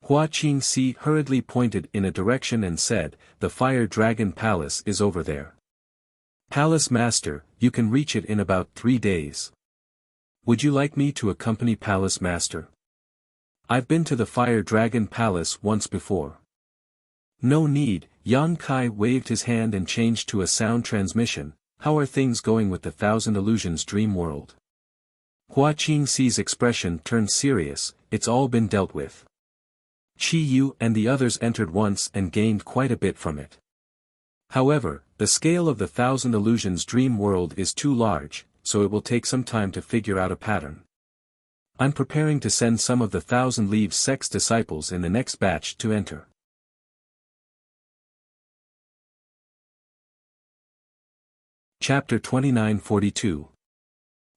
Hua Qingxi hurriedly pointed in a direction and said, the Fire Dragon Palace is over there. Palace Master, you can reach it in about 3 days. Would you like me to accompany Palace Master? I've been to the Fire Dragon Palace once before. No need, Yang Kai waved his hand and changed to a sound transmission. How are things going with the Thousand Illusions dream world? Hua Qingxi's expression turned serious, it's all been dealt with. Qi Yu and the others entered once and gained quite a bit from it. However, the scale of the Thousand Illusions dream world is too large, so it will take some time to figure out a pattern. I'm preparing to send some of the Thousand Leaves sect's disciples in the next batch to enter. Chapter 2942.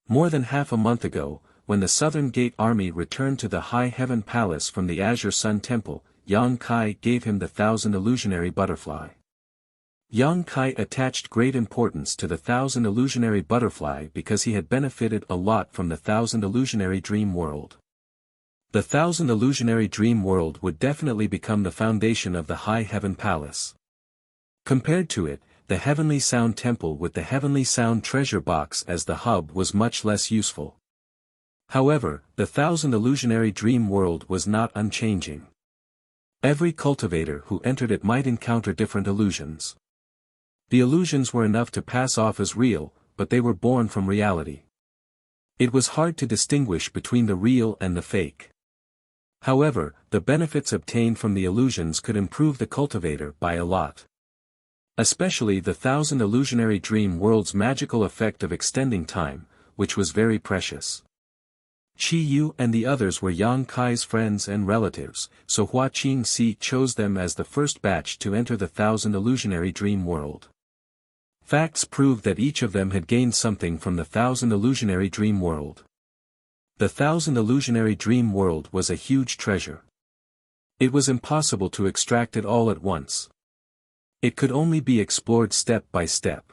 More than half a month ago, when the Southern Gate army returned to the High Heaven Palace from the Azure Sun Temple, Yang Kai gave him the 1,000 illusionary butterfly. Yang Kai attached great importance to the 1,000 illusionary butterfly because he had benefited a lot from the 1,000 illusionary dream world. The 1,000 illusionary dream world would definitely become the foundation of the High Heaven Palace. Compared to it, the Heavenly Sound Temple with the Heavenly Sound Treasure Box as the hub was much less useful. However, the 1,000 illusionary dream world was not unchanging. Every cultivator who entered it might encounter different illusions. The illusions were enough to pass off as real, but they were born from reality. It was hard to distinguish between the real and the fake. However, the benefits obtained from the illusions could improve the cultivator by a lot. Especially the 1,000 illusionary dream world's magical effect of extending time, which was very precious. Qi Yu and the others were Yang Kai's friends and relatives, so Hua Qingxi chose them as the first batch to enter the 1,000 illusionary dream world. Facts proved that each of them had gained something from the 1,000 illusionary dream world. The 1,000 illusionary dream world was a huge treasure. It was impossible to extract it all at once. It could only be explored step by step.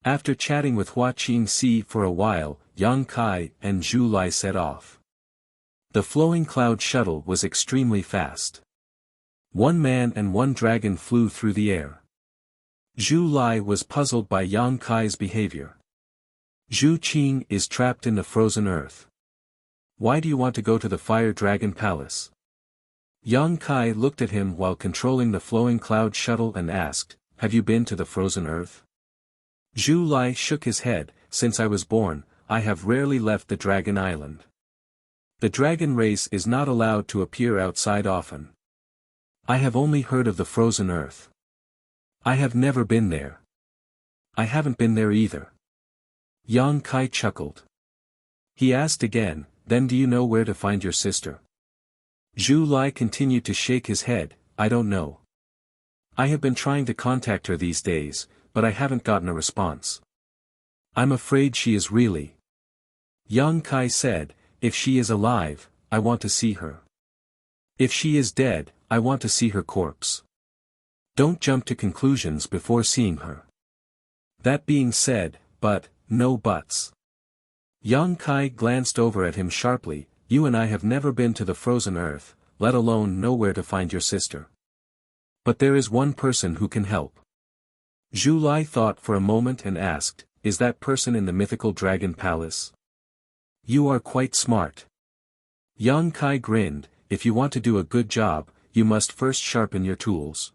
After chatting with Hua Qingxi for a while, Yang Kai and Zhu Lai set off. The flowing cloud shuttle was extremely fast. One man and one dragon flew through the air. Zhu Lai was puzzled by Yang Kai's behavior. Zhu Qing is trapped in the frozen earth. Why do you want to go to the Fire Dragon Palace? Yang Kai looked at him while controlling the flowing cloud shuttle and asked, have you been to the frozen earth? Zhu Lai shook his head, since I was born, I have rarely left the Dragon Island. The dragon race is not allowed to appear outside often. I have only heard of the frozen earth. I have never been there. I haven't been there either. Yang Kai chuckled. He asked again, then do you know where to find your sister? Zhu Lai continued to shake his head, I don't know. I have been trying to contact her these days, but I haven't gotten a response. I'm afraid she is really. Yang Kai said, if she is alive, I want to see her. If she is dead, I want to see her corpse. Don't jump to conclusions before seeing her. That being said, but, no buts. Yang Kai glanced over at him sharply, you and I have never been to the frozen earth, let alone know where to find your sister. But there is one person who can help. Zhu Lai thought for a moment and asked, is that person in the mythical dragon palace? You are quite smart. Yang Kai grinned, if you want to do a good job, you must first sharpen your tools.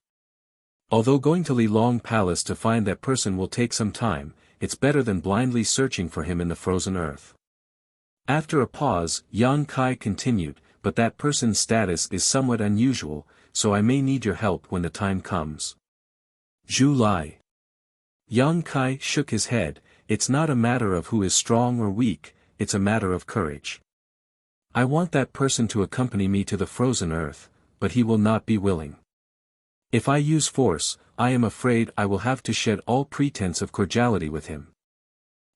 Although going to Li Long Palace to find that person will take some time, it's better than blindly searching for him in the frozen earth. After a pause, Yang Kai continued, but that person's status is somewhat unusual, so I may need your help when the time comes. Zhu Lai. Yang Kai shook his head, it's not a matter of who is strong or weak, it's a matter of courage. I want that person to accompany me to the frozen earth, but he will not be willing. If I use force, I am afraid I will have to shed all pretense of cordiality with him.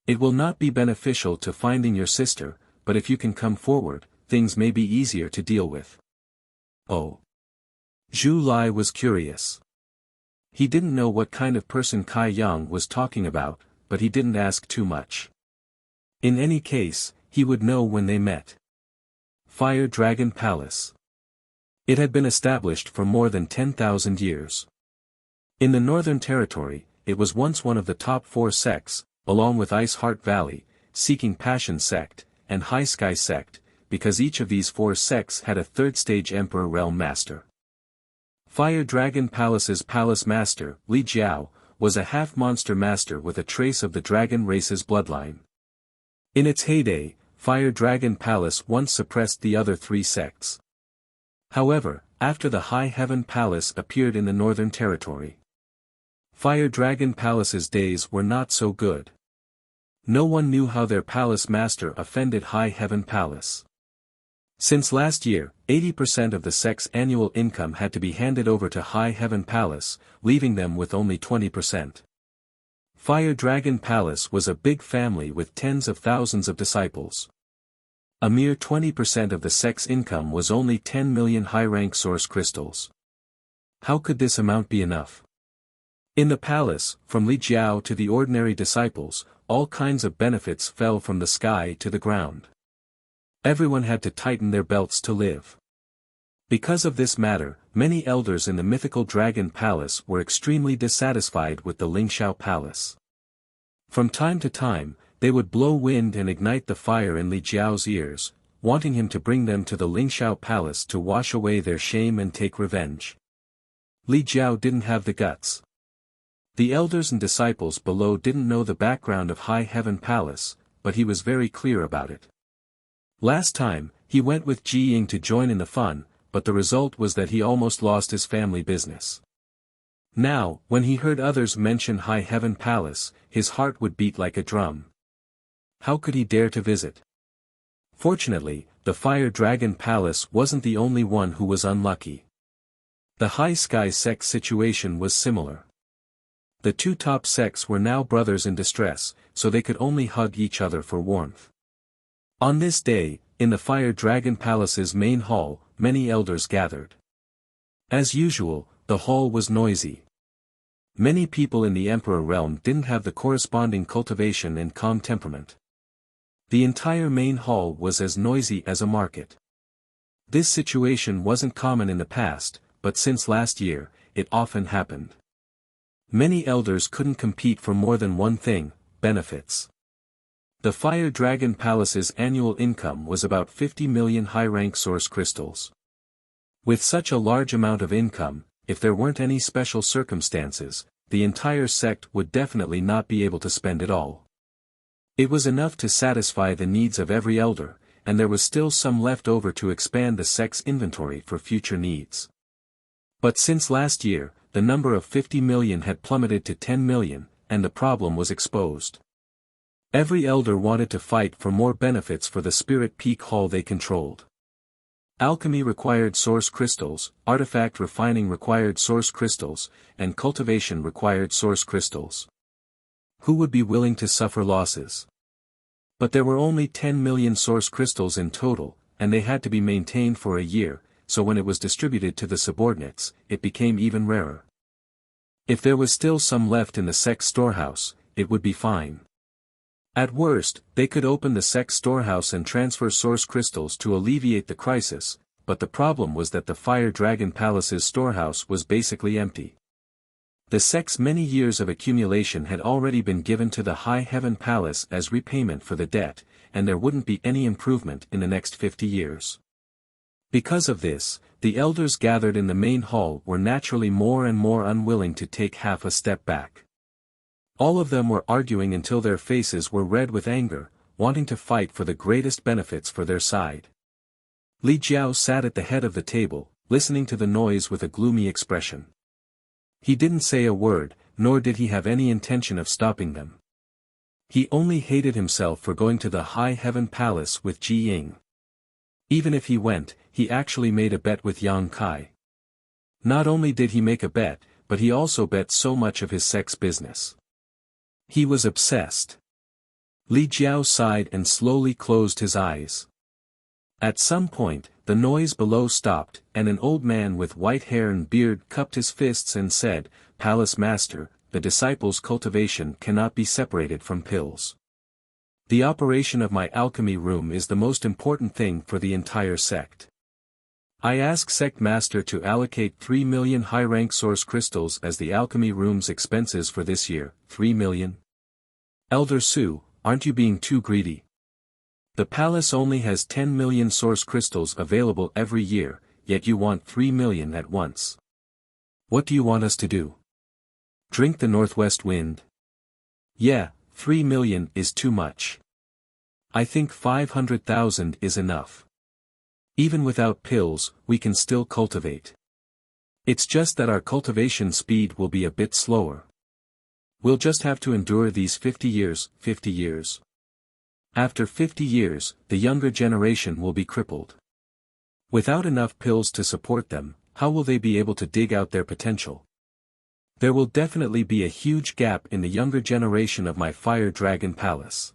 It will not be beneficial to finding your sister, but if you can come forward, things may be easier to deal with. Oh. Zhu Lai was curious. He didn't know what kind of person Kai Yang was talking about, but he didn't ask too much. In any case, he would know when they met. Fire Dragon Palace. It had been established for more than 10,000 years. In the Northern Territory, it was once one of the top 4 sects, along with Ice Heart Valley, Seeking Passion Sect, and High Sky Sect, because each of these 4 sects had a third-stage Emperor Realm Master. Fire Dragon Palace's Palace Master, Li Jiao, was a half-monster master with a trace of the dragon race's bloodline. In its heyday, Fire Dragon Palace once suppressed the other 3 sects. However, after the High Heaven Palace appeared in the Northern Territory, Fire Dragon Palace's days were not so good. No one knew how their palace master offended High Heaven Palace. Since last year, 80% of the sect's annual income had to be handed over to High Heaven Palace, leaving them with only 20%. Fire Dragon Palace was a big family with tens of thousands of disciples. A mere 20% of the sect's income was only 10 million high-rank source crystals. How could this amount be enough? In the palace, from Li Jiao to the ordinary disciples, all kinds of benefits fell from the sky to the ground. Everyone had to tighten their belts to live. Because of this matter, many elders in the mythical Dragon Palace were extremely dissatisfied with the Lingxiao Palace. From time to time, they would blow wind and ignite the fire in Li Jiao's ears, wanting him to bring them to the Lingxiao Palace to wash away their shame and take revenge. Li Jiao didn't have the guts. The elders and disciples below didn't know the background of High Heaven Palace, but he was very clear about it. Last time, he went with Ji Ying to join in the fun, but the result was that he almost lost his family business. Now, when he heard others mention High Heaven Palace, his heart would beat like a drum. How could he dare to visit? Fortunately, the Fire Dragon Palace wasn't the only one who was unlucky. The High Sky Sect's situation was similar. The two top sects were now brothers in distress, so they could only hug each other for warmth. On this day, in the Fire Dragon Palace's main hall, many elders gathered. As usual, the hall was noisy. Many people in the Emperor realm didn't have the corresponding cultivation and calm temperament. The entire main hall was as noisy as a market. This situation wasn't common in the past, but since last year, it often happened. Many elders couldn't compete for more than one thing: benefits. The Fire Dragon Palace's annual income was about 50 million high-rank source crystals. With such a large amount of income, if there weren't any special circumstances, the entire sect would definitely not be able to spend it all. It was enough to satisfy the needs of every elder, and there was still some left over to expand the sect's inventory for future needs. But since last year, the number of 50 million had plummeted to 10 million, and the problem was exposed. Every elder wanted to fight for more benefits for the Spirit Peak Hall they controlled. Alchemy required source crystals, artifact refining required source crystals, and cultivation required source crystals. Who would be willing to suffer losses? But there were only 10 million source crystals in total, and they had to be maintained for a year, so when it was distributed to the subordinates, it became even rarer. If there was still some left in the sect's storehouse, it would be fine. At worst, they could open the sect's storehouse and transfer source crystals to alleviate the crisis, but the problem was that the Fire Dragon Palace's storehouse was basically empty. The sect's many years of accumulation had already been given to the High Heaven Palace as repayment for the debt, and there wouldn't be any improvement in the next 50 years. Because of this, the elders gathered in the main hall were naturally more and more unwilling to take half a step back. All of them were arguing until their faces were red with anger, wanting to fight for the greatest benefits for their side. Li Jiao sat at the head of the table, listening to the noise with a gloomy expression. He didn't say a word, nor did he have any intention of stopping them. He only hated himself for going to the High Heaven Palace with Ji Ying. Even if he went, he actually made a bet with Yang Kai. Not only did he make a bet, but he also bet so much of his sect's business. He was obsessed. Li Jiao sighed and slowly closed his eyes. At some point, the noise below stopped, and an old man with white hair and beard cupped his fists and said, "Palace Master, the disciples' cultivation cannot be separated from pills. The operation of my alchemy room is the most important thing for the entire sect. I ask Sect Master to allocate 3 million high-rank source crystals as the alchemy room's expenses for this year." 3 million? Elder Su, aren't you being too greedy? The palace only has 10 million source crystals available every year, yet you want 3 million at once. What do you want us to do? Drink the northwest wind? Yeah, 3 million is too much. I think 500,000 is enough. Even without pills, we can still cultivate. It's just that our cultivation speed will be a bit slower. We'll just have to endure these 50 years, 50 years. After 50 years, the younger generation will be crippled. Without enough pills to support them, how will they be able to dig out their potential? There will definitely be a huge gap in the younger generation of my Fire Dragon Palace.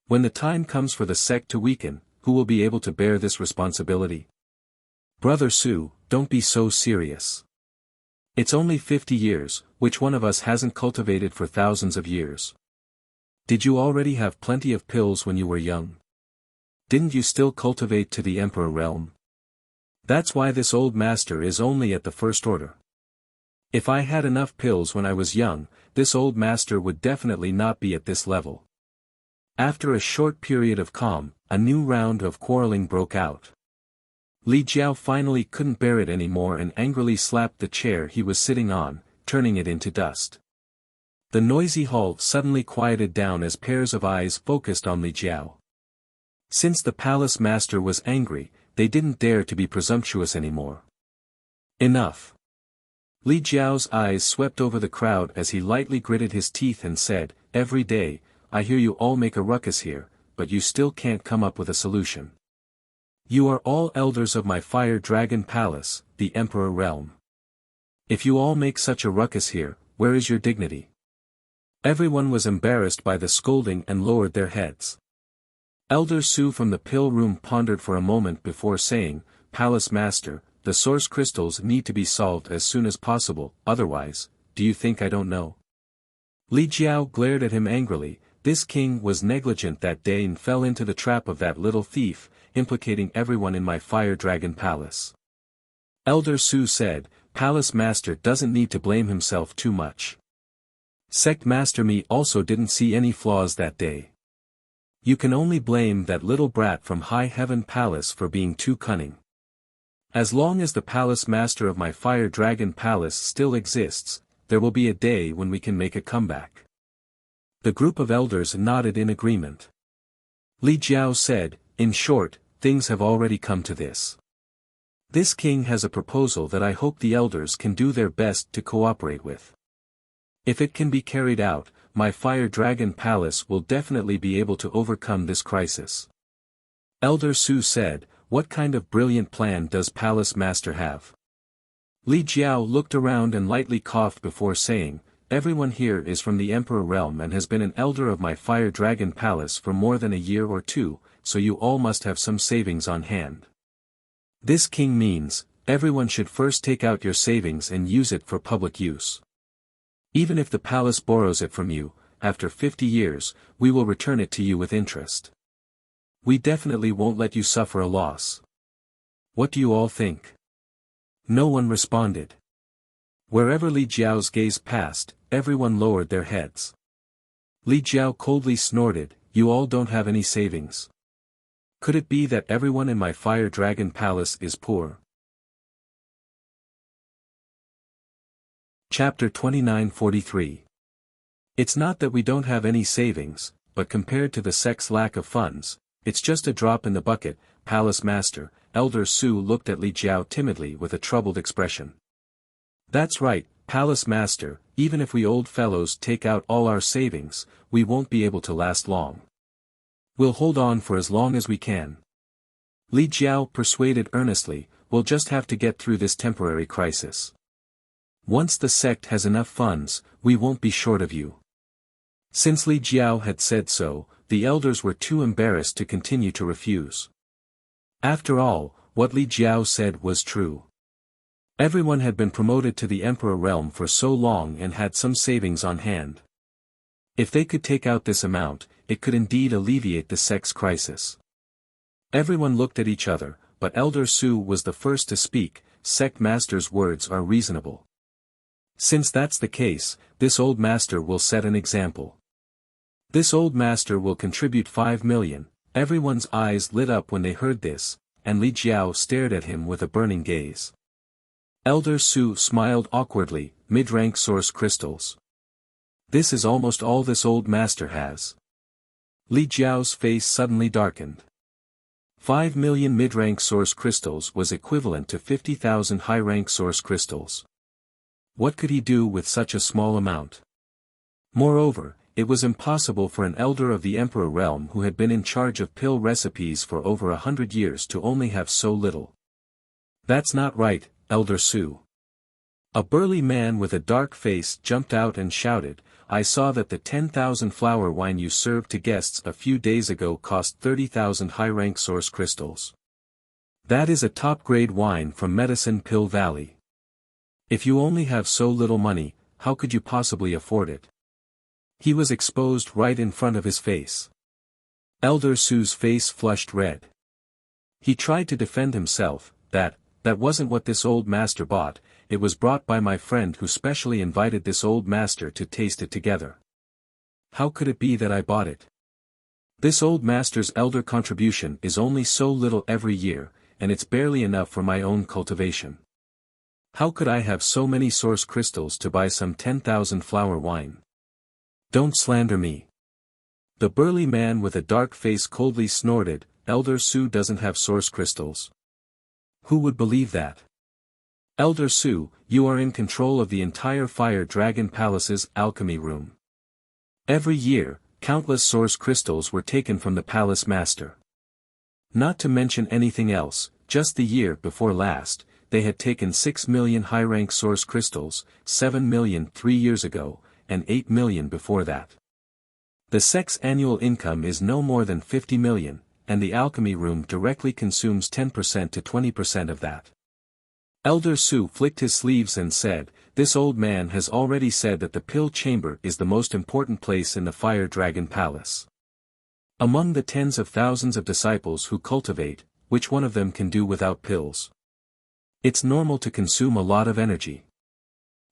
When the time comes for the sect to weaken, who will be able to bear this responsibility? Brother Su, don't be so serious. It's only 50 years, which one of us hasn't cultivated for thousands of years? Did you already have plenty of pills when you were young? Didn't you still cultivate to the Emperor realm? That's why this old master is only at the first order. If I had enough pills when I was young, this old master would definitely not be at this level. After a short period of calm, a new round of quarreling broke out. Li Jiao finally couldn't bear it anymore and angrily slapped the chair he was sitting on, turning it into dust. The noisy hall suddenly quieted down as pairs of eyes focused on Li Jiao. Since the palace master was angry, they didn't dare to be presumptuous anymore. Enough. Li Jiao's eyes swept over the crowd as he lightly gritted his teeth and said, "Every day, I hear you all make a ruckus here, but you still can't come up with a solution. You are all elders of my Fire Dragon Palace, the Emperor Realm. If you all make such a ruckus here, where is your dignity?" Everyone was embarrassed by the scolding and lowered their heads. Elder Su from the pill room pondered for a moment before saying, "Palace Master, the source crystals need to be solved as soon as possible, otherwise, do you think I don't know?" Li Jiao glared at him angrily. This king was negligent that day and fell into the trap of that little thief, implicating everyone in my Fire Dragon Palace. Elder Su said, "Palace Master doesn't need to blame himself too much. Sect Master Me also didn't see any flaws that day. You can only blame that little brat from High Heaven Palace for being too cunning. As long as the Palace Master of my Fire Dragon Palace still exists, there will be a day when we can make a comeback." The group of elders nodded in agreement. Li Jiao said, "In short, things have already come to this. This king has a proposal that I hope the elders can do their best to cooperate with. If it can be carried out, my Fire Dragon Palace will definitely be able to overcome this crisis." Elder Su said, "What kind of brilliant plan does Palace Master have?" Li Jiao looked around and lightly coughed before saying, "Everyone here is from the Emperor Realm and has been an elder of my Fire Dragon Palace for more than a year or two, so you all must have some savings on hand. This king means, everyone should first take out your savings and use it for public use. Even if the palace borrows it from you, after 50 years, we will return it to you with interest. We definitely won't let you suffer a loss. What do you all think?" No one responded. Wherever Li Jiao's gaze passed, everyone lowered their heads. Li Jiao coldly snorted, "You all don't have any savings. Could it be that everyone in my Fire Dragon Palace is poor?" Chapter 2943. It's not that we don't have any savings, but compared to the sect's lack of funds, it's just a drop in the bucket. Palace Master, Elder Su looked at Li Jiao timidly with a troubled expression. "That's right, Palace Master, even if we old fellows take out all our savings, we won't be able to last long. We'll hold on for as long as we can." Li Jiao persuaded earnestly, "We'll just have to get through this temporary crisis. Once the sect has enough funds, we won't be short of you." Since Li Jiao had said so, the elders were too embarrassed to continue to refuse. After all, what Li Jiao said was true. Everyone had been promoted to the Emperor Realm for so long and had some savings on hand. If they could take out this amount, it could indeed alleviate the sect's crisis. Everyone looked at each other, but Elder Su was the first to speak. "Sect Master's words are reasonable. Since that's the case, this old master will set an example. This old master will contribute 5 million. Everyone's eyes lit up when they heard this, and Li Jiao stared at him with a burning gaze. Elder Su smiled awkwardly, "Mid-rank source crystals. This is almost all this old master has." Li Jiao's face suddenly darkened. 5 million mid-rank source crystals was equivalent to 50,000 high-rank source crystals. What could he do with such a small amount? Moreover, it was impossible for an elder of the Emperor Realm who had been in charge of pill recipes for over 100 years to only have so little. "That's not right, Elder Su." A burly man with a dark face jumped out and shouted, I saw that the 10,000 flower wine you served to guests a few days ago cost 30,000 high-rank source crystals. That is a top-grade wine from Medicine Pill Valley. If you only have so little money, how could you possibly afford it? He was exposed right in front of his face. Elder Su's face flushed red. He tried to defend himself, that wasn't what this old master bought, it was brought by my friend who specially invited this old master to taste it together. How could it be that I bought it? This old master's elder contribution is only so little every year, and it's barely enough for my own cultivation. How could I have so many source crystals to buy some 10,000 flower wine? Don't slander me. The burly man with a dark face coldly snorted, Elder Su doesn't have source crystals. Who would believe that? Elder Su, you are in control of the entire Fire Dragon Palace's alchemy room. Every year, countless source crystals were taken from the palace master. Not to mention anything else, just the year before last, they had taken 6 million high-rank source crystals, 7 million 3 years ago, and 8 million before that. The sect's annual income is no more than 50 million, and the alchemy room directly consumes 10% to 20% of that. Elder Su flicked his sleeves and said, this old man has already said that the pill chamber is the most important place in the Fire Dragon Palace. Among the tens of thousands of disciples who cultivate, which one of them can do without pills? It's normal to consume a lot of energy.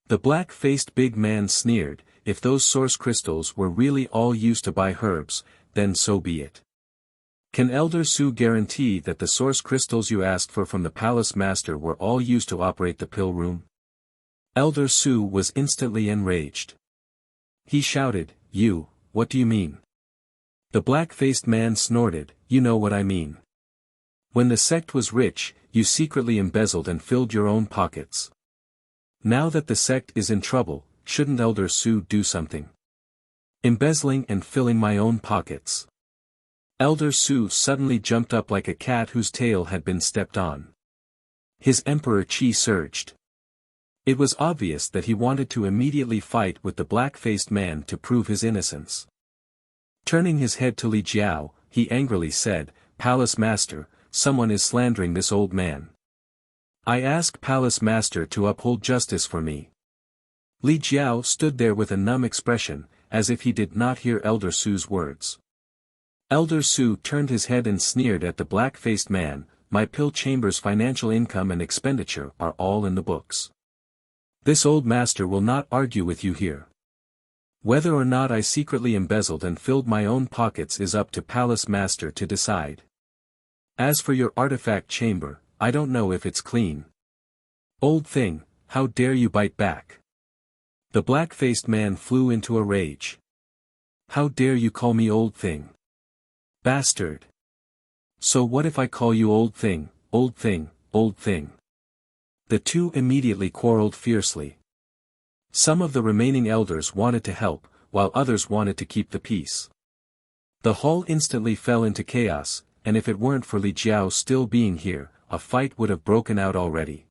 The black-faced big man sneered, if those source crystals were really all used to buy herbs, then so be it. Can Elder Su guarantee that the source crystals you asked for from the palace master were all used to operate the pill room? Elder Su was instantly enraged. He shouted, what do you mean? The black-faced man snorted, you know what I mean. When the sect was rich, you secretly embezzled and filled your own pockets. Now that the sect is in trouble, shouldn't Elder Su do something? Embezzling and filling my own pockets. Elder Su suddenly jumped up like a cat whose tail had been stepped on. His emperor chi surged. It was obvious that he wanted to immediately fight with the black-faced man to prove his innocence. Turning his head to Li Jiao, he angrily said, Palace Master, someone is slandering this old man. I ask Palace Master to uphold justice for me. Li Jiao stood there with a numb expression, as if he did not hear Elder Su's words. Elder Su turned his head and sneered at the black-faced man, my pill chamber's financial income and expenditure are all in the books. This old master will not argue with you here. Whether or not I secretly embezzled and filled my own pockets is up to Palace Master to decide. As for your artifact chamber, I don't know if it's clean. Old thing, how dare you bite back? The black-faced man flew into a rage. How dare you call me old thing? Bastard. So what if I call you old thing, old thing, old thing? The two immediately quarreled fiercely. Some of the remaining elders wanted to help, while others wanted to keep the peace. The hall instantly fell into chaos, and if it weren't for Li Jiao still being here, a fight would have broken out already.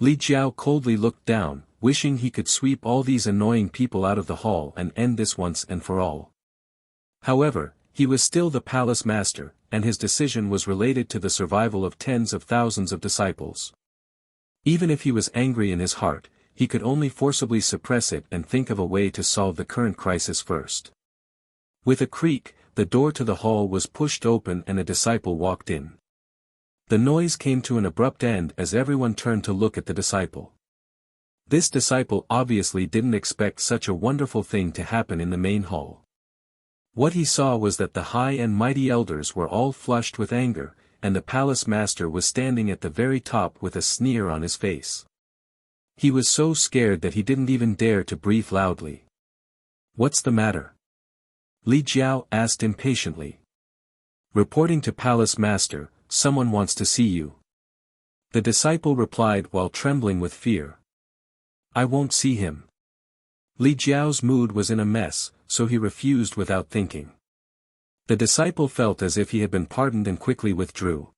Li Jiao coldly looked down, wishing he could sweep all these annoying people out of the hall and end this once and for all. However, he was still the palace master, and his decision was related to the survival of tens of thousands of disciples. Even if he was angry in his heart, he could only forcibly suppress it and think of a way to solve the current crisis first. With a creak, the door to the hall was pushed open and a disciple walked in. The noise came to an abrupt end as everyone turned to look at the disciple. This disciple obviously didn't expect such a wonderful thing to happen in the main hall. What he saw was that the high and mighty elders were all flushed with anger, and the palace master was standing at the very top with a sneer on his face. He was so scared that he didn't even dare to breathe loudly. What's the matter? Li Jiao asked impatiently. Reporting to palace master, someone wants to see you. The disciple replied while trembling with fear. I won't see him. Li Jiao's mood was in a mess, so he refused without thinking. The disciple felt as if he had been pardoned and quickly withdrew.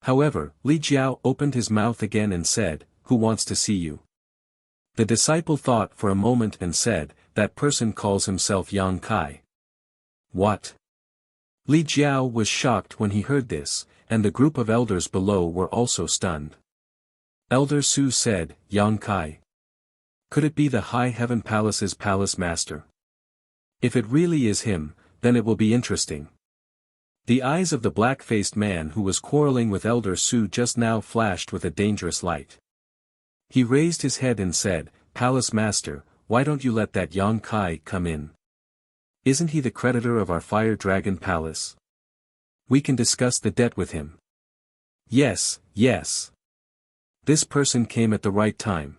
However, Li Jiao opened his mouth again and said, Who wants to see you? The disciple thought for a moment and said, that person calls himself Yang Kai. What? Li Jiao was shocked when he heard this, and the group of elders below were also stunned. Elder Su said, Yang Kai. Could it be the High Heaven Palace's palace master? If it really is him, then it will be interesting. The eyes of the black-faced man who was quarreling with Elder Su just now flashed with a dangerous light. He raised his head and said, Palace Master, why don't you let that Yang Kai come in? Isn't he the creditor of our Fire Dragon Palace? We can discuss the debt with him. Yes, yes. This person came at the right time.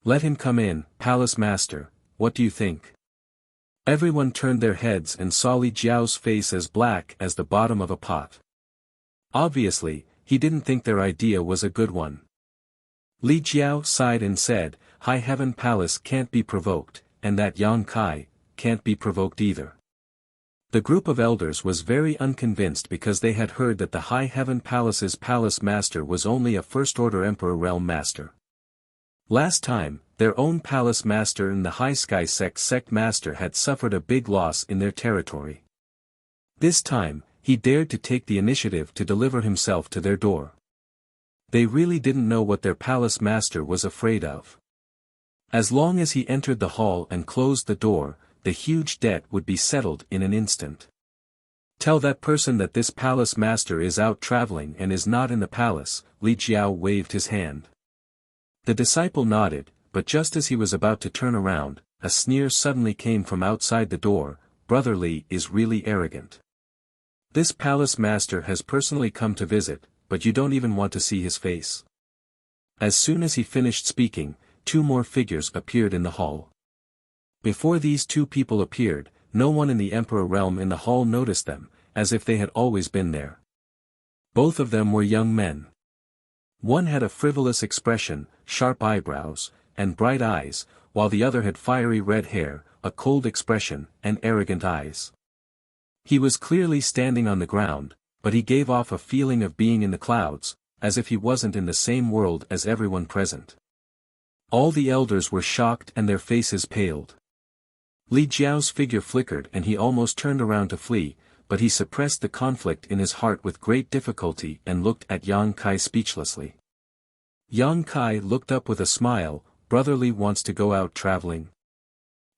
Let him come in, Palace Master, what do you think? Everyone turned their heads and saw Li Jiao's face as black as the bottom of a pot. Obviously, he didn't think their idea was a good one. Li Jiao sighed and said, High Heaven Palace can't be provoked, and that Yang Kai can't be provoked either. The group of elders was very unconvinced because they had heard that the High Heaven Palace's palace master was only a first-order Emperor Realm Master. Last time, their own palace master and the High Sky sect master had suffered a big loss in their territory. This time, he dared to take the initiative to deliver himself to their door. They really didn't know what their palace master was afraid of. As long as he entered the hall and closed the door, the huge debt would be settled in an instant. Tell that person that this palace master is out traveling and is not in the palace, Li Jiao waved his hand. The disciple nodded, but just as he was about to turn around, a sneer suddenly came from outside the door, Brother Li is really arrogant. This palace master has personally come to visit, but you don't even want to see his face. As soon as he finished speaking, two more figures appeared in the hall. Before these two people appeared, no one in the Emperor realm in the hall noticed them, as if they had always been there. Both of them were young men. One had a frivolous expression, sharp eyebrows, and bright eyes, while the other had fiery red hair, a cold expression, and arrogant eyes. He was clearly standing on the ground, but he gave off a feeling of being in the clouds, as if he wasn't in the same world as everyone present. All the elders were shocked and their faces paled. Li Jiao's figure flickered and he almost turned around to flee, but he suppressed the conflict in his heart with great difficulty and looked at Yang Kai speechlessly. Yang Kai looked up with a smile, Brother Li wants to go out traveling.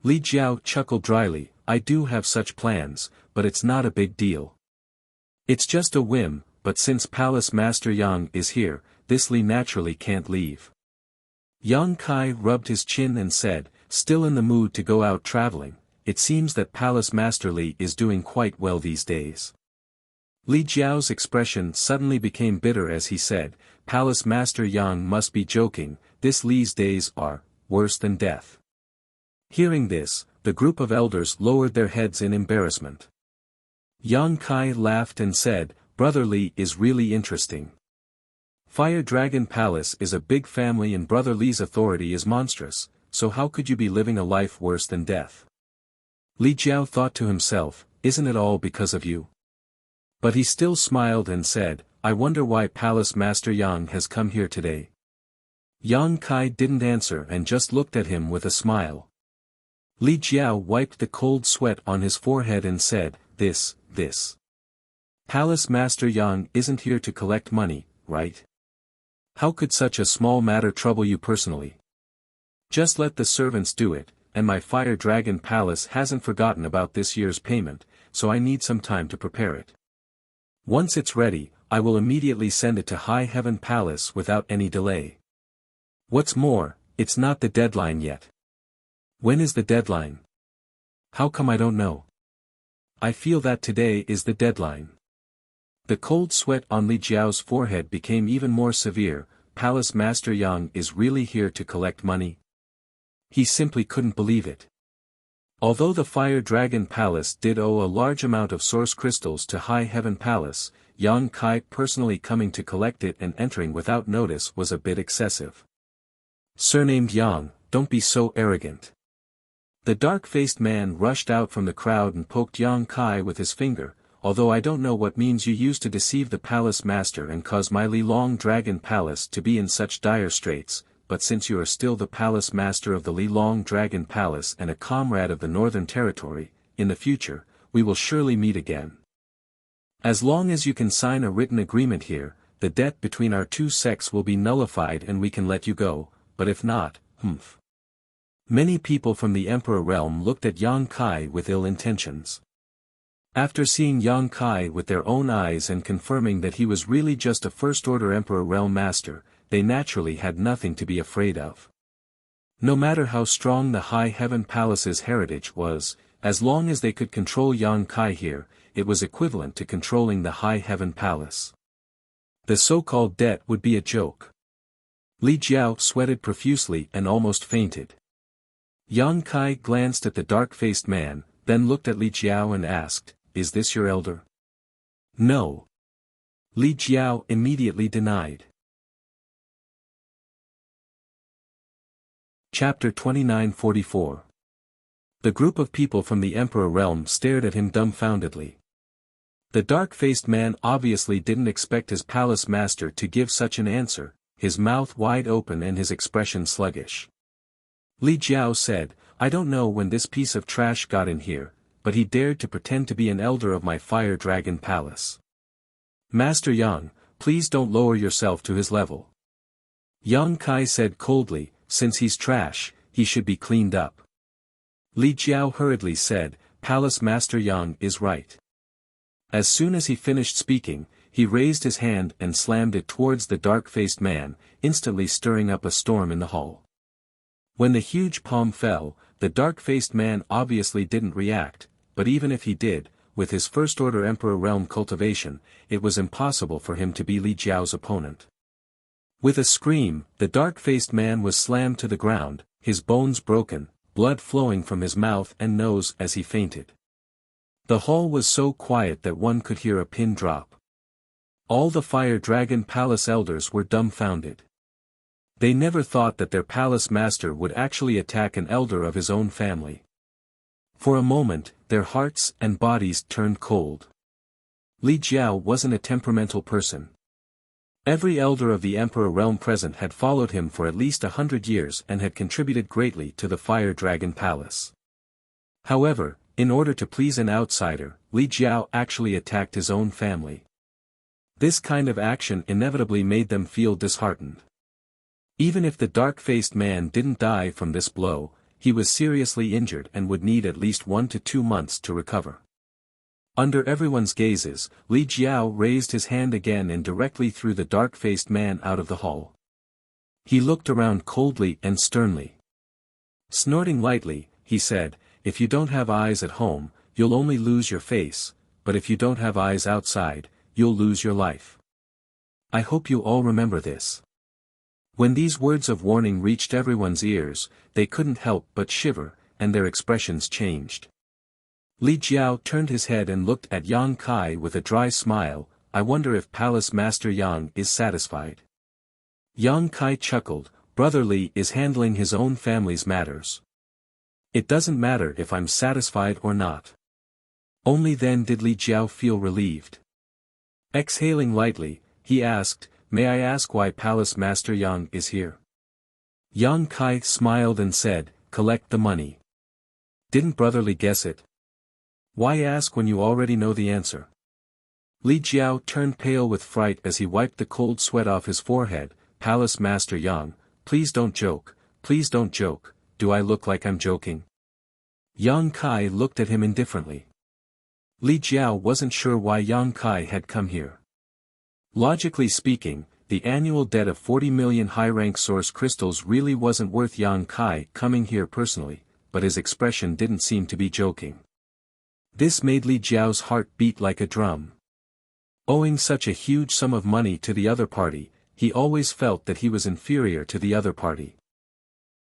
Li Jiao chuckled dryly, I do have such plans, but it's not a big deal. It's just a whim, but since Palace Master Yang is here, this Li naturally can't leave. Yang Kai rubbed his chin and said, still in the mood to go out traveling, it seems that Palace Master Li is doing quite well these days. Li Jiao's expression suddenly became bitter as he said, Palace Master Yang must be joking, this Li's days are worse than death. Hearing this, the group of elders lowered their heads in embarrassment. Yang Kai laughed and said, Brother Li is really interesting. Fire Dragon Palace is a big family and Brother Li's authority is monstrous, so how could you be living a life worse than death? Li Jiao thought to himself, isn't it all because of you? But he still smiled and said, I wonder why Palace Master Yang has come here today. Yang Kai didn't answer and just looked at him with a smile. Li Jiao wiped the cold sweat on his forehead and said, this. Palace Master Yang isn't here to collect money, right? How could such a small matter trouble you personally? Just let the servants do it, and my Fire Dragon Palace hasn't forgotten about this year's payment, so I need some time to prepare it. Once it's ready, I will immediately send it to High Heaven Palace without any delay. What's more, it's not the deadline yet. When is the deadline? How come I don't know? I feel that today is the deadline. The cold sweat on Li Jiao's forehead became even more severe. Palace Master Yang is really here to collect money? He simply couldn't believe it. Although the Fire Dragon Palace did owe a large amount of source crystals to High Heaven Palace, Yang Kai personally coming to collect it and entering without notice was a bit excessive. Surnamed Yang, don't be so arrogant. The dark-faced man rushed out from the crowd and poked Yang Kai with his finger, although I don't know what means you used to deceive the palace master and cause my Li Long Dragon Palace to be in such dire straits, but since you are still the palace master of the Li Long Dragon Palace and a comrade of the Northern Territory, in the future, we will surely meet again. As long as you can sign a written agreement here, the debt between our two sects will be nullified and we can let you go, but if not, Many people from the Emperor realm looked at Yang Kai with ill intentions. After seeing Yang Kai with their own eyes and confirming that he was really just a first-order Emperor realm master, they naturally had nothing to be afraid of. No matter how strong the High Heaven Palace's heritage was, as long as they could control Yang Kai here, it was equivalent to controlling the High Heaven Palace. The so-called debt would be a joke. Li Jiao sweated profusely and almost fainted. Yang Kai glanced at the dark-faced man, then looked at Li Jiao and asked, "Is this your elder?" "No." Li Jiao immediately denied. Chapter 2944. The group of people from the Emperor realm stared at him dumbfoundedly. The dark-faced man obviously didn't expect his palace master to give such an answer, his mouth wide open and his expression sluggish. Li Jiao said, "I don't know when this piece of trash got in here, but he dared to pretend to be an elder of my Fire Dragon Palace. Master Yang, please don't lower yourself to his level." Yang Kai said coldly, "Since he's trash, he should be cleaned up." Li Jiao hurriedly said, "Palace Master Yang is right." As soon as he finished speaking, he raised his hand and slammed it towards the dark-faced man, instantly stirring up a storm in the hall. When the huge palm fell, the dark-faced man obviously didn't react, but even if he did, with his first-order Emperor realm cultivation, it was impossible for him to be Li Jiao's opponent. With a scream, the dark-faced man was slammed to the ground, his bones broken, blood flowing from his mouth and nose as he fainted. The hall was so quiet that one could hear a pin drop. All the Fire Dragon Palace elders were dumbfounded. They never thought that their palace master would actually attack an elder of his own family. For a moment, their hearts and bodies turned cold. Li Jiao wasn't a temperamental person. Every elder of the Emperor realm present had followed him for at least 100 years and had contributed greatly to the Fire Dragon Palace. However, in order to please an outsider, Li Jiao actually attacked his own family. This kind of action inevitably made them feel disheartened. Even if the dark-faced man didn't die from this blow, he was seriously injured and would need at least 1 to 2 months to recover. Under everyone's gazes, Li Jiao raised his hand again and directly threw the dark-faced man out of the hall. He looked around coldly and sternly. Snorting lightly, he said, "If you don't have eyes at home, you'll only lose your face, but if you don't have eyes outside, you'll lose your life. I hope you all remember this." When these words of warning reached everyone's ears, they couldn't help but shiver, and their expressions changed. Li Jiao turned his head and looked at Yang Kai with a dry smile. "I wonder if Palace Master Yang is satisfied." Yang Kai chuckled, "Brother Li is handling his own family's matters. It doesn't matter if I'm satisfied or not." Only then did Li Jiao feel relieved. Exhaling lightly, he asked, "May I ask why Palace Master Yang is here?" Yang Kai smiled and said, "Collect the money." "Didn't Brother Li guess it? Why ask when you already know the answer?" Li Jiao turned pale with fright as he wiped the cold sweat off his forehead. "Palace Master Yang, please don't joke, please don't joke, do I look like I'm joking?" Yang Kai looked at him indifferently. Li Jiao wasn't sure why Yang Kai had come here. Logically speaking, the annual debt of 40 million high-rank source crystals really wasn't worth Yang Kai coming here personally, but his expression didn't seem to be joking. This made Li Jiao's heart beat like a drum. Owing such a huge sum of money to the other party, he always felt that he was inferior to the other party.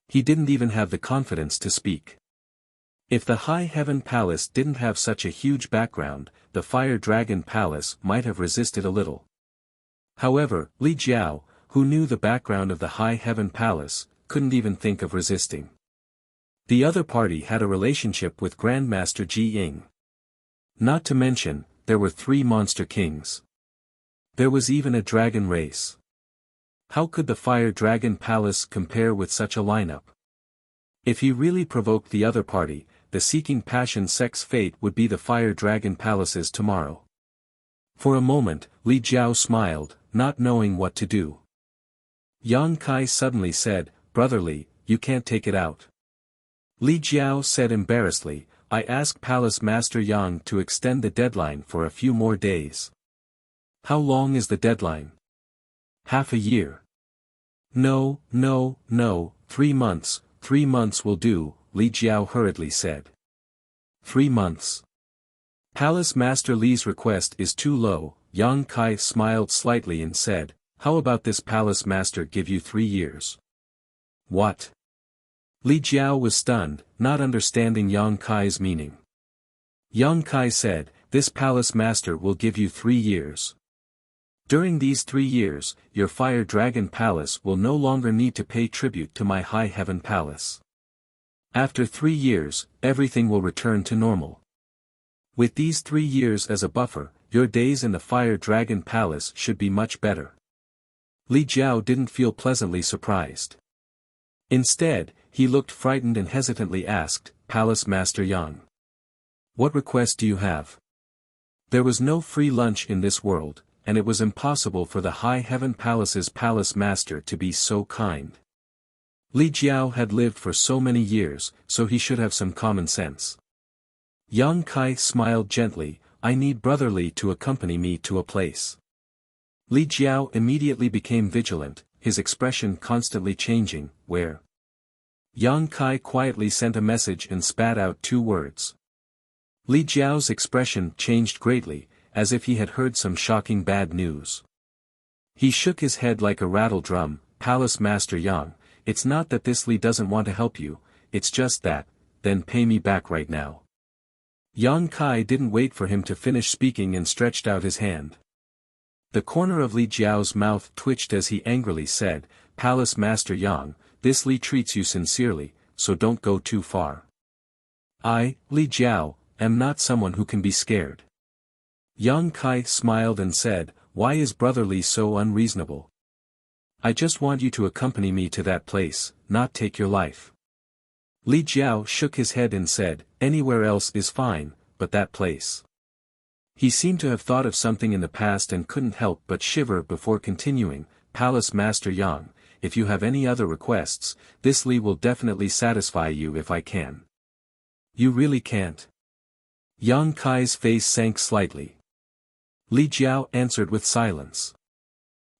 He didn't even have the confidence to speak. If the High Heaven Palace didn't have such a huge background, the Fire Dragon Palace might have resisted a little. However, Li Jiao, who knew the background of the High Heaven Palace, couldn't even think of resisting. The other party had a relationship with Grandmaster Ji Ying. Not to mention, there were 3 monster kings. There was even a dragon race. How could the Fire Dragon Palace compare with such a lineup? If he really provoked the other party, the Seeking Passion Sect's fate would be the Fire Dragon Palace's tomorrow. For a moment, Li Jiao smiled, not knowing what to do. Yang Kai suddenly said, "Brother Li, you can't take it out." Li Jiao said embarrassedly, "I asked Palace Master Yang to extend the deadline for a few more days." "How long is the deadline?" "Half a year." No, 3 months, 3 months will do," Li Jiao hurriedly said. 3 months. Palace Master Li's request is too low. Yang Kai smiled slightly and said, "How about this Palace Master give you 3 years? What?" Li Jiao was stunned, not understanding Yang Kai's meaning. Yang Kai said, "This Palace Master will give you 3 years. During these 3 years, your Fire Dragon Palace will no longer need to pay tribute to my High Heaven Palace. After 3 years, everything will return to normal. With these 3 years as a buffer, your days in the Fire Dragon Palace should be much better." Li Jiao didn't feel pleasantly surprised. Instead, he looked frightened and hesitantly asked, "Palace Master Yang, what request do you have?" There was no free lunch in this world, and it was impossible for the High Heaven Palace's Palace Master to be so kind. Li Jiao had lived for so many years, so he should have some common sense. Yang Kai smiled gently, "I need Brother Li to accompany me to a place." Li Jiao immediately became vigilant, his expression constantly changing. "Where?" Yang Kai quietly sent a message and spat out 2 words. Li Jiao's expression changed greatly, as if he had heard some shocking bad news. He shook his head like a rattle drum. "Palace Master Yang, it's not that this Li doesn't want to help you, it's just that, then pay me back right now." Yang Kai didn't wait for him to finish speaking and stretched out his hand. The corner of Li Jiao's mouth twitched as he angrily said, "Palace Master Yang, this Li treats you sincerely, so don't go too far. I, Li Jiao, am not someone who can be scared." Yang Kai smiled and said, "Why is Brother Li so unreasonable? I just want you to accompany me to that place, not take your life." Li Jiao shook his head and said, "Anywhere else is fine, but that place." He seemed to have thought of something in the past and couldn't help but shiver before continuing, "Palace Master Yang, if you have any other requests, this Li will definitely satisfy you if I can." "You really can't?" Yang Kai's face sank slightly. Li Jiao answered with silence.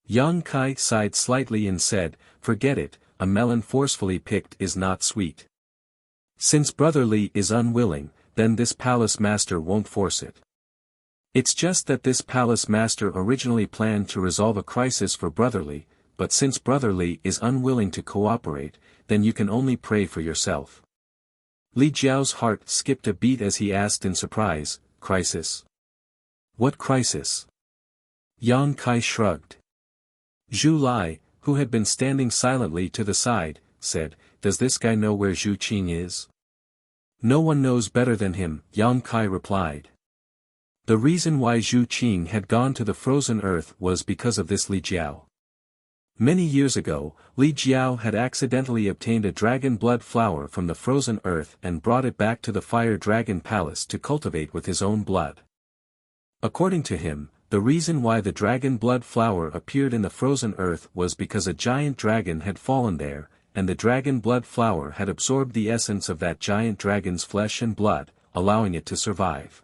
Yang Kai sighed slightly and said, "Forget it, a melon forcefully picked is not sweet. Since Brother Li is unwilling, then this Palace Master won't force it. It's just that this Palace Master originally planned to resolve a crisis for Brother Li, but since Brother Li is unwilling to cooperate, then you can only pray for yourself." Li Jiao's heart skipped a beat as he asked in surprise, "Crisis? What crisis?" Yang Kai shrugged. Zhu Lai, who had been standing silently to the side, said, "Does this guy know where Zhu Qing is?" "No one knows better than him," Yang Kai replied. The reason why Zhu Qing had gone to the frozen earth was because of this Li Jiao. Many years ago, Li Jiao had accidentally obtained a dragon blood flower from the frozen earth and brought it back to the Fire Dragon Palace to cultivate with his own blood. According to him, the reason why the dragon blood flower appeared in the frozen earth was because a giant dragon had fallen there, and the dragon blood flower had absorbed the essence of that giant dragon's flesh and blood, allowing it to survive.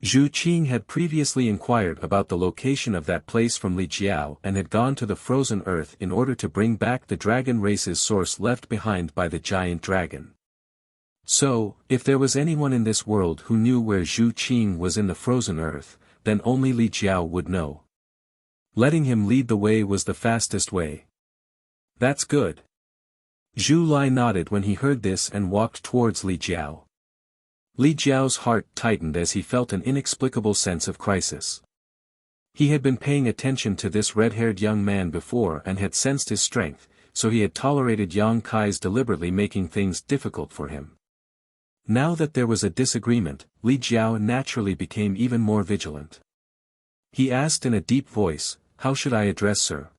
Zhu Qing had previously inquired about the location of that place from Li Jiao and had gone to the frozen earth in order to bring back the dragon race's source left behind by the giant dragon. So, if there was anyone in this world who knew where Zhu Qing was in the frozen earth, then only Li Jiao would know. Letting him lead the way was the fastest way. "That's good." Zhu Lai nodded when he heard this and walked towards Li Jiao. Li Jiao's heart tightened as he felt an inexplicable sense of crisis. He had been paying attention to this red-haired young man before and had sensed his strength, so he had tolerated Yang Kai's deliberately making things difficult for him. Now that there was a disagreement, Li Jiao naturally became even more vigilant. He asked in a deep voice, "How should I address Sir?"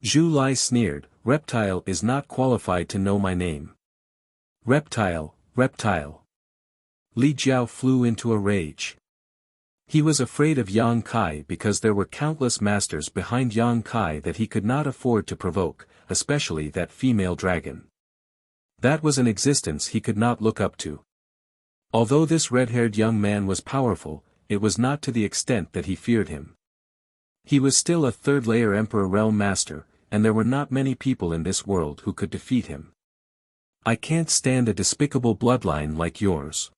Zhu Lai sneered, "Reptile is not qualified to know my name." "Reptile, reptile." Li Jiao flew into a rage. He was afraid of Yang Kai because there were countless masters behind Yang Kai that he could not afford to provoke, especially that female dragon. That was an existence he could not look up to. Although this red-haired young man was powerful, it was not to the extent that he feared him. He was still a third-layer Emperor Realm Master, and there were not many people in this world who could defeat him. "I can't stand a despicable bloodline like yours.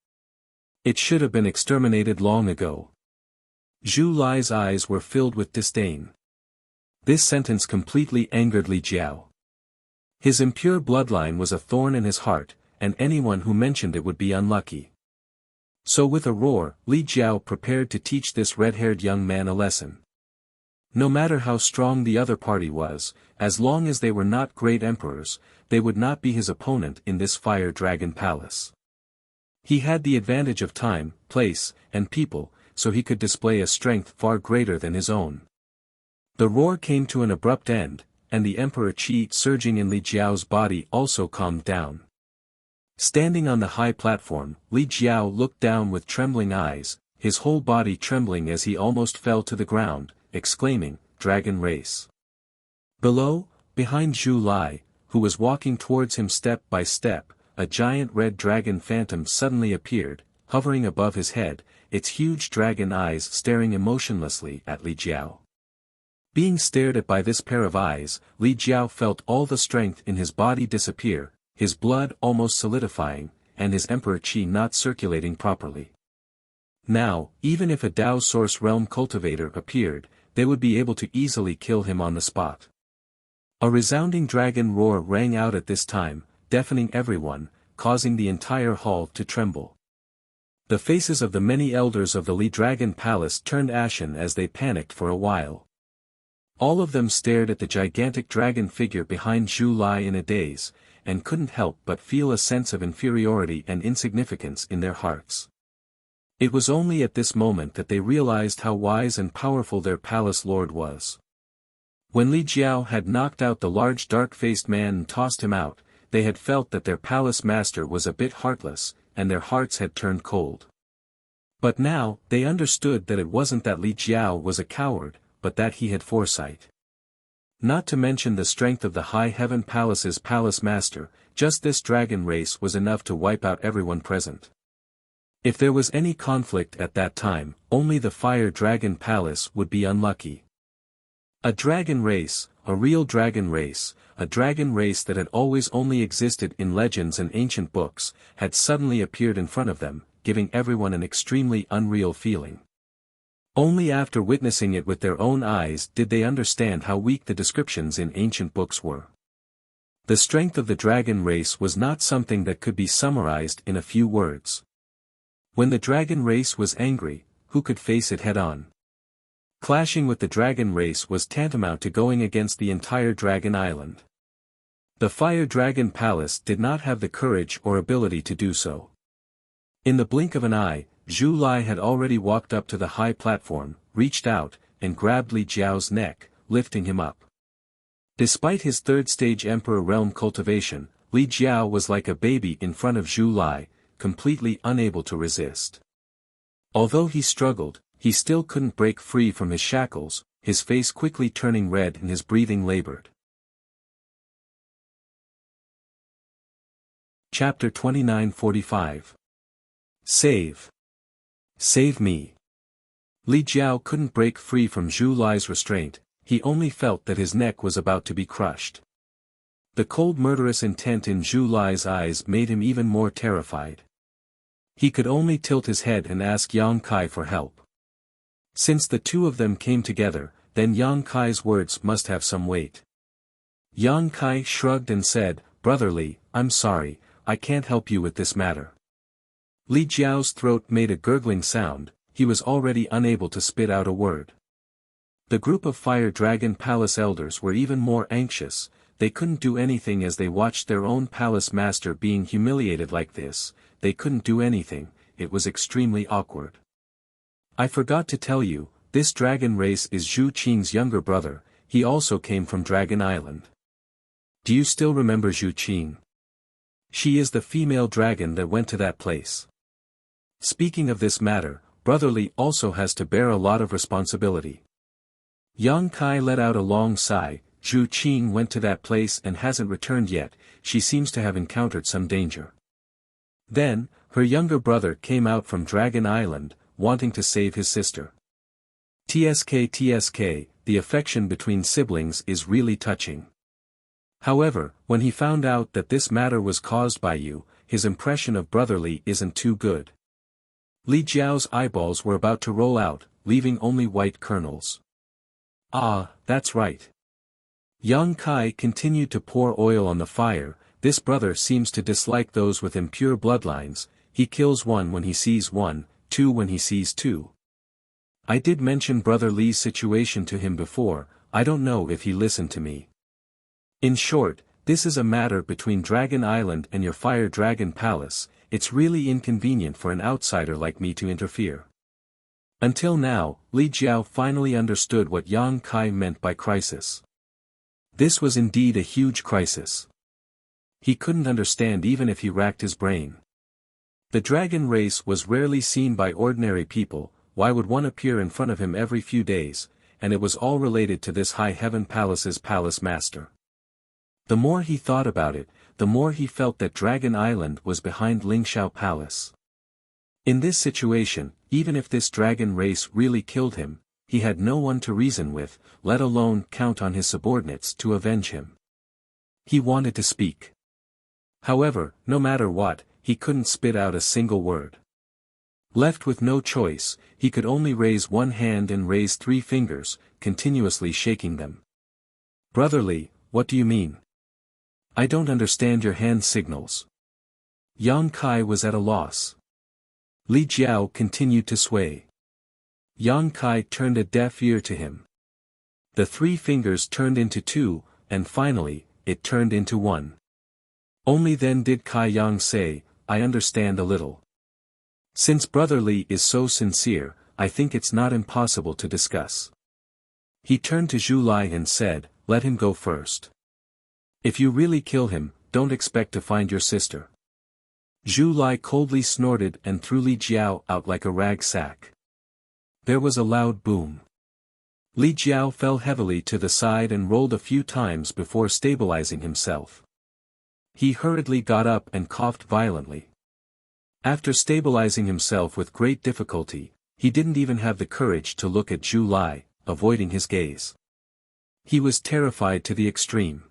It should have been exterminated long ago." Zhu Lai's eyes were filled with disdain. This sentence completely angered Li Jiao. His impure bloodline was a thorn in his heart, and anyone who mentioned it would be unlucky. So with a roar, Li Jiao prepared to teach this red-haired young man a lesson. No matter how strong the other party was, as long as they were not great emperors, they would not be his opponent in this fire dragon palace. He had the advantage of time, place, and people, so he could display a strength far greater than his own. The roar came to an abrupt end, and the Emperor Qi surging in Li Jiao's body also calmed down. Standing on the high platform, Li Jiao looked down with trembling eyes, his whole body trembling as he almost fell to the ground, exclaiming, "Dragon race." Below, behind Zhu Lai, who was walking towards him step by step, a giant red dragon phantom suddenly appeared, hovering above his head, its huge dragon eyes staring emotionlessly at Li Jiao. Being stared at by this pair of eyes, Li Jiao felt all the strength in his body disappear, his blood almost solidifying, and his Emperor Qi not circulating properly. Now, even if a Dao Source Realm cultivator appeared, they would be able to easily kill him on the spot. A resounding dragon roar rang out at this time, deafening everyone, causing the entire hall to tremble. The faces of the many elders of the Li Dragon Palace turned ashen as they panicked for a while. All of them stared at the gigantic dragon figure behind Zhu Lai in a daze, and couldn't help but feel a sense of inferiority and insignificance in their hearts. It was only at this moment that they realized how wise and powerful their palace lord was. When Li Jiao had knocked out the large dark-faced man and tossed him out, they had felt that their palace master was a bit heartless, and their hearts had turned cold. But now, they understood that it wasn't that Li Jiao was a coward, but that he had foresight. Not to mention the strength of the High Heaven Palace's palace master, just this dragon race was enough to wipe out everyone present. If there was any conflict at that time, only the Fire Dragon Palace would be unlucky. A dragon race, a real dragon race, a dragon race that had always only existed in legends and ancient books, had suddenly appeared in front of them, giving everyone an extremely unreal feeling. Only after witnessing it with their own eyes did they understand how weak the descriptions in ancient books were. The strength of the dragon race was not something that could be summarized in a few words. When the dragon race was angry, who could face it head-on? Clashing with the dragon race was tantamount to going against the entire dragon island. The Fire Dragon Palace did not have the courage or ability to do so. In the blink of an eye, Zhu Lai had already walked up to the high platform, reached out, and grabbed Li Jiao's neck, lifting him up. Despite his third-stage Emperor Realm cultivation, Li Jiao was like a baby in front of Zhu Lai, completely unable to resist. Although he struggled, he still couldn't break free from his shackles, his face quickly turning red and his breathing labored. Chapter 29:45. Save. Save me. Li Jiao couldn't break free from Zhu Lai's restraint, he only felt that his neck was about to be crushed. The cold murderous intent in Zhu Lai's eyes made him even more terrified. He could only tilt his head and ask Yang Kai for help. Since the two of them came together, then Yang Kai's words must have some weight. Yang Kai shrugged and said, "Brother Li, I'm sorry, I can't help you with this matter." Li Jiao's throat made a gurgling sound, he was already unable to spit out a word. The group of Fire Dragon Palace elders were even more anxious, they couldn't do anything as they watched their own palace master being humiliated like this, they couldn't do anything, it was extremely awkward. "I forgot to tell you, this dragon race is Zhu Qing's younger brother, he also came from Dragon Island. Do you still remember Zhu Qing? She is the female dragon that went to that place. Speaking of this matter, Brother Li also has to bear a lot of responsibility. Yang Kai let out a long sigh. Zhu Qing went to that place and hasn't returned yet. She seems to have encountered some danger. Then, her younger brother came out from Dragon Island, wanting to save his sister. TSK, the affection between siblings is really touching. However, when he found out that this matter was caused by you, his impression of Brother Li isn't too good. Li Jiao's eyeballs were about to roll out, leaving only white kernels. Ah, that's right. Yang Kai continued to pour oil on the fire. This brother seems to dislike those with impure bloodlines. He kills one when he sees one, two when he sees two. I did mention Brother Li's situation to him before. I don't know if he listened to me. In short, this is a matter between Dragon Island and your Fire Dragon Palace. It's really inconvenient for an outsider like me to interfere. Until now, Li Jiao finally understood what Yang Kai meant by crisis. This was indeed a huge crisis. He couldn't understand even if he racked his brain. The dragon race was rarely seen by ordinary people. Why would one appear in front of him every few days, and it was all related to this High Heaven Palace's palace master. The more he thought about it, the more he felt that Dragon Island was behind Lingxiao Palace. In this situation, even if this dragon race really killed him, he had no one to reason with, let alone count on his subordinates to avenge him. He wanted to speak. However, no matter what, he couldn't spit out a single word. Left with no choice, he could only raise one hand and raise 3 fingers, continuously shaking them. Brother Li, what do you mean? I don't understand your hand signals. Yang Kai was at a loss. Li Jiao continued to sway. Yang Kai turned a deaf ear to him. The 3 fingers turned into 2, and finally, it turned into 1. Only then did Kai Yang say, I understand a little. Since Brother Li is so sincere, I think it's not impossible to discuss. He turned to Zhu Lai and said, let him go first. If you really kill him, don't expect to find your sister. Zhu Lai coldly snorted and threw Li Jiao out like a rag sack. There was a loud boom. Li Jiao fell heavily to the side and rolled a few times before stabilizing himself. He hurriedly got up and coughed violently. After stabilizing himself with great difficulty, he didn't even have the courage to look at Zhu Lai, avoiding his gaze. He was terrified to the extreme.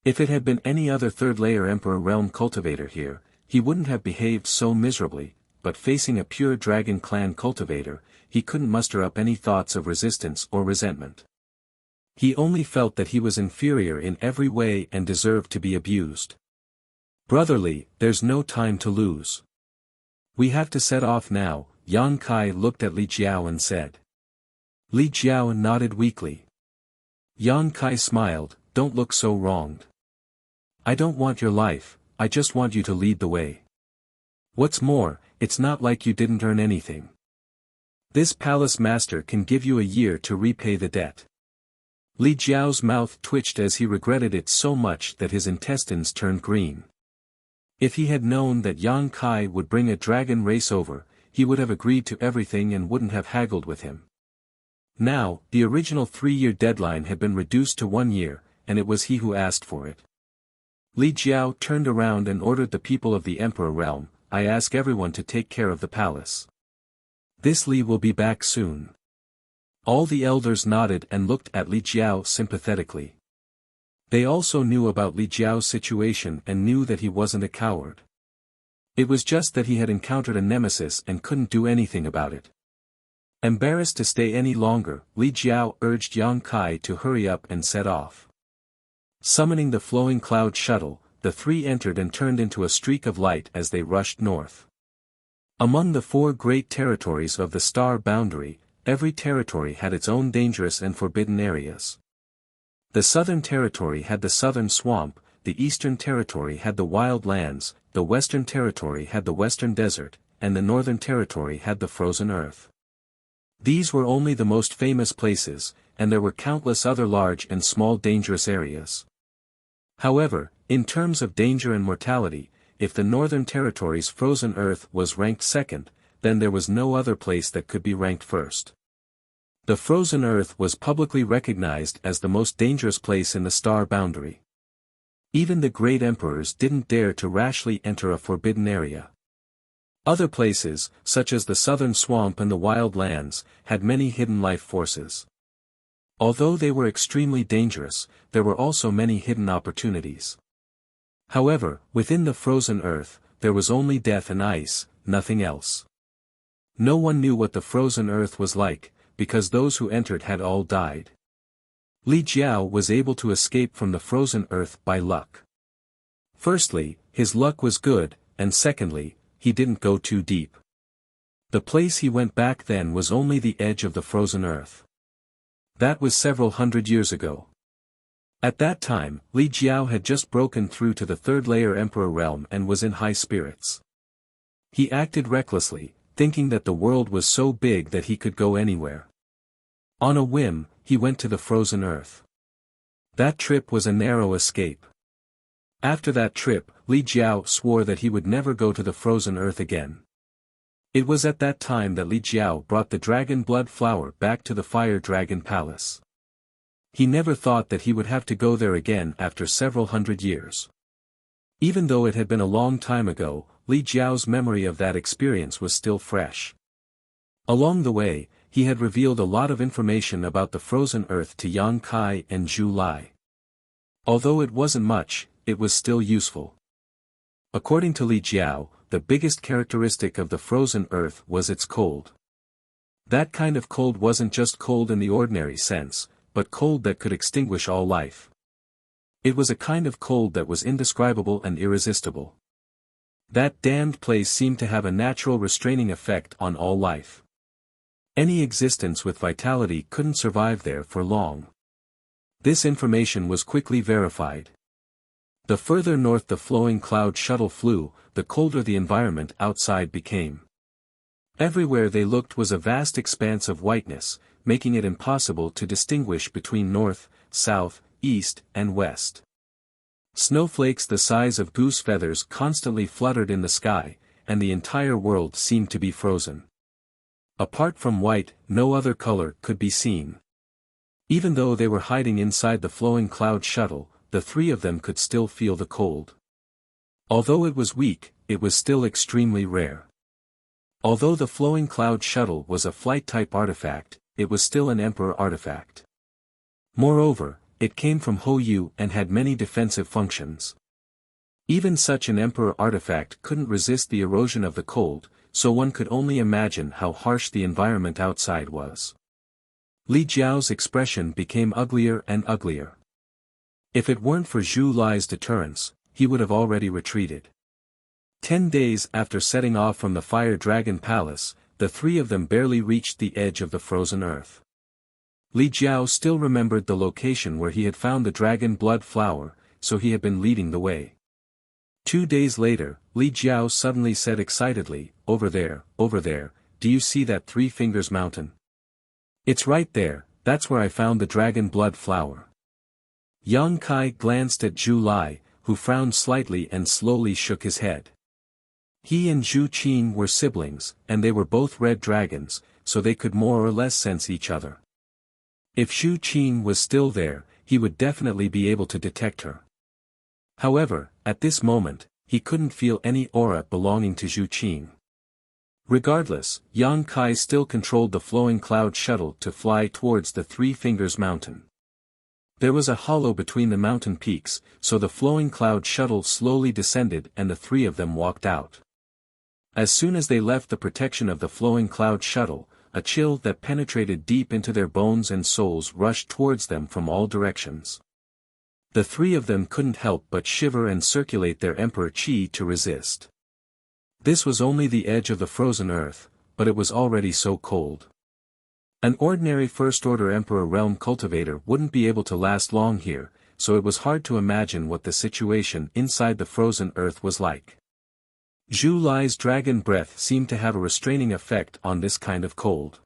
If it had been any other third-layer Emperor Realm cultivator here, he wouldn't have behaved so miserably, but facing a pure Dragon Clan cultivator, he couldn't muster up any thoughts of resistance or resentment. He only felt that he was inferior in every way and deserved to be abused. Brother Li, there's no time to lose. We have to set off now. Yang Kai looked at Li Jiao and said. Li Jiao nodded weakly. Yang Kai smiled, don't look so wronged. I don't want your life, I just want you to lead the way. What's more, it's not like you didn't earn anything. This palace master can give you a year to repay the debt. Li Jiao's mouth twitched as he regretted it so much that his intestines turned green. If he had known that Yang Kai would bring a dragon race over, he would have agreed to everything and wouldn't have haggled with him. Now, the original 3-year deadline had been reduced to 1 year, and it was he who asked for it. Li Jiao turned around and ordered the people of the Emperor Realm, I ask everyone to take care of the palace. This Li will be back soon. All the elders nodded and looked at Li Jiao sympathetically. They also knew about Li Jiao's situation and knew that he wasn't a coward. It was just that he had encountered a nemesis and couldn't do anything about it. Embarrassed to stay any longer, Li Jiao urged Yang Kai to hurry up and set off. Summoning the flowing cloud shuttle, the 3 entered and turned into a streak of light as they rushed north. Among the 4 great territories of the star boundary, every territory had its own dangerous and forbidden areas. The Southern Territory had the Southern Swamp, the Eastern Territory had the Wild Lands, the Western Territory had the Western Desert, and the Northern Territory had the Frozen Earth. These were only the most famous places, and there were countless other large and small dangerous areas. However, in terms of danger and mortality, if the Northern Territory's frozen Earth was ranked second, then there was no other place that could be ranked first. The frozen Earth was publicly recognized as the most dangerous place in the star boundary. Even the great emperors didn't dare to rashly enter a forbidden area. Other places, such as the southern swamp and the wild lands, had many hidden life forces. Although they were extremely dangerous, there were also many hidden opportunities. However, within the frozen Earth, there was only death and ice, nothing else. No one knew what the frozen Earth was like, because those who entered had all died. Li Jiao was able to escape from the frozen Earth by luck. Firstly, his luck was good, and secondly, he didn't go too deep. The place he went back then was only the edge of the frozen Earth. That was several hundred years ago. At that time, Li Jiao had just broken through to the third-layer Emperor realm and was in high spirits. He acted recklessly, thinking that the world was so big that he could go anywhere. On a whim, he went to the frozen Earth. That trip was a narrow escape. After that trip, Li Jiao swore that he would never go to the frozen Earth again. It was at that time that Li Jiao brought the dragon blood flower back to the fire dragon palace. He never thought that he would have to go there again after several hundred years. Even though it had been a long time ago, Li Jiao's memory of that experience was still fresh. Along the way, he had revealed a lot of information about the frozen Earth to Yang Kai and Zhu Lai. Although it wasn't much, it was still useful. According to Li Jiao, the biggest characteristic of the frozen Earth was its cold. That kind of cold wasn't just cold in the ordinary sense, but cold that could extinguish all life. It was a kind of cold that was indescribable and irresistible. That damned place seemed to have a natural restraining effect on all life. Any existence with vitality couldn't survive there for long. This information was quickly verified. The further north the flowing cloud shuttle flew, the colder the environment outside became. Everywhere they looked was a vast expanse of whiteness, making it impossible to distinguish between north, south, east, and west. Snowflakes the size of goose feathers constantly fluttered in the sky, and the entire world seemed to be frozen. Apart from white, no other color could be seen. Even though they were hiding inside the flowing cloud shuttle, the three of them could still feel the cold. Although it was weak, it was still extremely rare. Although the flowing cloud shuttle was a flight-type artifact, it was still an emperor artifact. Moreover, it came from Hou and had many defensive functions. Even such an emperor artifact couldn't resist the erosion of the cold, so one could only imagine how harsh the environment outside was. Li Jiao's expression became uglier and uglier. If it weren't for Zhu Lai's deterrence, he would have already retreated. 10 days after setting off from the Fire Dragon Palace, the three of them barely reached the edge of the frozen Earth. Li Jiao still remembered the location where he had found the dragon blood flower, so he had been leading the way. 2 days later, Li Jiao suddenly said excitedly, over there, do you see that Three Fingers Mountain? It's right there, that's where I found the dragon blood flower. Yang Kai glanced at Zhu Lai, who frowned slightly and slowly shook his head. He and Zhu Qin were siblings, and they were both red dragons, so they could more or less sense each other. If Zhu Qin was still there, he would definitely be able to detect her. However, at this moment, he couldn't feel any aura belonging to Zhu Qin. Regardless, Yang Kai still controlled the flowing cloud shuttle to fly towards the Three Fingers Mountain. There was a hollow between the mountain peaks, so the flowing cloud shuttle slowly descended and the three of them walked out. As soon as they left the protection of the flowing cloud shuttle, a chill that penetrated deep into their bones and souls rushed towards them from all directions. The three of them couldn't help but shiver and circulate their emperor chi to resist. This was only the edge of the frozen Earth, but it was already so cold. An ordinary first-order Emperor Realm cultivator wouldn't be able to last long here, so it was hard to imagine what the situation inside the frozen Earth was like. Zhu Lai's dragon breath seemed to have a restraining effect on this kind of cold.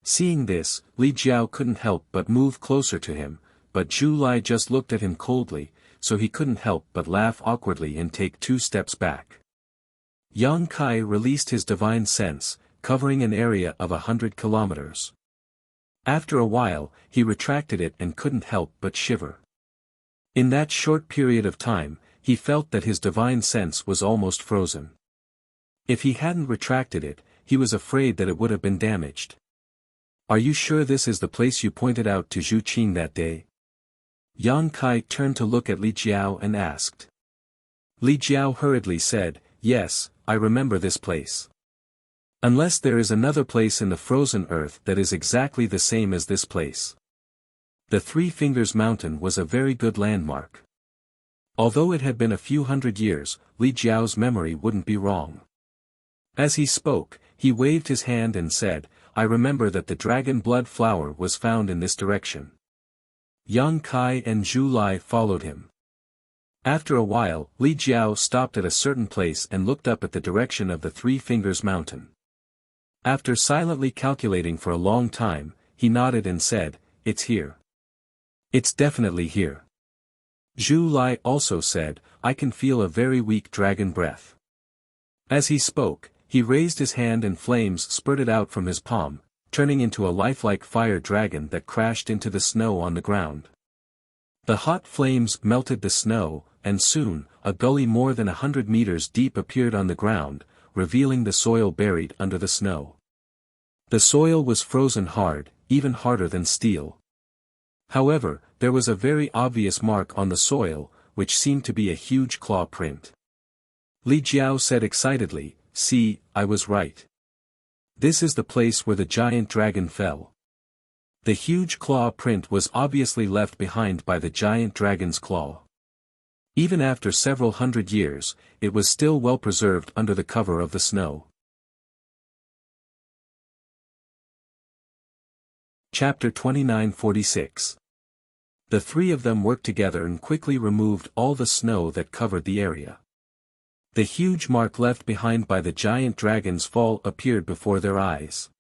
Seeing this, Li Jiao couldn't help but move closer to him, but Zhu Lai just looked at him coldly, so he couldn't help but laugh awkwardly and take 2 steps back. Yang Kai released his divine sense, covering an area of 100 kilometers. After a while, he retracted it and couldn't help but shiver. In that short period of time, he felt that his divine sense was almost frozen. If he hadn't retracted it, he was afraid that it would have been damaged. "Are you sure this is the place you pointed out to Zhu Qing that day?" Yang Kai turned to look at Li Jiao and asked. Li Jiao hurriedly said, "Yes, I remember this place. Unless there is another place in the frozen earth that is exactly the same as this place." The Three Fingers Mountain was a very good landmark. Although it had been a few hundred years, Li Jiao's memory wouldn't be wrong. As he spoke, he waved his hand and said, "I remember that the dragon blood flower was found in this direction." Yang Kai and Zhu Lai followed him. After a while, Li Jiao stopped at a certain place and looked up at the direction of the Three Fingers Mountain. After silently calculating for a long time, he nodded and said, "It's here. It's definitely here." Zhu Lai also said, "I can feel a very weak dragon breath." As he spoke, he raised his hand and flames spurted out from his palm, turning into a lifelike fire dragon that crashed into the snow on the ground. The hot flames melted the snow, and soon, a gully more than 100 meters deep appeared on the ground, revealing the soil buried under the snow. The soil was frozen hard, even harder than steel. However, there was a very obvious mark on the soil, which seemed to be a huge claw print. Li Jiao said excitedly, "See, I was right. This is the place where the giant dragon fell." The huge claw print was obviously left behind by the giant dragon's claw. Even after several hundred years, it was still well preserved under the cover of the snow. Chapter 2946. The three of them worked together and quickly removed all the snow that covered the area. The huge mark left behind by the giant dragon's fall appeared before their eyes.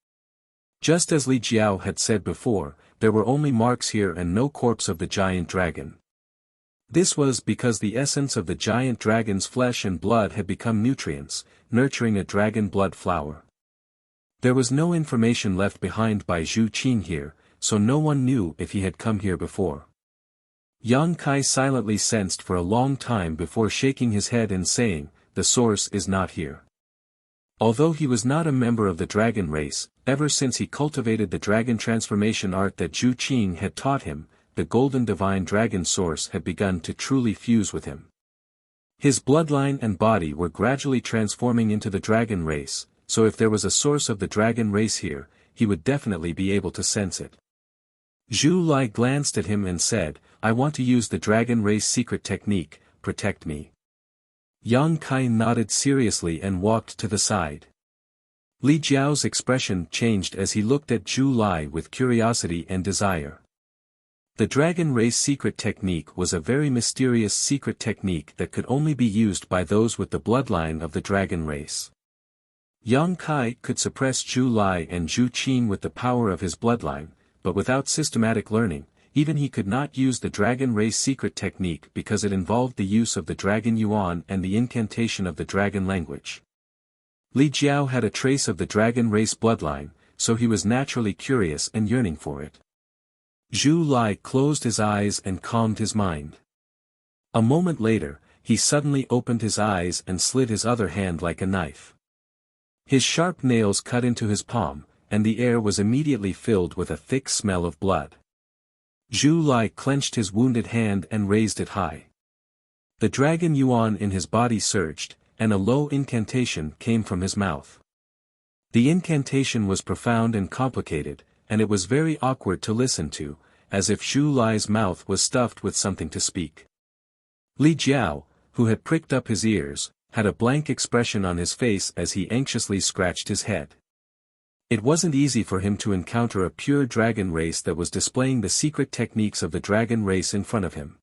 Just as Li Jiao had said before, there were only marks here and no corpse of the giant dragon. This was because the essence of the giant dragon's flesh and blood had become nutrients, nurturing a dragon blood flower. There was no information left behind by Zhu Qing here, so no one knew if he had come here before. Yang Kai silently sensed for a long time before shaking his head and saying, "The source is not here." Although he was not a member of the dragon race, ever since he cultivated the dragon transformation art that Zhu Qing had taught him, the golden divine dragon source had begun to truly fuse with him. His bloodline and body were gradually transforming into the dragon race, so if there was a source of the dragon race here, he would definitely be able to sense it. Zhu Lai glanced at him and said, "I want to use the dragon race secret technique, protect me." Yang Kai nodded seriously and walked to the side. Li Jiao's expression changed as he looked at Zhu Lai with curiosity and desire. The dragon race secret technique was a very mysterious secret technique that could only be used by those with the bloodline of the dragon race. Yang Kai could suppress Zhu Lai and Zhu Qing with the power of his bloodline, but without systematic learning, even he could not use the dragon race secret technique because it involved the use of the dragon yuan and the incantation of the dragon language. Li Jiao had a trace of the dragon race bloodline, so he was naturally curious and yearning for it. Zhu Lai closed his eyes and calmed his mind. A moment later, he suddenly opened his eyes and slid his other hand like a knife. His sharp nails cut into his palm, and the air was immediately filled with a thick smell of blood. Zhu Lai clenched his wounded hand and raised it high. The dragon yuan in his body surged, and a low incantation came from his mouth. The incantation was profound and complicated, and it was very awkward to listen to, as if Zhu Lai's mouth was stuffed with something to speak. Li Jiao, who had pricked up his ears, had a blank expression on his face as he anxiously scratched his head. It wasn't easy for him to encounter a pure dragon race that was displaying the secret techniques of the dragon race in front of him.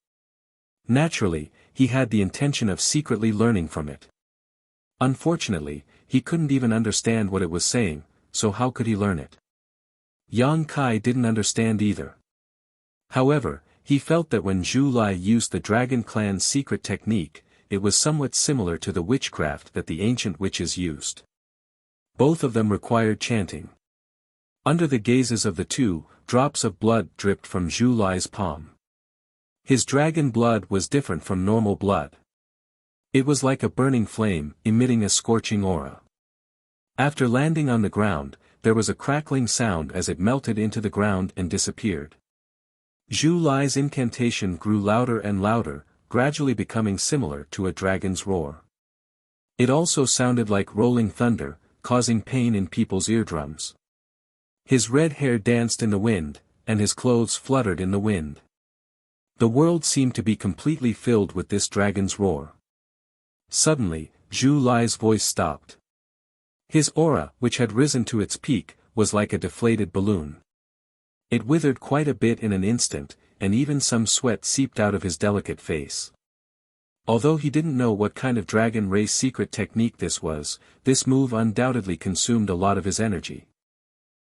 Naturally, he had the intention of secretly learning from it. Unfortunately, he couldn't even understand what it was saying, so how could he learn it? Yang Kai didn't understand either. However, he felt that when Zhu Lai used the Dragon Clan's secret technique, it was somewhat similar to the witchcraft that the ancient witches used. Both of them required chanting. Under the gazes of the two, drops of blood dripped from Zhu Lai's palm. His dragon blood was different from normal blood. It was like a burning flame, emitting a scorching aura. After landing on the ground, there was a crackling sound as it melted into the ground and disappeared. Zhu Lai's incantation grew louder and louder, gradually becoming similar to a dragon's roar. It also sounded like rolling thunder, causing pain in people's eardrums. His red hair danced in the wind, and his clothes fluttered in the wind. The world seemed to be completely filled with this dragon's roar. Suddenly, Zhu Lai's voice stopped. His aura, which had risen to its peak, was like a deflated balloon. It withered quite a bit in an instant, and even some sweat seeped out of his delicate face. Although he didn't know what kind of dragon race secret technique this was, this move undoubtedly consumed a lot of his energy.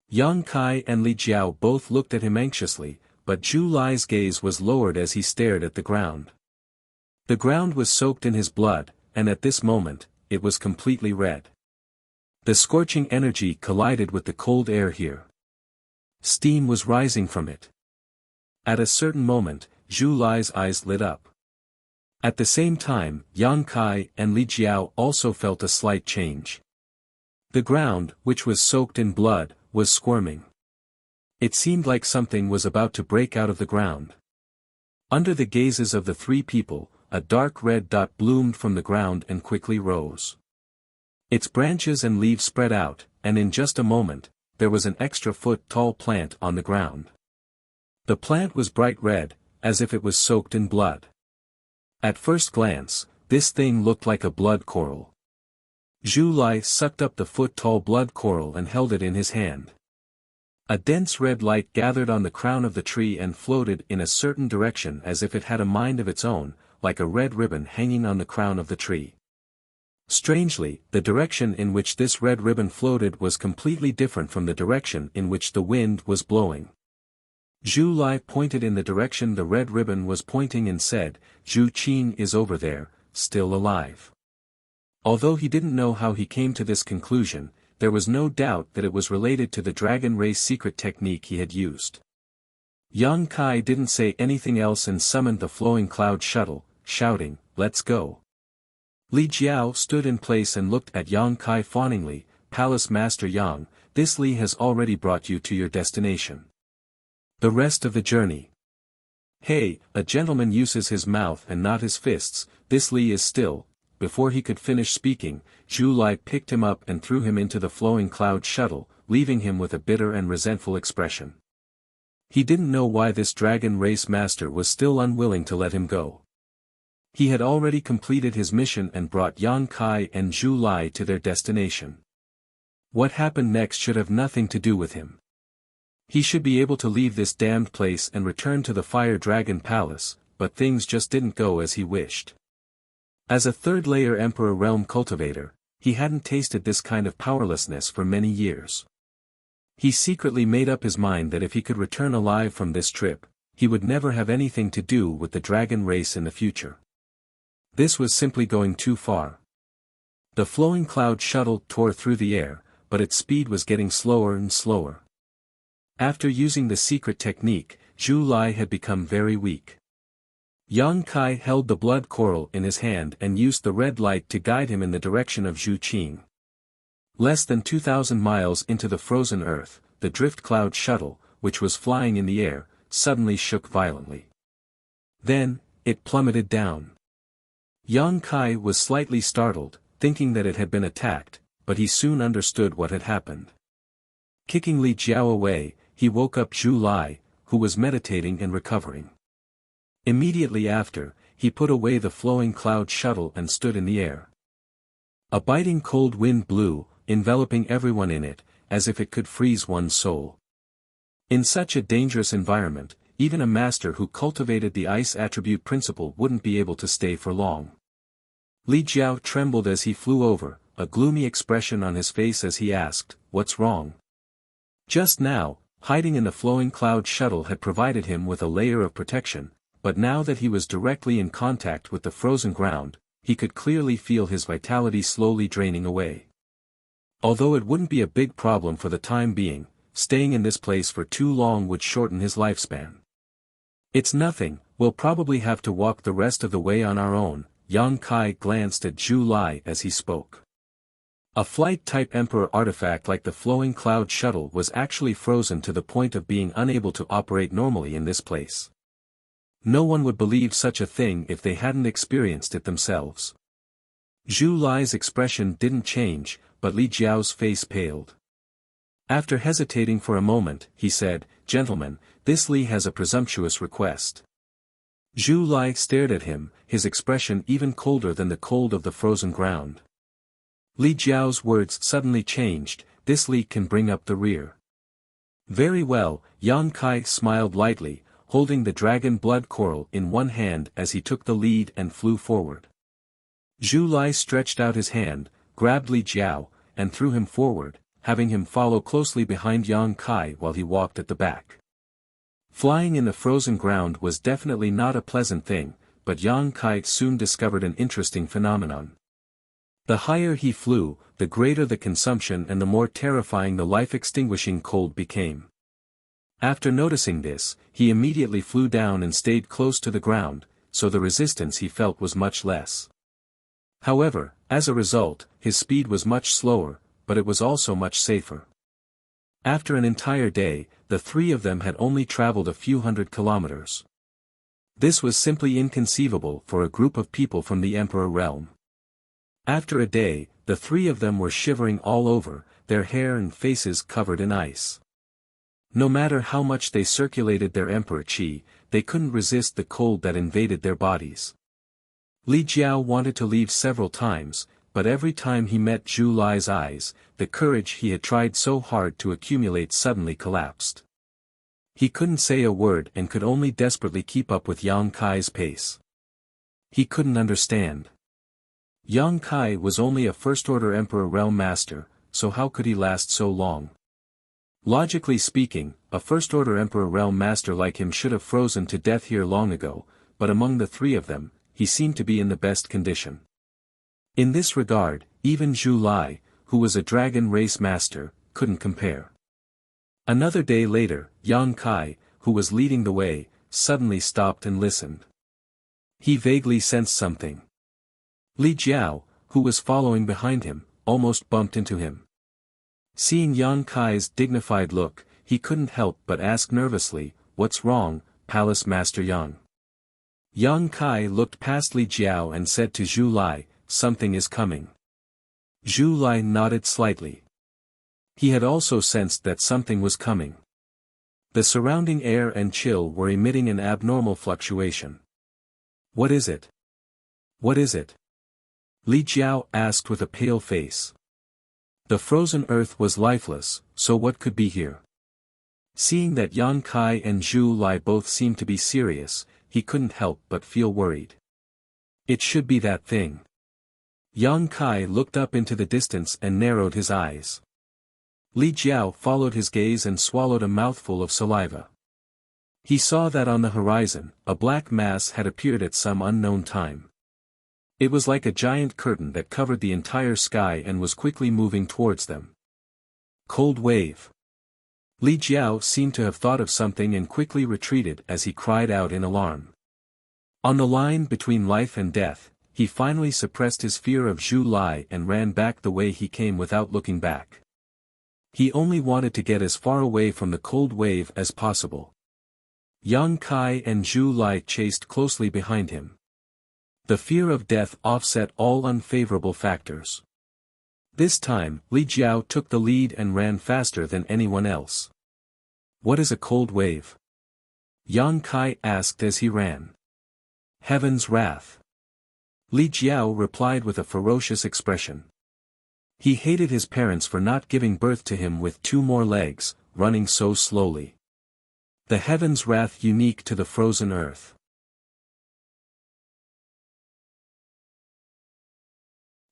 Yang Kai and Li Jiao both looked at him anxiously, but Zhu Lai's gaze was lowered as he stared at the ground. The ground was soaked in his blood, and at this moment, it was completely red. The scorching energy collided with the cold air here. Steam was rising from it. At a certain moment, Zhu Lai's eyes lit up. At the same time, Yang Kai and Li Jiao also felt a slight change. The ground, which was soaked in blood, was squirming. It seemed like something was about to break out of the ground. Under the gazes of the three people, a dark red dot bloomed from the ground and quickly rose. Its branches and leaves spread out, and in just a moment, there was an extra foot-tall plant on the ground. The plant was bright red, as if it was soaked in blood. At first glance, this thing looked like a blood coral. Zhu Lai sucked up the foot-tall blood coral and held it in his hand. A dense red light gathered on the crown of the tree and floated in a certain direction as if it had a mind of its own, like a red ribbon hanging on the crown of the tree. Strangely, the direction in which this red ribbon floated was completely different from the direction in which the wind was blowing. Zhu Lai pointed in the direction the red ribbon was pointing and said, "Zhu Qing is over there, still alive." Although he didn't know how he came to this conclusion, there was no doubt that it was related to the dragon race secret technique he had used. Yang Kai didn't say anything else and summoned the flowing cloud shuttle, shouting, "Let's go." Li Jiao stood in place and looked at Yang Kai fawningly, "Palace Master Yang, this Li has already brought you to your destination. The rest of the journey." "Hey, a gentleman uses his mouth and not his fists, this Li is still." Before he could finish speaking, Zhu Lai picked him up and threw him into the flowing cloud shuttle, leaving him with a bitter and resentful expression. He didn't know why this dragon race master was still unwilling to let him go. He had already completed his mission and brought Yang Kai and Zhu Lai to their destination. What happened next should have nothing to do with him. He should be able to leave this damned place and return to the Fire Dragon Palace, but things just didn't go as he wished. As a third-layer Emperor Realm cultivator, he hadn't tasted this kind of powerlessness for many years. He secretly made up his mind that if he could return alive from this trip, he would never have anything to do with the dragon race in the future. This was simply going too far. The flowing cloud shuttle tore through the air, but its speed was getting slower and slower. After using the secret technique, Zhu Lai had become very weak. Yang Kai held the blood coral in his hand and used the red light to guide him in the direction of Zhu Qing. Less than 2,000 miles into the frozen earth, the drift cloud shuttle, which was flying in the air, suddenly shook violently. Then, it plummeted down. Yang Kai was slightly startled, thinking that it had been attacked, but he soon understood what had happened. Kicking Li Jiao away, he woke up Zhu Lai, who was meditating and recovering. Immediately after, he put away the flowing cloud shuttle and stood in the air. A biting cold wind blew, enveloping everyone in it, as if it could freeze one's soul. In such a dangerous environment, even a master who cultivated the ice attribute principle wouldn't be able to stay for long. Li Jiao trembled as he flew over, a gloomy expression on his face as he asked, "What's wrong?" Just now, Hiding in the flowing cloud shuttle had provided him with a layer of protection, but now that he was directly in contact with the frozen ground, he could clearly feel his vitality slowly draining away. Although it wouldn't be a big problem for the time being, staying in this place for too long would shorten his lifespan. It's nothing, we'll probably have to walk the rest of the way on our own. Yang Kai glanced at Zhu Lai as he spoke. A flight-type Emperor artifact like the flowing cloud shuttle was actually frozen to the point of being unable to operate normally in this place. No one would believe such a thing if they hadn't experienced it themselves. Zhu Lai's expression didn't change, but Li Jiao's face paled. After hesitating for a moment, he said, "Gentlemen, this Li has a presumptuous request." Zhu Lai stared at him, his expression even colder than the cold of the frozen ground. Li Jiao's words suddenly changed, "This Li can bring up the rear." "Very well," Yang Kai smiled lightly, holding the dragon blood coral in one hand as he took the lead and flew forward. Zhu Lai stretched out his hand, grabbed Li Jiao, and threw him forward, having him follow closely behind Yang Kai while he walked at the back. Flying in the frozen ground was definitely not a pleasant thing, but Yang Kai soon discovered an interesting phenomenon. The higher he flew, the greater the consumption and the more terrifying the life-extinguishing cold became. After noticing this, he immediately flew down and stayed close to the ground, so the resistance he felt was much less. However, as a result, his speed was much slower, but it was also much safer. After an entire day, the three of them had only traveled a few hundred kilometers. This was simply inconceivable for a group of people from the Emperor realm. After a day, the three of them were shivering all over, their hair and faces covered in ice. No matter how much they circulated their Emperor Qi, they couldn't resist the cold that invaded their bodies. Li Jiao wanted to leave several times, but every time he met Zhu Lai's eyes, the courage he had tried so hard to accumulate suddenly collapsed. He couldn't say a word and could only desperately keep up with Yang Kai's pace. He couldn't understand. Yang Kai was only a first-order Emperor Realm Master, so how could he last so long? Logically speaking, a first-order Emperor Realm Master like him should have frozen to death here long ago, but among the three of them, he seemed to be in the best condition. In this regard, even Zhu Lai, who was a dragon race master, couldn't compare. Another day later, Yang Kai, who was leading the way, suddenly stopped and listened. He vaguely sensed something. Li Jiao, who was following behind him, almost bumped into him. Seeing Yang Kai's dignified look, he couldn't help but ask nervously, "What's wrong, Palace Master Yang?" Yang Kai looked past Li Jiao and said to Zhu Lai, "Something is coming." Zhu Lai nodded slightly. He had also sensed that something was coming. The surrounding air and chill were emitting an abnormal fluctuation. "What is it? What is it?" Li Jiao asked with a pale face. The frozen earth was lifeless, so what could be here? Seeing that Yang Kai and Zhu Lai both seemed to be serious, he couldn't help but feel worried. It should be that thing. Yang Kai looked up into the distance and narrowed his eyes. Li Jiao followed his gaze and swallowed a mouthful of saliva. He saw that on the horizon, a black mass had appeared at some unknown time. It was like a giant curtain that covered the entire sky and was quickly moving towards them. Cold wave. Li Jiao seemed to have thought of something and quickly retreated as he cried out in alarm. On the line between life and death, he finally suppressed his fear of Zhu Lai and ran back the way he came without looking back. He only wanted to get as far away from the cold wave as possible. Yang Kai and Zhu Lai chased closely behind him. The fear of death offset all unfavorable factors. This time, Li Jiao took the lead and ran faster than anyone else. "What is a cold wave?" Yang Kai asked as he ran. "Heaven's wrath." Li Jiao replied with a ferocious expression. He hated his parents for not giving birth to him with two more legs, running so slowly. The heaven's wrath unique to the frozen earth.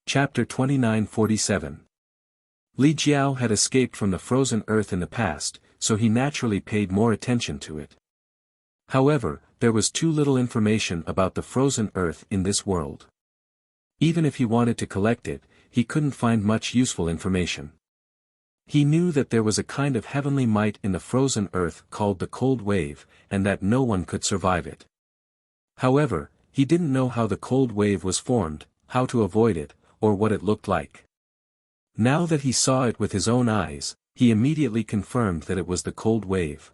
Chapter 2947. Li Jiao had escaped from the frozen earth in the past, so he naturally paid more attention to it. However, there was too little information about the frozen earth in this world. Even if he wanted to collect it, he couldn't find much useful information. He knew that there was a kind of heavenly might in the frozen earth called the cold wave, and that no one could survive it. However, he didn't know how the cold wave was formed, how to avoid it, or what it looked like. Now that he saw it with his own eyes, he immediately confirmed that it was the cold wave.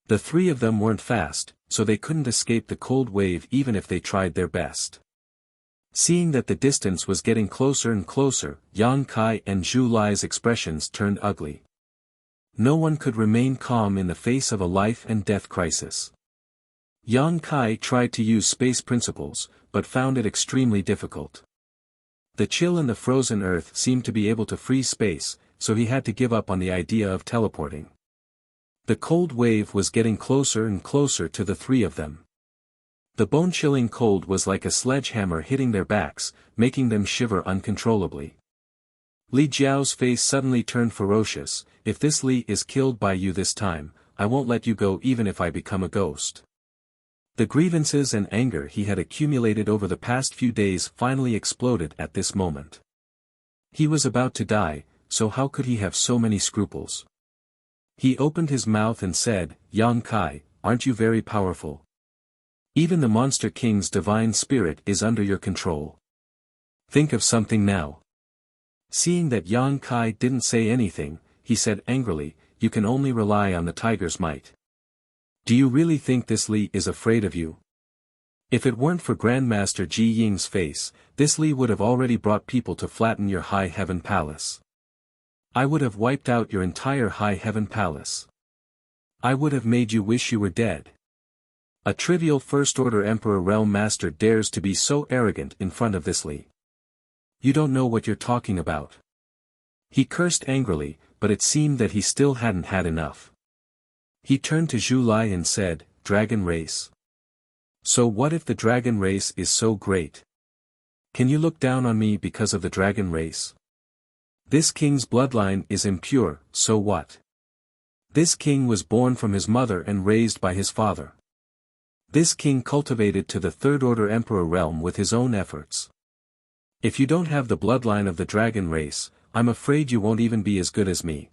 The three of them weren't fast, so they couldn't escape the cold wave even if they tried their best. Seeing that the distance was getting closer and closer, Yang Kai and Zhu Lai's expressions turned ugly. No one could remain calm in the face of a life and death crisis. Yang Kai tried to use space principles, but found it extremely difficult. The chill in the frozen earth seemed to be able to freeze space, so he had to give up on the idea of teleporting. The cold wave was getting closer and closer to the three of them. The bone-chilling cold was like a sledgehammer hitting their backs, making them shiver uncontrollably. Li Jiao's face suddenly turned ferocious. If this Li is killed by you this time, I won't let you go even if I become a ghost. The grievances and anger he had accumulated over the past few days finally exploded at this moment. He was about to die, so how could he have so many scruples? He opened his mouth and said, Yang Kai, aren't you very powerful? Even the Monster King's divine spirit is under your control. Think of something now. Seeing that Yang Kai didn't say anything, he said angrily, you can only rely on the tiger's might. Do you really think this Li is afraid of you? If it weren't for Grandmaster Ji Ying's face, this Li would have already brought people to flatten your High Heaven Palace. I would have wiped out your entire High Heaven Palace. I would have made you wish you were dead. A trivial First-Order Emperor Realm Master dares to be so arrogant in front of this Li. You don't know what you're talking about. He cursed angrily, but it seemed that he still hadn't had enough. He turned to Zhu Lai and said, Dragon Race. So what if the Dragon Race is so great? Can you look down on me because of the Dragon Race? This king's bloodline is impure, so what? This king was born from his mother and raised by his father. This king cultivated to the Third-Order Emperor realm with his own efforts. If you don't have the bloodline of the Dragon Race, I'm afraid you won't even be as good as me.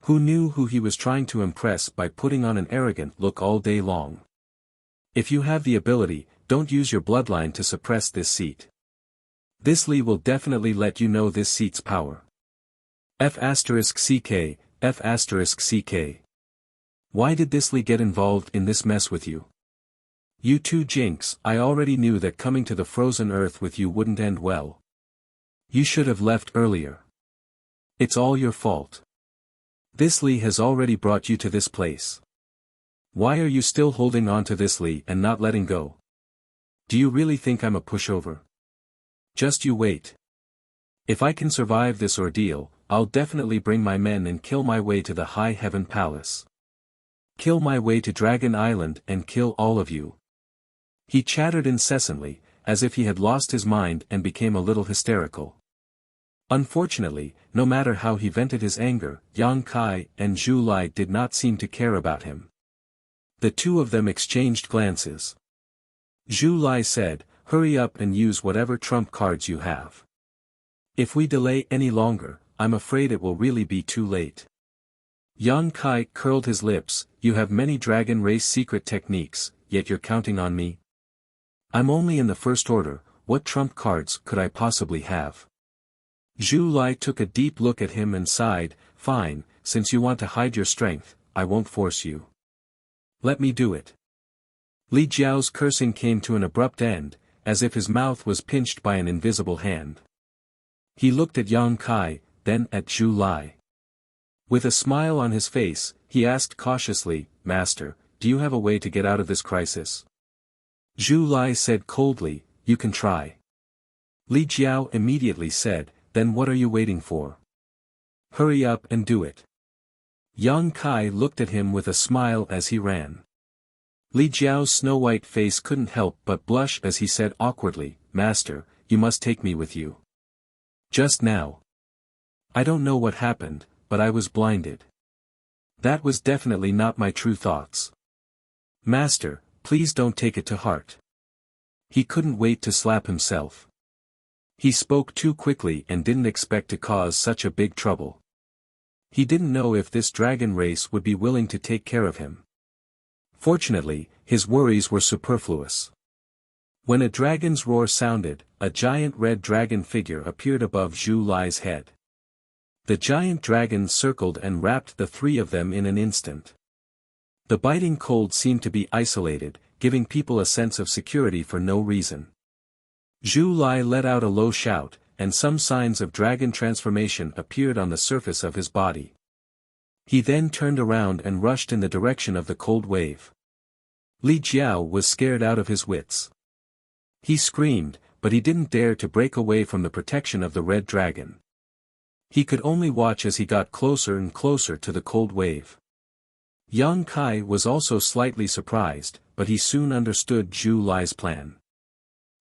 Who knew who he was trying to impress by putting on an arrogant look all day long? If you have the ability, don't use your bloodline to suppress this seat. This Li will definitely let you know this seat's power. F***CK, F***CK. Why did this Li get involved in this mess with you? You two Jinx, I already knew that coming to the frozen earth with you wouldn't end well. You should have left earlier. It's all your fault. This Li has already brought you to this place. Why are you still holding on to this Li and not letting go? Do you really think I'm a pushover? Just you wait. If I can survive this ordeal, I'll definitely bring my men and kill my way to the High Heaven Palace. Kill my way to Dragon Island and kill all of you. He chattered incessantly, as if he had lost his mind and became a little hysterical. Unfortunately, no matter how he vented his anger, Yang Kai and Zhu Lai did not seem to care about him. The two of them exchanged glances. Zhu Lai said, hurry up and use whatever trump cards you have. If we delay any longer, I'm afraid it will really be too late. Yang Kai curled his lips, you have many Dragon Race secret techniques, yet you're counting on me? I'm only in the First Order, what trump cards could I possibly have? Zhu Lai took a deep look at him and sighed, fine, since you want to hide your strength, I won't force you. Let me do it. Li Jiao's cursing came to an abrupt end, as if his mouth was pinched by an invisible hand. He looked at Yang Kai, then at Zhu Lai. With a smile on his face, he asked cautiously, Master, do you have a way to get out of this crisis? Zhu Lai said coldly, you can try. Li Jiao immediately said, then what are you waiting for? Hurry up and do it. Yang Kai looked at him with a smile as he ran. Li Jiao's snow-white face couldn't help but blush as he said awkwardly, Master, you must take me with you. Just now. I don't know what happened, but I was blinded. That was definitely not my true thoughts. Master, please don't take it to heart. He couldn't wait to slap himself. He spoke too quickly and didn't expect to cause such a big trouble. He didn't know if this dragon race would be willing to take care of him. Fortunately, his worries were superfluous. When a dragon's roar sounded, a giant red dragon figure appeared above Zhu Lai's head. The giant dragon circled and wrapped the three of them in an instant. The biting cold seemed to be isolated, giving people a sense of security for no reason. Zhu Lai let out a low shout, and some signs of dragon transformation appeared on the surface of his body. He then turned around and rushed in the direction of the cold wave. Li Jiao was scared out of his wits. He screamed, but he didn't dare to break away from the protection of the red dragon. He could only watch as he got closer and closer to the cold wave. Yang Kai was also slightly surprised, but he soon understood Zhu Lai's plan.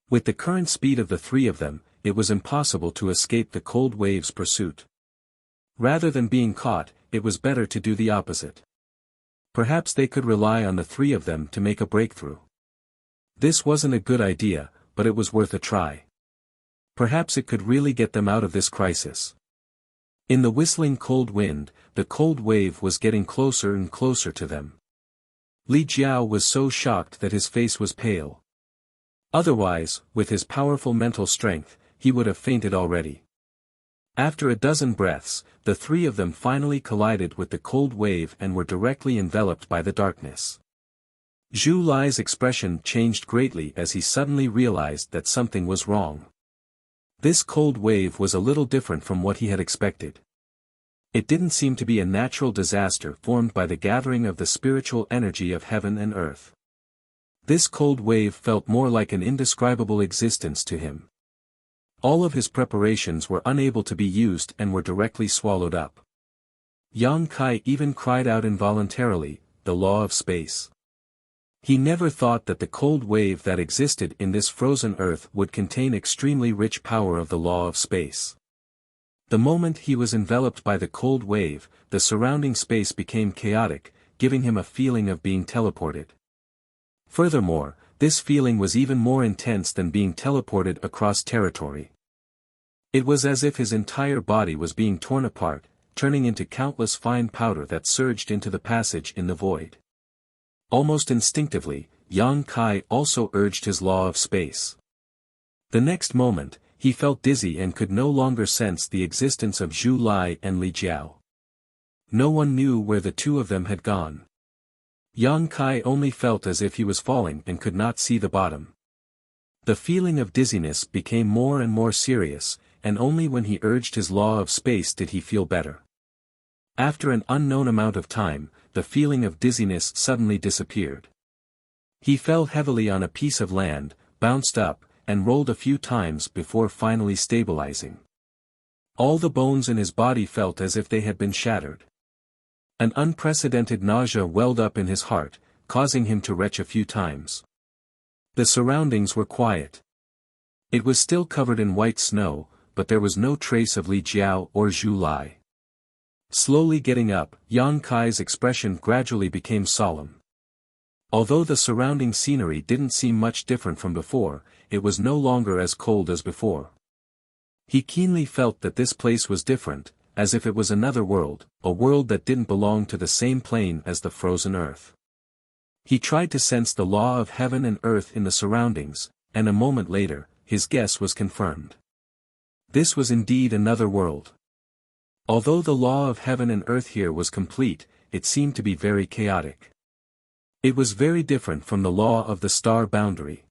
With the current speed of the three of them, it was impossible to escape the cold wave's pursuit. Rather than being caught, it was better to do the opposite. Perhaps they could rely on the three of them to make a breakthrough. This wasn't a good idea, but it was worth a try. Perhaps it could really get them out of this crisis. In the whistling cold wind, the cold wave was getting closer and closer to them. Li Jiao was so shocked that his face was pale. Otherwise, with his powerful mental strength, he would have fainted already. After a dozen breaths, the three of them finally collided with the cold wave and were directly enveloped by the darkness. Zhu Lai's expression changed greatly as he suddenly realized that something was wrong. This cold wave was a little different from what he had expected. It didn't seem to be a natural disaster formed by the gathering of the spiritual energy of heaven and earth. This cold wave felt more like an indescribable existence to him. All of his preparations were unable to be used and were directly swallowed up. Yang Kai even cried out involuntarily, "The law of space." He never thought that the cold wave that existed in this frozen earth would contain extremely rich power of the law of space. The moment he was enveloped by the cold wave, the surrounding space became chaotic, giving him a feeling of being teleported. Furthermore, this feeling was even more intense than being teleported across territory. It was as if his entire body was being torn apart, turning into countless fine powder that surged into the passage in the void. Almost instinctively, Yang Kai also urged his law of space. The next moment, he felt dizzy and could no longer sense the existence of Zhu Lai and Li Jiao. No one knew where the two of them had gone. Yang Kai only felt as if he was falling and could not see the bottom. The feeling of dizziness became more and more serious, and only when he urged his law of space did he feel better. After an unknown amount of time, the feeling of dizziness suddenly disappeared. He fell heavily on a piece of land, bounced up, and rolled a few times before finally stabilizing. All the bones in his body felt as if they had been shattered. An unprecedented nausea welled up in his heart, causing him to retch a few times. The surroundings were quiet. It was still covered in white snow, but there was no trace of Li Jiao or Zhu Lai. Slowly getting up, Yang Kai's expression gradually became solemn. Although the surrounding scenery didn't seem much different from before, it was no longer as cold as before. He keenly felt that this place was different, as if it was another world, a world that didn't belong to the same plane as the frozen earth. He tried to sense the law of heaven and earth in the surroundings, and a moment later, his guess was confirmed. This was indeed another world. Although the law of heaven and earth here was complete, it seemed to be very chaotic. It was very different from the law of the star boundary.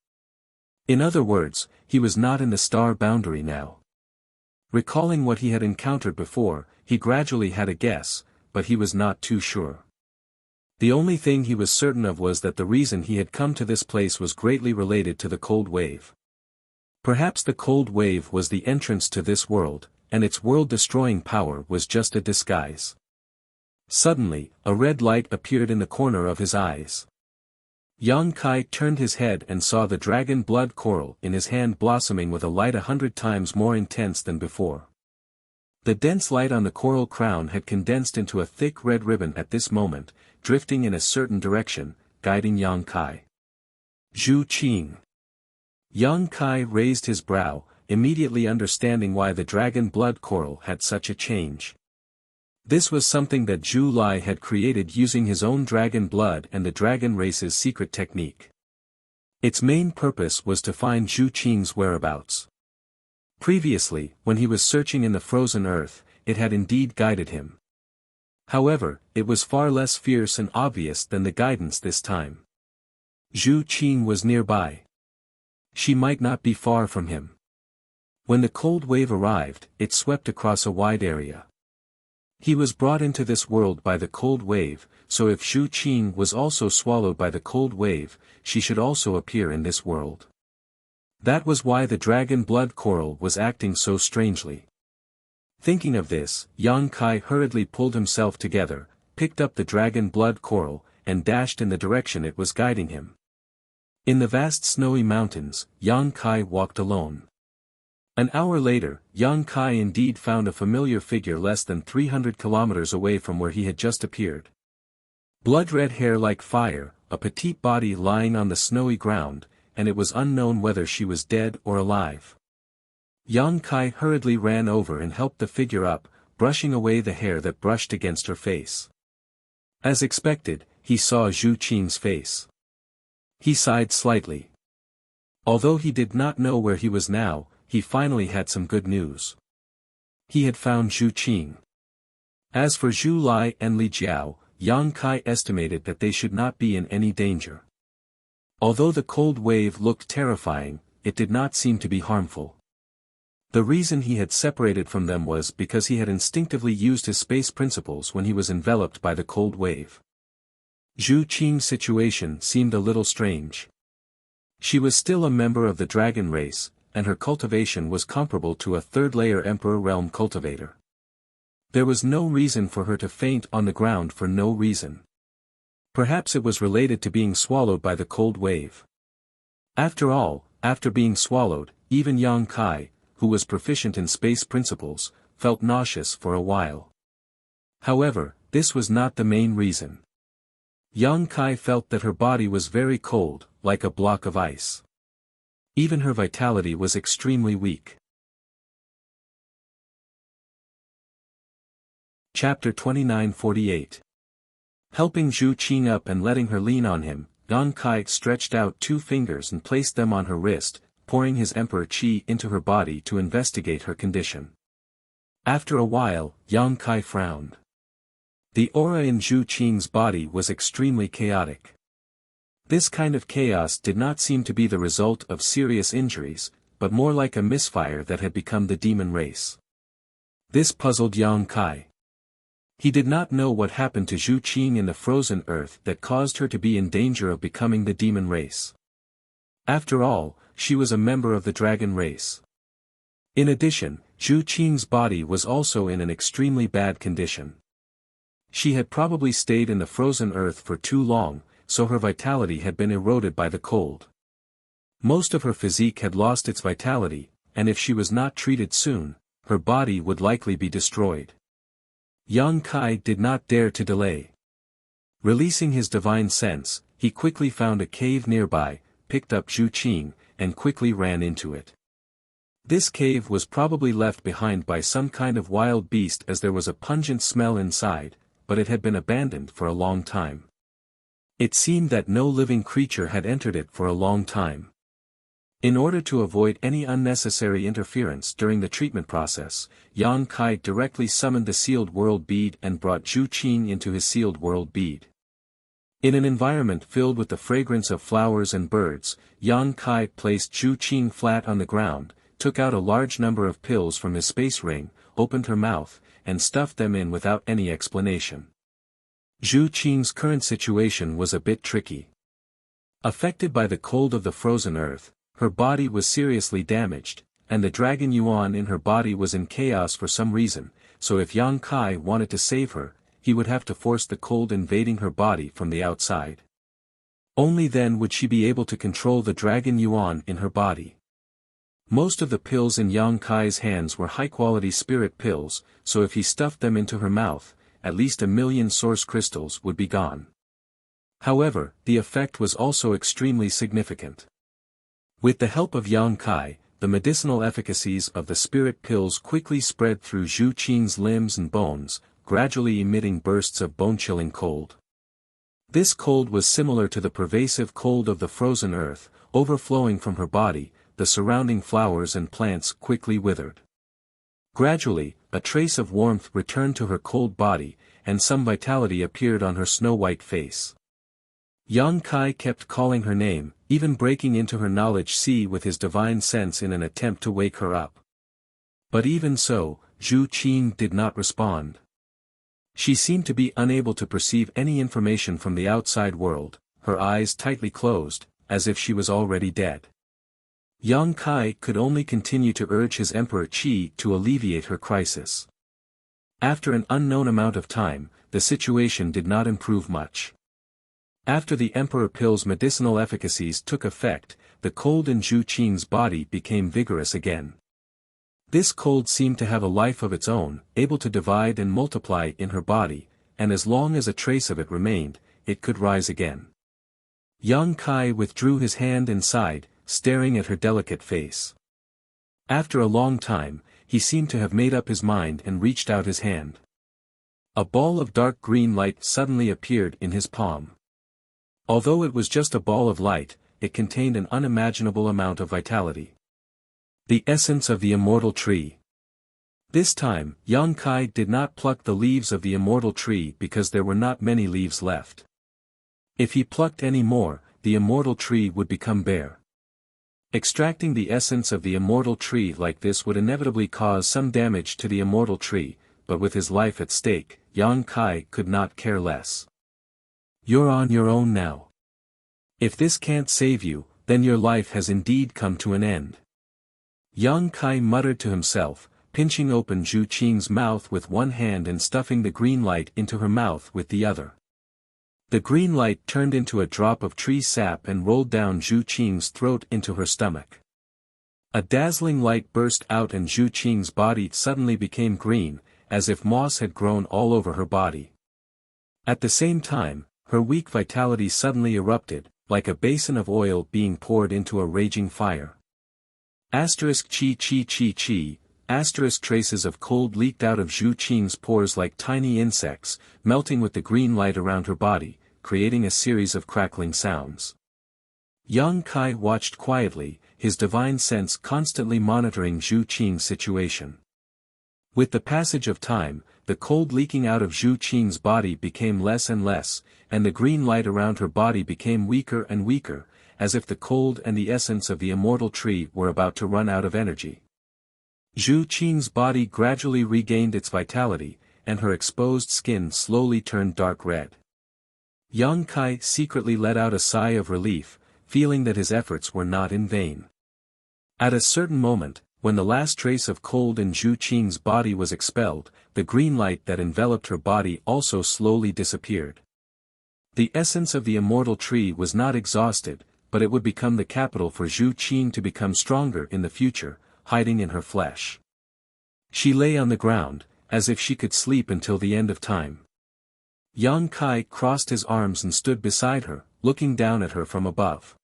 In other words, he was not in the star boundary now. Recalling what he had encountered before, he gradually had a guess, but he was not too sure. The only thing he was certain of was that the reason he had come to this place was greatly related to the cold wave. Perhaps the cold wave was the entrance to this world, and its world-destroying power was just a disguise. Suddenly, a red light appeared in the corner of his eyes. Yang Kai turned his head and saw the dragon blood coral in his hand blossoming with a light 100 times more intense than before. The dense light on the coral crown had condensed into a thick red ribbon at this moment, drifting in a certain direction, guiding Yang Kai. Zhu Qing. Yang Kai raised his brow, immediately understanding why the dragon blood coral had such a change. This was something that Zhu Lai had created using his own dragon blood and the dragon race's secret technique. Its main purpose was to find Zhu Qing's whereabouts. Previously, when he was searching in the frozen earth, it had indeed guided him. However, it was far less fierce and obvious than the guidance this time. Zhu Qing was nearby. She might not be far from him. When the cold wave arrived, it swept across a wide area. He was brought into this world by the cold wave, so if Zhu Qing was also swallowed by the cold wave, she should also appear in this world. That was why the dragon blood coral was acting so strangely. Thinking of this, Yang Kai hurriedly pulled himself together, picked up the dragon blood coral, and dashed in the direction it was guiding him. In the vast snowy mountains, Yang Kai walked alone. An hour later, Yang Kai indeed found a familiar figure less than 300 kilometers away from where he had just appeared. Blood-red hair like fire, a petite body lying on the snowy ground, and it was unknown whether she was dead or alive. Yang Kai hurriedly ran over and helped the figure up, brushing away the hair that brushed against her face. As expected, he saw Zhu Qing's face. He sighed slightly. Although he did not know where he was now, he finally had some good news. He had found Zhu Qing. As for Zhu Lai and Li Jiao, Yang Kai estimated that they should not be in any danger. Although the cold wave looked terrifying, it did not seem to be harmful. The reason he had separated from them was because he had instinctively used his space principles when he was enveloped by the cold wave. Zhu Qing's situation seemed a little strange. She was still a member of the dragon race, and her cultivation was comparable to a third-layer Emperor realm cultivator. There was no reason for her to faint on the ground for no reason. Perhaps it was related to being swallowed by the cold wave. After all, after being swallowed, even Yang Kai, who was proficient in space principles, felt nauseous for a while. However, this was not the main reason. Yang Kai felt that her body was very cold, like a block of ice. Even her vitality was extremely weak. Chapter 29:48. Helping Zhu Qing up and letting her lean on him, Yang Kai stretched out 2 fingers and placed them on her wrist, pouring his emperor qi into her body to investigate her condition. After a while, Yang Kai frowned. The aura in Zhu Qing's body was extremely chaotic. This kind of chaos did not seem to be the result of serious injuries, but more like a misfire that had become the demon race. This puzzled Yang Kai. He did not know what happened to Zhu Qing in the frozen earth that caused her to be in danger of becoming the demon race. After all, she was a member of the dragon race. In addition, Zhu Qing's body was also in an extremely bad condition. She had probably stayed in the frozen earth for too long, so her vitality had been eroded by the cold. Most of her physique had lost its vitality, and if she was not treated soon, her body would likely be destroyed. Yang Kai did not dare to delay. Releasing his divine sense, he quickly found a cave nearby, picked up Zhu Qing, and quickly ran into it. This cave was probably left behind by some kind of wild beast as there was a pungent smell inside, but it had been abandoned for a long time. It seemed that no living creature had entered it for a long time. In order to avoid any unnecessary interference during the treatment process, Yang Kai directly summoned the sealed world bead and brought Zhu Qing into his sealed world bead. In an environment filled with the fragrance of flowers and birds, Yang Kai placed Zhu Qing flat on the ground, took out a large number of pills from his space ring, opened her mouth, and stuffed them in without any explanation. Zhu Qing's current situation was a bit tricky. Affected by the cold of the frozen earth, her body was seriously damaged, and the dragon yuan in her body was in chaos for some reason, so if Yang Kai wanted to save her, he would have to force the cold invading her body from the outside. Only then would she be able to control the dragon yuan in her body. Most of the pills in Yang Kai's hands were high-quality spirit pills, so if he stuffed them into her mouth, at least 1,000,000 source crystals would be gone. However, the effect was also extremely significant. With the help of Yang Kai, the medicinal efficacies of the spirit pills quickly spread through Zhu Qing's limbs and bones, gradually emitting bursts of bone-chilling cold. This cold was similar to the pervasive cold of the frozen earth, overflowing from her body. The surrounding flowers and plants quickly withered. Gradually, a trace of warmth returned to her cold body, and some vitality appeared on her snow-white face. Yang Kai kept calling her name, even breaking into her knowledge sea with his divine sense in an attempt to wake her up. But even so, Zhu Qing did not respond. She seemed to be unable to perceive any information from the outside world, her eyes tightly closed, as if she was already dead. Yang Kai could only continue to urge his Emperor Qi to alleviate her crisis. After an unknown amount of time, the situation did not improve much. After the Emperor Pill's medicinal efficacies took effect, the cold in Zhu Qing's body became vigorous again. This cold seemed to have a life of its own, able to divide and multiply in her body, and as long as a trace of it remained, it could rise again. Yang Kai withdrew his hand and sighed, staring at her delicate face. After a long time, he seemed to have made up his mind and reached out his hand. A ball of dark green light suddenly appeared in his palm. Although it was just a ball of light, it contained an unimaginable amount of vitality. The essence of the immortal tree. This time, Yang Kai did not pluck the leaves of the immortal tree because there were not many leaves left. If he plucked any more, the immortal tree would become bare. Extracting the essence of the immortal tree like this would inevitably cause some damage to the immortal tree, but with his life at stake, Yang Kai could not care less. You're on your own now. If this can't save you, then your life has indeed come to an end. Yang Kai muttered to himself, pinching open Zhu Qing's mouth with one hand and stuffing the green light into her mouth with the other. The green light turned into a drop of tree sap and rolled down Zhu Qing's throat into her stomach. A dazzling light burst out and Zhu Qing's body suddenly became green, as if moss had grown all over her body. At the same time, her weak vitality suddenly erupted, like a basin of oil being poured into a raging fire. Asterisk chi chi chi chi, asterisk traces of cold leaked out of Zhu Qing's pores like tiny insects, melting with the green light around her body, creating a series of crackling sounds. Yang Kai watched quietly, his divine sense constantly monitoring Zhu Qing's situation. With the passage of time, the cold leaking out of Zhu Qing's body became less and less, and the green light around her body became weaker and weaker, as if the cold and the essence of the immortal tree were about to run out of energy. Zhu Qing's body gradually regained its vitality, and her exposed skin slowly turned dark red. Yang Kai secretly let out a sigh of relief, feeling that his efforts were not in vain. At a certain moment, when the last trace of cold in Zhu Qing's body was expelled, the green light that enveloped her body also slowly disappeared. The essence of the immortal tree was not exhausted, but it would become the capital for Zhu Qing to become stronger in the future, hiding in her flesh. She lay on the ground, as if she could sleep until the end of time. Yang Kai crossed his arms and stood beside her, looking down at her from above.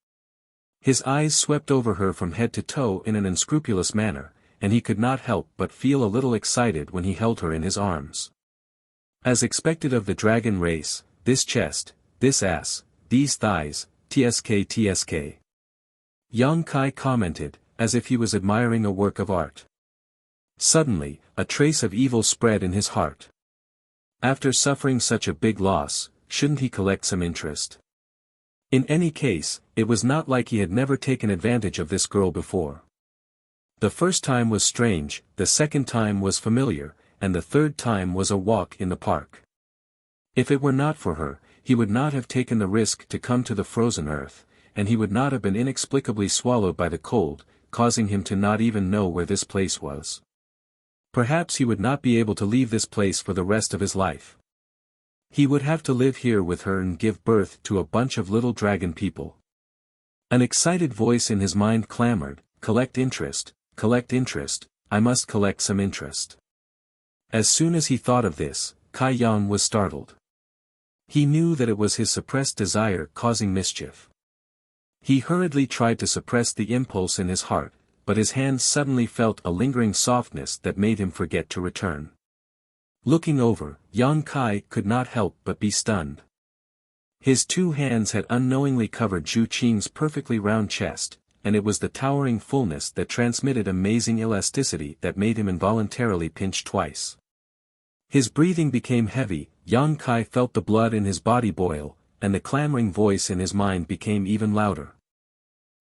His eyes swept over her from head to toe in an unscrupulous manner, and he could not help but feel a little excited when he held her in his arms. As expected of the dragon race, this chest, this ass, these thighs, tsk. Yang Kai commented, as if he was admiring a work of art. Suddenly, a trace of evil spread in his heart. After suffering such a big loss, shouldn't he collect some interest? In any case, it was not like he had never taken advantage of this girl before. The first time was strange, the second time was familiar, and the third time was a walk in the park. If it were not for her, he would not have taken the risk to come to the frozen earth, and he would not have been inexplicably swallowed by the cold, causing him to not even know where this place was. Perhaps he would not be able to leave this place for the rest of his life. He would have to live here with her and give birth to a bunch of little dragon people. An excited voice in his mind clamored, collect interest, I must collect some interest. As soon as he thought of this, Kai Yang was startled. He knew that it was his suppressed desire causing mischief. He hurriedly tried to suppress the impulse in his heart, but his hands suddenly felt a lingering softness that made him forget to return. Looking over, Yang Kai could not help but be stunned. His two hands had unknowingly covered Zhu Qing's perfectly round chest, and it was the towering fullness that transmitted amazing elasticity that made him involuntarily pinch twice. His breathing became heavy, Yang Kai felt the blood in his body boil, and the clamoring voice in his mind became even louder.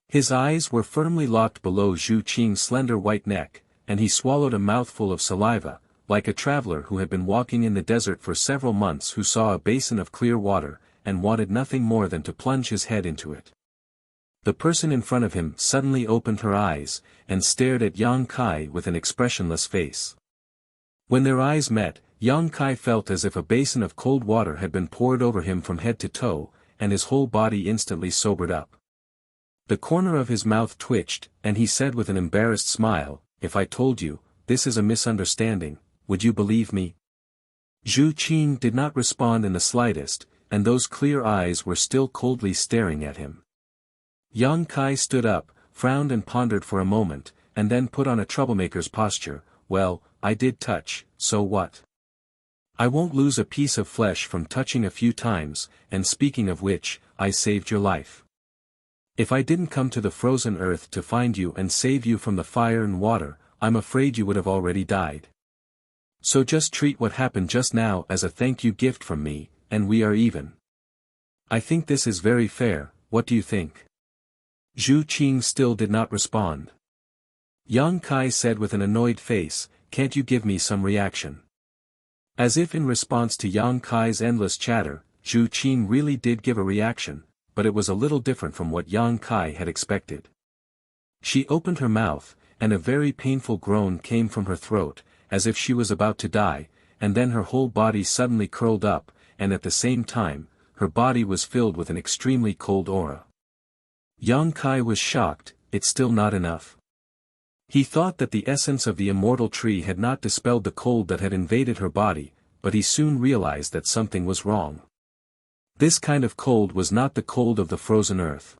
His eyes were firmly locked below Zhu Qing's slender white neck, and he swallowed a mouthful of saliva, like a traveler who had been walking in the desert for several months who saw a basin of clear water, and wanted nothing more than to plunge his head into it. The person in front of him suddenly opened her eyes, and stared at Yang Kai with an expressionless face. When their eyes met, Yang Kai felt as if a basin of cold water had been poured over him from head to toe, and his whole body instantly sobered up. The corner of his mouth twitched, and he said with an embarrassed smile, "If I told you, this is a misunderstanding, would you believe me?" Zhu Qing did not respond in the slightest, and those clear eyes were still coldly staring at him. Yang Kai stood up, frowned and pondered for a moment, and then put on a troublemaker's posture. "Well, I did touch, so what? I won't lose a piece of flesh from touching a few times, and speaking of which, I saved your life. If I didn't come to the frozen earth to find you and save you from the fire and water, I'm afraid you would have already died. So just treat what happened just now as a thank you gift from me, and we are even. I think this is very fair, what do you think?" Zhu Qing still did not respond. Yang Kai said with an annoyed face, "Can't you give me some reaction?" As if in response to Yang Kai's endless chatter, Zhu Qing really did give a reaction, but it was a little different from what Yang Kai had expected. She opened her mouth, and a very painful groan came from her throat, as if she was about to die, and then her whole body suddenly curled up, and at the same time, her body was filled with an extremely cold aura. Yang Kai was shocked. It's still not enough. He thought that the essence of the immortal tree had not dispelled the cold that had invaded her body, but he soon realized that something was wrong. This kind of cold was not the cold of the frozen earth.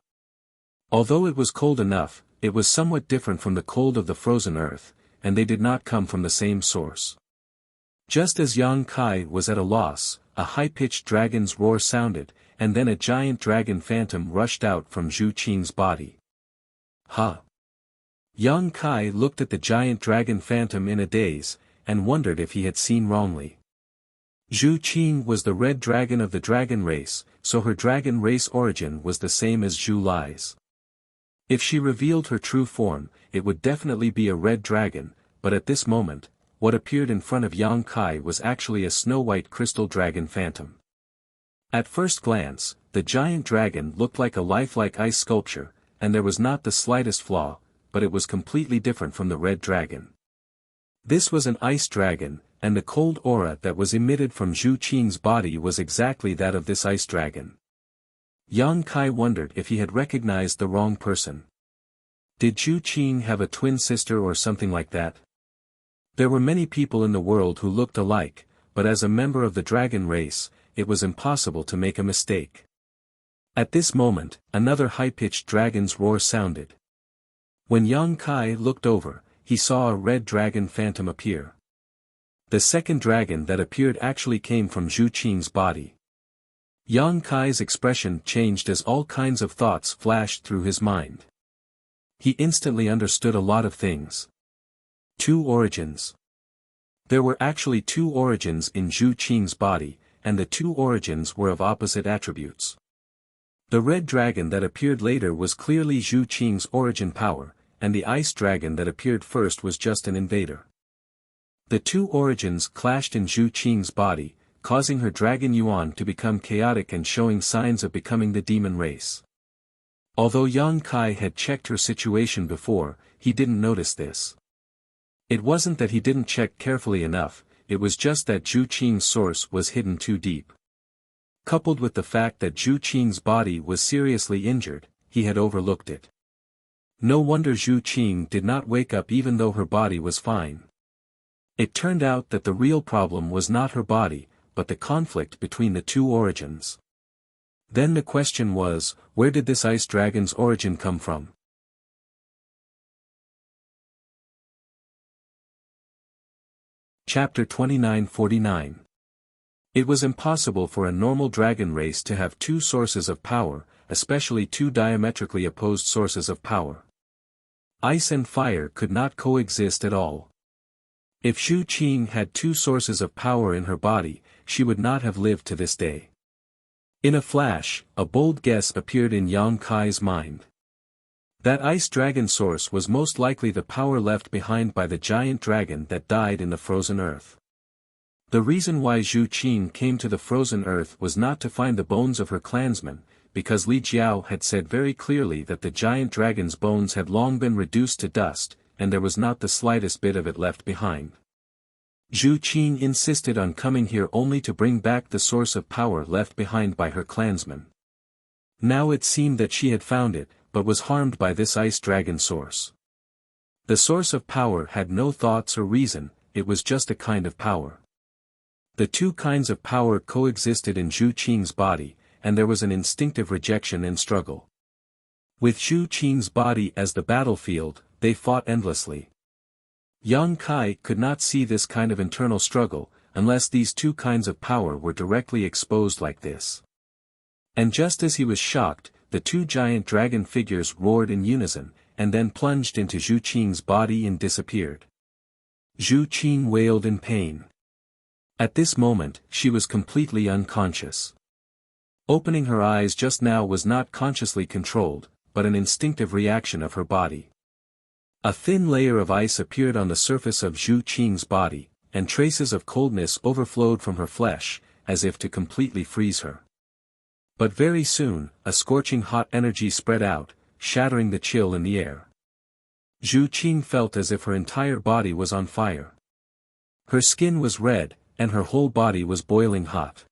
Although it was cold enough, it was somewhat different from the cold of the frozen earth, and they did not come from the same source. Just as Yang Kai was at a loss, a high-pitched dragon's roar sounded, and then a giant dragon phantom rushed out from Zhu Qing's body. "Huh?" Yang Kai looked at the giant dragon phantom in a daze, and wondered if he had seen wrongly. Zhu Qing was the red dragon of the dragon race, so her dragon race origin was the same as Zhu Lai's. If she revealed her true form, it would definitely be a red dragon, but at this moment, what appeared in front of Yang Kai was actually a snow-white crystal dragon phantom. At first glance, the giant dragon looked like a lifelike ice sculpture, and there was not the slightest flaw, but it was completely different from the red dragon. This was an ice dragon, and the cold aura that was emitted from Zhu Qing's body was exactly that of this ice dragon. Yang Kai wondered if he had recognized the wrong person. Did Zhu Qing have a twin sister or something like that? There were many people in the world who looked alike, but as a member of the dragon race, it was impossible to make a mistake. At this moment, another high-pitched dragon's roar sounded. When Yang Kai looked over, he saw a red dragon phantom appear. The second dragon that appeared actually came from Zhu Qing's body. Yang Kai's expression changed as all kinds of thoughts flashed through his mind. He instantly understood a lot of things. Two origins. There were actually two origins in Zhu Qing's body, and the two origins were of opposite attributes. The red dragon that appeared later was clearly Zhu Qing's origin power, and the ice dragon that appeared first was just an invader. The two origins clashed in Zhu Qing's body, causing her dragon yuan to become chaotic and showing signs of becoming the demon race. Although Yang Kai had checked her situation before, he didn't notice this. It wasn't that he didn't check carefully enough, it was just that Zhu Qing's source was hidden too deep. Coupled with the fact that Zhu Qing's body was seriously injured, he had overlooked it. No wonder Zhu Qing did not wake up even though her body was fine. It turned out that the real problem was not her body, but the conflict between the two origins. Then the question was, where did this ice dragon's origin come from? Chapter 2949. It was impossible for a normal dragon race to have two sources of power, especially two diametrically opposed sources of power. Ice and fire could not coexist at all. If Zhu Qing had two sources of power in her body, she would not have lived to this day. In a flash, a bold guess appeared in Yang Kai's mind. That ice dragon source was most likely the power left behind by the giant dragon that died in the frozen earth. The reason why Zhu Qing came to the frozen earth was not to find the bones of her clansmen, because Li Jiao had said very clearly that the giant dragon's bones had long been reduced to dust, and there was not the slightest bit of it left behind. Zhu Qing insisted on coming here only to bring back the source of power left behind by her clansmen. Now it seemed that she had found it, but was harmed by this ice dragon source. The source of power had no thoughts or reason, it was just a kind of power. The two kinds of power coexisted in Zhu Qing's body, and there was an instinctive rejection and struggle. With Zhu Qing's body as the battlefield, they fought endlessly. Yang Kai could not see this kind of internal struggle, unless these two kinds of power were directly exposed like this. And just as he was shocked, the two giant dragon figures roared in unison, and then plunged into Zhu Qing's body and disappeared. Zhu Qing wailed in pain. At this moment, she was completely unconscious. Opening her eyes just now was not consciously controlled, but an instinctive reaction of her body. A thin layer of ice appeared on the surface of Zhu Qing's body, and traces of coldness overflowed from her flesh, as if to completely freeze her. But very soon, a scorching hot energy spread out, shattering the chill in the air. Zhu Qing felt as if her entire body was on fire. Her skin was red, and her whole body was boiling hot.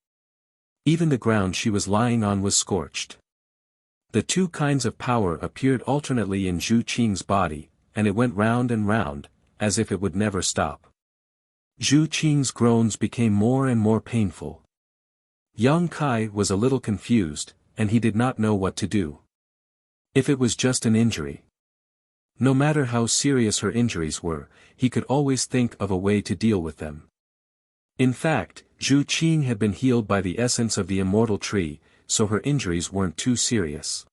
Even the ground she was lying on was scorched. The two kinds of power appeared alternately in Zhu Qing's body, and it went round and round, as if it would never stop. Zhu Qing's groans became more and more painful. Yang Kai was a little confused, and he did not know what to do. If it was just an injury. No matter how serious her injuries were, he could always think of a way to deal with them. In fact, Zhu Qing had been healed by the essence of the immortal tree, so her injuries weren't too serious.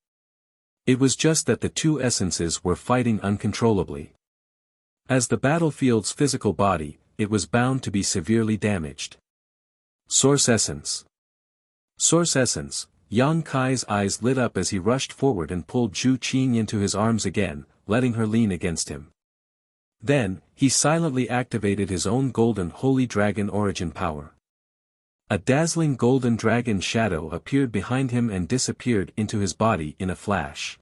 It was just that the two essences were fighting uncontrollably. As the battlefield's physical body, it was bound to be severely damaged. Source Essence. Source Essence. Yang Kai's eyes lit up as he rushed forward and pulled Zhu Qing into his arms again, letting her lean against him. Then, he silently activated his own golden holy dragon origin power. A dazzling golden dragon shadow appeared behind him and disappeared into his body in a flash.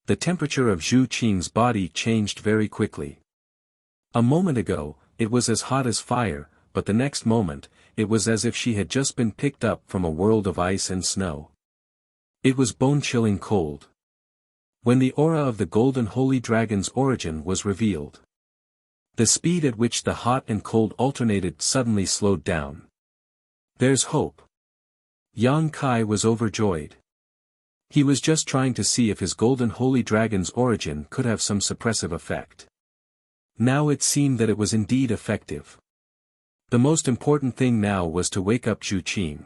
The temperature of Zhu Qing's body changed very quickly. A moment ago, it was as hot as fire, but the next moment, it was as if she had just been picked up from a world of ice and snow. It was bone-chilling cold. When the aura of the golden holy dragon's origin was revealed, the speed at which the hot and cold alternated suddenly slowed down. There's hope. Yang Kai was overjoyed. He was just trying to see if his golden holy dragon's origin could have some suppressive effect. Now it seemed that it was indeed effective. The most important thing now was to wake up Zhu Qing.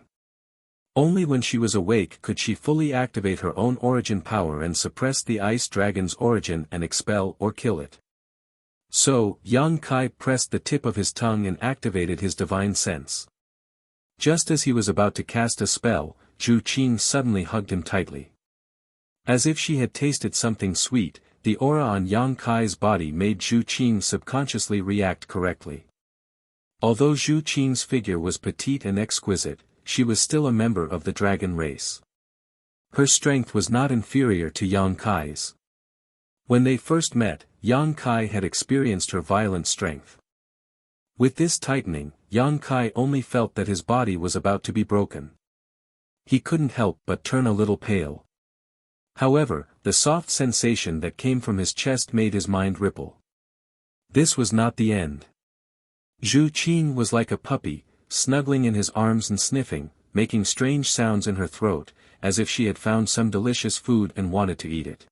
Only when she was awake could she fully activate her own origin power and suppress the ice dragon's origin and expel or kill it. So, Yang Kai pressed the tip of his tongue and activated his divine sense. Just as he was about to cast a spell, Zhu Qing suddenly hugged him tightly. As if she had tasted something sweet, the aura on Yang Kai's body made Zhu Qing subconsciously react correctly. Although Zhu Qing's figure was petite and exquisite, she was still a member of the dragon race. Her strength was not inferior to Yang Kai's. When they first met, Yang Kai had experienced her violent strength. With this tightening, Yang Kai only felt that his body was about to be broken. He couldn't help but turn a little pale. However, the soft sensation that came from his chest made his mind ripple. This was not the end. Zhu Qing was like a puppy, snuggling in his arms and sniffing, making strange sounds in her throat, as if she had found some delicious food and wanted to eat it.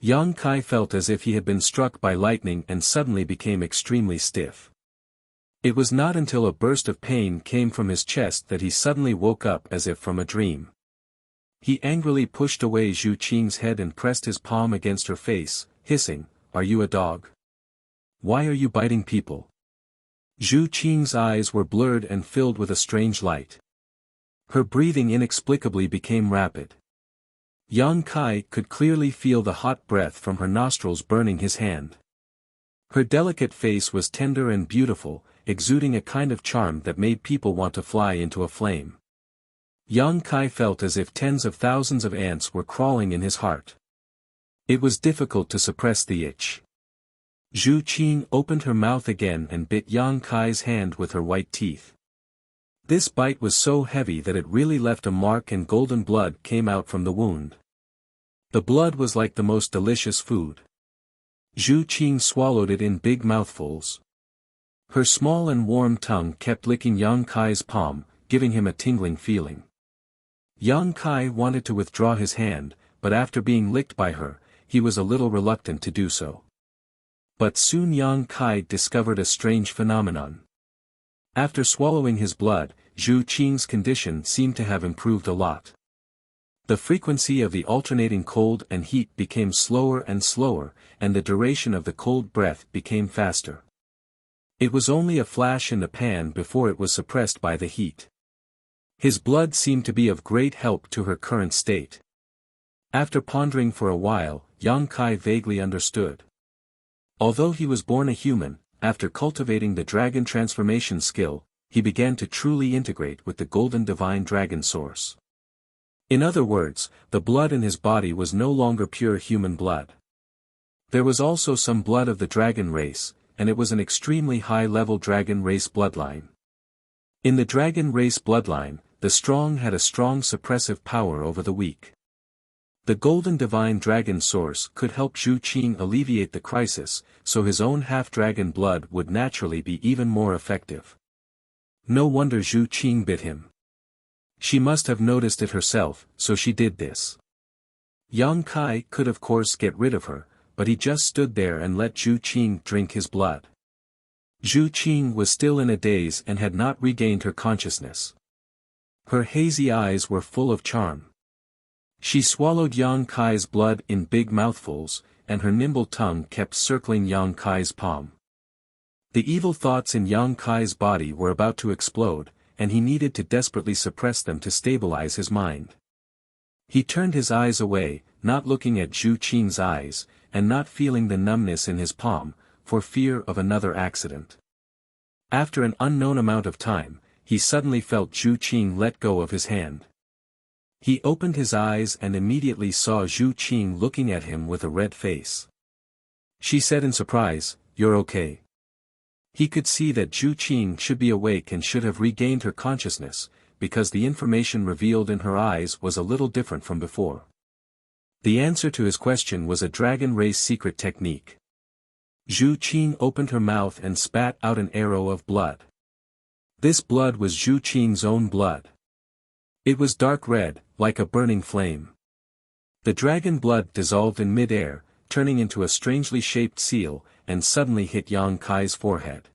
Yang Kai felt as if he had been struck by lightning and suddenly became extremely stiff. It was not until a burst of pain came from his chest that he suddenly woke up as if from a dream. He angrily pushed away Zhu Qing's head and pressed his palm against her face, hissing, "Are you a dog? Why are you biting people?" Zhu Qing's eyes were blurred and filled with a strange light. Her breathing inexplicably became rapid. Yang Kai could clearly feel the hot breath from her nostrils burning his hand. Her delicate face was tender and beautiful, exuding a kind of charm that made people want to fly into a flame. Yang Kai felt as if tens of thousands of ants were crawling in his heart. It was difficult to suppress the itch. Zhu Qing opened her mouth again and bit Yang Kai's hand with her white teeth. This bite was so heavy that it really left a mark and golden blood came out from the wound. The blood was like the most delicious food. Zhu Qing swallowed it in big mouthfuls. Her small and warm tongue kept licking Yang Kai's palm, giving him a tingling feeling. Yang Kai wanted to withdraw his hand, but after being licked by her, he was a little reluctant to do so. But soon Yang Kai discovered a strange phenomenon. After swallowing his blood, Zhu Qing's condition seemed to have improved a lot. The frequency of the alternating cold and heat became slower and slower, and the duration of the cold breath became faster. It was only a flash in the pan before it was suppressed by the heat. His blood seemed to be of great help to her current state. After pondering for a while, Yang Kai vaguely understood. Although he was born a human, after cultivating the dragon transformation skill, he began to truly integrate with the golden divine dragon source. In other words, the blood in his body was no longer pure human blood. There was also some blood of the dragon race, and it was an extremely high-level dragon race bloodline. In the dragon race bloodline, the strong had a strong suppressive power over the weak. The golden divine dragon source could help Zhu Qing alleviate the crisis, so his own half-dragon blood would naturally be even more effective. No wonder Zhu Qing bit him. She must have noticed it herself, so she did this. Yang Kai could of course get rid of her, but he just stood there and let Zhu Qing drink his blood. Zhu Qing was still in a daze and had not regained her consciousness. Her hazy eyes were full of charm. She swallowed Yang Kai's blood in big mouthfuls, and her nimble tongue kept circling Yang Kai's palm. The evil thoughts in Yang Kai's body were about to explode, and he needed to desperately suppress them to stabilize his mind. He turned his eyes away, not looking at Zhu Qing's eyes, and not feeling the numbness in his palm, for fear of another accident. After an unknown amount of time, he suddenly felt Zhu Qing let go of his hand. He opened his eyes and immediately saw Zhu Qing looking at him with a red face. She said in surprise, "You're okay?" He could see that Zhu Qing should be awake and should have regained her consciousness, because the information revealed in her eyes was a little different from before. The answer to his question was a dragon race secret technique. Zhu Qing opened her mouth and spat out an arrow of blood. This blood was Zhu Qing's own blood. It was dark red, like a burning flame. The dragon blood dissolved in mid-air, turning into a strangely shaped seal, and suddenly hit Yang Kai's forehead.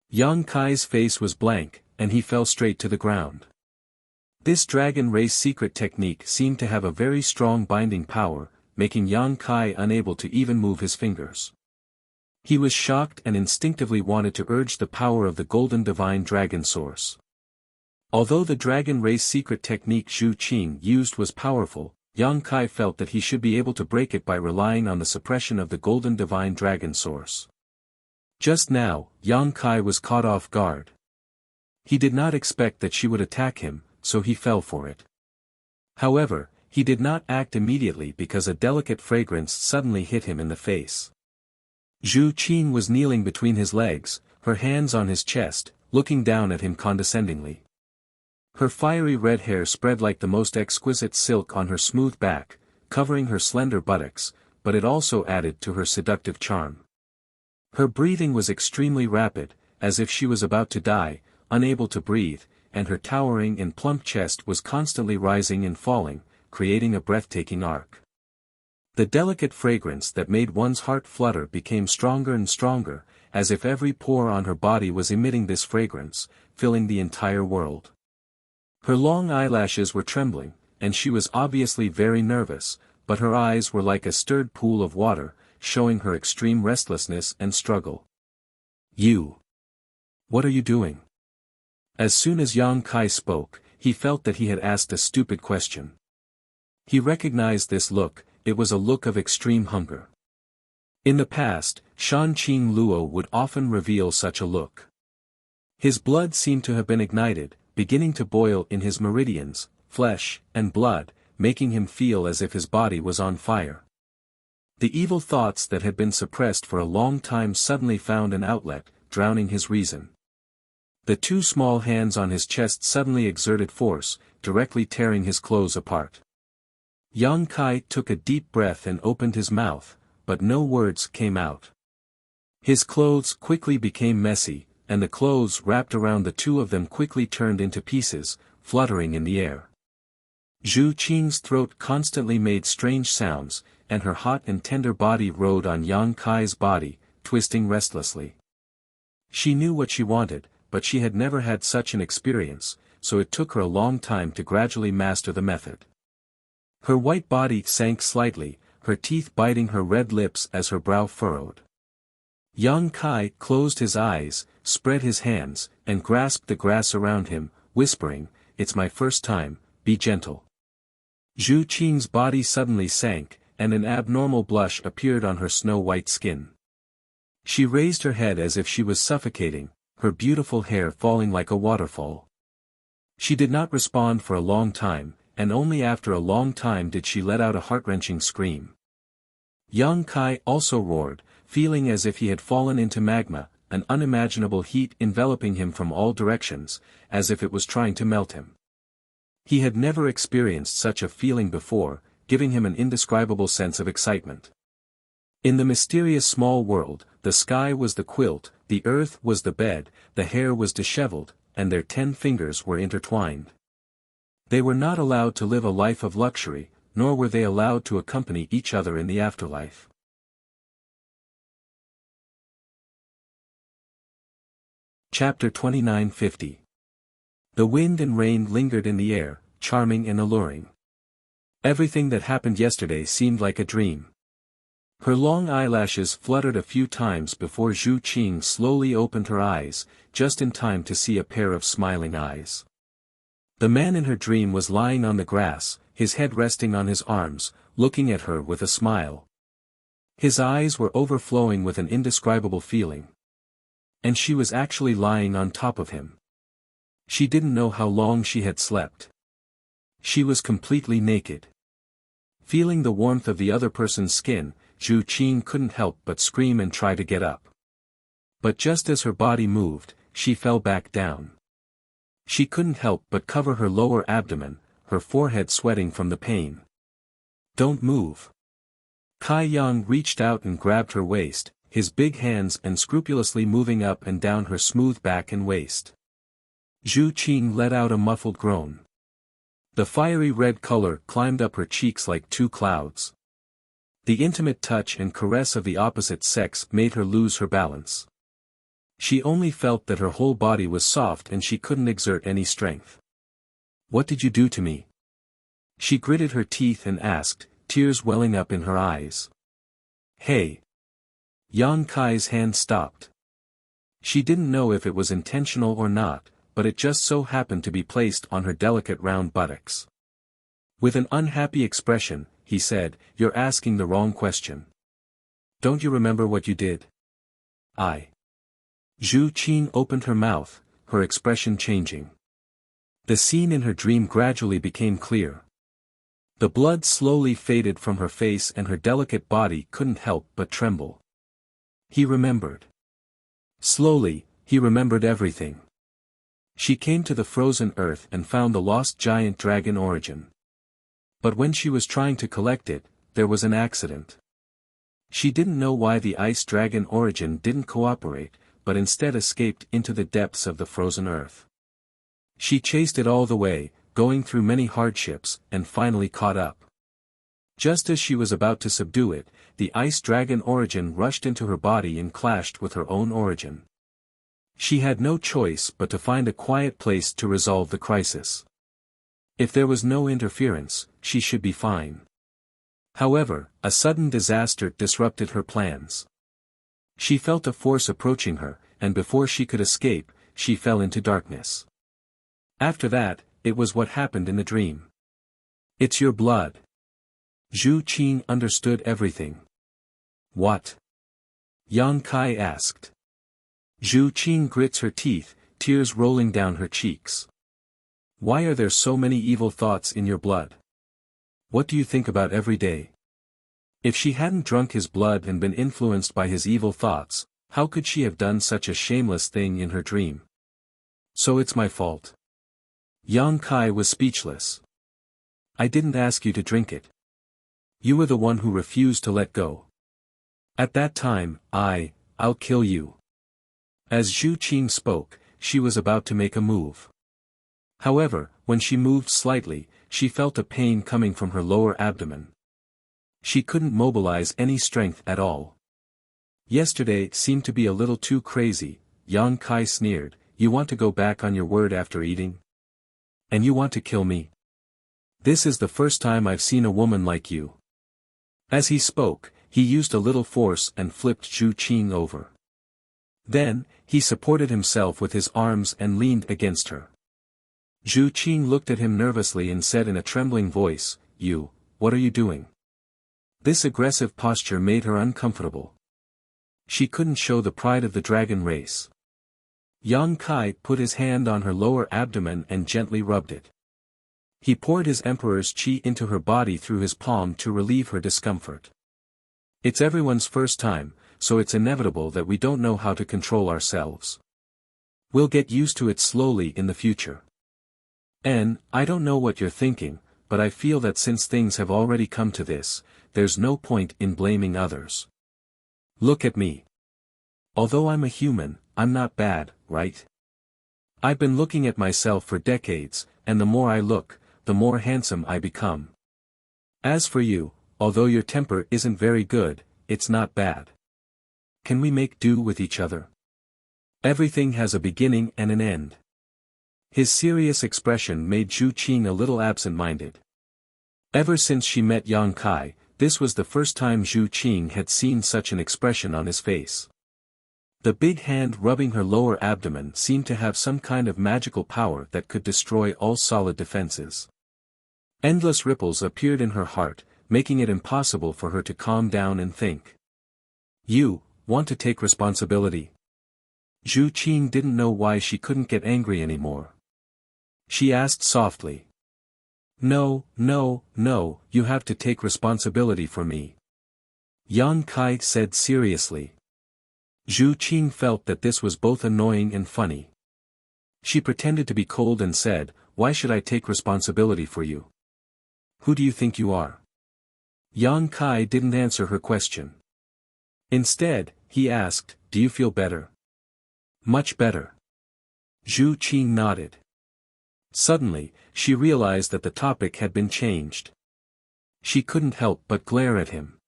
Yang Kai's face was blank, and he fell straight to the ground. This dragon race secret technique seemed to have a very strong binding power, making Yang Kai unable to even move his fingers. He was shocked and instinctively wanted to urge the power of the golden divine dragon source. Although the dragon race secret technique Zhu Qing used was powerful, Yang Kai felt that he should be able to break it by relying on the suppression of the golden divine dragon source. Just now, Yang Kai was caught off guard. He did not expect that she would attack him, so he fell for it. However, he did not act immediately because a delicate fragrance suddenly hit him in the face. Zhu Qing was kneeling between his legs, her hands on his chest, looking down at him condescendingly. Her fiery red hair spread like the most exquisite silk on her smooth back, covering her slender buttocks, but it also added to her seductive charm. Her breathing was extremely rapid, as if she was about to die, unable to breathe, and her towering and plump chest was constantly rising and falling, creating a breathtaking arc. The delicate fragrance that made one's heart flutter became stronger and stronger, as if every pore on her body was emitting this fragrance, filling the entire world. Her long eyelashes were trembling, and she was obviously very nervous, but her eyes were like a stirred pool of water, showing her extreme restlessness and struggle. "You! What are you doing?" As soon as Yang Kai spoke, he felt that he had asked a stupid question. He recognized this look, it was a look of extreme hunger. In the past, Shan Qing Luo would often reveal such a look. His blood seemed to have been ignited, beginning to boil in his meridians, flesh, and blood, making him feel as if his body was on fire. The evil thoughts that had been suppressed for a long time suddenly found an outlet, drowning his reason. The two small hands on his chest suddenly exerted force, directly tearing his clothes apart. Yang Kai took a deep breath and opened his mouth, but no words came out. His clothes quickly became messy, and the clothes wrapped around the two of them quickly turned into pieces, fluttering in the air. Zhu Qing's throat constantly made strange sounds, and her hot and tender body rode on Yang Kai's body, twisting restlessly. She knew what she wanted, but she had never had such an experience, so it took her a long time to gradually master the method. Her white body sank slightly, her teeth biting her red lips as her brow furrowed. Yang Kai closed his eyes, spread his hands, and grasped the grass around him, whispering, "It's my first time, be gentle." Zhu Qing's body suddenly sank, and an abnormal blush appeared on her snow-white skin. She raised her head as if she was suffocating, her beautiful hair falling like a waterfall. She did not respond for a long time, and only after a long time did she let out a heart-wrenching scream. Yang Kai also roared, feeling as if he had fallen into magma, an unimaginable heat enveloping him from all directions, as if it was trying to melt him. He had never experienced such a feeling before, giving him an indescribable sense of excitement. In the mysterious small world, the sky was the quilt, the earth was the bed, the hair was disheveled, and their 10 fingers were intertwined. They were not allowed to live a life of luxury, nor were they allowed to accompany each other in the afterlife. Chapter 2950. The wind and rain lingered in the air, charming and alluring. Everything that happened yesterday seemed like a dream. Her long eyelashes fluttered a few times before Zhu Qing slowly opened her eyes, just in time to see a pair of smiling eyes. The man in her dream was lying on the grass, his head resting on his arms, looking at her with a smile. His eyes were overflowing with an indescribable feeling. And she was actually lying on top of him. She didn't know how long she had slept. She was completely naked. Feeling the warmth of the other person's skin, Zhu Qing couldn't help but scream and try to get up. But just as her body moved, she fell back down. She couldn't help but cover her lower abdomen, her forehead sweating from the pain. "Don't move." Kai Yang reached out and grabbed her waist, his big hands unscrupulously moving up and down her smooth back and waist. Zhu Qing let out a muffled groan. The fiery red color climbed up her cheeks like 2 clouds. The intimate touch and caress of the opposite sex made her lose her balance. She only felt that her whole body was soft and she couldn't exert any strength. "What did you do to me?" She gritted her teeth and asked, tears welling up in her eyes. "Hey!" Yang Kai's hand stopped. She didn't know if it was intentional or not, but it just so happened to be placed on her delicate round buttocks. With an unhappy expression, he said, "You're asking the wrong question. Don't you remember what you did?" Zhu Qing opened her mouth, her expression changing. The scene in her dream gradually became clear. The blood slowly faded from her face and her delicate body couldn't help but tremble. He remembered. Slowly, he remembered everything. She came to the frozen earth and found the lost giant dragon origin. But when she was trying to collect it, there was an accident. She didn't know why the ice dragon origin didn't cooperate, but instead escaped into the depths of the frozen earth. She chased it all the way, going through many hardships, and finally caught up. Just as she was about to subdue it, the ice dragon origin rushed into her body and clashed with her own origin. She had no choice but to find a quiet place to resolve the crisis. If there was no interference, she should be fine. However, a sudden disaster disrupted her plans. She felt a force approaching her, and before she could escape, she fell into darkness. After that, it was what happened in the dream. It's your blood. Zhu Qing understood everything. What? Yang Kai asked. Zhu Qing grits her teeth, tears rolling down her cheeks. Why are there so many evil thoughts in your blood? What do you think about every day? If she hadn't drunk his blood and been influenced by his evil thoughts, how could she have done such a shameless thing in her dream? So it's my fault. Yang Kai was speechless. I didn't ask you to drink it. You were the one who refused to let go. At that time, I'll kill you. As Zhu Qing spoke, she was about to make a move. However, when she moved slightly, she felt a pain coming from her lower abdomen. She couldn't mobilize any strength at all. Yesterday seemed to be a little too crazy, Yang Kai sneered. You want to go back on your word after eating? And you want to kill me? This is the first time I've seen a woman like you. As he spoke, he used a little force and flipped Zhu Qing over. Then, he supported himself with his arms and leaned against her. Zhu Qing looked at him nervously and said in a trembling voice, what are you doing? This aggressive posture made her uncomfortable. She couldn't show the pride of the dragon race. Yang Kai put his hand on her lower abdomen and gently rubbed it. He poured his emperor's qi into her body through his palm to relieve her discomfort. It's everyone's first time, so it's inevitable that we don't know how to control ourselves. We'll get used to it slowly in the future. And, I don't know what you're thinking, but I feel that since things have already come to this, there's no point in blaming others. Look at me. Although I'm a human, I'm not bad, right? I've been looking at myself for decades, and the more I look, the more handsome I become. As for you, although your temper isn't very good, it's not bad. Can we make do with each other? Everything has a beginning and an end. His serious expression made Zhu Qing a little absent-minded. Ever since she met Yang Kai, this was the first time Zhu Qing had seen such an expression on his face. The big hand rubbing her lower abdomen seemed to have some kind of magical power that could destroy all solid defenses. Endless ripples appeared in her heart, making it impossible for her to calm down and think. You want to take responsibility? Zhu Qing didn't know why she couldn't get angry anymore. She asked softly. No, you have to take responsibility for me. Yang Kai said seriously. Zhu Qing felt that this was both annoying and funny. She pretended to be cold and said, why should I take responsibility for you? Who do you think you are? Yang Kai didn't answer her question. Instead, he asked, do you feel better? Much better. Zhu Qing nodded. Suddenly, she realized that the topic had been changed. She couldn't help but glare at him.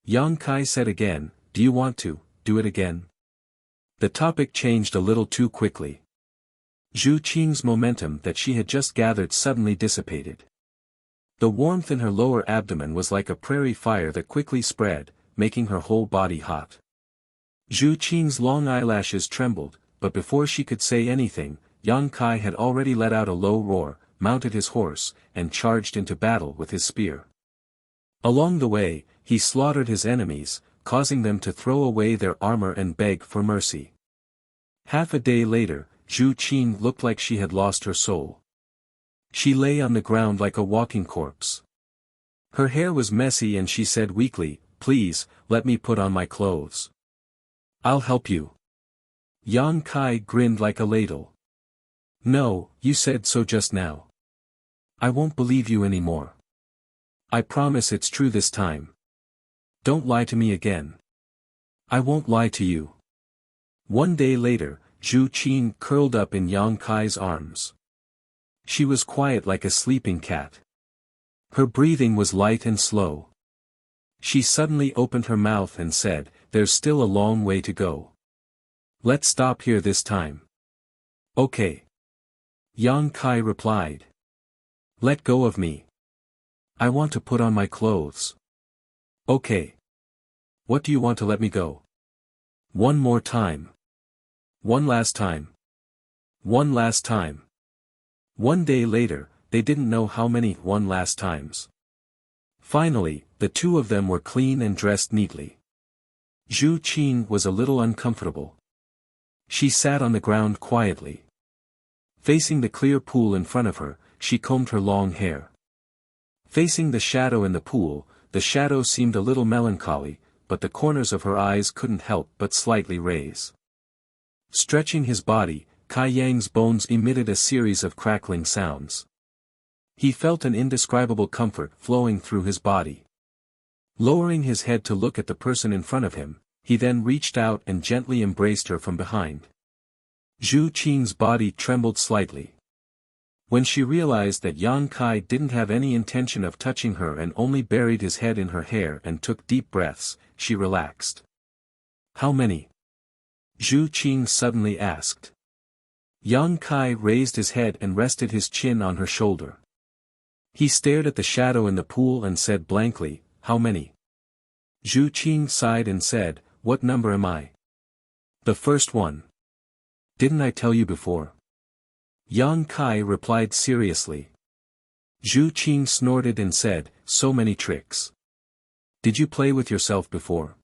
Yang Kai said again, do you want to do it again? The topic changed a little too quickly. Zhu Qing's momentum that she had just gathered suddenly dissipated. The warmth in her lower abdomen was like a prairie fire that quickly spread, making her whole body hot. Zhu Qing's long eyelashes trembled, but before she could say anything, Yang Kai had already let out a low roar, mounted his horse, and charged into battle with his spear. Along the way, he slaughtered his enemies, causing them to throw away their armor and beg for mercy. Half a day later, Zhu Qing looked like she had lost her soul. She lay on the ground like a walking corpse. Her hair was messy and she said weakly, please, let me put on my clothes. I'll help you. Yang Kai grinned like a ladle. No, you said so just now. I won't believe you anymore. I promise it's true this time. Don't lie to me again. I won't lie to you. One day later, Zhu Qing curled up in Yang Kai's arms. She was quiet like a sleeping cat. Her breathing was light and slow. She suddenly opened her mouth and said, "There's still a long way to go. Let's stop here this time." "Okay." Yang Kai replied. "Let go of me. I want to put on my clothes." "Okay. What do you want to let me go?" "One more time. One last time. One last time." One day later, they didn't know how many one last times. Finally, the two of them were clean and dressed neatly. Zhu Qing was a little uncomfortable. She sat on the ground quietly. Facing the clear pool in front of her, she combed her long hair. Facing the shadow in the pool, the shadow seemed a little melancholy, but the corners of her eyes couldn't help but slightly raise. Stretching his body, Kai Yang's bones emitted a series of crackling sounds. He felt an indescribable comfort flowing through his body. Lowering his head to look at the person in front of him, he then reached out and gently embraced her from behind. Zhu Qing's body trembled slightly. When she realized that Yang Kai didn't have any intention of touching her and only buried his head in her hair and took deep breaths, she relaxed. "How many?" Zhu Qing suddenly asked. Yang Kai raised his head and rested his chin on her shoulder. He stared at the shadow in the pool and said blankly, "How many?" Zhu Qing sighed and said, "What number am I?" "The first one. Didn't I tell you before?" Yang Kai replied seriously. Zhu Qing snorted and said, "So many tricks. Did you play with yourself before?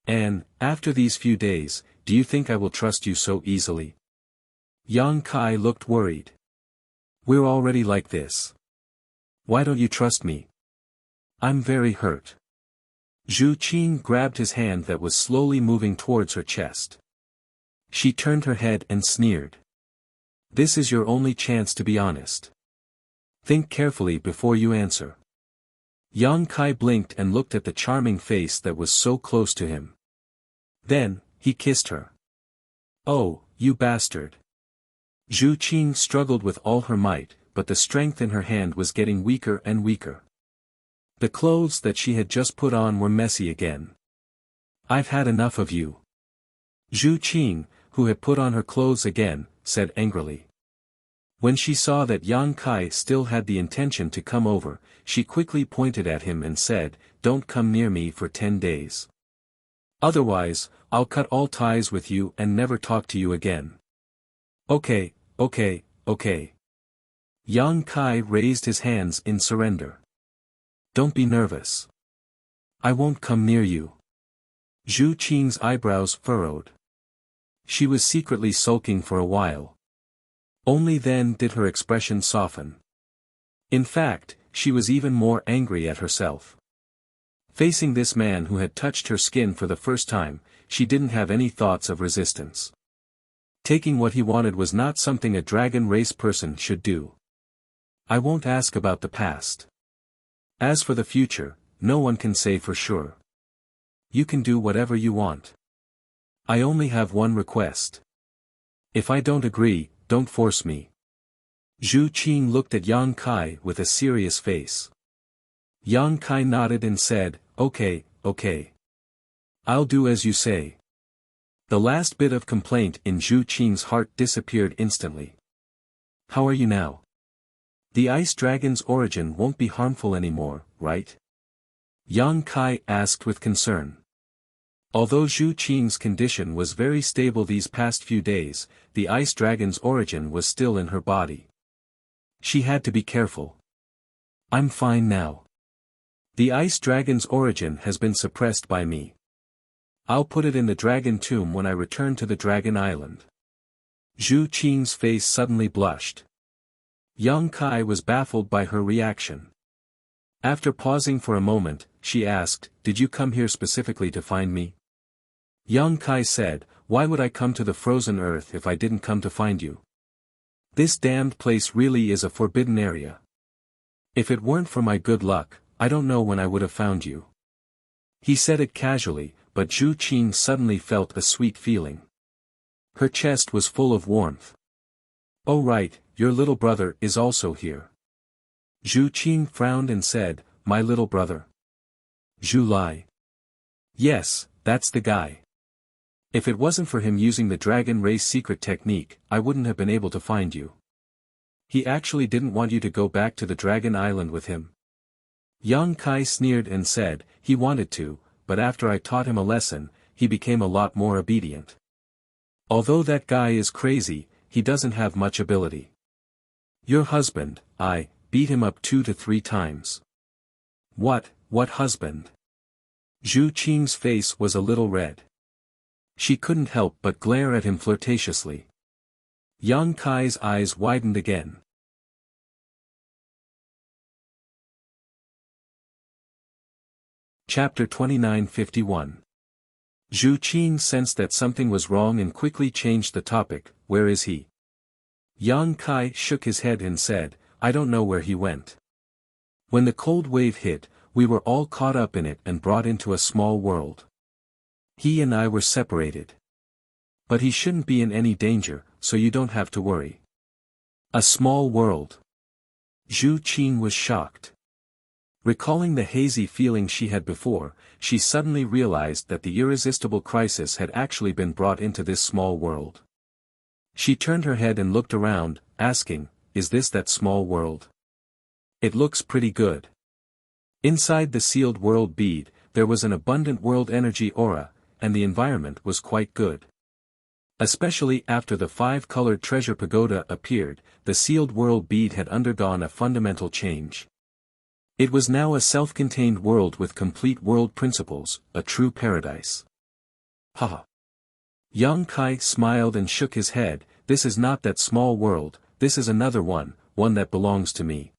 And, after these few days, do you think I will trust you so easily?" Yang Kai looked worried. "We're already like this. Why don't you trust me? I'm very hurt." Zhu Qing grabbed his hand that was slowly moving towards her chest. She turned her head and sneered. "This is your only chance to be honest. Think carefully before you answer." Yang Kai blinked and looked at the charming face that was so close to him. Then, he kissed her. "Oh, you bastard." Zhu Qing struggled with all her might, but the strength in her hand was getting weaker and weaker. The clothes that she had just put on were messy again. "I've had enough of you." Zhu Qing, who had put on her clothes again, said angrily. When she saw that Yang Kai still had the intention to come over, she quickly pointed at him and said, "Don't come near me for 10 days. Otherwise, I'll cut all ties with you and never talk to you again." "Okay, okay, okay." Yang Kai raised his hands in surrender. "Don't be nervous. I won't come near you." Zhu Qing's eyebrows furrowed. She was secretly sulking for a while. Only then did her expression soften. In fact, she was even more angry at herself. Facing this man who had touched her skin for the first time, she didn't have any thoughts of resistance. Taking what he wanted was not something a dragon race person should do. "I won't ask about the past. As for the future, no one can say for sure. You can do whatever you want. I only have one request. If I don't agree, don't force me." Zhu Qing looked at Yang Kai with a serious face. Yang Kai nodded and said, "Okay, okay. I'll do as you say." The last bit of complaint in Zhu Qing's heart disappeared instantly. "How are you now? The ice dragon's origin won't be harmful anymore, right?" Yang Kai asked with concern. Although Zhu Qing's condition was very stable these past few days, the ice dragon's origin was still in her body. She had to be careful. "I'm fine now. The ice dragon's origin has been suppressed by me. I'll put it in the dragon tomb when I return to the dragon island." Zhu Qing's face suddenly blushed. Yang Kai was baffled by her reaction. After pausing for a moment, she asked, "Did you come here specifically to find me?" Yang Kai said, "Why would I come to the frozen earth if I didn't come to find you? This damned place really is a forbidden area. If it weren't for my good luck, I don't know when I would have found you. He said it casually, but Zhu Qing suddenly felt a sweet feeling. Her chest was full of warmth. Oh right, your little brother is also here. Zhu Qing frowned and said, my little brother. Zhu Lai. Yes, that's the guy. If it wasn't for him using the dragon race secret technique, I wouldn't have been able to find you. He actually didn't want you to go back to the Dragon Island with him. Yang Kai sneered and said, he wanted to, but after I taught him a lesson, he became a lot more obedient. Although that guy is crazy, he doesn't have much ability. Your husband, I beat him up 2 to 3 times. What husband? Zhu Qing's face was a little red. She couldn't help but glare at him flirtatiously. Yang Kai's eyes widened again. Chapter 29:51. Zhu Qing sensed that something was wrong and quickly changed the topic, where is he? Yang Kai shook his head and said, I don't know where he went. When the cold wave hit, we were all caught up in it and brought into a small world. He and I were separated. But he shouldn't be in any danger, so you don't have to worry. A small world. Zhu Qing was shocked. Recalling the hazy feeling she had before, she suddenly realized that the irresistible crisis had actually been brought into this small world. She turned her head and looked around, asking, is this that small world? It looks pretty good. Inside the sealed world bead, there was an abundant world energy aura, and the environment was quite good. Especially after the 5-colored treasure pagoda appeared, the sealed world bead had undergone a fundamental change. It was now a self-contained world with complete world principles, a true paradise. Haha. Yang Kai smiled and shook his head, this is not that small world, this is another one that belongs to me.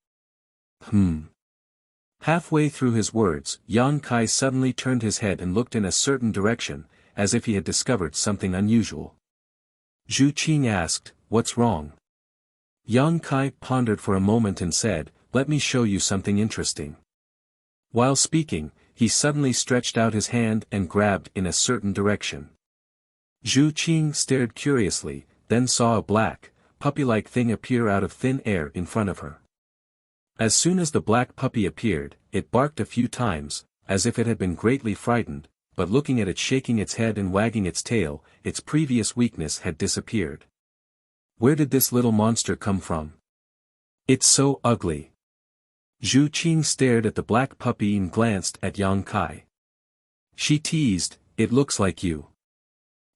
Halfway through his words, Yang Kai suddenly turned his head and looked in a certain direction, as if he had discovered something unusual. Zhu Qing asked, what's wrong? Yang Kai pondered for a moment and said, let me show you something interesting. While speaking, he suddenly stretched out his hand and grabbed in a certain direction. Zhu Qing stared curiously, then saw a black, puppy-like thing appear out of thin air in front of her. As soon as the black puppy appeared, it barked a few times, as if it had been greatly frightened, but looking at it shaking its head and wagging its tail, its previous weakness had disappeared. Where did this little monster come from? It's so ugly. Zhu Qing stared at the black puppy and glanced at Yang Kai. She teased, it looks like you.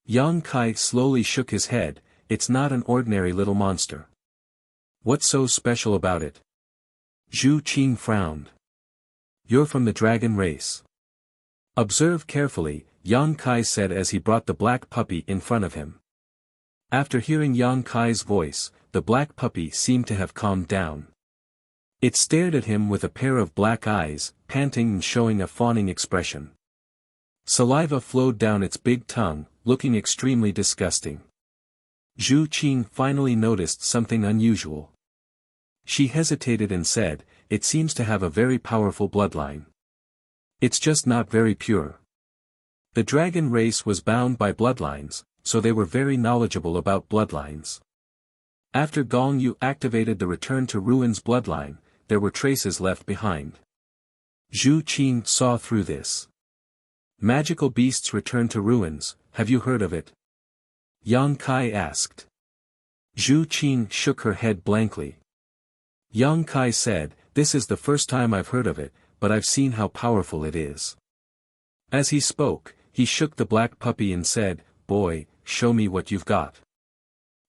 Yang Kai slowly shook his head, it's not an ordinary little monster. What's so special about it? Zhu Qing frowned. You're from the dragon race. Observe carefully, Yang Kai said as he brought the black puppy in front of him. After hearing Yang Kai's voice, the black puppy seemed to have calmed down. It stared at him with a pair of black eyes, panting and showing a fawning expression. Saliva flowed down its big tongue, looking extremely disgusting. Zhu Qing finally noticed something unusual. She hesitated and said, it seems to have a very powerful bloodline. It's just not very pure. The dragon race was bound by bloodlines, so they were very knowledgeable about bloodlines. After Gong Yu activated the Return to Ruins bloodline, there were traces left behind. Zhu Qing saw through this. Magical beasts return to ruins, have you heard of it? Yang Kai asked. Zhu Qing shook her head blankly. Yang Kai said, this is the first time I've heard of it, but I've seen how powerful it is. As he spoke, he shook the black puppy and said, boy, show me what you've got.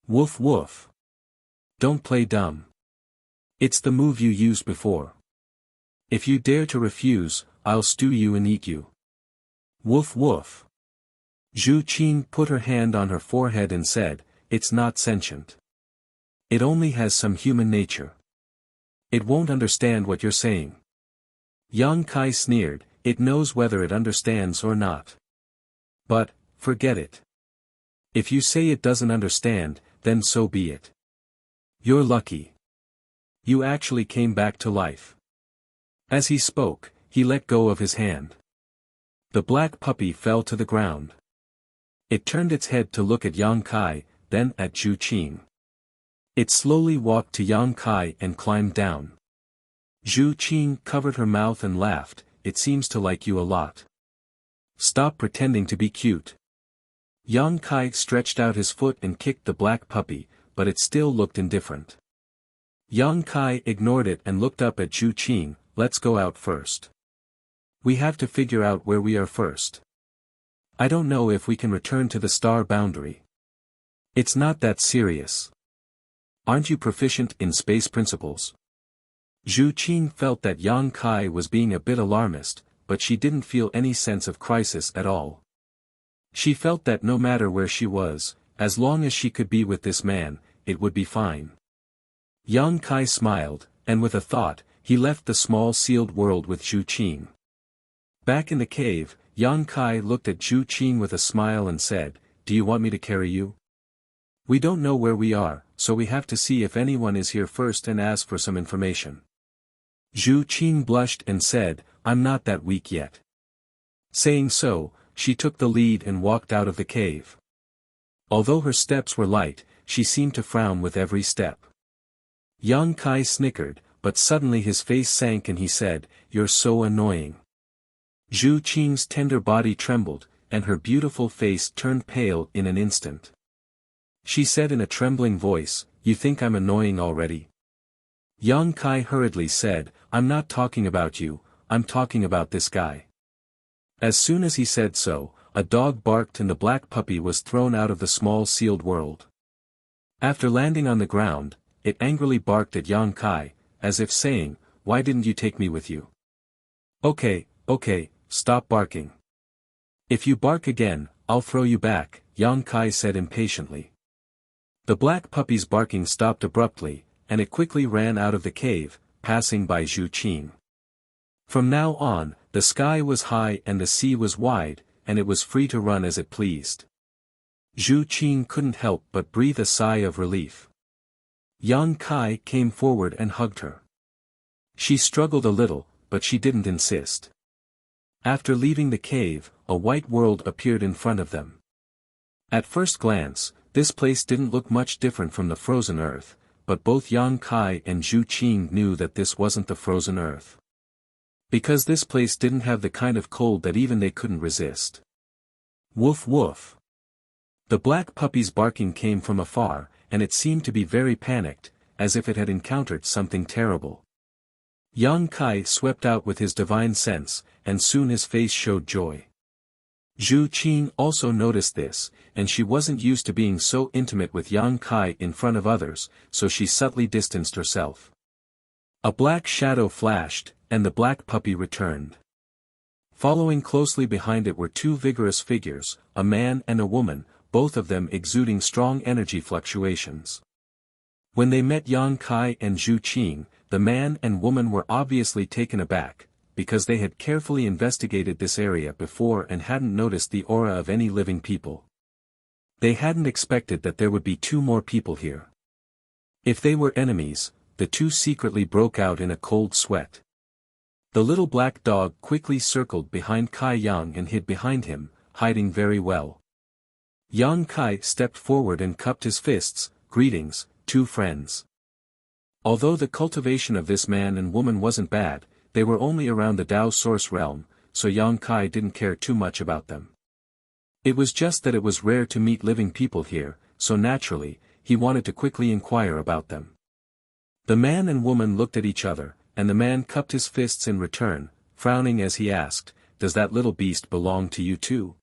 Woof woof. Don't play dumb. It's the move you used before. If you dare to refuse, I'll stew you and eat you. Woof woof. Zhu Qing put her hand on her forehead and said, it's not sentient. It only has some human nature. It won't understand what you're saying. Yang Kai sneered, it knows whether it understands or not. But, forget it. If you say it doesn't understand, then so be it. You're lucky. You actually came back to life. As he spoke, he let go of his hand. The black puppy fell to the ground. It turned its head to look at Yang Kai, then at Zhu Qing. It slowly walked to Yang Kai and climbed down. Zhu Qing covered her mouth and laughed, "It seems to like you a lot. Stop pretending to be cute." Yang Kai stretched out his foot and kicked the black puppy, but it still looked indifferent. Yang Kai ignored it and looked up at Zhu Qing. "Let's go out first. We have to figure out where we are first. I don't know if we can return to the star boundary. It's not that serious. Aren't you proficient in space principles?" Zhu Qing felt that Yang Kai was being a bit alarmist, but she didn't feel any sense of crisis at all. She felt that no matter where she was, as long as she could be with this man, it would be fine. Yang Kai smiled, and with a thought, he left the small sealed world with Zhu Qing. Back in the cave, Yang Kai looked at Zhu Qing with a smile and said, "Do you want me to carry you? We don't know where we are, so we have to see if anyone is here first and ask for some information." Zhu Qing blushed and said, "I'm not that weak yet." Saying so, she took the lead and walked out of the cave. Although her steps were light, she seemed to frown with every step. Yang Kai snickered, but suddenly his face sank and he said, "You're so annoying." Zhu Qing's tender body trembled, and her beautiful face turned pale in an instant. She said in a trembling voice, "You think I'm annoying already?" Yang Kai hurriedly said, "I'm not talking about you, I'm talking about this guy." As soon as he said so, a dog barked and the black puppy was thrown out of the small sealed world. After landing on the ground, it angrily barked at Yang Kai, as if saying, "Why didn't you take me with you?" Okay, stop barking. If you bark again, I'll throw you back," Yang Kai said impatiently. The black puppy's barking stopped abruptly, and it quickly ran out of the cave, passing by Zhu Qing. From now on, the sky was high and the sea was wide, and it was free to run as it pleased. Zhu Qing couldn't help but breathe a sigh of relief. Yang Kai came forward and hugged her. She struggled a little, but she didn't insist. After leaving the cave, a white world appeared in front of them. At first glance, this place didn't look much different from the frozen earth, but both Yang Kai and Zhu Qing knew that this wasn't the frozen earth. Because this place didn't have the kind of cold that even they couldn't resist. Woof woof. The black puppy's barking came from afar, and it seemed to be very panicked, as if it had encountered something terrible. Yang Kai swept out with his divine sense, and soon his face showed joy. Zhu Qing also noticed this, and she wasn't used to being so intimate with Yang Kai in front of others, so she subtly distanced herself. A black shadow flashed, and the black puppy returned. Following closely behind it were two vigorous figures, a man and a woman, both of them exuding strong energy fluctuations. When they met Yang Kai and Zhu Qing, the man and woman were obviously taken aback, because they had carefully investigated this area before and hadn't noticed the aura of any living people. They hadn't expected that there would be two more people here. If they were enemies, the two secretly broke out in a cold sweat. The little black dog quickly circled behind Kai Yang and hid behind him, hiding very well. Yang Kai stepped forward and cupped his fists. "Greetings, two friends." Although the cultivation of this man and woman wasn't bad, they were only around the Tao Source realm, so Yang Kai didn't care too much about them. It was just that it was rare to meet living people here, so naturally, he wanted to quickly inquire about them. The man and woman looked at each other, and the man cupped his fists in return, frowning as he asked, "Does that little beast belong to you too?"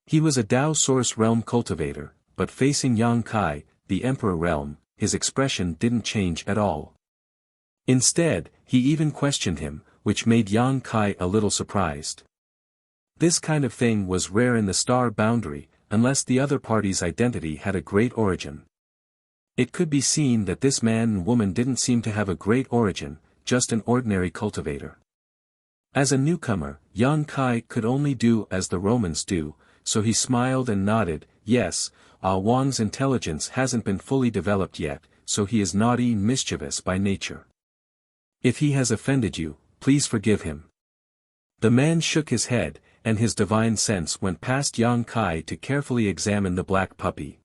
He was a Tao Source realm cultivator, but facing Yang Kai, the Emperor realm, his expression didn't change at all. Instead, he even questioned him, which made Yang Kai a little surprised. This kind of thing was rare in the star boundary, unless the other party's identity had a great origin. It could be seen that this man and woman didn't seem to have a great origin, just an ordinary cultivator. As a newcomer, Yang Kai could only do as the Romans do, so he smiled and nodded. "Yes, Wang's intelligence hasn't been fully developed yet, so he is naughty and mischievous by nature. If he has offended you, please forgive him." The man shook his head, and his divine sense went past Yang Kai to carefully examine the black puppy.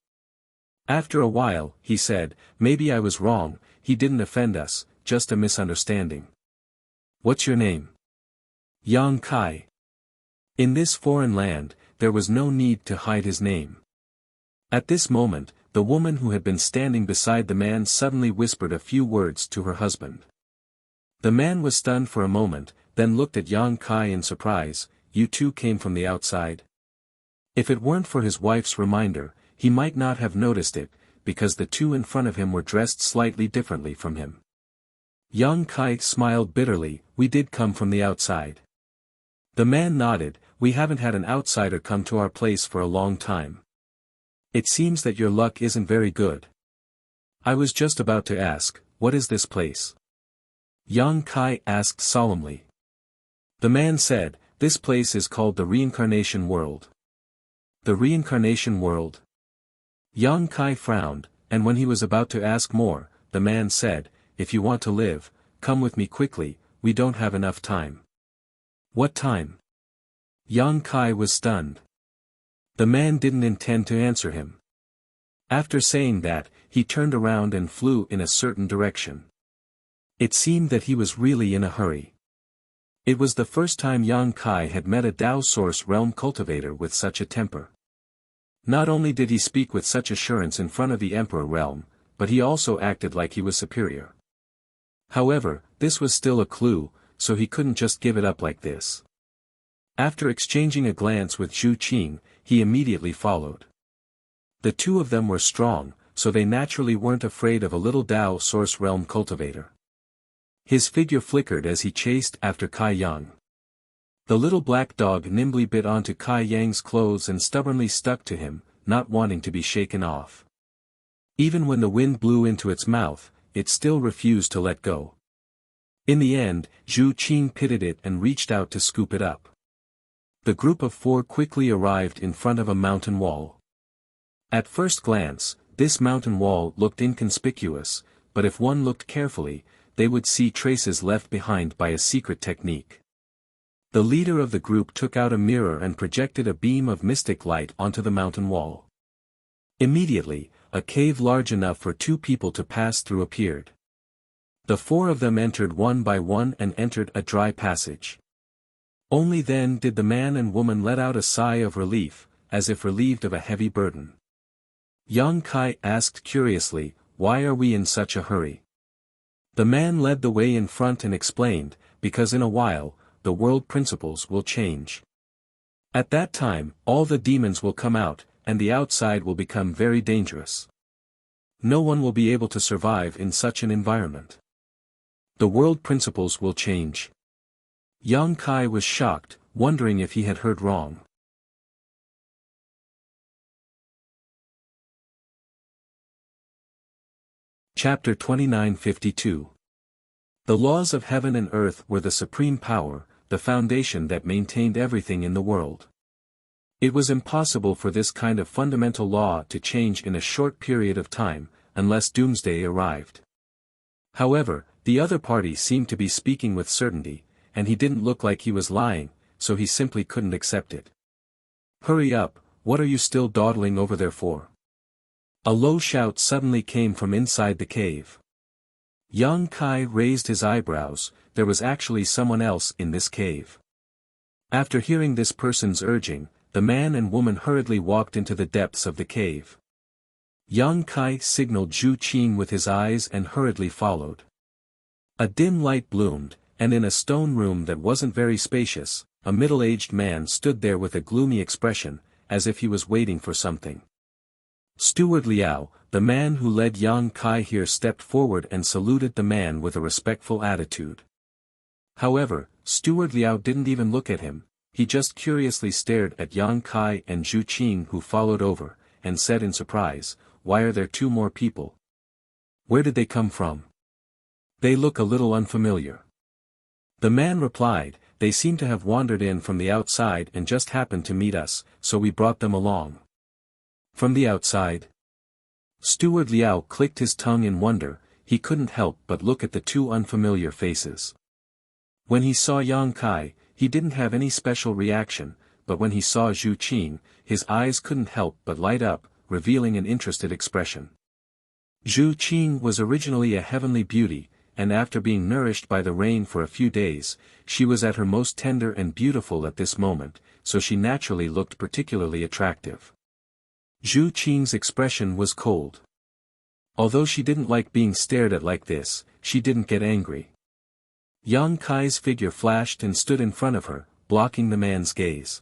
After a while, he said, "Maybe I was wrong, he didn't offend us, just a misunderstanding." "What's your name?" "Yang Kai." In this foreign land, there was no need to hide his name. At this moment, the woman who had been standing beside the man suddenly whispered a few words to her husband. The man was stunned for a moment, then looked at Yang Kai in surprise. "You two came from the outside?" If it weren't for his wife's reminder, he might not have noticed it, because the two in front of him were dressed slightly differently from him. Yang Kai smiled bitterly. "We did come from the outside." The man nodded. "We haven't had an outsider come to our place for a long time. It seems that your luck isn't very good." "I was just about to ask, what is this place?" Yang Kai asked solemnly. The man said, "This place is called the Reincarnation World." "The Reincarnation World?" Yang Kai frowned, and when he was about to ask more, the man said, "If you want to live, come with me quickly, we don't have enough time." "What time?" Yang Kai was stunned. The man didn't intend to answer him. After saying that, he turned around and flew in a certain direction. It seemed that he was really in a hurry. It was the first time Yang Kai had met a Tao Source Realm cultivator with such a temper. Not only did he speak with such assurance in front of the Emperor Realm, but he also acted like he was superior. However, this was still a clue, so he couldn't just give it up like this. After exchanging a glance with Zhu Qing, he immediately followed. The two of them were strong, so they naturally weren't afraid of a little Tao Source Realm cultivator. His figure flickered as he chased after Kai Yang. The little black dog nimbly bit onto Kai Yang's clothes and stubbornly stuck to him, not wanting to be shaken off. Even when the wind blew into its mouth, it still refused to let go. In the end, Zhu Qing pitied it and reached out to scoop it up. The group of four quickly arrived in front of a mountain wall. At first glance, this mountain wall looked inconspicuous, but if one looked carefully, they would see traces left behind by a secret technique. The leader of the group took out a mirror and projected a beam of mystic light onto the mountain wall. Immediately, a cave large enough for two people to pass through appeared. The four of them entered one by one and entered a dry passage. Only then did the man and woman let out a sigh of relief, as if relieved of a heavy burden. Yang Kai asked curiously, "Why are we in such a hurry?" The man led the way in front and explained, "Because in a while, the world principles will change. At that time, all the demons will come out, and the outside will become very dangerous. No one will be able to survive in such an environment. The world principles will change." Yang Kai was shocked, wondering if he had heard wrong. Chapter 2952. The laws of heaven and earth were the supreme power, the foundation that maintained everything in the world. It was impossible for this kind of fundamental law to change in a short period of time, unless doomsday arrived. However, the other party seemed to be speaking with certainty, and he didn't look like he was lying, so he simply couldn't accept it. "Hurry up, what are you still dawdling over there for?" A low shout suddenly came from inside the cave. Yang Kai raised his eyebrows. There was actually someone else in this cave. After hearing this person's urging, the man and woman hurriedly walked into the depths of the cave. Yang Kai signaled Zhu Qing with his eyes and hurriedly followed. A dim light bloomed, and in a stone room that wasn't very spacious, a middle-aged man stood there with a gloomy expression, as if he was waiting for something. Steward Liao, the man who led Yang Kai here, stepped forward and saluted the man with a respectful attitude. However, Steward Liao didn't even look at him, he just curiously stared at Yang Kai and Zhu Qing, who followed over, and said in surprise, "Why are there two more people? Where did they come from? They look a little unfamiliar." The man replied, "They seem to have wandered in from the outside and just happened to meet us, so we brought them along." "From the outside?" Steward Liao clicked his tongue in wonder, he couldn't help but look at the two unfamiliar faces. When he saw Yang Kai, he didn't have any special reaction, but when he saw Zhu Qing, his eyes couldn't help but light up, revealing an interested expression. Zhu Qing was originally a heavenly beauty, and after being nourished by the rain for a few days, she was at her most tender and beautiful at this moment, so she naturally looked particularly attractive. Zhu Qing's expression was cold. Although she didn't like being stared at like this, she didn't get angry. Yang Kai's figure flashed and stood in front of her, blocking the man's gaze.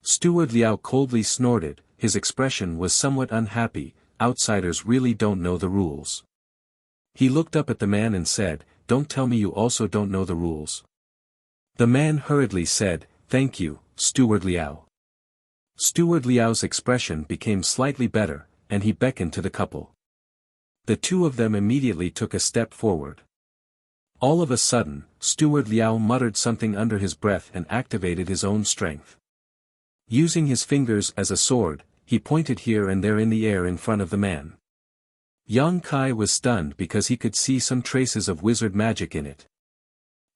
Steward Liao coldly snorted, his expression was somewhat unhappy. Outsiders really don't know the rules. He looked up at the man and said, "Don't tell me you also don't know the rules." The man hurriedly said, "Thank you, Steward Liao." Steward Liao's expression became slightly better, and he beckoned to the couple. The two of them immediately took a step forward. All of a sudden, Steward Liao muttered something under his breath and activated his own strength. Using his fingers as a sword, he pointed here and there in the air in front of the man. Yang Kai was stunned because he could see some traces of wizard magic in it.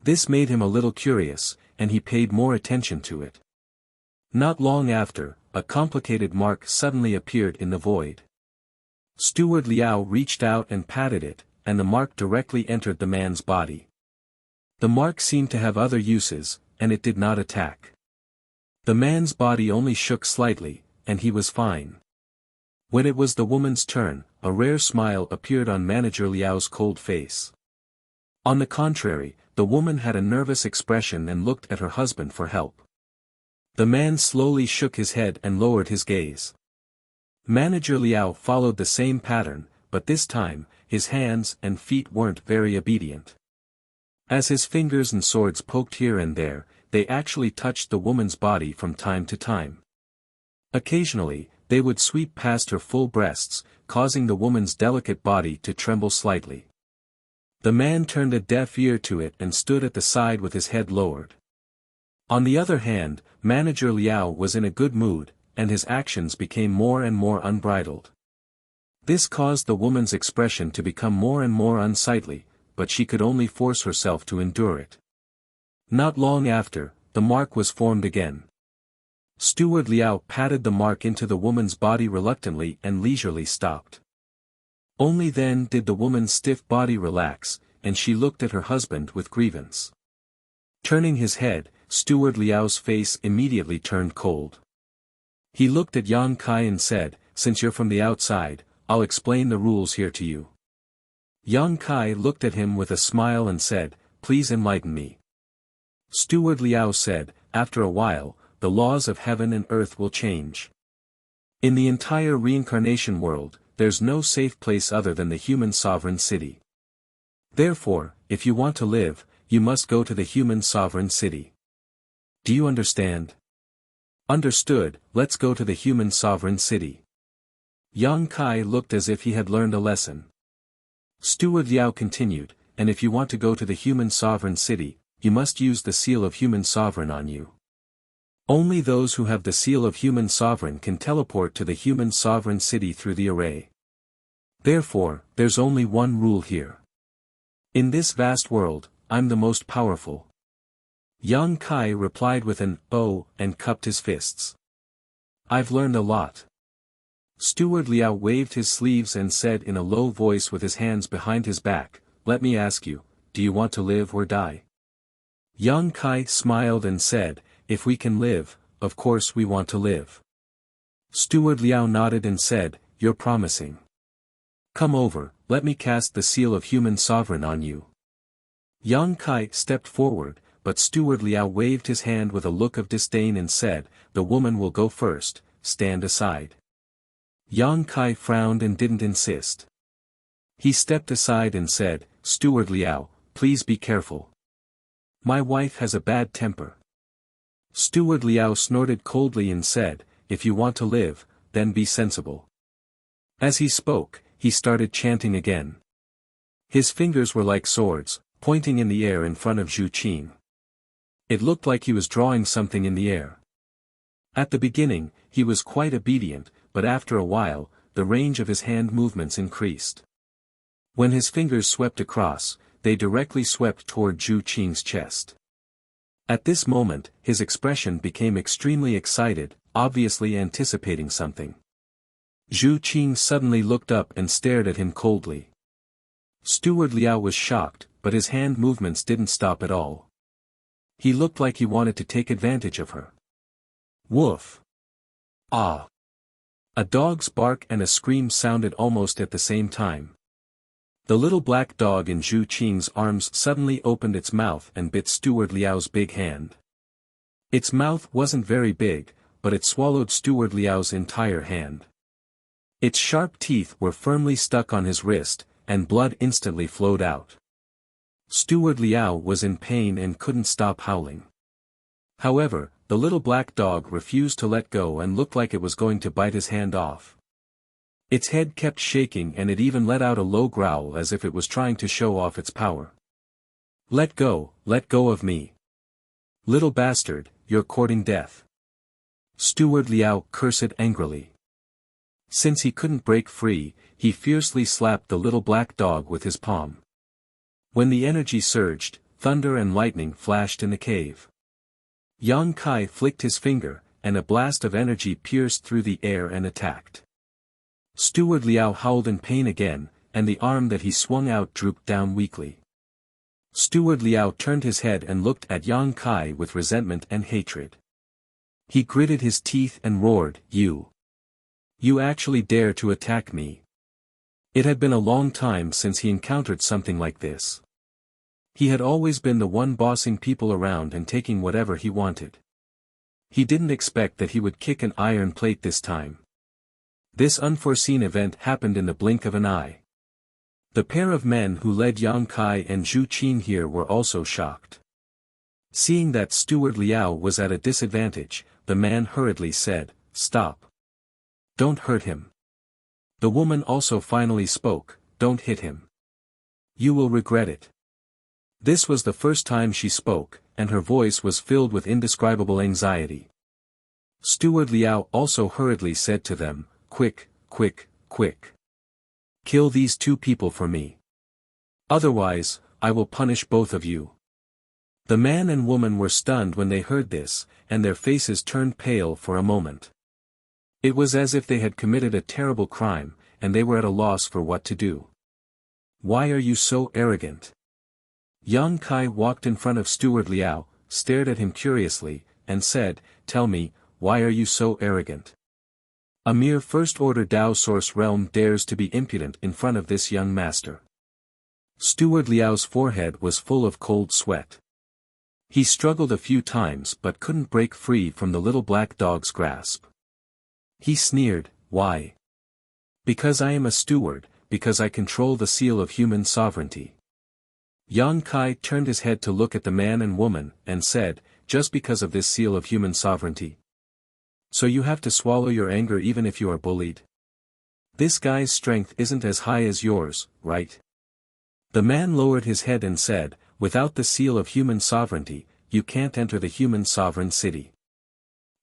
This made him a little curious, and he paid more attention to it. Not long after, a complicated mark suddenly appeared in the void. Steward Liao reached out and patted it, and the mark directly entered the man's body. The mark seemed to have other uses, and it did not attack. The man's body only shook slightly, and he was fine. When it was the woman's turn, a rare smile appeared on Manager Liao's cold face. On the contrary, the woman had a nervous expression and looked at her husband for help. The man slowly shook his head and lowered his gaze. Manager Liao followed the same pattern, but this time, his hands and feet weren't very obedient. As his fingers and swords poked here and there, they actually touched the woman's body from time to time. Occasionally, they would sweep past her full breasts, causing the woman's delicate body to tremble slightly. The man turned a deaf ear to it and stood at the side with his head lowered. On the other hand, Manager Liao was in a good mood, and his actions became more and more unbridled. This caused the woman's expression to become more and more unsightly, but she could only force herself to endure it. Not long after, the mark was formed again. Steward Liao patted the mark into the woman's body reluctantly and leisurely stopped. Only then did the woman's stiff body relax, and she looked at her husband with grievance. Turning his head, Steward Liao's face immediately turned cold. He looked at Yang Kai and said, "Since you're from the outside, I'll explain the rules here to you." Yang Kai looked at him with a smile and said, "Please enlighten me." Steward Liao said, "After a while, the laws of heaven and earth will change. In the entire reincarnation world, there's no safe place other than the human sovereign city. Therefore, if you want to live, you must go to the human sovereign city. Do you understand?" "Understood, let's go to the human sovereign city." Yang Kai looked as if he had learned a lesson. Steward Liao continued, "And if you want to go to the human sovereign city, you must use the seal of human sovereign on you. Only those who have the seal of human sovereign can teleport to the human sovereign city through the array. Therefore, there's only one rule here. In this vast world, I'm the most powerful." Yang Kai replied with an "oh" and cupped his fists. "I've learned a lot." Steward Liao waved his sleeves and said in a low voice with his hands behind his back, "Let me ask you, do you want to live or die?" Yang Kai smiled and said, "If we can live, of course we want to live." Steward Liao nodded and said, "You're promising. Come over, let me cast the seal of human sovereign on you." Yang Kai stepped forward, but Steward Liao waved his hand with a look of disdain and said, "The woman will go first, stand aside." Yang Kai frowned and didn't insist. He stepped aside and said, "Steward Liao, please be careful. My wife has a bad temper." Steward Liao snorted coldly and said, "If you want to live, then be sensible." As he spoke, he started chanting again. His fingers were like swords, pointing in the air in front of Zhu Qing. It looked like he was drawing something in the air. At the beginning, he was quite obedient, but after a while, the range of his hand movements increased. When his fingers swept across, they directly swept toward Zhu Qing's chest. At this moment, his expression became extremely excited, obviously anticipating something. Zhu Qing suddenly looked up and stared at him coldly. Steward Liao was shocked, but his hand movements didn't stop at all. He looked like he wanted to take advantage of her. Woof! Ah! A dog's bark and a scream sounded almost at the same time. The little black dog in Zhu Qing's arms suddenly opened its mouth and bit Steward Liao's big hand. Its mouth wasn't very big, but it swallowed Steward Liao's entire hand. Its sharp teeth were firmly stuck on his wrist, and blood instantly flowed out. Steward Liao was in pain and couldn't stop howling. However, the little black dog refused to let go and looked like it was going to bite his hand off. Its head kept shaking and it even let out a low growl as if it was trying to show off its power. Let go of me. Little bastard, you're courting death. Steward Liao cursed angrily. Since he couldn't break free, he fiercely slapped the little black dog with his palm. When the energy surged, thunder and lightning flashed in the cave. Yang Kai flicked his finger, and a blast of energy pierced through the air and attacked. Steward Liao howled in pain again, and the arm that he swung out drooped down weakly. Steward Liao turned his head and looked at Yang Kai with resentment and hatred. He gritted his teeth and roared, You actually dare to attack me? It had been a long time since he encountered something like this. He had always been the one bossing people around and taking whatever he wanted. He didn't expect that he would kick an iron plate this time. This unforeseen event happened in the blink of an eye. The pair of men who led Yang Kai and Zhu Qing here were also shocked. Seeing that Steward Liao was at a disadvantage, the man hurriedly said, Stop. Don't hurt him. The woman also finally spoke, Don't hit him. You will regret it. This was the first time she spoke, and her voice was filled with indescribable anxiety. Steward Liao also hurriedly said to them, Quick. Kill these two people for me. Otherwise, I will punish both of you. The man and woman were stunned when they heard this, and their faces turned pale for a moment. It was as if they had committed a terrible crime, and they were at a loss for what to do. Why are you so arrogant? Yang Kai walked in front of Steward Liao, stared at him curiously, and said, Tell me, why are you so arrogant? A mere first-order Dao Source realm dares to be impudent in front of this young master. Steward Liao's forehead was full of cold sweat. He struggled a few times but couldn't break free from the little black dog's grasp. He sneered, Why? Because I am a steward, because I control the seal of human sovereignty. Yang Kai turned his head to look at the man and woman, and said, Just because of this seal of human sovereignty? So you have to swallow your anger even if you are bullied? This guy's strength isn't as high as yours, right? The man lowered his head and said, Without the seal of human sovereignty, you can't enter the human sovereign city.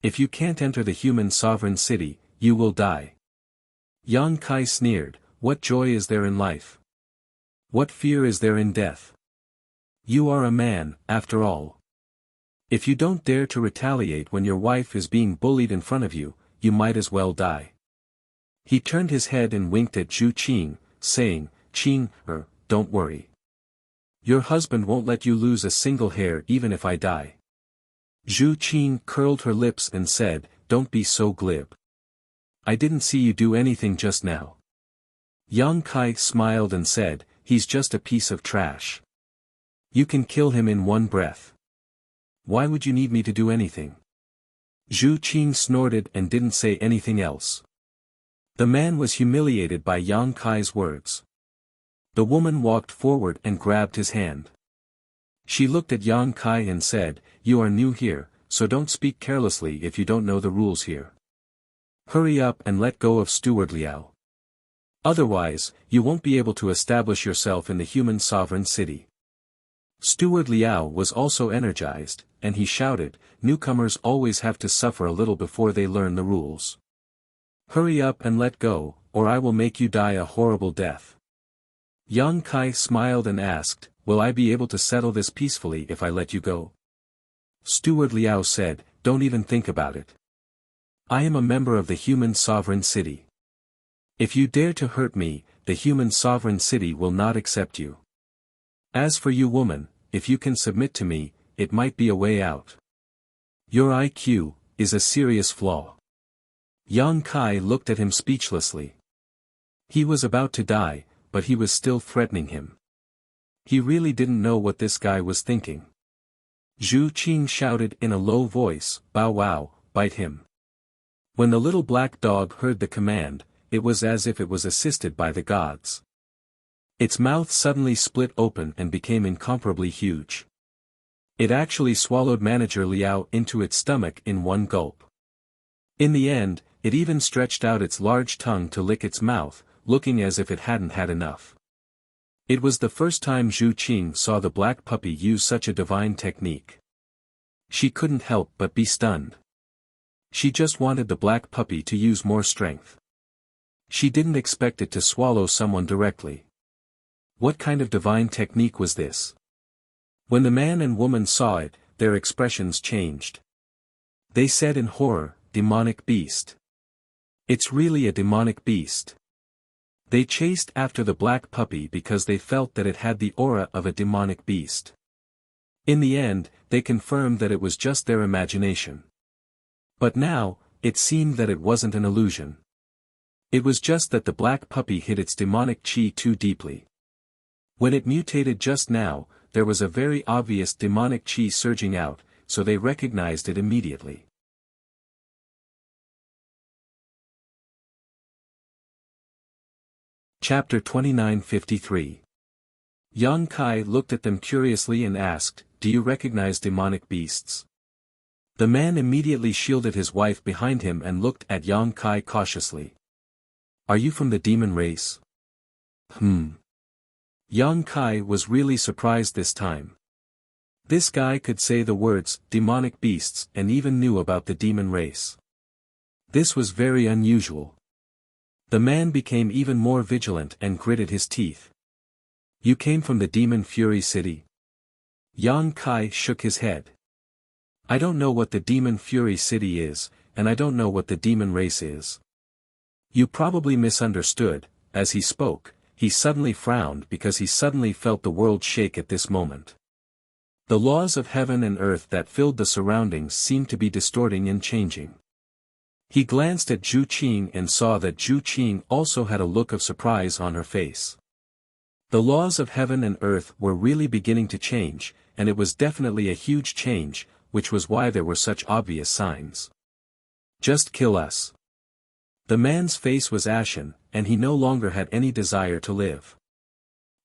If you can't enter the human sovereign city, you will die. Yang Kai sneered, What joy is there in life? What fear is there in death? You are a man, after all. If you don't dare to retaliate when your wife is being bullied in front of you, you might as well die. He turned his head and winked at Zhu Qing, saying, Qing, don't worry. Your husband won't let you lose a single hair even if I die. Zhu Qing curled her lips and said, Don't be so glib. I didn't see you do anything just now. Yang Kai smiled and said, He's just a piece of trash. You can kill him in one breath. Why would you need me to do anything? Zhu Qing snorted and didn't say anything else. The man was humiliated by Yang Kai's words. The woman walked forward and grabbed his hand. She looked at Yang Kai and said, You are new here, so don't speak carelessly if you don't know the rules here. Hurry up and let go of Steward Liao. Otherwise, you won't be able to establish yourself in the human sovereign city. Steward Liao was also energized, and he shouted, Newcomers always have to suffer a little before they learn the rules. Hurry up and let go, or I will make you die a horrible death. Yang Kai smiled and asked, "Will I be able to settle this peacefully if I let you go?" Steward Liao said, "Don't even think about it. I am a member of the human sovereign city. If you dare to hurt me, the human sovereign city will not accept you. As for you woman, if you can submit to me, it might be a way out. Your IQ is a serious flaw." Yang Kai looked at him speechlessly. He was about to die, but he was still threatening him. He really didn't know what this guy was thinking. Zhu Qing shouted in a low voice, "Bow wow, bite him." When the little black dog heard the command, it was as if it was assisted by the gods. Its mouth suddenly split open and became incomparably huge. It actually swallowed Manager Liao into its stomach in one gulp. In the end, it even stretched out its large tongue to lick its mouth, looking as if it hadn't had enough. It was the first time Zhu Qing saw the black puppy use such a divine technique. She couldn't help but be stunned. She just wanted the black puppy to use more strength. She didn't expect it to swallow someone directly. What kind of divine technique was this? When the man and woman saw it, their expressions changed. They said in horror, "Demonic beast. It's really a demonic beast." They chased after the black puppy because they felt that it had the aura of a demonic beast. In the end, they confirmed that it was just their imagination. But now, it seemed that it wasn't an illusion. It was just that the black puppy hid its demonic chi too deeply. When it mutated just now, there was a very obvious demonic chi surging out, so they recognized it immediately. Chapter 2953. Yang Kai looked at them curiously and asked, "Do you recognize demonic beasts?" The man immediately shielded his wife behind him and looked at Yang Kai cautiously. "Are you from the demon race?" Yang Kai was really surprised this time. This guy could say the words, demonic beasts, and even knew about the demon race. This was very unusual. The man became even more vigilant and gritted his teeth. "You came from the Demon Fury City?" Yang Kai shook his head. "I don't know what the Demon Fury City is, and I don't know what the demon race is." "You probably misunderstood." As he spoke, he suddenly frowned because he suddenly felt the world shake at this moment. The laws of heaven and earth that filled the surroundings seemed to be distorting and changing. He glanced at Zhu Qing and saw that Zhu Qing also had a look of surprise on her face. The laws of heaven and earth were really beginning to change, and it was definitely a huge change, which was why there were such obvious signs. "Just kill us." The man's face was ashen, and he no longer had any desire to live.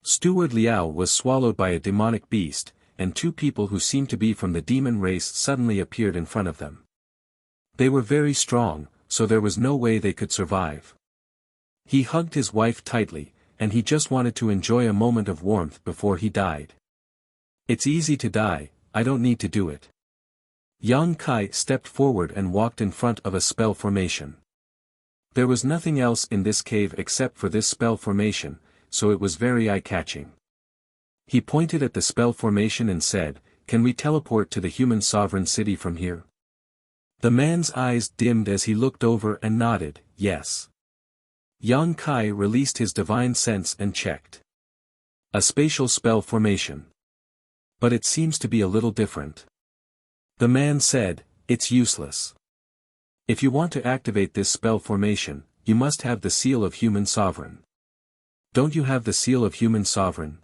Steward Liao was swallowed by a demonic beast, and two people who seemed to be from the demon race suddenly appeared in front of them. They were very strong, so there was no way they could survive. He hugged his wife tightly, and he just wanted to enjoy a moment of warmth before he died. "It's easy to die, I don't need to do it." Yang Kai stepped forward and walked in front of a spell formation. There was nothing else in this cave except for this spell formation, so it was very eye-catching. He pointed at the spell formation and said, "Can we teleport to the human sovereign city from here?" The man's eyes dimmed as he looked over and nodded, "Yes." Yang Kai released his divine sense and checked. A spatial spell formation. But it seems to be a little different. The man said, "It's useless. If you want to activate this spell formation, you must have the seal of human sovereign. Don't you have the seal of human sovereign?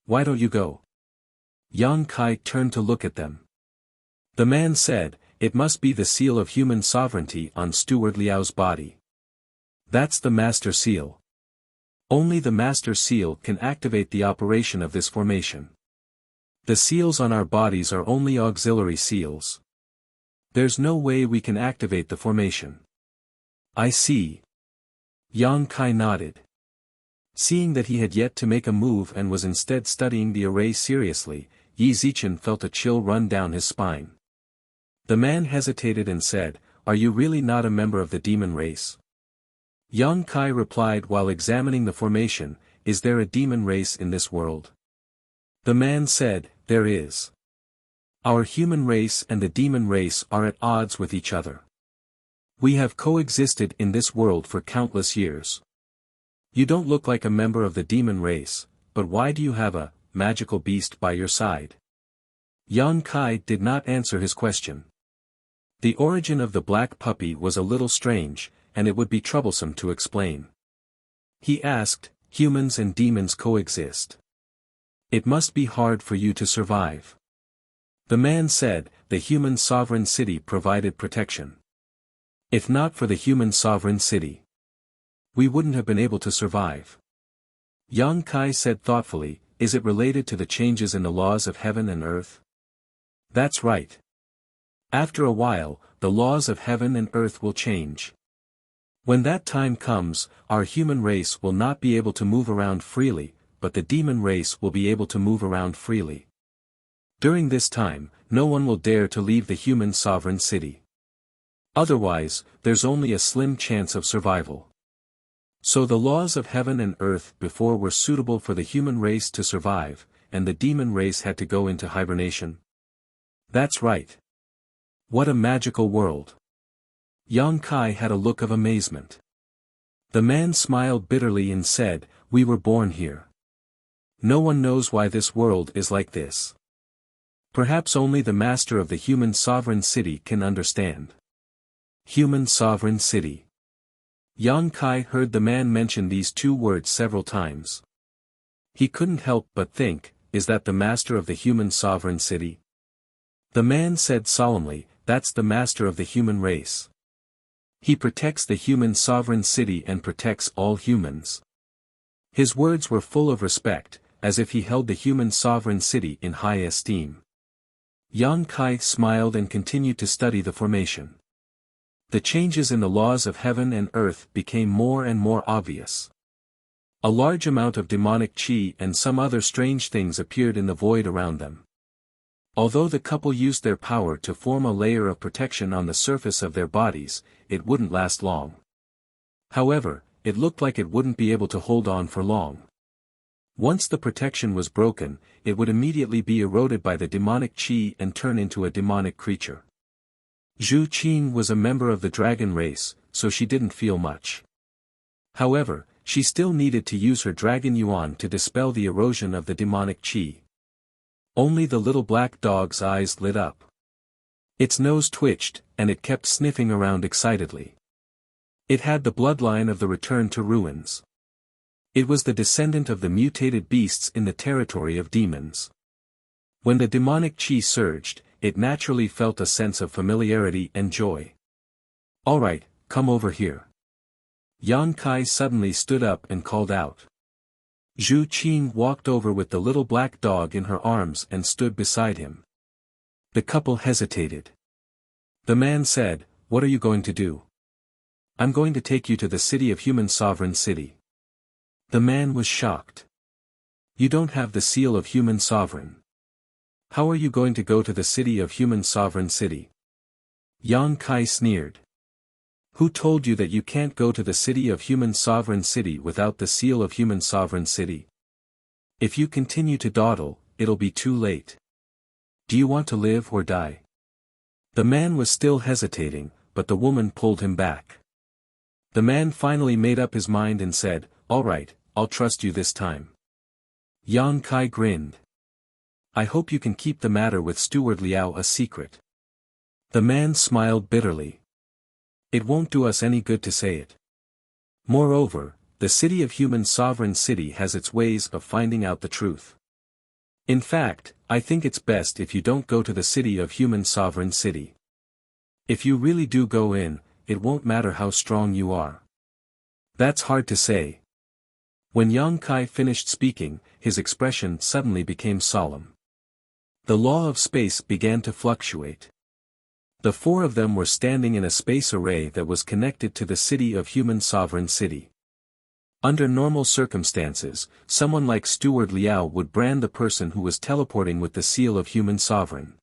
Why don't you go?" Yang Kai turned to look at them. The man said, "It must be the seal of human sovereignty on Steward Liao's body. That's the master seal. Only the master seal can activate the operation of this formation. The seals on our bodies are only auxiliary seals. There's no way we can activate the formation." "I see." Yang Kai nodded. Seeing that he had yet to make a move and was instead studying the array seriously, Yi Zichen felt a chill run down his spine. The man hesitated and said, "Are you really not a member of the demon race?" Yang Kai replied while examining the formation, is there a demon race in this world? The man said, there is. Our human race and the demon race are at odds with each other. We have coexisted in this world for countless years. You don't look like a member of the demon race, but why do you have a magical beast by your side? Yang Kai did not answer his question. The origin of the black puppy was a little strange, and it would be troublesome to explain. He asked, humans and demons coexist. It must be hard for you to survive. The man said, the human sovereign city provided protection. If not for the human sovereign city, we wouldn't have been able to survive. Yang Kai said thoughtfully, is it related to the changes in the laws of heaven and earth? That's right. After a while, the laws of heaven and earth will change. When that time comes, our human race will not be able to move around freely, but the demon race will be able to move around freely. During this time, no one will dare to leave the human sovereign city. Otherwise, there's only a slim chance of survival. So the laws of heaven and earth before were suitable for the human race to survive, and the demon race had to go into hibernation? That's right. What a magical world. Yang Kai had a look of amazement. The man smiled bitterly and said, we were born here. No one knows why this world is like this. Perhaps only the master of the human sovereign city can understand. Human sovereign city. Yang Kai heard the man mention these two words several times. He couldn't help but think, is that the master of the human sovereign city? The man said solemnly, that's the master of the human race. He protects the human sovereign city and protects all humans. His words were full of respect, as if he held the human sovereign city in high esteem. Yang Kai smiled and continued to study the formation. The changes in the laws of heaven and earth became more and more obvious. A large amount of demonic chi and some other strange things appeared in the void around them. Although the couple used their power to form a layer of protection on the surface of their bodies, it wouldn't last long. However, it looked like it wouldn't be able to hold on for long. Once the protection was broken, it would immediately be eroded by the demonic chi and turn into a demonic creature. Zhu Qing was a member of the dragon race, so she didn't feel much. However, she still needed to use her dragon yuan to dispel the erosion of the demonic chi. Only the little black dog's eyes lit up. Its nose twitched, and it kept sniffing around excitedly. It had the bloodline of the return to ruins. It was the descendant of the mutated beasts in the territory of demons. When the demonic chi surged, it naturally felt a sense of familiarity and joy. All right, come over here. Yang Kai suddenly stood up and called out. Zhu Qing walked over with the little black dog in her arms and stood beside him. The couple hesitated. The man said, what are you going to do? I'm going to take you to the city of human sovereign city. The man was shocked. You don't have the seal of human sovereign. How are you going to go to the city of human sovereign city? Yang Kai sneered. Who told you that you can't go to the city of human sovereign city without the seal of human sovereign city? If you continue to dawdle, it'll be too late. Do you want to live or die? The man was still hesitating, but the woman pulled him back. The man finally made up his mind and said, all right, I'll trust you this time. Yang Kai grinned. I hope you can keep the matter with Steward Liao a secret. The man smiled bitterly. It won't do us any good to say it. Moreover, the city of human sovereign city has its ways of finding out the truth. In fact, I think it's best if you don't go to the city of human sovereign city. If you really do go in, it won't matter how strong you are. That's hard to say. When Yang Kai finished speaking, his expression suddenly became solemn. The law of space began to fluctuate. The four of them were standing in a space array that was connected to the city of human sovereign city. Under normal circumstances, someone like Steward Liao would brand the person who was teleporting with the seal of human sovereign.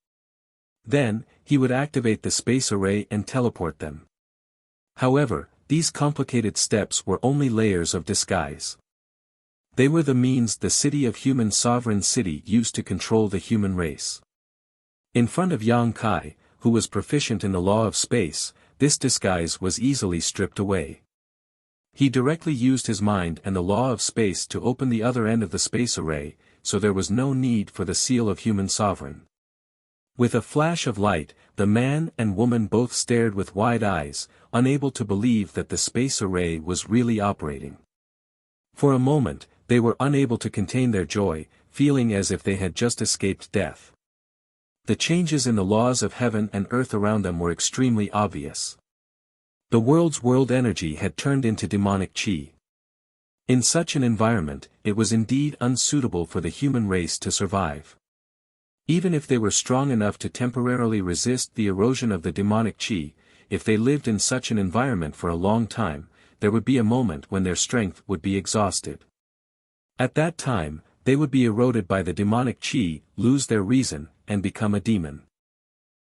Then, he would activate the space array and teleport them. However, these complicated steps were only layers of disguise. They were the means the city of human sovereign city used to control the human race. In front of Yang Kai, who was proficient in the law of space, this disguise was easily stripped away. He directly used his mind and the law of space to open the other end of the space array, so there was no need for the seal of human sovereign. With a flash of light, the man and woman both stared with wide eyes, unable to believe that the space array was really operating. For a moment, they were unable to contain their joy, feeling as if they had just escaped death. The changes in the laws of heaven and earth around them were extremely obvious. The world's world energy had turned into demonic chi. In such an environment, it was indeed unsuitable for the human race to survive. Even if they were strong enough to temporarily resist the erosion of the demonic chi, if they lived in such an environment for a long time, there would be a moment when their strength would be exhausted. At that time, they would be eroded by the demonic chi, lose their reason, and become a demon.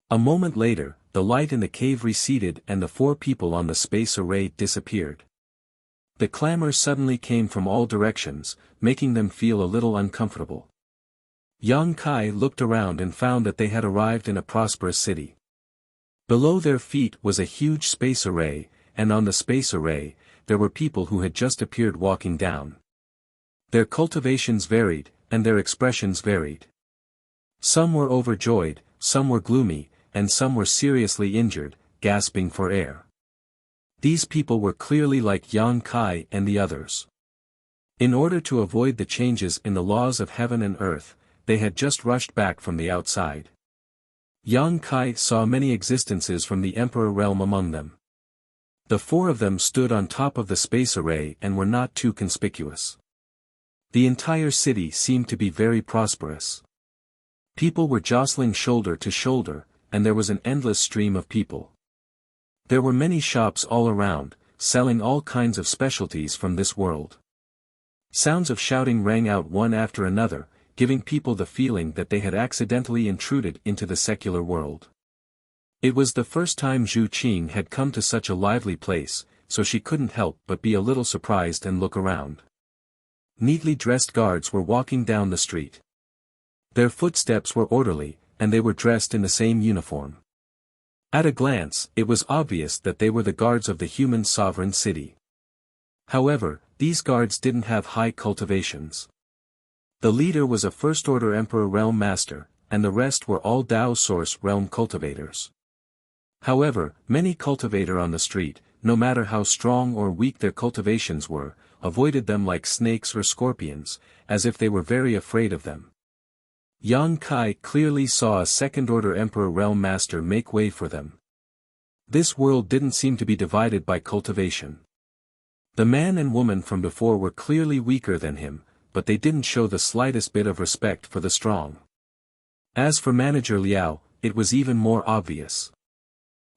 A moment later, the light in the cave receded and the 4 people on the space array disappeared. The clamor suddenly came from all directions, making them feel a little uncomfortable. Yang Kai looked around and found that they had arrived in a prosperous city. Below their feet was a huge space array, and on the space array, there were people who had just appeared walking down. Their cultivations varied, and their expressions varied. Some were overjoyed, some were gloomy, and some were seriously injured, gasping for air. These people were clearly like Yang Kai and the others. In order to avoid the changes in the laws of heaven and earth, they had just rushed back from the outside. Yang Kai saw many existences from the Emperor realm among them. The 4 of them stood on top of the space array and were not too conspicuous. The entire city seemed to be very prosperous. People were jostling shoulder to shoulder, and there was an endless stream of people. There were many shops all around, selling all kinds of specialties from this world. Sounds of shouting rang out one after another, giving people the feeling that they had accidentally intruded into the secular world. It was the first time Zhu Qing had come to such a lively place, so she couldn't help but be a little surprised and look around. Neatly dressed guards were walking down the street. Their footsteps were orderly, and they were dressed in the same uniform. At a glance, it was obvious that they were the guards of the human sovereign city. However, these guards didn't have high cultivations. The leader was a first-order Emperor Realm Master, and the rest were all Dao Source Realm cultivators. However, many cultivator on the street, no matter how strong or weak their cultivations were, avoided them like snakes or scorpions, as if they were very afraid of them. Yang Kai clearly saw a second-order Emperor Realm Master make way for them. This world didn't seem to be divided by cultivation. The man and woman from before were clearly weaker than him, but they didn't show the slightest bit of respect for the strong. As for Manager Liao, it was even more obvious.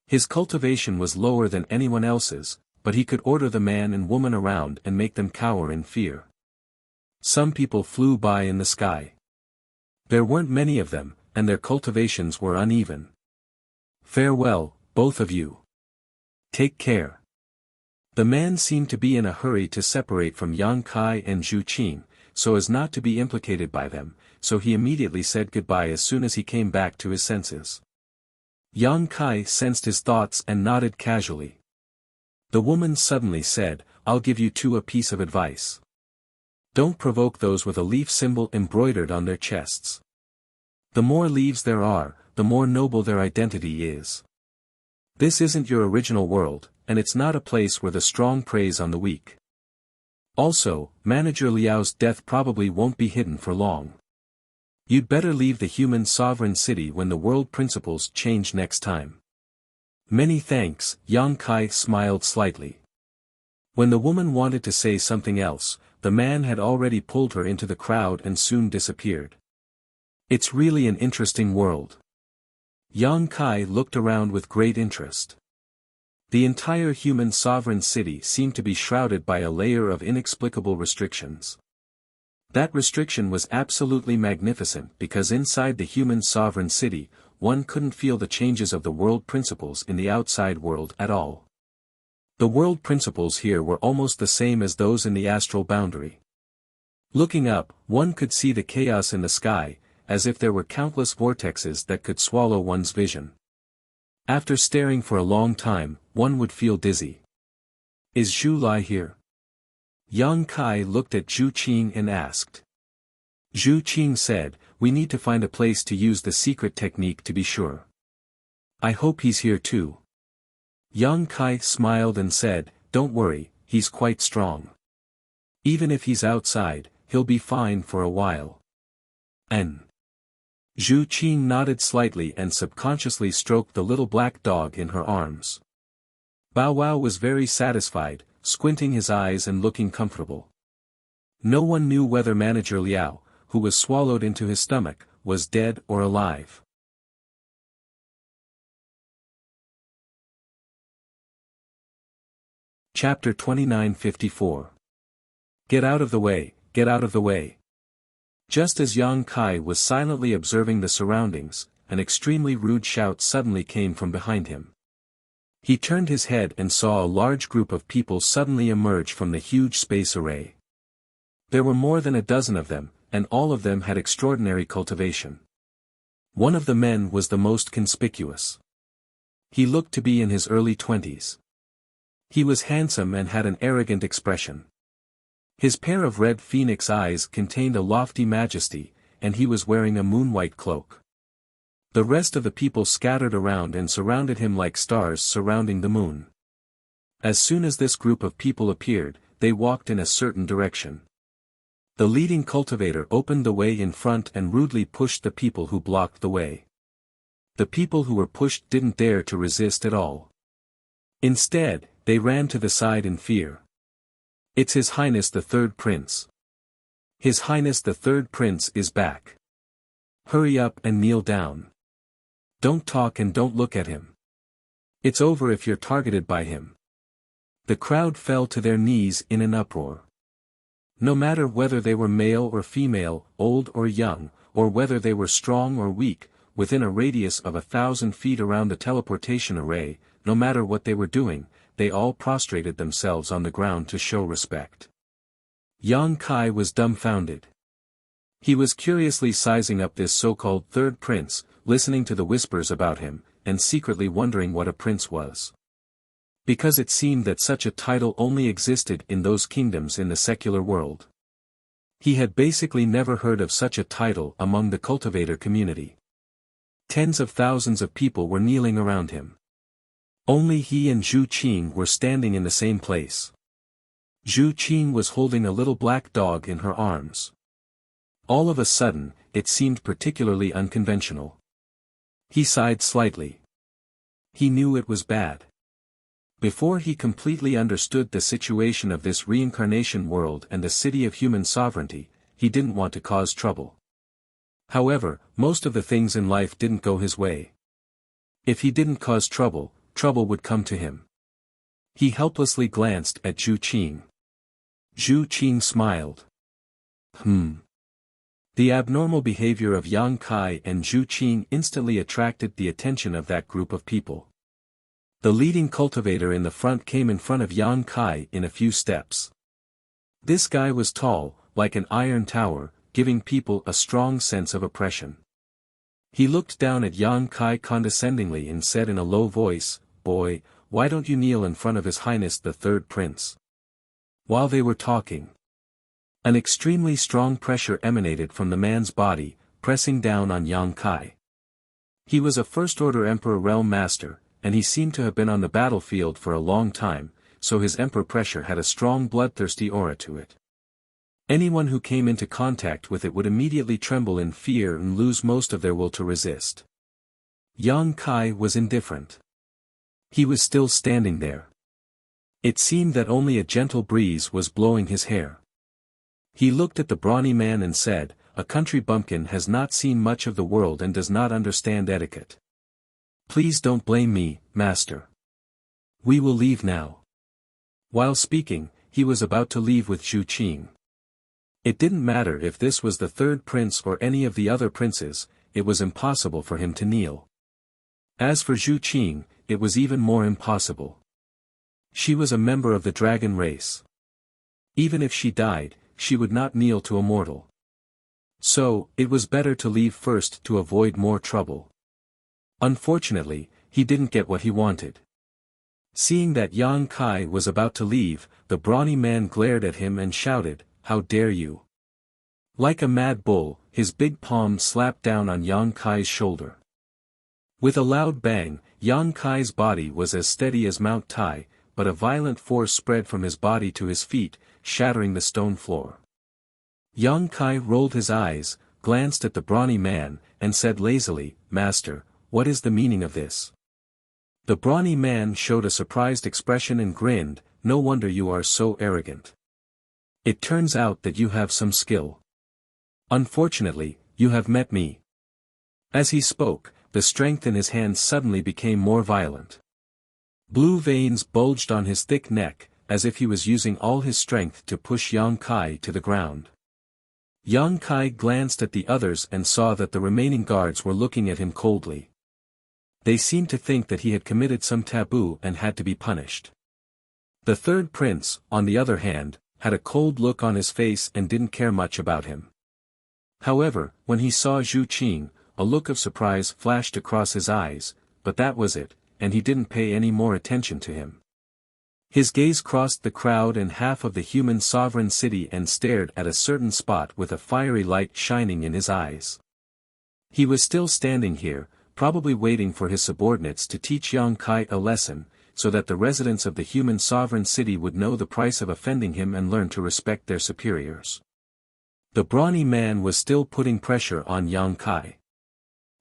His cultivation was lower than anyone else's, but he could order the man and woman around and make them cower in fear. Some people flew by in the sky. There weren't many of them, and their cultivations were uneven. Farewell, both of you. Take care. The man seemed to be in a hurry to separate from Yang Kai and Zhu Qing, so as not to be implicated by them, so he immediately said goodbye as soon as he came back to his senses. Yang Kai sensed his thoughts and nodded casually. The woman suddenly said, "I'll give you 2 a piece of advice. Don't provoke those with a leaf symbol embroidered on their chests. The more leaves there are, the more noble their identity is. This isn't your original world, and it's not a place where the strong preys on the weak. Also, Manager Liao's death probably won't be hidden for long. You'd better leave the human sovereign city when the world principles change next time." "Many thanks," Yang Kai smiled slightly. When the woman wanted to say something else, the man had already pulled her into the crowd and soon disappeared. It's really an interesting world. Yang Kai looked around with great interest. The entire human sovereign city seemed to be shrouded by a layer of inexplicable restrictions. That restriction was absolutely magnificent because inside the human sovereign city, one couldn't feel the changes of the world principles in the outside world at all. The world principles here were almost the same as those in the astral boundary. Looking up, one could see the chaos in the sky, as if there were countless vortexes that could swallow one's vision. After staring for a long time, one would feel dizzy. Is Zhu Lai here? Yang Kai looked at Zhu Qing and asked. Zhu Qing said, we need to find a place to use the secret technique to be sure. I hope he's here too. Yang Kai smiled and said, don't worry, he's quite strong. Even if he's outside, he'll be fine for a while. N. Zhu Qing nodded slightly and subconsciously stroked the little black dog in her arms. Bow Wow was very satisfied, squinting his eyes and looking comfortable. No one knew whether Manager Liao, who was swallowed into his stomach, was dead or alive. Chapter 2954. Get out of the way, get out of the way. Just as Yang Kai was silently observing the surroundings, an extremely rude shout suddenly came from behind him. He turned his head and saw a large group of people suddenly emerge from the huge space array. There were more than a dozen of them, and all of them had extraordinary cultivation. One of the men was the most conspicuous. He looked to be in his early 20s. He was handsome and had an arrogant expression. His pair of red phoenix eyes contained a lofty majesty, and he was wearing a moon-white cloak. The rest of the people scattered around and surrounded him like stars surrounding the moon. As soon as this group of people appeared, they walked in a certain direction. The leading cultivator opened the way in front and rudely pushed the people who blocked the way. The people who were pushed didn't dare to resist at all. Instead, they ran to the side in fear. It's His Highness the Third Prince. His Highness the Third Prince is back. Hurry up and kneel down. Don't talk and don't look at him. It's over if you're targeted by him. The crowd fell to their knees in an uproar. No matter whether they were male or female, old or young, or whether they were strong or weak, within a radius of 1,000 feet around the teleportation array, no matter what they were doing, they all prostrated themselves on the ground to show respect. Yang Kai was dumbfounded. He was curiously sizing up this so-called third prince, listening to the whispers about him, and secretly wondering what a prince was. Because it seemed that such a title only existed in those kingdoms in the secular world. He had basically never heard of such a title among the cultivator community. Tens of thousands of people were kneeling around him. Only he and Zhu Qing were standing in the same place. Zhu Qing was holding a little black dog in her arms. All of a sudden, it seemed particularly unconventional. He sighed slightly. He knew it was bad. Before he completely understood the situation of this reincarnation world and the city of human sovereignty, he didn't want to cause trouble. However, most of the things in life didn't go his way. If he didn't cause trouble, trouble would come to him. He helplessly glanced at Zhu Qing. Zhu Qing smiled. The abnormal behavior of Yang Kai and Zhu Qing instantly attracted the attention of that group of people. The leading cultivator in the front came in front of Yang Kai in a few steps. This guy was tall, like an iron tower, giving people a strong sense of oppression. He looked down at Yang Kai condescendingly and said in a low voice, "Boy, why don't you kneel in front of His Highness the Third Prince?" While they were talking, an extremely strong pressure emanated from the man's body, pressing down on Yang Kai. He was a first-order Emperor Realm Master, and he seemed to have been on the battlefield for a long time, so his Emperor pressure had a strong bloodthirsty aura to it. Anyone who came into contact with it would immediately tremble in fear and lose most of their will to resist. Yang Kai was indifferent. He was still standing there. It seemed that only a gentle breeze was blowing his hair. He looked at the brawny man and said, "A country bumpkin has not seen much of the world and does not understand etiquette. Please don't blame me, master. We will leave now." While speaking, he was about to leave with Zhu Qing. It didn't matter if this was the third prince or any of the other princes, it was impossible for him to kneel. As for Zhu Qing, it was even more impossible. She was a member of the dragon race. Even if she died, she would not kneel to a mortal. So, it was better to leave first to avoid more trouble. Unfortunately, he didn't get what he wanted. Seeing that Yang Kai was about to leave, the brawny man glared at him and shouted, "How dare you!" Like a mad bull, his big palm slapped down on Yang Kai's shoulder. With a loud bang, Yang Kai's body was as steady as Mount Tai, but a violent force spread from his body to his feet, shattering the stone floor. Yang Kai rolled his eyes, glanced at the brawny man, and said lazily, "Master, what is the meaning of this?" The brawny man showed a surprised expression and grinned, "No wonder you are so arrogant. It turns out that you have some skill. Unfortunately, you have met me." As he spoke, the strength in his hands suddenly became more violent. Blue veins bulged on his thick neck, as if he was using all his strength to push Yang Kai to the ground. Yang Kai glanced at the others and saw that the remaining guards were looking at him coldly. They seemed to think that he had committed some taboo and had to be punished. The third prince, on the other hand, had a cold look on his face and didn't care much about him. However, when he saw Zhu Qing, a look of surprise flashed across his eyes, but that was it, and he didn't pay any more attention to him. His gaze crossed the crowd and half of the human sovereign city and stared at a certain spot with a fiery light shining in his eyes. He was still standing here, probably waiting for his subordinates to teach Yang Kai a lesson, so that the residents of the human sovereign city would know the price of offending him and learn to respect their superiors. The brawny man was still putting pressure on Yang Kai.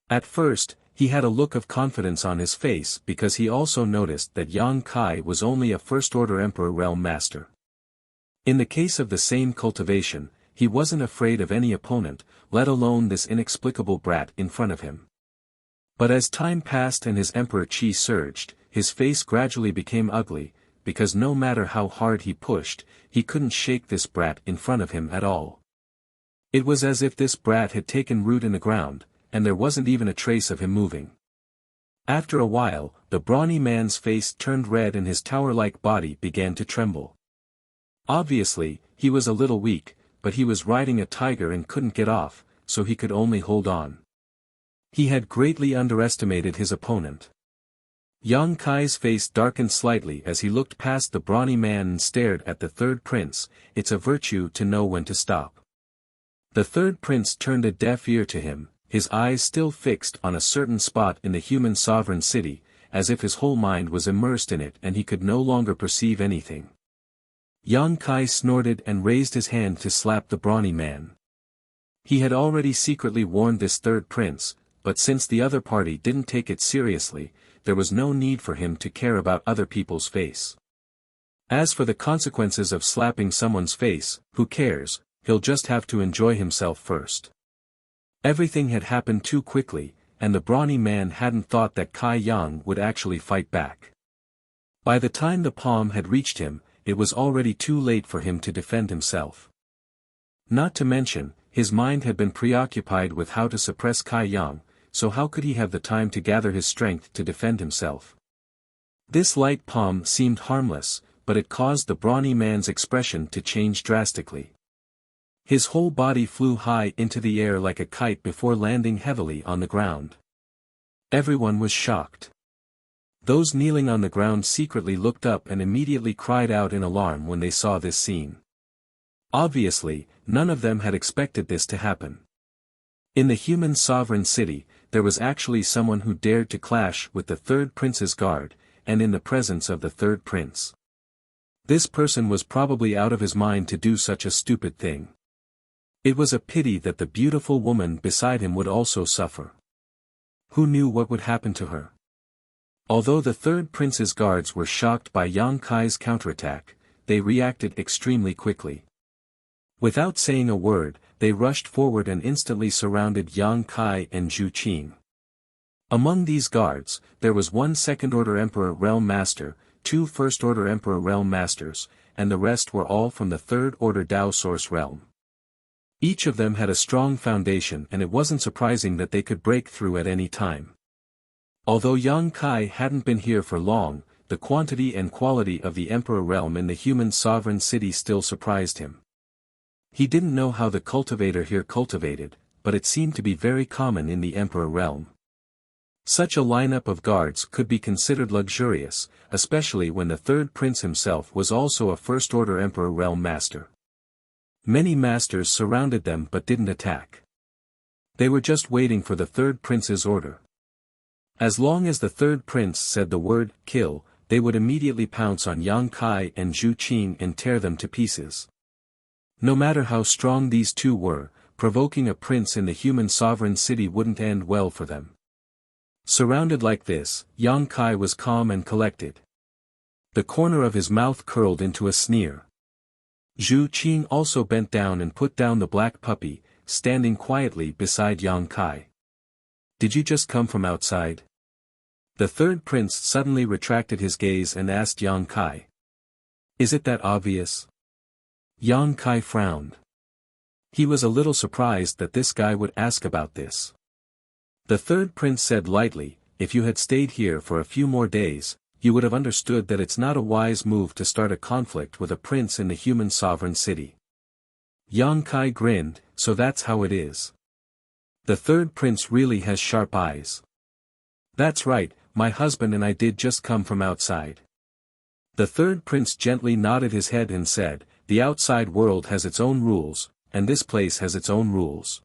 At first, he had a look of confidence on his face because he also noticed that Yang Kai was only a first-order Emperor Realm Master. In the case of the same cultivation, he wasn't afraid of any opponent, let alone this inexplicable brat in front of him. But as time passed and his Emperor Qi surged, his face gradually became ugly, because no matter how hard he pushed, he couldn't shake this brat in front of him at all. It was as if this brat had taken root in the ground, and there wasn't even a trace of him moving. After a while, the brawny man's face turned red and his tower-like body began to tremble. Obviously, he was a little weak, but he was riding a tiger and couldn't get off, so he could only hold on. He had greatly underestimated his opponent. Yang Kai's face darkened slightly as he looked past the brawny man and stared at the third prince. "It's a virtue to know when to stop." The third prince turned a deaf ear to him, his eyes still fixed on a certain spot in the human sovereign city, as if his whole mind was immersed in it and he could no longer perceive anything. Yang Kai snorted and raised his hand to slap the brawny man. He had already secretly warned this third prince, but since the other party didn't take it seriously, there was no need for him to care about other people's face. As for the consequences of slapping someone's face, who cares, he'll just have to enjoy himself first. Everything had happened too quickly, and the brawny man hadn't thought that Kai Yang would actually fight back. By the time the palm had reached him, it was already too late for him to defend himself. Not to mention, his mind had been preoccupied with how to suppress Kai Yang, so how could he have the time to gather his strength to defend himself? This light palm seemed harmless, but it caused the brawny man's expression to change drastically. His whole body flew high into the air like a kite before landing heavily on the ground. Everyone was shocked. Those kneeling on the ground secretly looked up and immediately cried out in alarm when they saw this scene. Obviously, none of them had expected this to happen. In the human sovereign city, there was actually someone who dared to clash with the third prince's guard, and in the presence of the third prince. This person was probably out of his mind to do such a stupid thing. It was a pity that the beautiful woman beside him would also suffer. Who knew what would happen to her? Although the third prince's guards were shocked by Yang Kai's counterattack, they reacted extremely quickly. Without saying a word, they rushed forward and instantly surrounded Yang Kai and Zhu Qing. Among these guards, there was one second-order Emperor Realm Master, two first-order Emperor Realm Masters, and the rest were all from the third-order Dao Source Realm. Each of them had a strong foundation and it wasn't surprising that they could break through at any time. Although Yang Kai hadn't been here for long, the quantity and quality of the Emperor Realm in the human sovereign city still surprised him. He didn't know how the cultivator here cultivated, but it seemed to be very common in the Emperor realm. Such a lineup of guards could be considered luxurious, especially when the third prince himself was also a first-order Emperor realm master. Many masters surrounded them but didn't attack. They were just waiting for the third prince's order. As long as the third prince said the word, kill, they would immediately pounce on Yang Kai and Zhu Qing and tear them to pieces. No matter how strong these two were, provoking a prince in the human sovereign city wouldn't end well for them. Surrounded like this, Yang Kai was calm and collected. The corner of his mouth curled into a sneer. Zhu Qing also bent down and put down the black puppy, standing quietly beside Yang Kai. Did you just come from outside? The third prince suddenly retracted his gaze and asked Yang Kai. Is it that obvious? Yang Kai frowned. He was a little surprised that this guy would ask about this. The third prince said lightly, if you had stayed here for a few more days, you would have understood that it's not a wise move to start a conflict with a prince in the human sovereign city. Yang Kai grinned, so that's how it is. The third prince really has sharp eyes. That's right, my husband and I did just come from outside. The third prince gently nodded his head and said, the outside world has its own rules, and this place has its own rules.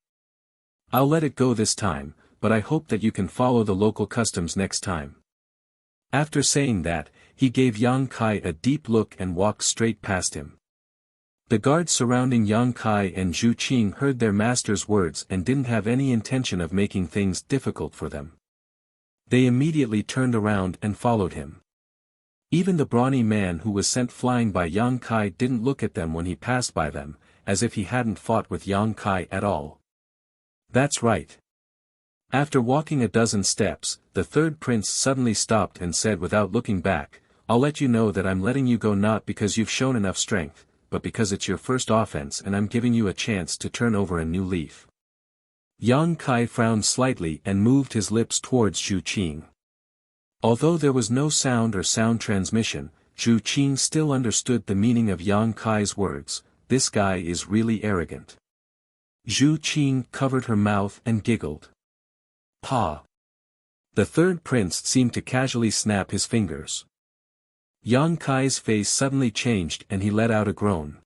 I'll let it go this time, but I hope that you can follow the local customs next time. After saying that, he gave Yang Kai a deep look and walked straight past him. The guards surrounding Yang Kai and Zhu Qing heard their master's words and didn't have any intention of making things difficult for them. They immediately turned around and followed him. Even the brawny man who was sent flying by Yang Kai didn't look at them when he passed by them, as if he hadn't fought with Yang Kai at all. That's right. After walking a dozen steps, the third prince suddenly stopped and said without looking back, I'll let you know that I'm letting you go not because you've shown enough strength, but because it's your first offense and I'm giving you a chance to turn over a new leaf. Yang Kai frowned slightly and moved his lips towards Zhu Qing. Although there was no sound or sound transmission, Zhu Qing still understood the meaning of Yang Kai's words, this guy is really arrogant. Zhu Qing covered her mouth and giggled. Pa! The third prince seemed to casually snap his fingers. Yang Kai's face suddenly changed and he let out a groan.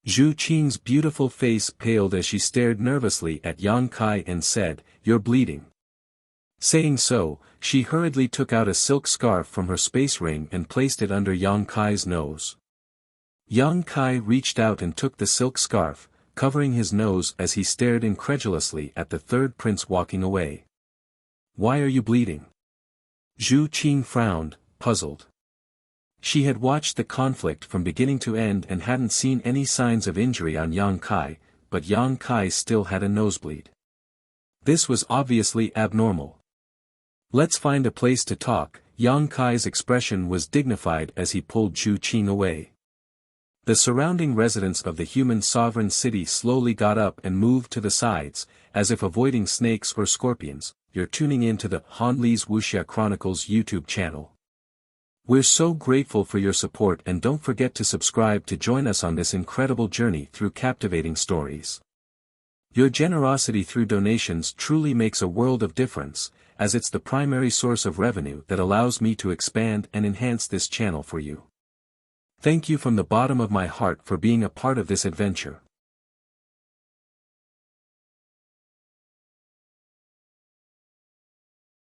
Zhu Qing's beautiful face paled as she stared nervously at Yang Kai and said, you're bleeding. Saying so, she hurriedly took out a silk scarf from her space ring and placed it under Yang Kai's nose. Yang Kai reached out and took the silk scarf, covering his nose as he stared incredulously at the third prince walking away. Why are you bleeding? Zhu Qing frowned, puzzled. She had watched the conflict from beginning to end and hadn't seen any signs of injury on Yang Kai, but Yang Kai still had a nosebleed. This was obviously abnormal. Let's find a place to talk. Yang Kai's expression was dignified as he pulled Zhu Qing away. The surrounding residents of the human sovereign city slowly got up and moved to the sides, as if avoiding snakes or scorpions. You're tuning in to the Han Li's Wuxia Chronicles YouTube channel. We're so grateful for your support and don't forget to subscribe to join us on this incredible journey through captivating stories. Your generosity through donations truly makes a world of difference, as it's the primary source of revenue that allows me to expand and enhance this channel for you. Thank you from the bottom of my heart for being a part of this adventure.